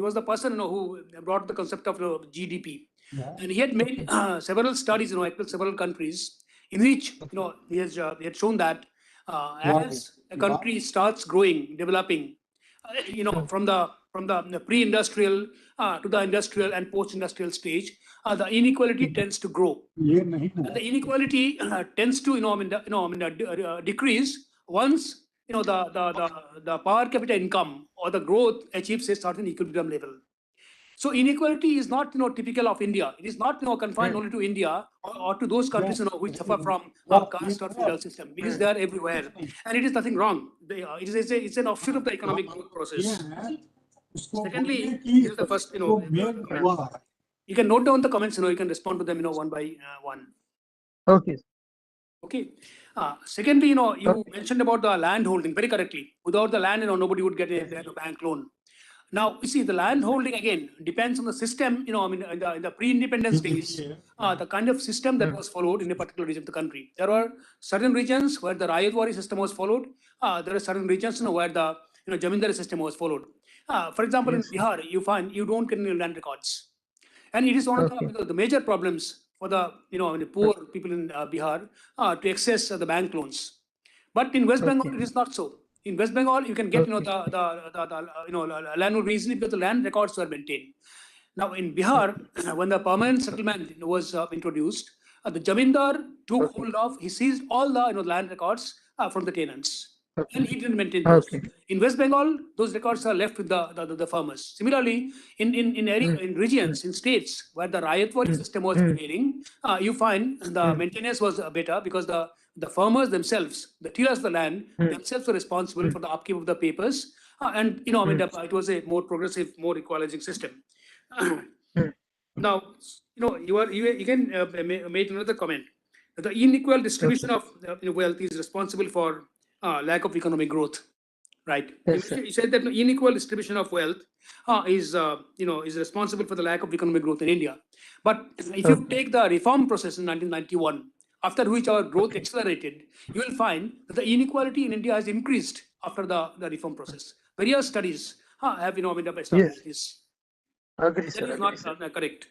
was the person who brought the concept of GDP, and he had made several studies across several countries in which he had shown that as a country starts growing, developing, from the pre-industrial to the industrial and post-industrial stage, the inequality tends to grow. And the inequality tends to decrease once the per capita income or the growth achieves a certain equilibrium level. So inequality is not typical of India. It is not confined only to India or to those countries which suffer from caste or feudal system. It is there everywhere, and it is nothing wrong. It's an offshoot of the economic growth process. Secondly, this is the first comment. You can note down the comments. You can respond to them one by one.
Okay.
Okay. Secondly, you mentioned about the land holding very correctly. Without the land, nobody would get a bank loan. Now, you see, the land holding again depends on the system. I mean, in the pre-independence days, the kind of system that was followed in a particular region of the country. There were certain regions where the Rayatwari system was followed. There are certain regions where the Jamindari system was followed. For example, in Bihar, you find you don't get any land records, and it is one of the major problems for the poor people in Bihar to access the bank loans. But in West Bengal, it is not so. In West Bengal, you can get the land easily because the land records were maintained. Now in Bihar, when the permanent settlement was introduced, the Jamindar took hold of, he seized all the land records from the tenants. And he didn't maintain those. In West Bengal, those records are left with the farmers. Similarly, in regions, in states where the Rayatwari system was prevailing, you find the maintenance was better because the farmers themselves, the tillers of the land, themselves were responsible for the upkeep of the papers. And it was a more progressive, more equalizing system. Now, you again made another comment. The unequal distribution of wealth is responsible for lack of economic growth, right? You said that unequal distribution of wealth is responsible for the lack of economic growth in India. But if you take the reform process in 1991, after which our growth accelerated, you will find that the inequality in India has increased after the reform process. Various studies have established this.
Agree,
That
sir.
is not correct.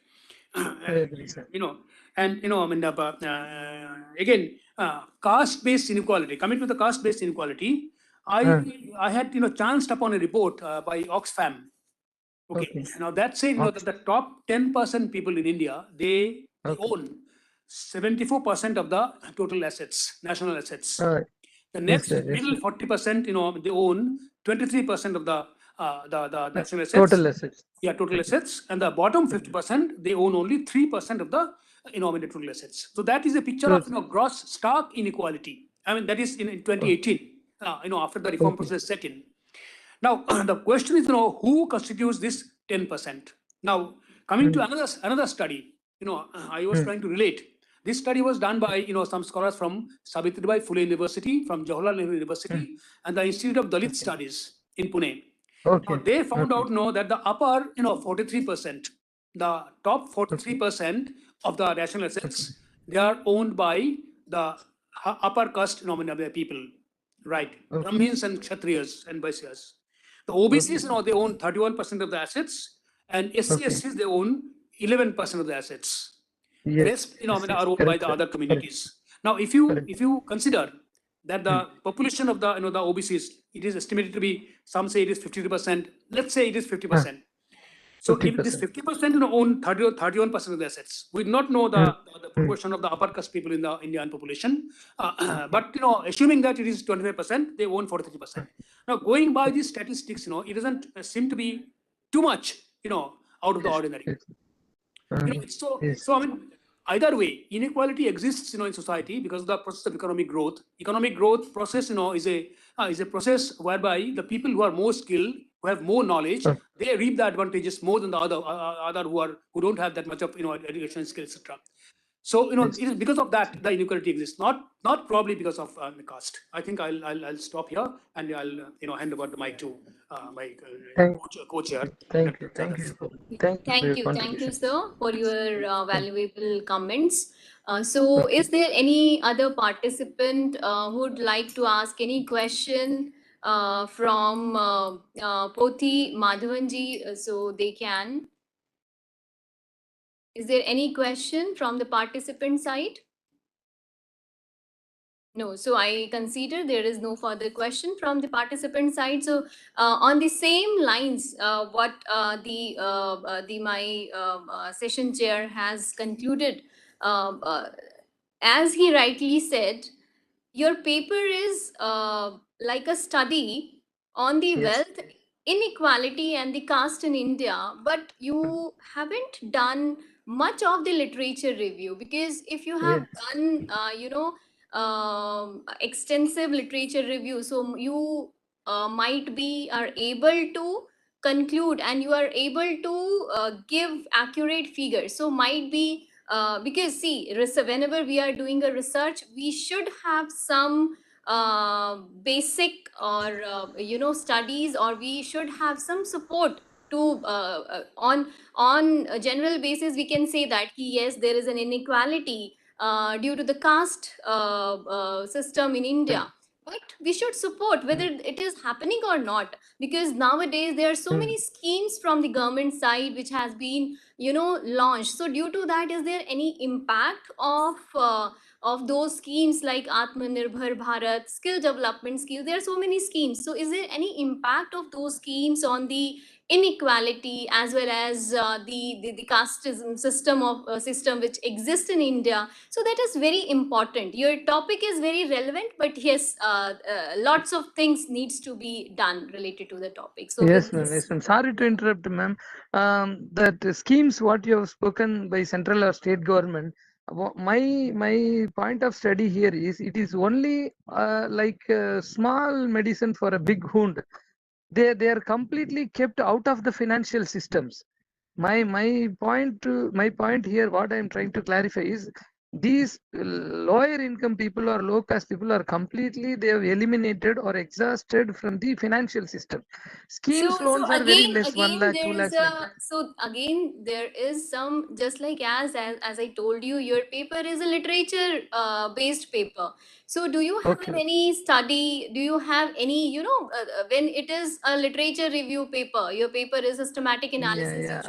Again, caste-based inequality. Coming to the caste-based inequality, I had chanced upon a report by Oxfam. Okay. Now that said, that the top 10% people in India they own 74% of the total assets, national assets. The next middle 40%, they own 23% of the national assets.
Total assets.
Yeah, total assets. And the bottom 50%, they own only 3% of the total assets. So that is a picture of gross stark inequality. I mean, that is in 2018, after the reform process set in. Now, the question is, who constitutes this 10%? Now, coming to another study, I was trying to relate. This study was done by, some scholars from Savitribai Phule University, from Jawaharlal Nehru University, and the Institute of Dalit Studies in Pune. Now, they found out, that the upper, 43%, the top 43% of the national assets, they are owned by the upper caste people, right? Brahmins and Kshatriyas and Vaishyas. The OBCs, they own 31% of the assets, and SCSCs, they own 11% of the assets. The rest, are owned by the other communities. Now, if you consider that the population of the the OBCs, it is estimated to be, some say it is 52%. Let's say it is 50%. So if this 50% own 31% of the assets, we do not know the proportion of the upper caste people in the Indian population. But assuming that it is 25%, they own 43%. Now, going by these statistics, it doesn't seem to be too much, out of the ordinary. So I mean, either way, inequality exists, in society because of the process of economic growth. Economic growth process, is a process whereby the people who are more skilled, who have more knowledge, they reap the advantages more than the other who don't have that much of education, skill, etc. So it is because of that the inequality exists, not probably because of the caste. I think I'll stop here and I'll hand over the mic to my co-chair.
Thank you.
Thank you, sir, for your valuable comments. So, is there any other participant who would like to ask any question from Poti Madhavanji? So they can. Is there any question from the participant side? No, so I consider there is no further question from the participant side. So on the same lines, what my session chair has concluded, as he rightly said, your paper is like a study on the wealth inequality and the caste in India, but you haven't done much of the literature review, because if you have done, extensive literature review, so you might be are able to conclude and you are able to give accurate figures. So might be because see, whenever we are doing a research, we should have some basic or studies, or we should have some support to on a general basis. We can say that yes, there is an inequality due to the caste system in India, but we should support whether it is happening or not, because nowadays there are so many schemes from the government side which has been launched. So due to that, is there any impact of those schemes like AatmaNirbhar Bharat, skill development skill? There are so many schemes. So is there any impact of those schemes on the inequality as well as the casteism system which exists in India? So that is very important. Your topic is very relevant, but yes, lots of things needs to be done related to the topic. So
Yes, ma'am. Sorry to interrupt, ma'am. That schemes what you have spoken by central or state government. My point of study here is it is only like a small medicine for a big wound. They are completely kept out of the financial systems. My point here, what I am trying to clarify is these lower income people or low caste people are completely, they have eliminated or exhausted from the financial system. Schemes loans are very less, 1 lakh, 2 lakhs.
So again, there is some, just like as I told you, your paper is a literature based paper. So do you have any study? Do you have any, when it is a literature review paper, your paper is systematic analysis.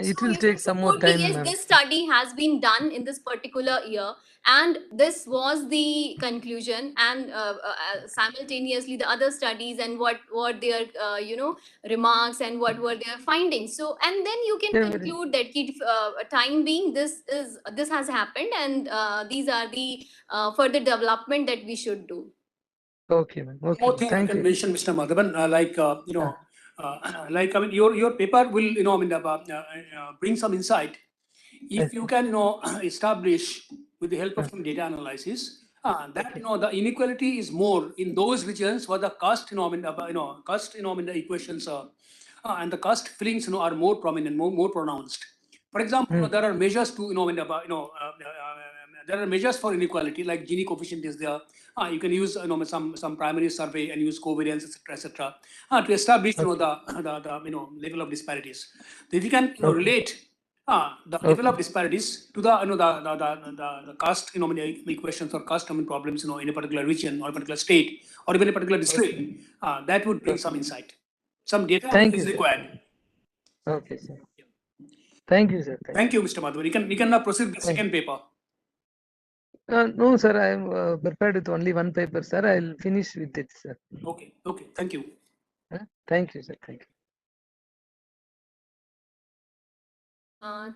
It will take some more time.
Yes, this study has been done in this particular year, and this was the conclusion, and simultaneously the other studies and what their remarks and what were their findings. So and then you can conclude that time being this has happened, and these are the further development that we should do.
Okay, ma'am. Okay.
One more thing I can mention, Mr. Madhavan, I mean, your paper will bring some insight if you can establish with the help of some data analysis that the inequality is more in those regions where the caste caste the equations and the caste feelings are more prominent, more pronounced. For example, there are measures to there are measures for inequality, like Gini coefficient is there. You can use some primary survey and use covariance, etc., to establish the level of disparities. So if you can relate the level of disparities to the the caste equations or caste problems in a particular region or a particular state or even a particular district. That would bring some insight. Some data is required.
Okay, sir. Thank you, sir.
Thank you, Mr. Madhuri. We can now proceed with the second paper.
No, sir, I am prepared with only one paper, sir. I'll finish with it, sir.
Okay, okay. Thank you.
Thank you, sir. Thank you.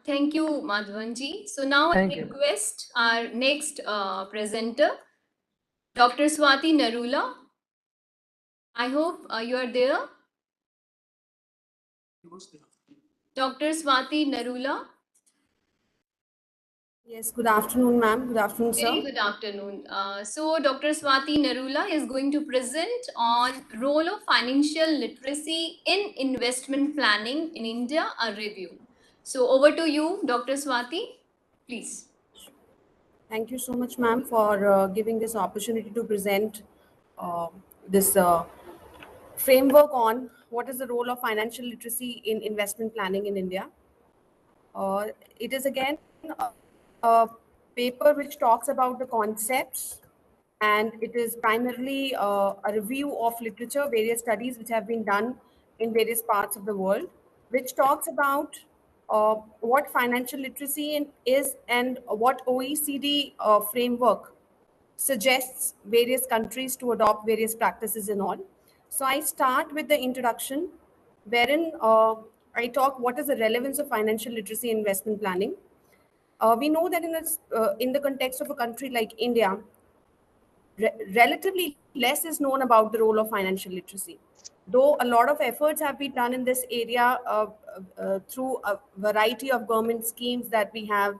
Thank you, Madhavanji. So now I request our next presenter, Dr. Swati Narula. I hope you are there. Dr. Swati Narula.
Yes, good afternoon, ma'am. Good afternoon, sir.
Very good afternoon. So Dr. Swati Narula is going to present on role of financial literacy in investment planning in India, a review. So over to you, Dr. Swati, please.
Thank you so much, ma'am, for giving this opportunity to present this framework on what is the role of financial literacy in investment planning in India. It is again a paper which talks about the concepts, and it is primarily a review of literature, various studies which have been done in various parts of the world, which talks about what financial literacy is and what OECD framework suggests various countries to adopt various practices and all. So I start with the introduction, wherein I talk what is the relevance of financial literacy in investment planning. We know that in the context of a country like India, relatively less is known about the role of financial literacy. Though a lot of efforts have been done in this area through a variety of government schemes that we have,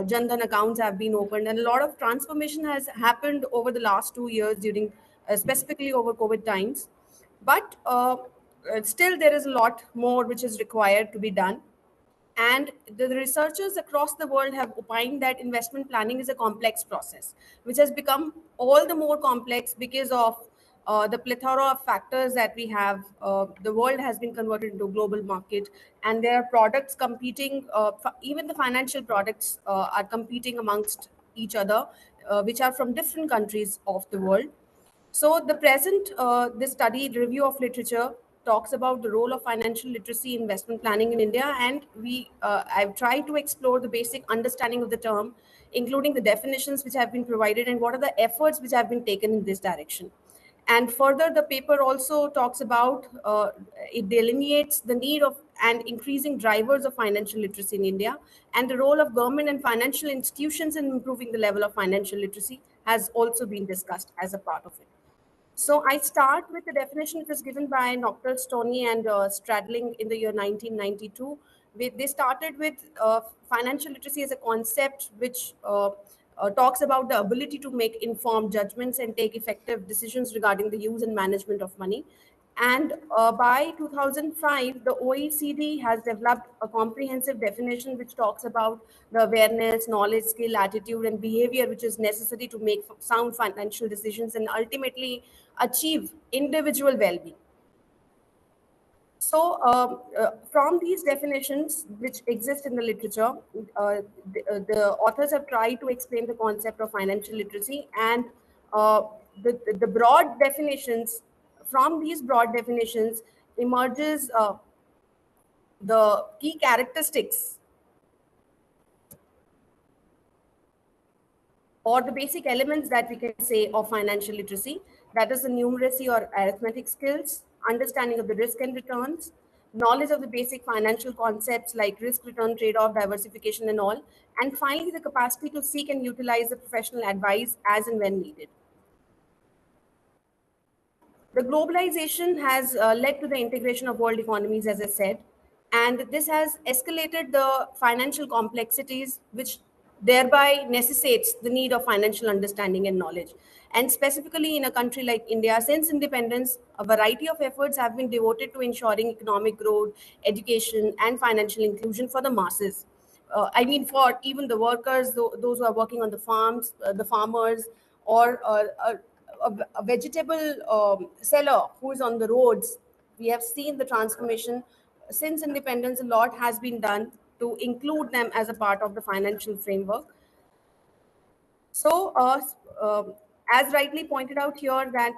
Jan Dhan accounts have been opened, and a lot of transformation has happened over the last 2 years during, specifically over COVID times. But still there is a lot more which is required to be done. And the researchers across the world have opined that investment planning is a complex process, which has become all the more complex because of the plethora of factors that we have. The world has been converted into a global market, and there are products competing, even the financial products are competing amongst each other, which are from different countries of the world. So the present, this study review of literature talks about the role of financial literacy in investment planning in India, and I've tried to explore the basic understanding of the term, including the definitions which have been provided and what are the efforts which have been taken in this direction. And further, the paper also talks about, it delineates the need of and increasing drivers of financial literacy in India, and the role of government and financial institutions in improving the level of financial literacy has also been discussed as a part of it. So I start with the definition which was given by Dr. Stoney and Stradling in the year 1992. They started with financial literacy as a concept which talks about the ability to make informed judgments and take effective decisions regarding the use and management of money. And by 2005, the OECD has developed a comprehensive definition which talks about the awareness, knowledge, skill, attitude, and behavior which is necessary to make sound financial decisions and ultimately achieve individual well-being. So from these definitions which exist in the literature, the authors have tried to explain the concept of financial literacy, and the broad definitions, from these broad definitions emerges the key characteristics or the basic elements that we can say of financial literacy. That is the numeracy or arithmetic skills, understanding of the risk and returns, knowledge of the basic financial concepts like risk, return, trade-off, diversification and all, and finally the capacity to seek and utilize the professional advice as and when needed. The globalization has led to the integration of world economies, as I said, and this has escalated the financial complexities, which thereby necessitates the need of financial understanding and knowledge. And specifically in a country like India, since independence, a variety of efforts have been devoted to ensuring economic growth, education, and financial inclusion for the masses. I mean, for even the workers, those who are working on the farms, the farmers, or a vegetable seller who is on the roads. We have seen the transformation since independence. A lot has been done to include them as a part of the financial framework. So, as rightly pointed out here, that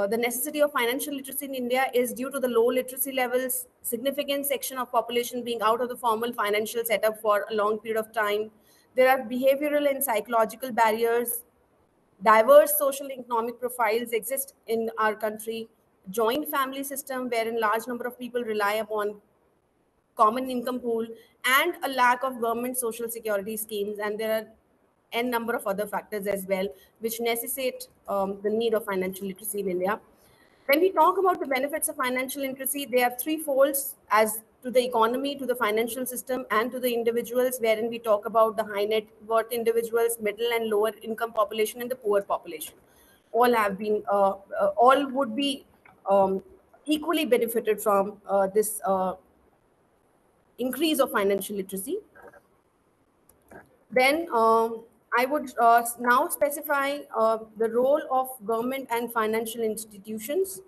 the necessity of financial literacy in India is due to the low literacy levels, significant section of population being out of the formal financial setup for a long period of time. There are behavioral and psychological barriers. Diverse social and economic profiles exist in our country. Joint family system wherein large number of people rely upon common income pool, and a lack of government social security schemes. And there are n number of other factors as well, which necessitate the need of financial literacy in India. When we talk about the benefits of financial literacy, they are threefold, as to the economy, to the financial system, and to the individuals, wherein we talk about the high net worth individuals, middle and lower income population, and the poor population. All have been, all would be equally benefited from this increase of financial literacy. Then I would now specify the role of government and financial institutions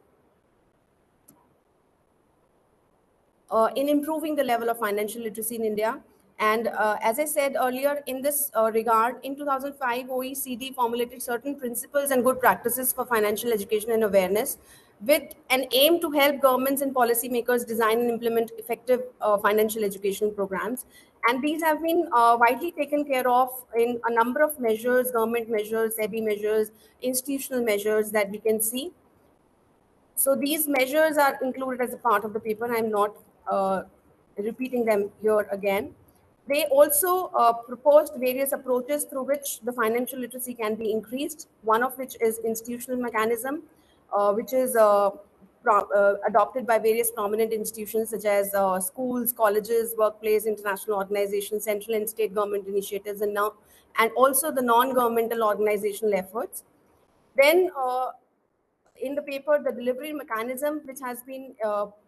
in improving the level of financial literacy in India. And as I said earlier, in this regard, in 2005, OECD formulated certain principles and good practices for financial education and awareness, with an aim to help governments and policymakers design and implement effective financial education programs. And these have been widely taken care of in a number of measures, government measures, SEBI measures, institutional measures that we can see. So these measures are included as a part of the paper. I'm not repeating them here again. They also proposed various approaches through which the financial literacy can be increased, one of which is institutional mechanism, which is adopted by various prominent institutions such as schools, colleges, workplace, international organizations, central and state government initiatives, and also the non-governmental organizational efforts. Then in the paper, the delivery mechanism which has been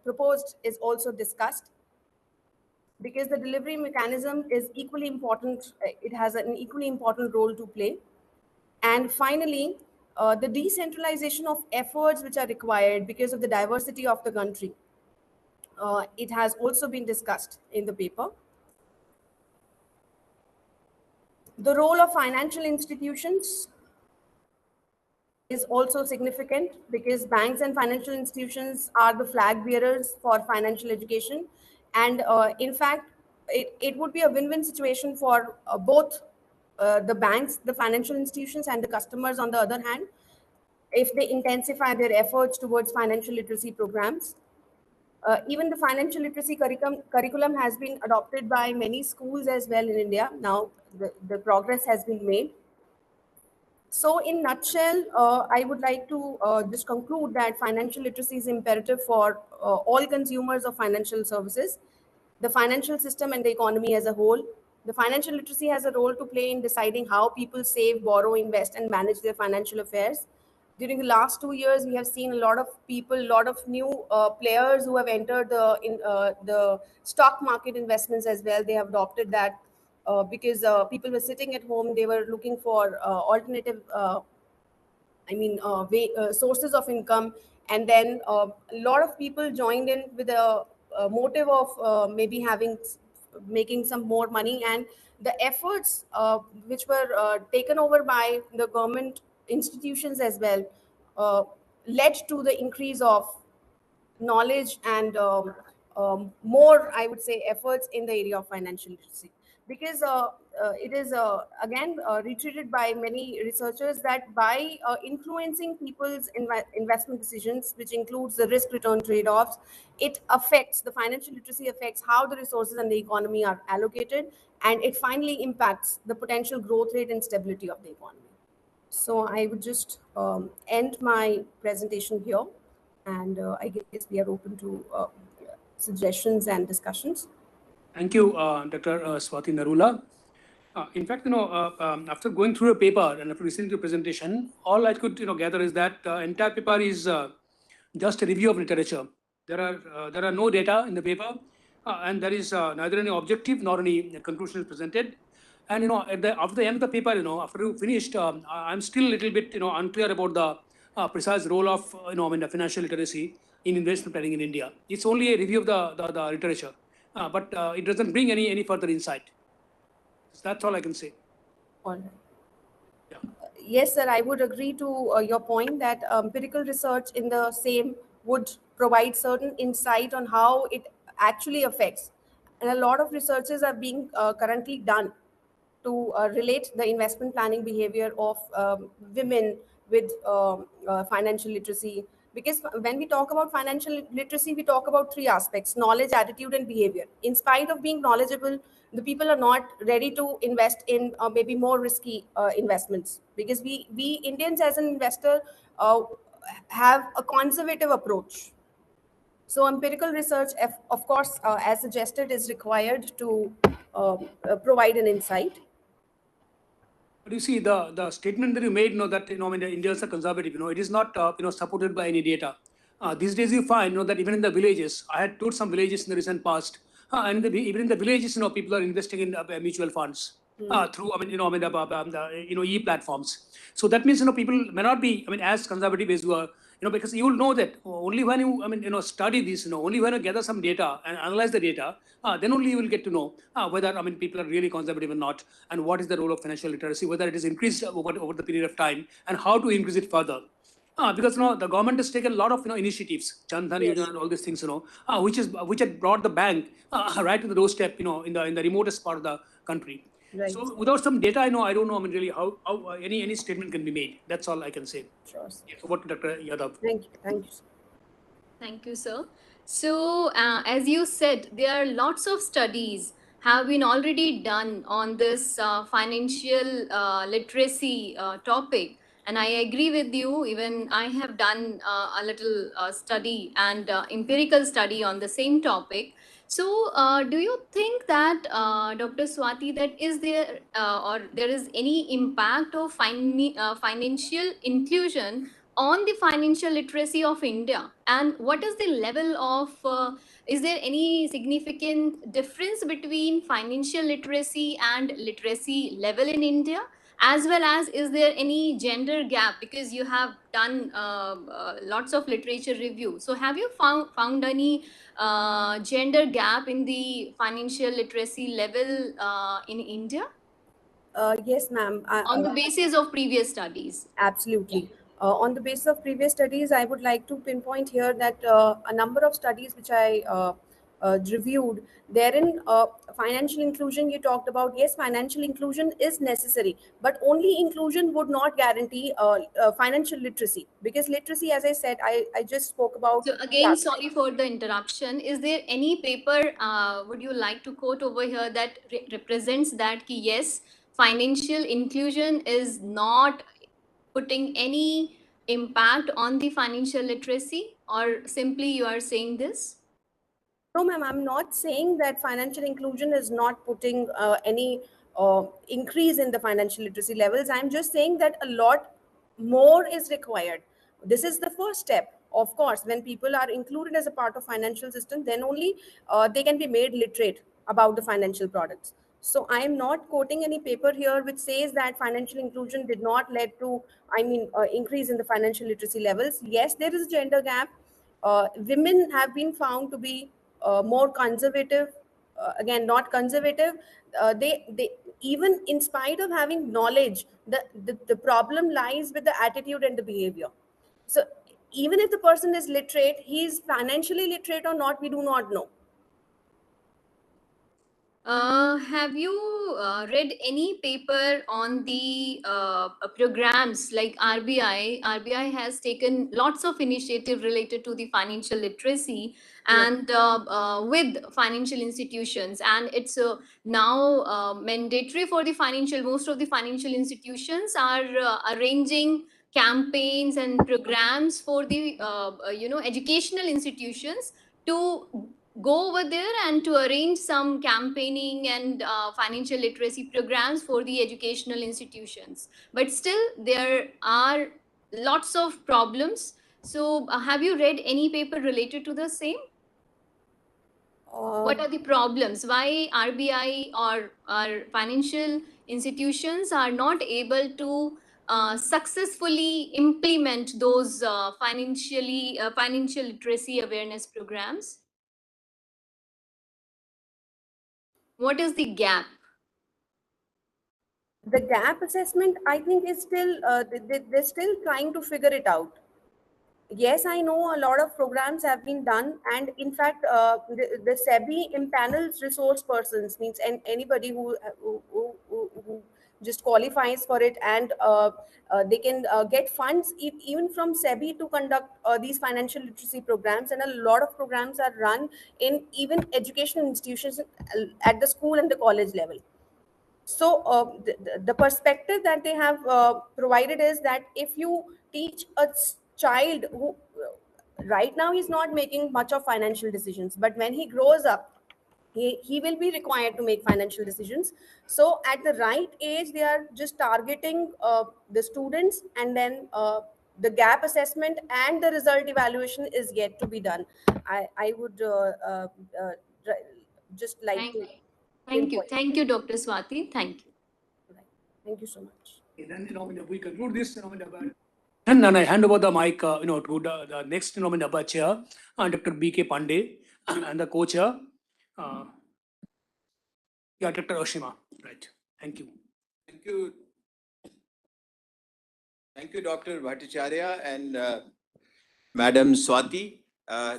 proposed is also discussed, because the delivery mechanism is equally important. It has an equally important role to play. And finally, the decentralization of efforts which are required because of the diversity of the country. It has also been discussed in the paper. The role of financial institutions is also significant, because banks and financial institutions are the flag bearers for financial education. And in fact, it would be a win-win situation for both the banks, the financial institutions, and the customers on the other hand, if they intensify their efforts towards financial literacy programs. Even the financial literacy curriculum has been adopted by many schools as well in India. Now the progress has been made. So in nutshell, I would like to just conclude that financial literacy is imperative for all consumers of financial services, the financial system and the economy as a whole. The financial literacy has a role to play in deciding how people save, borrow, invest, and manage their financial affairs. During the last 2 years, we have seen a lot of people, a lot of new players who have entered the stock market investments as well. They have adopted that because people were sitting at home, they were looking for alternative, sources of income. And then a lot of people joined in with a motive of maybe making some more money. And the efforts which were taken over by the government institutions as well led to the increase of knowledge and more, I would say, efforts in the area of financial literacy. Because it is again retreated by many researchers that by influencing people's investment decisions, which includes the risk return trade-offs, it affects, the financial literacy affects how the resources and the economy are allocated, and it finally impacts the potential growth rate and stability of the economy. So I would just end my presentation here, and I guess we are open to suggestions and discussions.
Thank you, Dr. Swati Narula. In fact, after going through a paper and after listening to the presentation, all I could gather is that the entire paper is just a review of literature. There are no data in the paper, and there is neither any objective nor any conclusion is presented. And after the end of the paper, after you finished, I'm still a little bit unclear about the precise role of the financial literacy in investment planning in India. It's only a review of the literature. but it doesn't bring any further insight. So that's all I can say.
All right. Yes, sir, I would agree to your point that empirical research in the same would provide certain insight on how it actually affects. And a lot of researches are being currently done to relate the investment planning behavior of women with financial literacy. Because when we talk about financial literacy, we talk about three aspects: knowledge, attitude, and behavior. In spite of being knowledgeable, the people are not ready to invest in maybe more risky investments, because we Indians as an investor have a conservative approach. So empirical research, of course, as suggested, is required to provide an insight.
But you see, the statement that you made, that I mean, the Indians are conservative. It is not supported by any data. These days, you find that even in the villages, I had toured some villages in the recent past, and even in the villages, people are investing in mutual funds through the e-platforms. So that means people may not be as conservative as you are. Because you will know that only when you study this, only when you gather some data and analyze the data, then only you will get to know whether people are really conservative or not, and what is the role of financial literacy, whether it is increased over the period of time, and how to increase it further. Because the government has taken a lot of initiatives, Jan Dhan Yojana and all these things, which had brought the bank right to the doorstep, in the remotest part of the country.
Right.
So without some data, I don't know really how any statement can be made. That's all I can say.
Sure.
Yes, over to Dr. Yadav.
Thank you. Thank you.
Thank you, sir. So, as you said, there are lots of studies have been already done on this financial literacy topic. And I agree with you, even I have done a little study and empirical study on the same topic. So, do you think that, Dr. Swati, that is there or there is any impact of financial inclusion on the financial literacy of India? And what is the level of, is there any significant difference between financial literacy and literacy level in India? As well as, is there any gender gap? Because you have done lots of literature review. So have you found any gender gap in the financial literacy level in India?
Yes, ma'am.
On the basis of previous studies.
Absolutely. On the basis of previous studies, I would like to pinpoint here that a number of studies which I reviewed, therein financial inclusion you talked about. Yes, financial inclusion is necessary, but only inclusion would not guarantee financial literacy, because literacy, as I said, I just spoke about.
So again, sorry for the interruption. Is there any paper would you like to quote over here that represents that yes, financial inclusion is not putting any impact on the financial literacy, or simply you are saying this?
No, ma'am, I'm not saying that financial inclusion is not putting any increase in the financial literacy levels. I'm just saying that a lot more is required. This is the first step. Of course, when people are included as a part of financial system, then only they can be made literate about the financial products. So I am not quoting any paper here which says that financial inclusion did not lead to, increase in the financial literacy levels. Yes, there is a gender gap. Women have been found to be more conservative, again not conservative. They even in spite of having knowledge, the problem lies with the attitude and the behavior. So even if the person is literate, he is financially literate or not, we do not know.
Have you read any paper on the programs like RBI? RBI has taken lots of initiative related to the financial literacy and with financial institutions, and it's now mandatory for the most of the financial institutions are arranging campaigns and programs for the educational institutions to go over there and to arrange some campaigning and financial literacy programs for the educational institutions. But still, there are lots of problems. So have you read any paper related to the same? What are the problems? Why RBI or financial institutions are not able to successfully implement those financial literacy awareness programs? What is the gap?
The gap assessment, I think, is still they're still trying to figure it out. Yes, I know a lot of programs have been done, and in fact, the SEBI impanels resource persons, means anybody who just qualifies for it, and they can get funds even from SEBI to conduct these financial literacy programs, and a lot of programs are run in even educational institutions at the school and the college level. So the perspective that they have provided is that if you teach a child who right now he's not making much of financial decisions, but when he grows up, he will be required to make financial decisions. So at the right age, they are just targeting the students, and then the gap assessment and the result evaluation is yet to be done. I would just like to pinpoint.
Thank you, Dr. Swati. Thank you.
Thank you so much.
Then we conclude this and then I hand over the mic to the next chair, Dr. B.K. Pandey, and the co-chair, Dr. Oshima. Right. Thank you.
Thank you. Thank you, Dr. Bhattacharya and Madam Swati.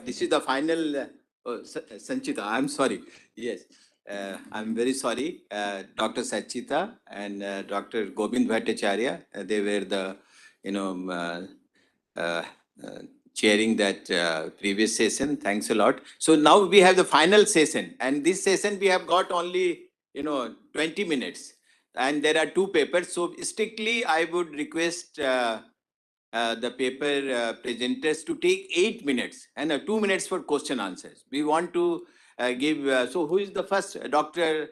This is the final, Sanchita, I'm sorry. Yes, I'm very sorry. Dr. Sanchita and Dr. Govind Bhattacharya, they were the, chairing that previous session. Thanks a lot. So now we have the final session, and this session we have got only, 20 minutes. And there are two papers. So strictly, I would request the paper presenters to take 8 minutes and 2 minutes for question answers. We want to give, so who is the first? Dr.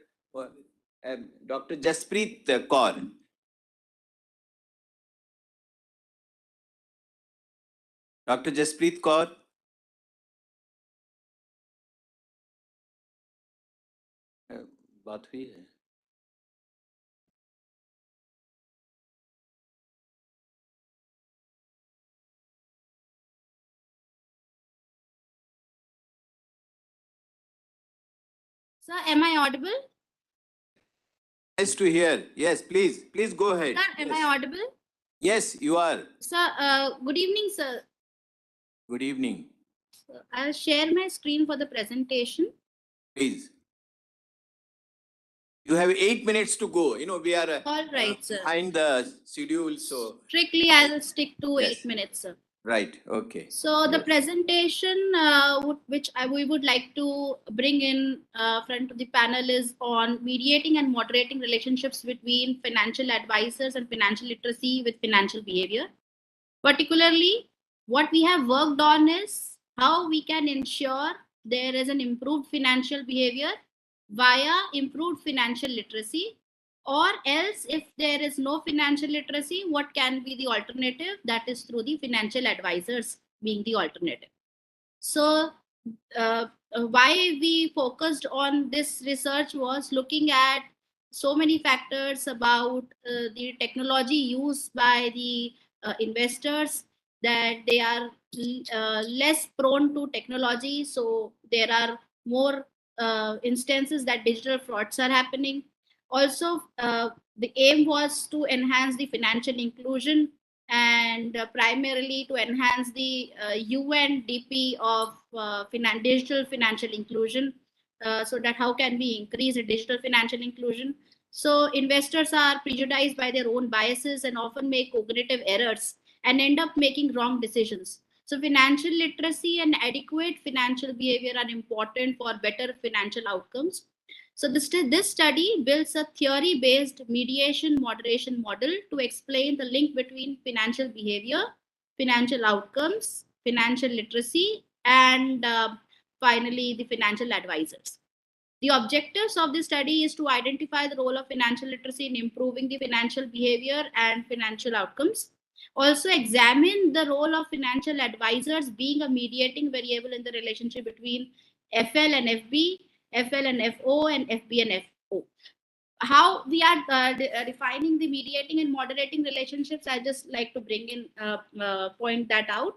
Jaspreet Kaur. Dr. Jaspreet Kaur. बात हुई है.
Sir, am I audible?
Nice to hear. Yes, please go ahead.
Sir, am I audible?
Yes, you are.
Sir, good evening, sir.
Good evening.
Sir, I'll share my screen for the presentation.
Please. You have 8 minutes to go. We are
all right, sir.
Behind the schedule, so
strictly I'll stick to 8 minutes, sir.
Right. Okay.
So the presentation which we would like to bring in front of the panel is on mediating and moderating relationships between financial advisors and financial literacy with financial behavior. Particularly, what we have worked on is how we can ensure there is an improved financial behavior via improved financial literacy, or else if there is no financial literacy, what can be the alternative? That is through the financial advisors being the alternative. So why we focused on this research was looking at so many factors about the technology used by the investors, that they are less prone to technology. So there are more instances that digital frauds are happening. Also, the aim was to enhance the financial inclusion and primarily to enhance the UNDP of digital financial inclusion, so that how can we increase the digital financial inclusion. So investors are prejudiced by their own biases and often make cognitive errors and end up making wrong decisions. So financial literacy and adequate financial behavior are important for better financial outcomes. So this study builds a theory-based mediation moderation model to explain the link between financial behavior, financial outcomes, financial literacy, and finally the financial advisors. The objectives of this study is to identify the role of financial literacy in improving the financial behavior and financial outcomes. Also examine the role of financial advisors being a mediating variable in the relationship between FL and FB, FL and FO, and FB and FO. How we are defining the mediating and moderating relationships, I just like to bring in point that out.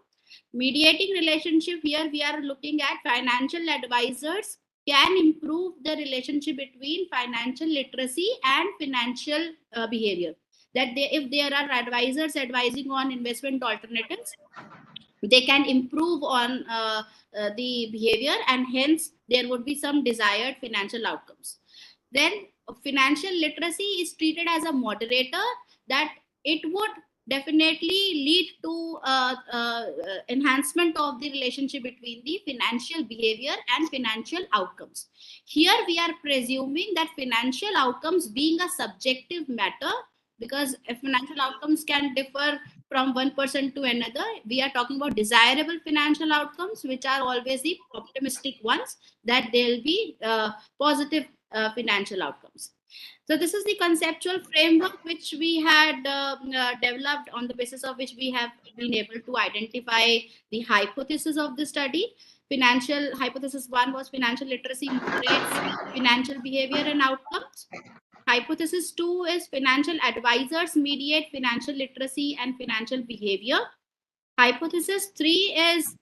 Mediating relationship, here we are looking at financial advisors can improve the relationship between financial literacy and financial behavior. That if there are advisors advising on investment alternatives, they can improve on the behavior, and hence there would be some desired financial outcomes. Then financial literacy is treated as a moderator, that it would definitely lead to enhancement of the relationship between the financial behavior and financial outcomes. Here we are presuming that financial outcomes being a subjective matter, because financial outcomes can differ from one person to another. We are talking about desirable financial outcomes, which are always the optimistic ones, that there will be positive financial outcomes. So this is the conceptual framework which we had developed, on the basis of which we have been able to identify the hypothesis of the study. Financial hypothesis 1 was financial literacy moderates financial behavior and outcomes. Hypothesis 2 is financial advisors mediate financial literacy and financial behavior. Hypothesis 3 is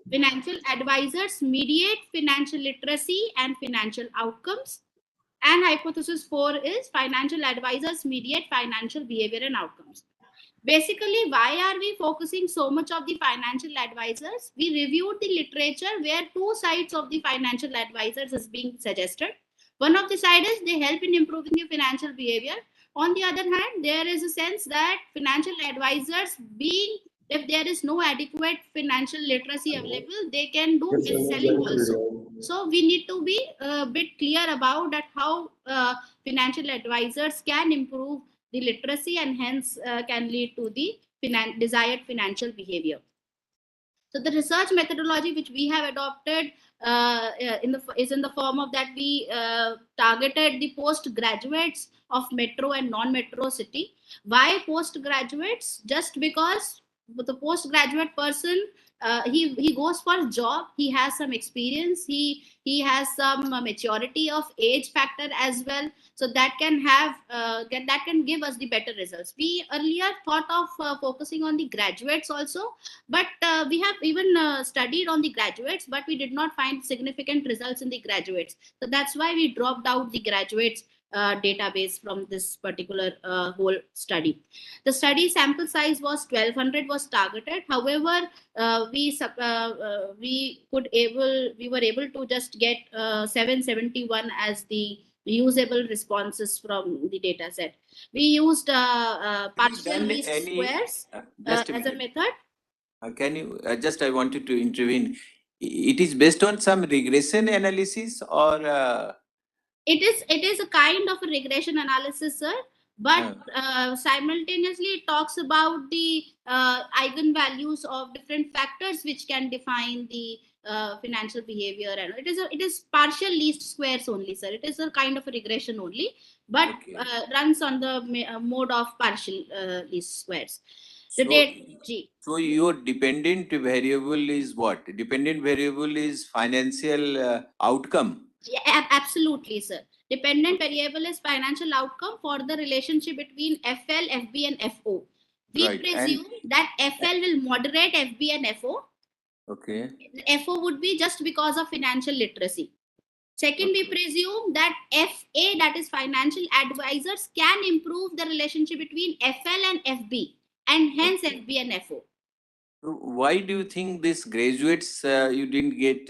financial advisors mediate financial literacy and financial outcomes. And hypothesis 4 is financial advisors mediate financial behavior and outcomes. Basically, why are we focusing so much of the financial advisors? We reviewed the literature where two sides of the financial advisors is being suggested. One of the side is they help in improving your financial behavior. On the other hand, there is a sense that financial advisors being, if there is no adequate financial literacy available, they can do mis-selling also. So we need to be a bit clear about that how financial advisors can improve the literacy and hence can lead to the desired financial behavior. So the research methodology which we have adopted is in the form of that we targeted the postgraduates of metro and non-metro city. Why postgraduates? Just because the postgraduate person, he goes for a job, he has some experience, he has some maturity of age factor as well, so that can have that can give us the better results. We earlier thought of focusing on the graduates also, but we have even studied on the graduates, but we did not find significant results in the graduates. So that's why we dropped out the graduates database from this particular whole study. The study sample size was 1200 was targeted. However, we were able to just get 771 as the usable responses from the data set. We used partial least squares as a method.
Can you I wanted to intervene. It is based on some regression analysis or
it is a kind of a regression analysis, sir, but simultaneously it talks about the eigenvalues of different factors which can define the financial behavior, and it is partial least squares only, sir. It is a kind of a regression only, but runs on the mode of partial least squares.
So your dependent variable is what? Dependent variable is financial outcome.
Yeah, absolutely, sir. Dependent variable is financial outcome for the relationship between FL, FB, and FO. We presume that FL will moderate FB and FO.
Okay.
FO would be just because of financial literacy. Second, we presume that FA, that is financial advisors, can improve the relationship between FL and FB, and hence FB and FO.
Why do you think this graduates you didn't get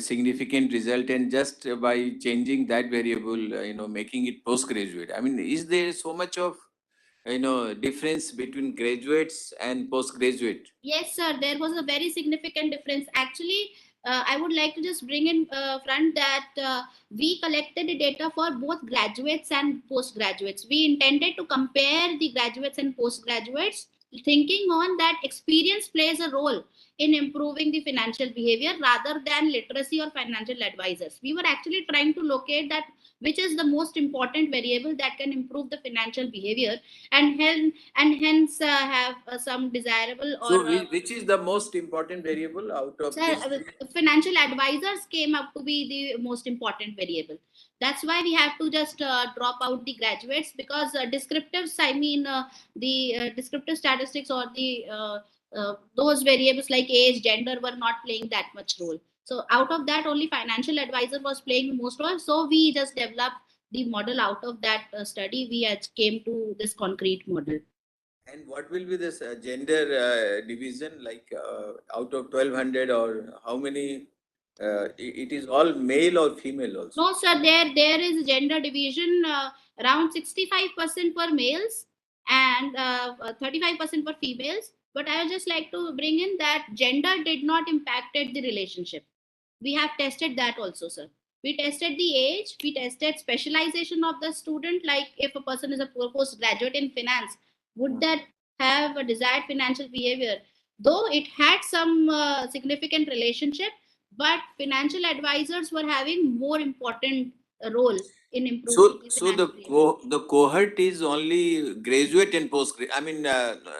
significant result, and just by changing that variable, making it postgraduate? I mean, is there so much of difference between graduates and postgraduate?
Yes, sir. There was a very significant difference. Actually, I would like to just bring in front that we collected the data for both graduates and postgraduates. We intended to compare the graduates and postgraduates, thinking on that experience plays a role in improving the financial behavior rather than literacy or financial advisors. We were actually trying to locate that which is the most important variable that can improve the financial behavior, and hence have some desirable or.
So which is the most important variable out of
sir, financial advisors came up to be the most important variable. That's why we have to just drop out the graduates, because descriptives, I mean the descriptive statistics or the those variables like age, gender were not playing that much role. So out of that, only financial advisor was playing most role. So we just developed the model out of that study. We came to this concrete model.
And what will be this gender division, like out of 1200, or how many? It is all male or female also?
No, sir, there is gender division, around 65% for males and 35% for females. But I would just like to bring in that gender did not impacted the relationship. We have tested that also, sir. We tested the age, we tested specialization of the student, like if a person is a postgraduate in finance, would that have a desired financial behavior? Though it had some significant relationship, but financial advisors were having more important role in improving
So the cohort is only graduate and postgraduate. I mean,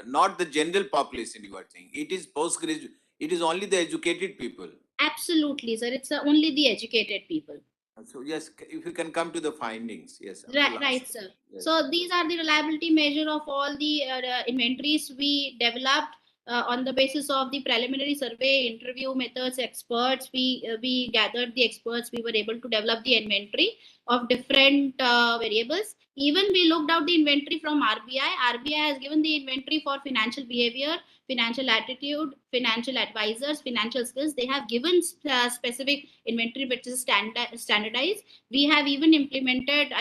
not the general population. You are saying it is postgraduate. It is only the educated people.
Absolutely, sir. It's only the educated people.
So yes, if you can come to the findings, yes.
Right, sir. Yes. So these are the reliability measure of all the inventories we developed on the basis of the preliminary survey, interview methods, experts. We gathered the experts. We were able to develop the inventory of different variables. Even we looked out the inventory from RBI. RBI has given the inventory for financial behavior, financial attitude, financial advisors, financial skills. They have given specific inventory which is standardized. We have even implemented,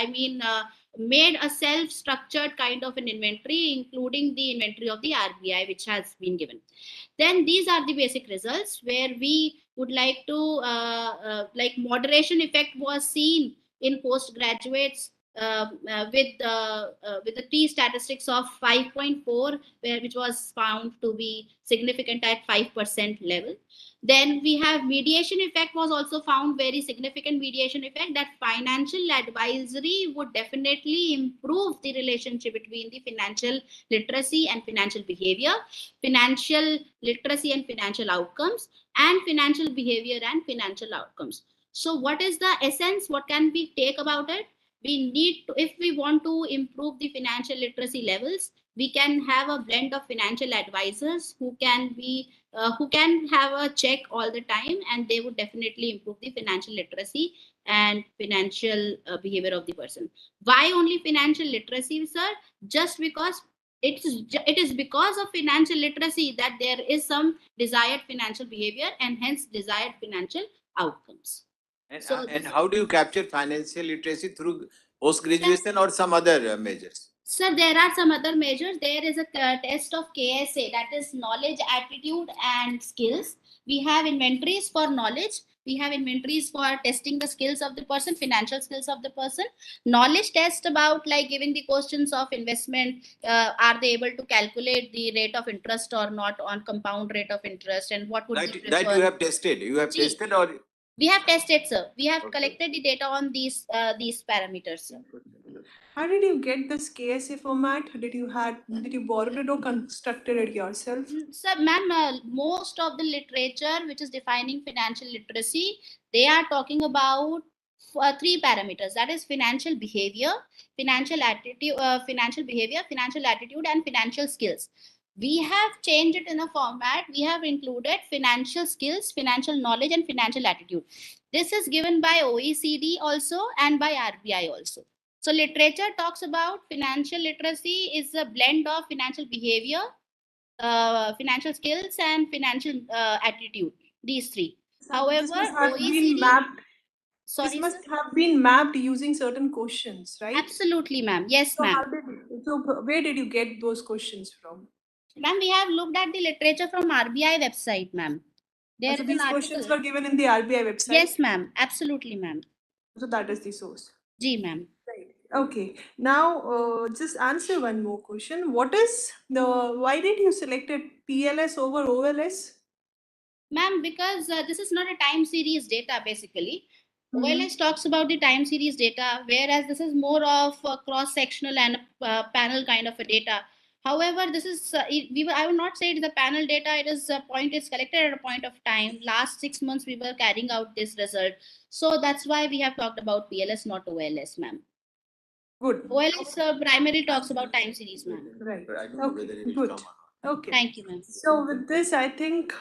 made a self-structured kind of an inventory, including the inventory of the RBI, which has been given. Then these are the basic results where we would like to, like moderation effect was seen in postgraduates with the T statistics of 5.4, which was found to be significant at 5% level. Then we have mediation effect was also found very significant mediation effect, that financial advisory would definitely improve the relationship between the financial literacy and financial behavior, financial literacy and financial outcomes, and financial behavior and financial outcomes. So what is the essence? What can we take about it? We need to, if we want to improve the financial literacy levels, we can have a blend of financial advisors who can be who can have a check all the time, and they would definitely improve the financial literacy and financial behavior of the person. Why only financial literacy, sir? Just because it is because of financial literacy that there is some desired financial behavior and hence desired financial outcomes.
And how do you capture financial literacy, through post-graduation or some other measures?
Sir, there are some other measures. There is a test of KSA, that is knowledge, attitude, and skills. We have inventories for knowledge. We have inventories for testing the skills of the person, financial skills of the person. Knowledge test about like giving the questions of investment. Are they able to calculate the rate of interest or not on compound rate of interest, and what would
that you have tested? You have tested, or
we have tested, sir. We have collected the data on these parameters, sir.
How did you get this KSA format? Did you borrow it or constructed it yourself?
Sir, ma'am, most of the literature which is defining financial literacy, they are talking about three parameters. That is financial behavior, financial attitude, financial behavior, financial attitude, and financial skills. We have changed it in a format. We have included financial skills, financial knowledge, and financial attitude. This is given by OECD also and by RBI also. So literature talks about financial literacy is a blend of financial behavior, financial skills, and financial attitude. These three. However, OECD
this must have been mapped using certain questions, right?
Absolutely, ma'am. Yes,
so
ma'am.
So where did you get those questions from?
Ma'am, we have looked at the literature from RBI website, ma'am.
So these questions were given in the RBI website?
Yes, ma'am. Absolutely, ma'am.
So that is the source.
Ji, ma'am.
Right. Okay. Now, just answer one more question. Why did you select PLS over OLS?
Ma'am, because this is not a time series data basically. OLS talks about the time series data, whereas this is more of a cross-sectional and panel kind of a data. However, this is I will not say it is a panel data. It is a point is collected at a point of time. Last 6 months we were carrying out this result, so that's why we have talked about PLS, not OLS, ma'am.
Good.
OLS primarily talks about time series, ma'am.
Right.
But I don't know whether it will come or not.
Okay.
Thank you, ma'am.
So with this, I think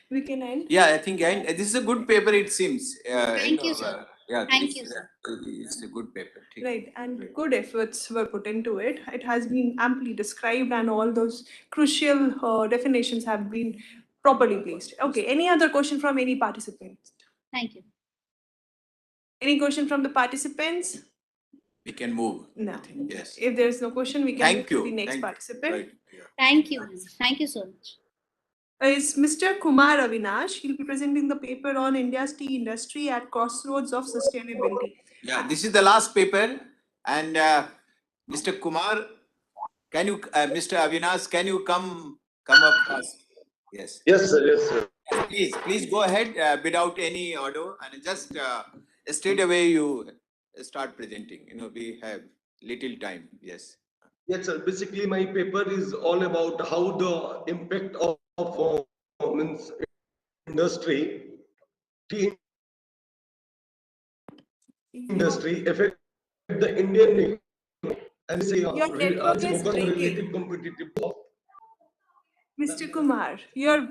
we can end.
Yeah, I think this is a good paper, it seems.
Thank you, sir.
Yeah,
Thank you, sir.
it's a good paper.
Right, and good efforts were put into it. It has been amply described, and all those crucial definitions have been properly placed. Okay, any other question from any participants?
Thank you.
Any question from the participants?
We can move.
No.
I think, yes.
If there is no question, we can
Thank
move to
you.
the next
Thank you.
participant.
Right.
Thank you, ma'am. Thank you so much.
Is Mr. Kumar Avinash. He'll be presenting the paper on India's tea industry at crossroads of sustainability.
Yeah, this is the last paper. And Mr. Kumar, can you, Mr. Avinash, can you come up first? Yes.
Yes, sir. Yes, sir.
Please go ahead without any order and just straight away you start presenting. You know, we have little time. Yes.
Yes, sir. Basically, my paper is all about how the impact of means industry, tea industry affect the Indian economy and say
Your network is
focus on
breaking.
related competitive.
Mr. Kumar, your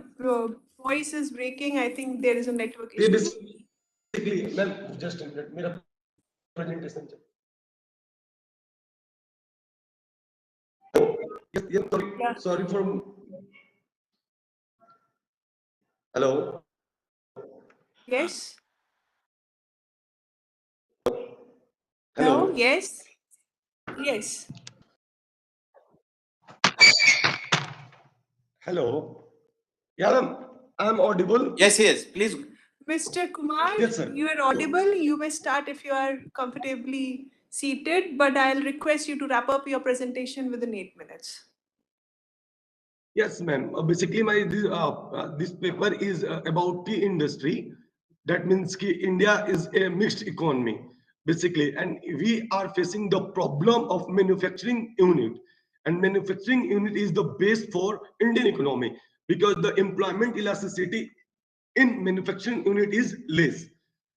voice is breaking. I think there is a network issue.
Basically, ma'am, just a minute. मेरा presentation चल. Yes, sorry for. Hello.
Yes.
Hello.
Yes. Yes.
Hello. Yeah, ma'am. I'm audible.
Yes, please.
Mr. Kumar,
Yes, sir.
you are audible. You may start if you are comfortably seated, but I'll request you to wrap up your presentation within 8 minutes.
Yes, ma'am. Basically, my this paper is about tea industry. That means ki India is a mixed economy, basically, and we are facing the problem of manufacturing unit. And manufacturing unit is the base for Indian economy because the employment elasticity in manufacturing unit is less.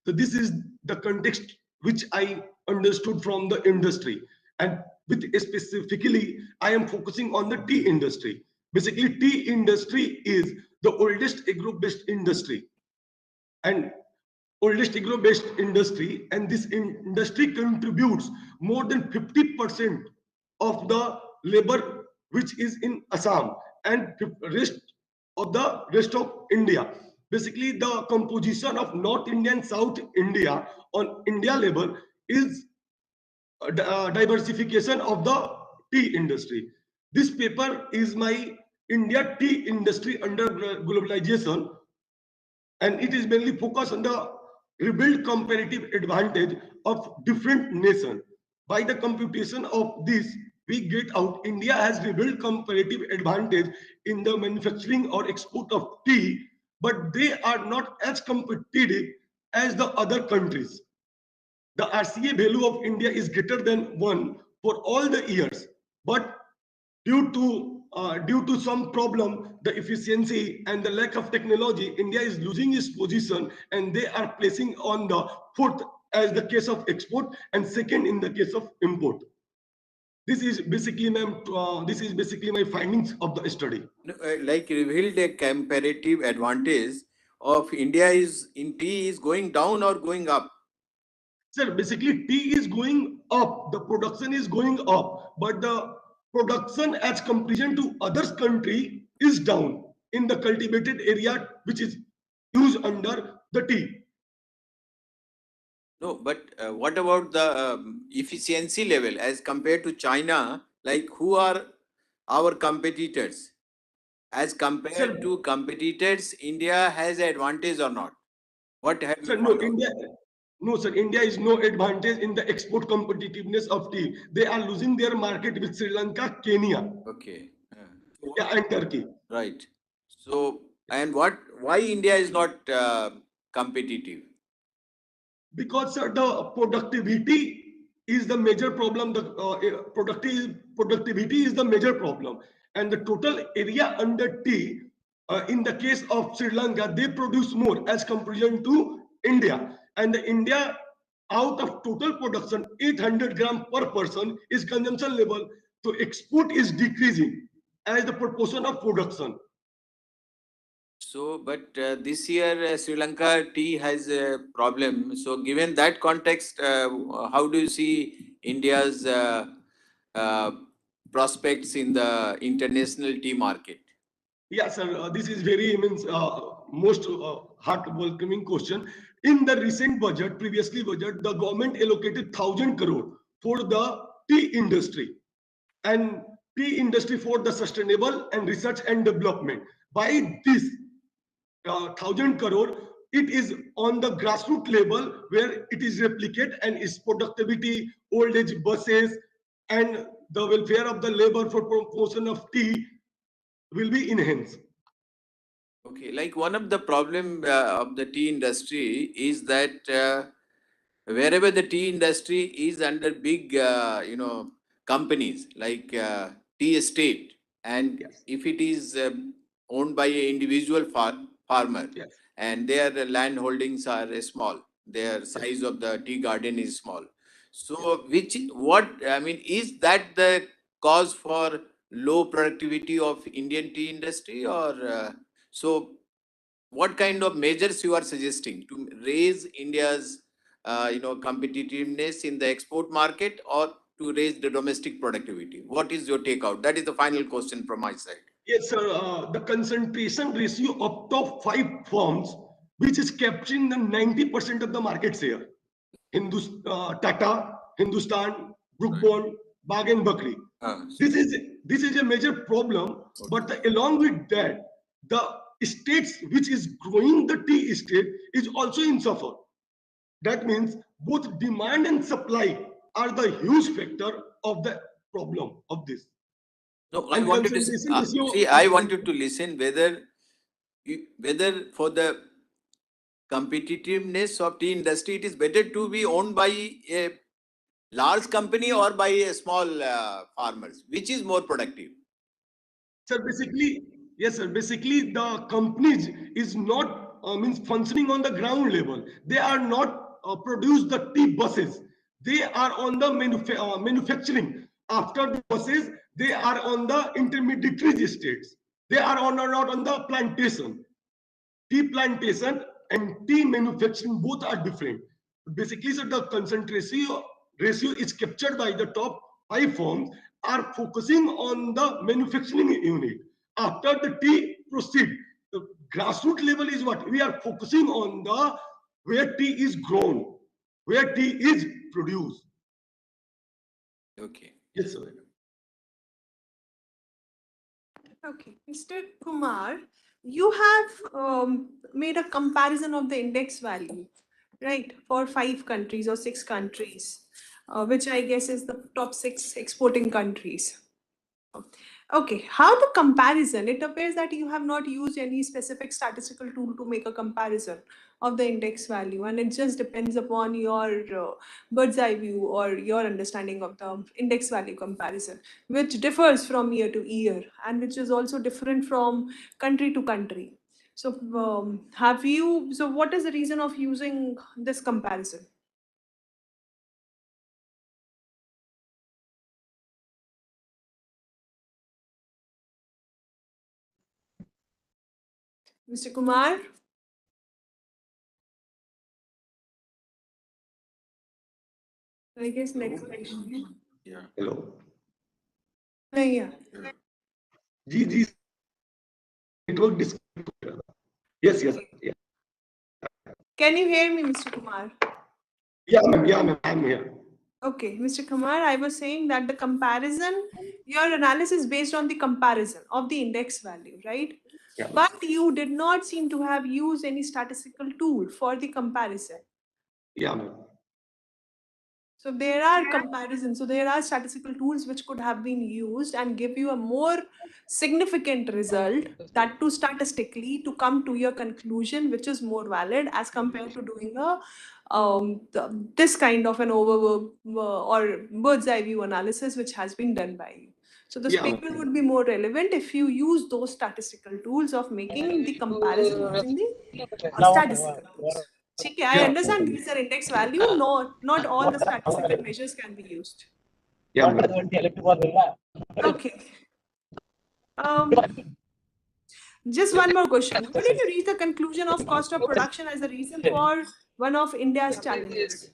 So this is the context which I understood from the industry. And with specifically, I am focusing on the tea industry. Basically, tea industry is the oldest agro-based industry. And oldest agro-based industry, and this industry contributes more than 50% of the labor which is in Assam and rest of India. Basically, the composition of North India and South India on India level is diversification of the tea industry. This paper is my India tea industry under globalization, and it is mainly focused on the rebuild comparative advantage of different nations. By the computation of this, we get out India has rebuilt comparative advantage in the manufacturing or export of tea, but they are not as competitive as the other countries. The RCA value of India is greater than 1 for all the years, but due to some problem, the efficiency and the lack of technology, India is losing its position, and they are placing on the fourth as the case of export and second in the case of import. This is basically, my findings of the study.
Like revealed a comparative advantage of India is in tea is going down or going up?
Sir, basically tea is going up, the production is going up, but the production as comparison to other country is down in the cultivated area which is used under the tea.
No, but what about the efficiency level as compared to China? Like who are our competitors? As compared to competitors, India has advantage or not? What have you found out?
No, sir, India is no advantage in the export competitiveness of tea. They are losing their market with Sri Lanka, Kenya.
Okay.
Yeah, and Turkey.
Right. So, and why India is not competitive?
Because sir, the productivity is the major problem. The productivity is the major problem, and the total area under tea. In the case of Sri Lanka, they produce more as comparison to India, and the India out of total production, 800 gram per person is consumption level. So export is decreasing. as the proportion of production.
So, but this year Sri Lanka tea has a problem. So, given that context, how do you see India's uh, prospects in the international tea market?
Yeah, sir, this is very most heart welcoming question. In the recent budget, previously budget, the government allocated 1,000 crore for the tea industry and tea industry for the sustainable and research and development. By this 1,000 crore, it is on the grassroots level where it is replicated and its productivity, old age buses, and the welfare of the labor for promotion of tea will be enhanced.
Okay, like one of the problem of the tea industry is that wherever the tea industry is under big, companies like tea estate, and
Yes.
if it is owned by an individual farmer,
Yes.
and their land holdings are small, their size of the tea garden is small. So, is that the cause for low productivity of Indian tea industry, or so? What kind of measures you are suggesting to raise India's, competitiveness in the export market, or to raise the domestic productivity? What is your take out? That is the final question from my side.
Yes, sir. The concentration ratio of top 5 firms, which is capturing the 90% of the market share, Tata, Hindustan, Brook Bond, Bag and Bakri. This is a major problem. But along with that, the states which is growing the tea estate is also in suffer. That means both demand and supply are the huge factor of the problem of this.
No, I
And
wanted to
concentration ratio.
see. I wanted to listen whether for the competitiveness of tea industry, it is better to be owned by a large company or by a small farmers. Which is more productive?
Sir, basically, yes, sir. Basically, the companies is not means functioning on the ground level. They are not produce the tea buses. They are on the manufacturing. After the buses, they are on the intermediary states. They are not on the plantation. Tea plantation and tea manufacturing both are different. Basically, so the concentration ratio is captured by the top 5 firms are focusing on the manufacturing unit. After the tea proceed, the grassroots level is what we are focusing on the where tea is grown, where tea is produced.
Okay.
Yes, sir.
Okay, Mr. Kumar, you have made a comparison of the index value, right, for 5 countries or 6 countries, which I guess is the top 6 exporting countries. Okay, how the comparison? It appears that you have not used any specific statistical tool to make a comparison of the index value, and it just depends upon your bird's eye view or your understanding of the index value comparison, which differs from year to year and which is also different from country to country. So, what is the reason of using this comparison? Mr. Kumar? I guess next question.
Yeah.
Hello.
Yeah.
G network disconnect. Yes, yes. Yeah.
Can you hear me, Mr. Kumar?
Yeah, ma'am. Yeah, ma'am. I'm here.
Okay, Mr. Kumar, I was saying that the comparison, your analysis is based on the comparison of the index value, right?
Yeah.
But you did not seem to have used any statistical tool for the comparison.
Yeah, ma'am.
So there are comparisons. So there are statistical tools which could have been used and give you a more significant result, that too statistically, to come to your conclusion, which is more valid as compared to doing this kind of an or bird's eye view analysis, which has been done by you. So this paper would be more relevant if you use those statistical tools of making the comparison using the statistical tools. Okay, I understand these are index value. Not all the statistical measures can be used.
Yeah.
Okay. Just one more question. How did you reach the conclusion of cost of production as a reason for one of India's challenges?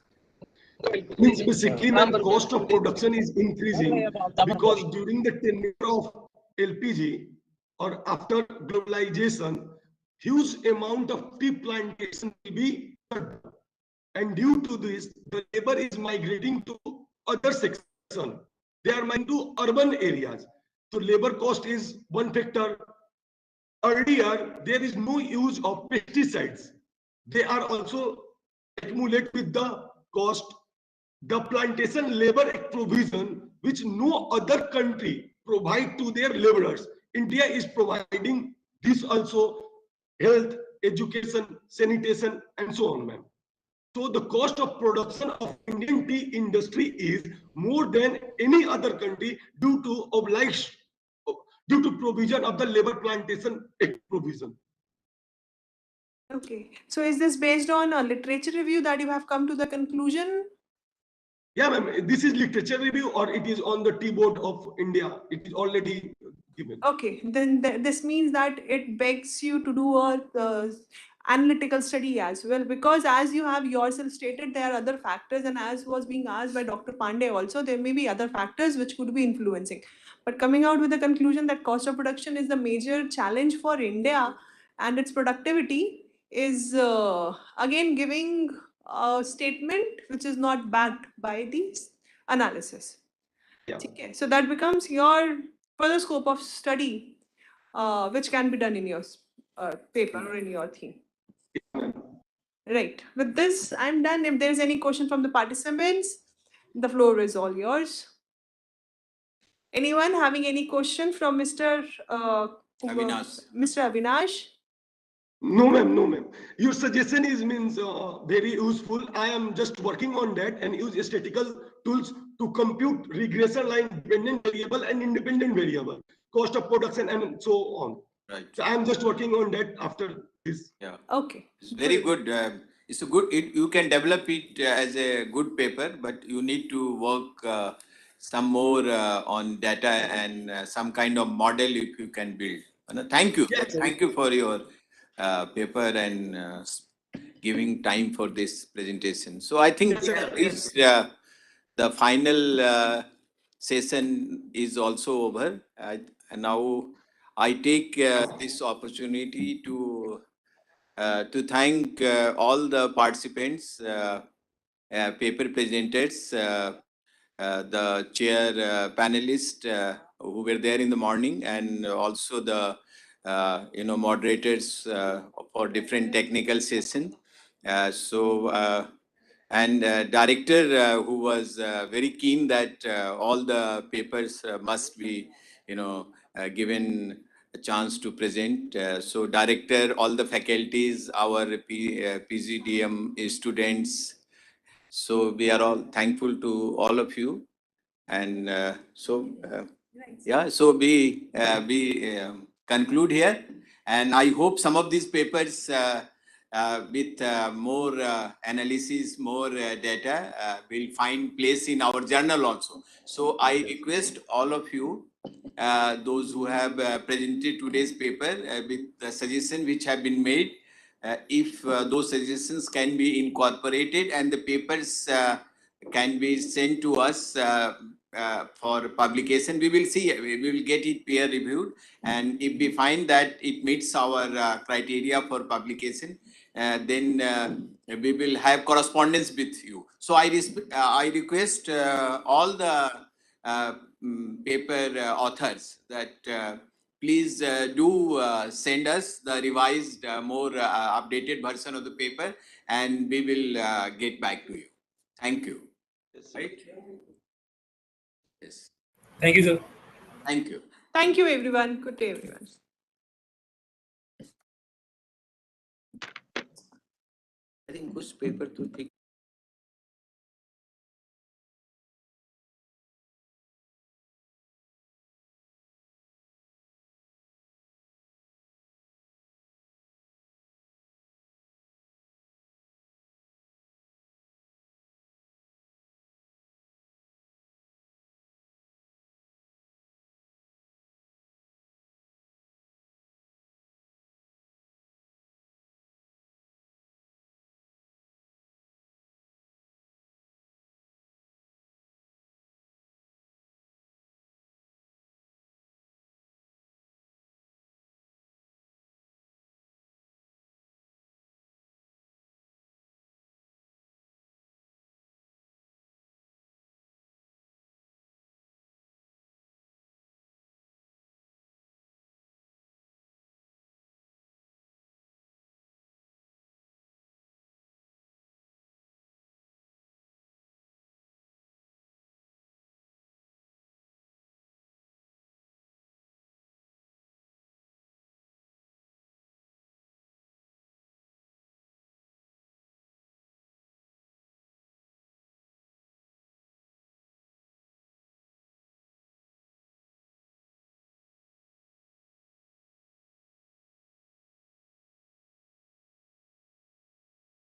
Means basically my cost of production is increasing because during the tenure of LPG or after globalization, huge amount of tea plantation will be cut. And due to this, the labor is migrating to other section. They are migrating to urban areas. So labor cost is one factor. Earlier, there is no use of pesticides. They are also accumulate with the cost. The plantation labor provision, which no other country provide to their laborers. India is providing this also, health, education, sanitation, and so on, ma'am. So the cost of production of Indian tea industry is more than any other country due to provision of the labor plantation provision.
Okay. So is this based on a literature review that you have come to the conclusion?
Yeah, ma'am. This is literature review or it is on the tea board of India. It is already given.
Okay, then this means that it begs you to do a analytical study as well, because as you have yourself stated, there are other factors, and as was being asked by Dr. Pandey also, there may be other factors which could be influencing. But coming out with the conclusion that cost of production is the major challenge for India and its productivity is again giving a statement which is not backed by these analysis.
Yeah.
Okay, so that becomes your further scope of study, which can be done in your paper or in your theme. Right. With this, I'm done. If there's any question from the participants, the floor is all yours. Anyone having any question from Mr.
Avinash.
Mr. Avinash?
No, ma'am, no, ma'am. Your suggestion is very useful. I am just working on that and use statistical tools to compute regression line dependent variable and independent variable, cost of production and so on.
Right.
So I am just working on that after this.
Yeah.
Okay.
It's very good. It's a good. You can develop it as a good paper, but you need to work some more on data and some kind of model if you can build. Thank you.
Yes,
Thank you for your paper and giving time for this presentation. So I think the final session is also over. And now I take this opportunity to thank all the participants, paper presenters, the chair panelists who were there in the morning, and also the moderators for different technical session. And director who was very keen that all the papers must be given a chance to present. So director, all the faculties, our PGDM students. So we are all thankful to all of you. And yeah, so we conclude here. And I hope some of these papers with more analysis, more data will find place in our journal also. So I request all of you, those who have presented today's paper with the suggestions which have been made, if those suggestions can be incorporated and the papers can be sent to us for publication, we will see, we will get it peer reviewed, and if we find that it meets our criteria for publication, then we will have correspondence with you. So I request all the paper authors that please do send us the revised, more updated version of the paper, and we will get back to you. Thank you. Right? Yes.
Thank you, sir.
Thank you.
Thank you, everyone. Good day, everyone.
I think कुछ paper तो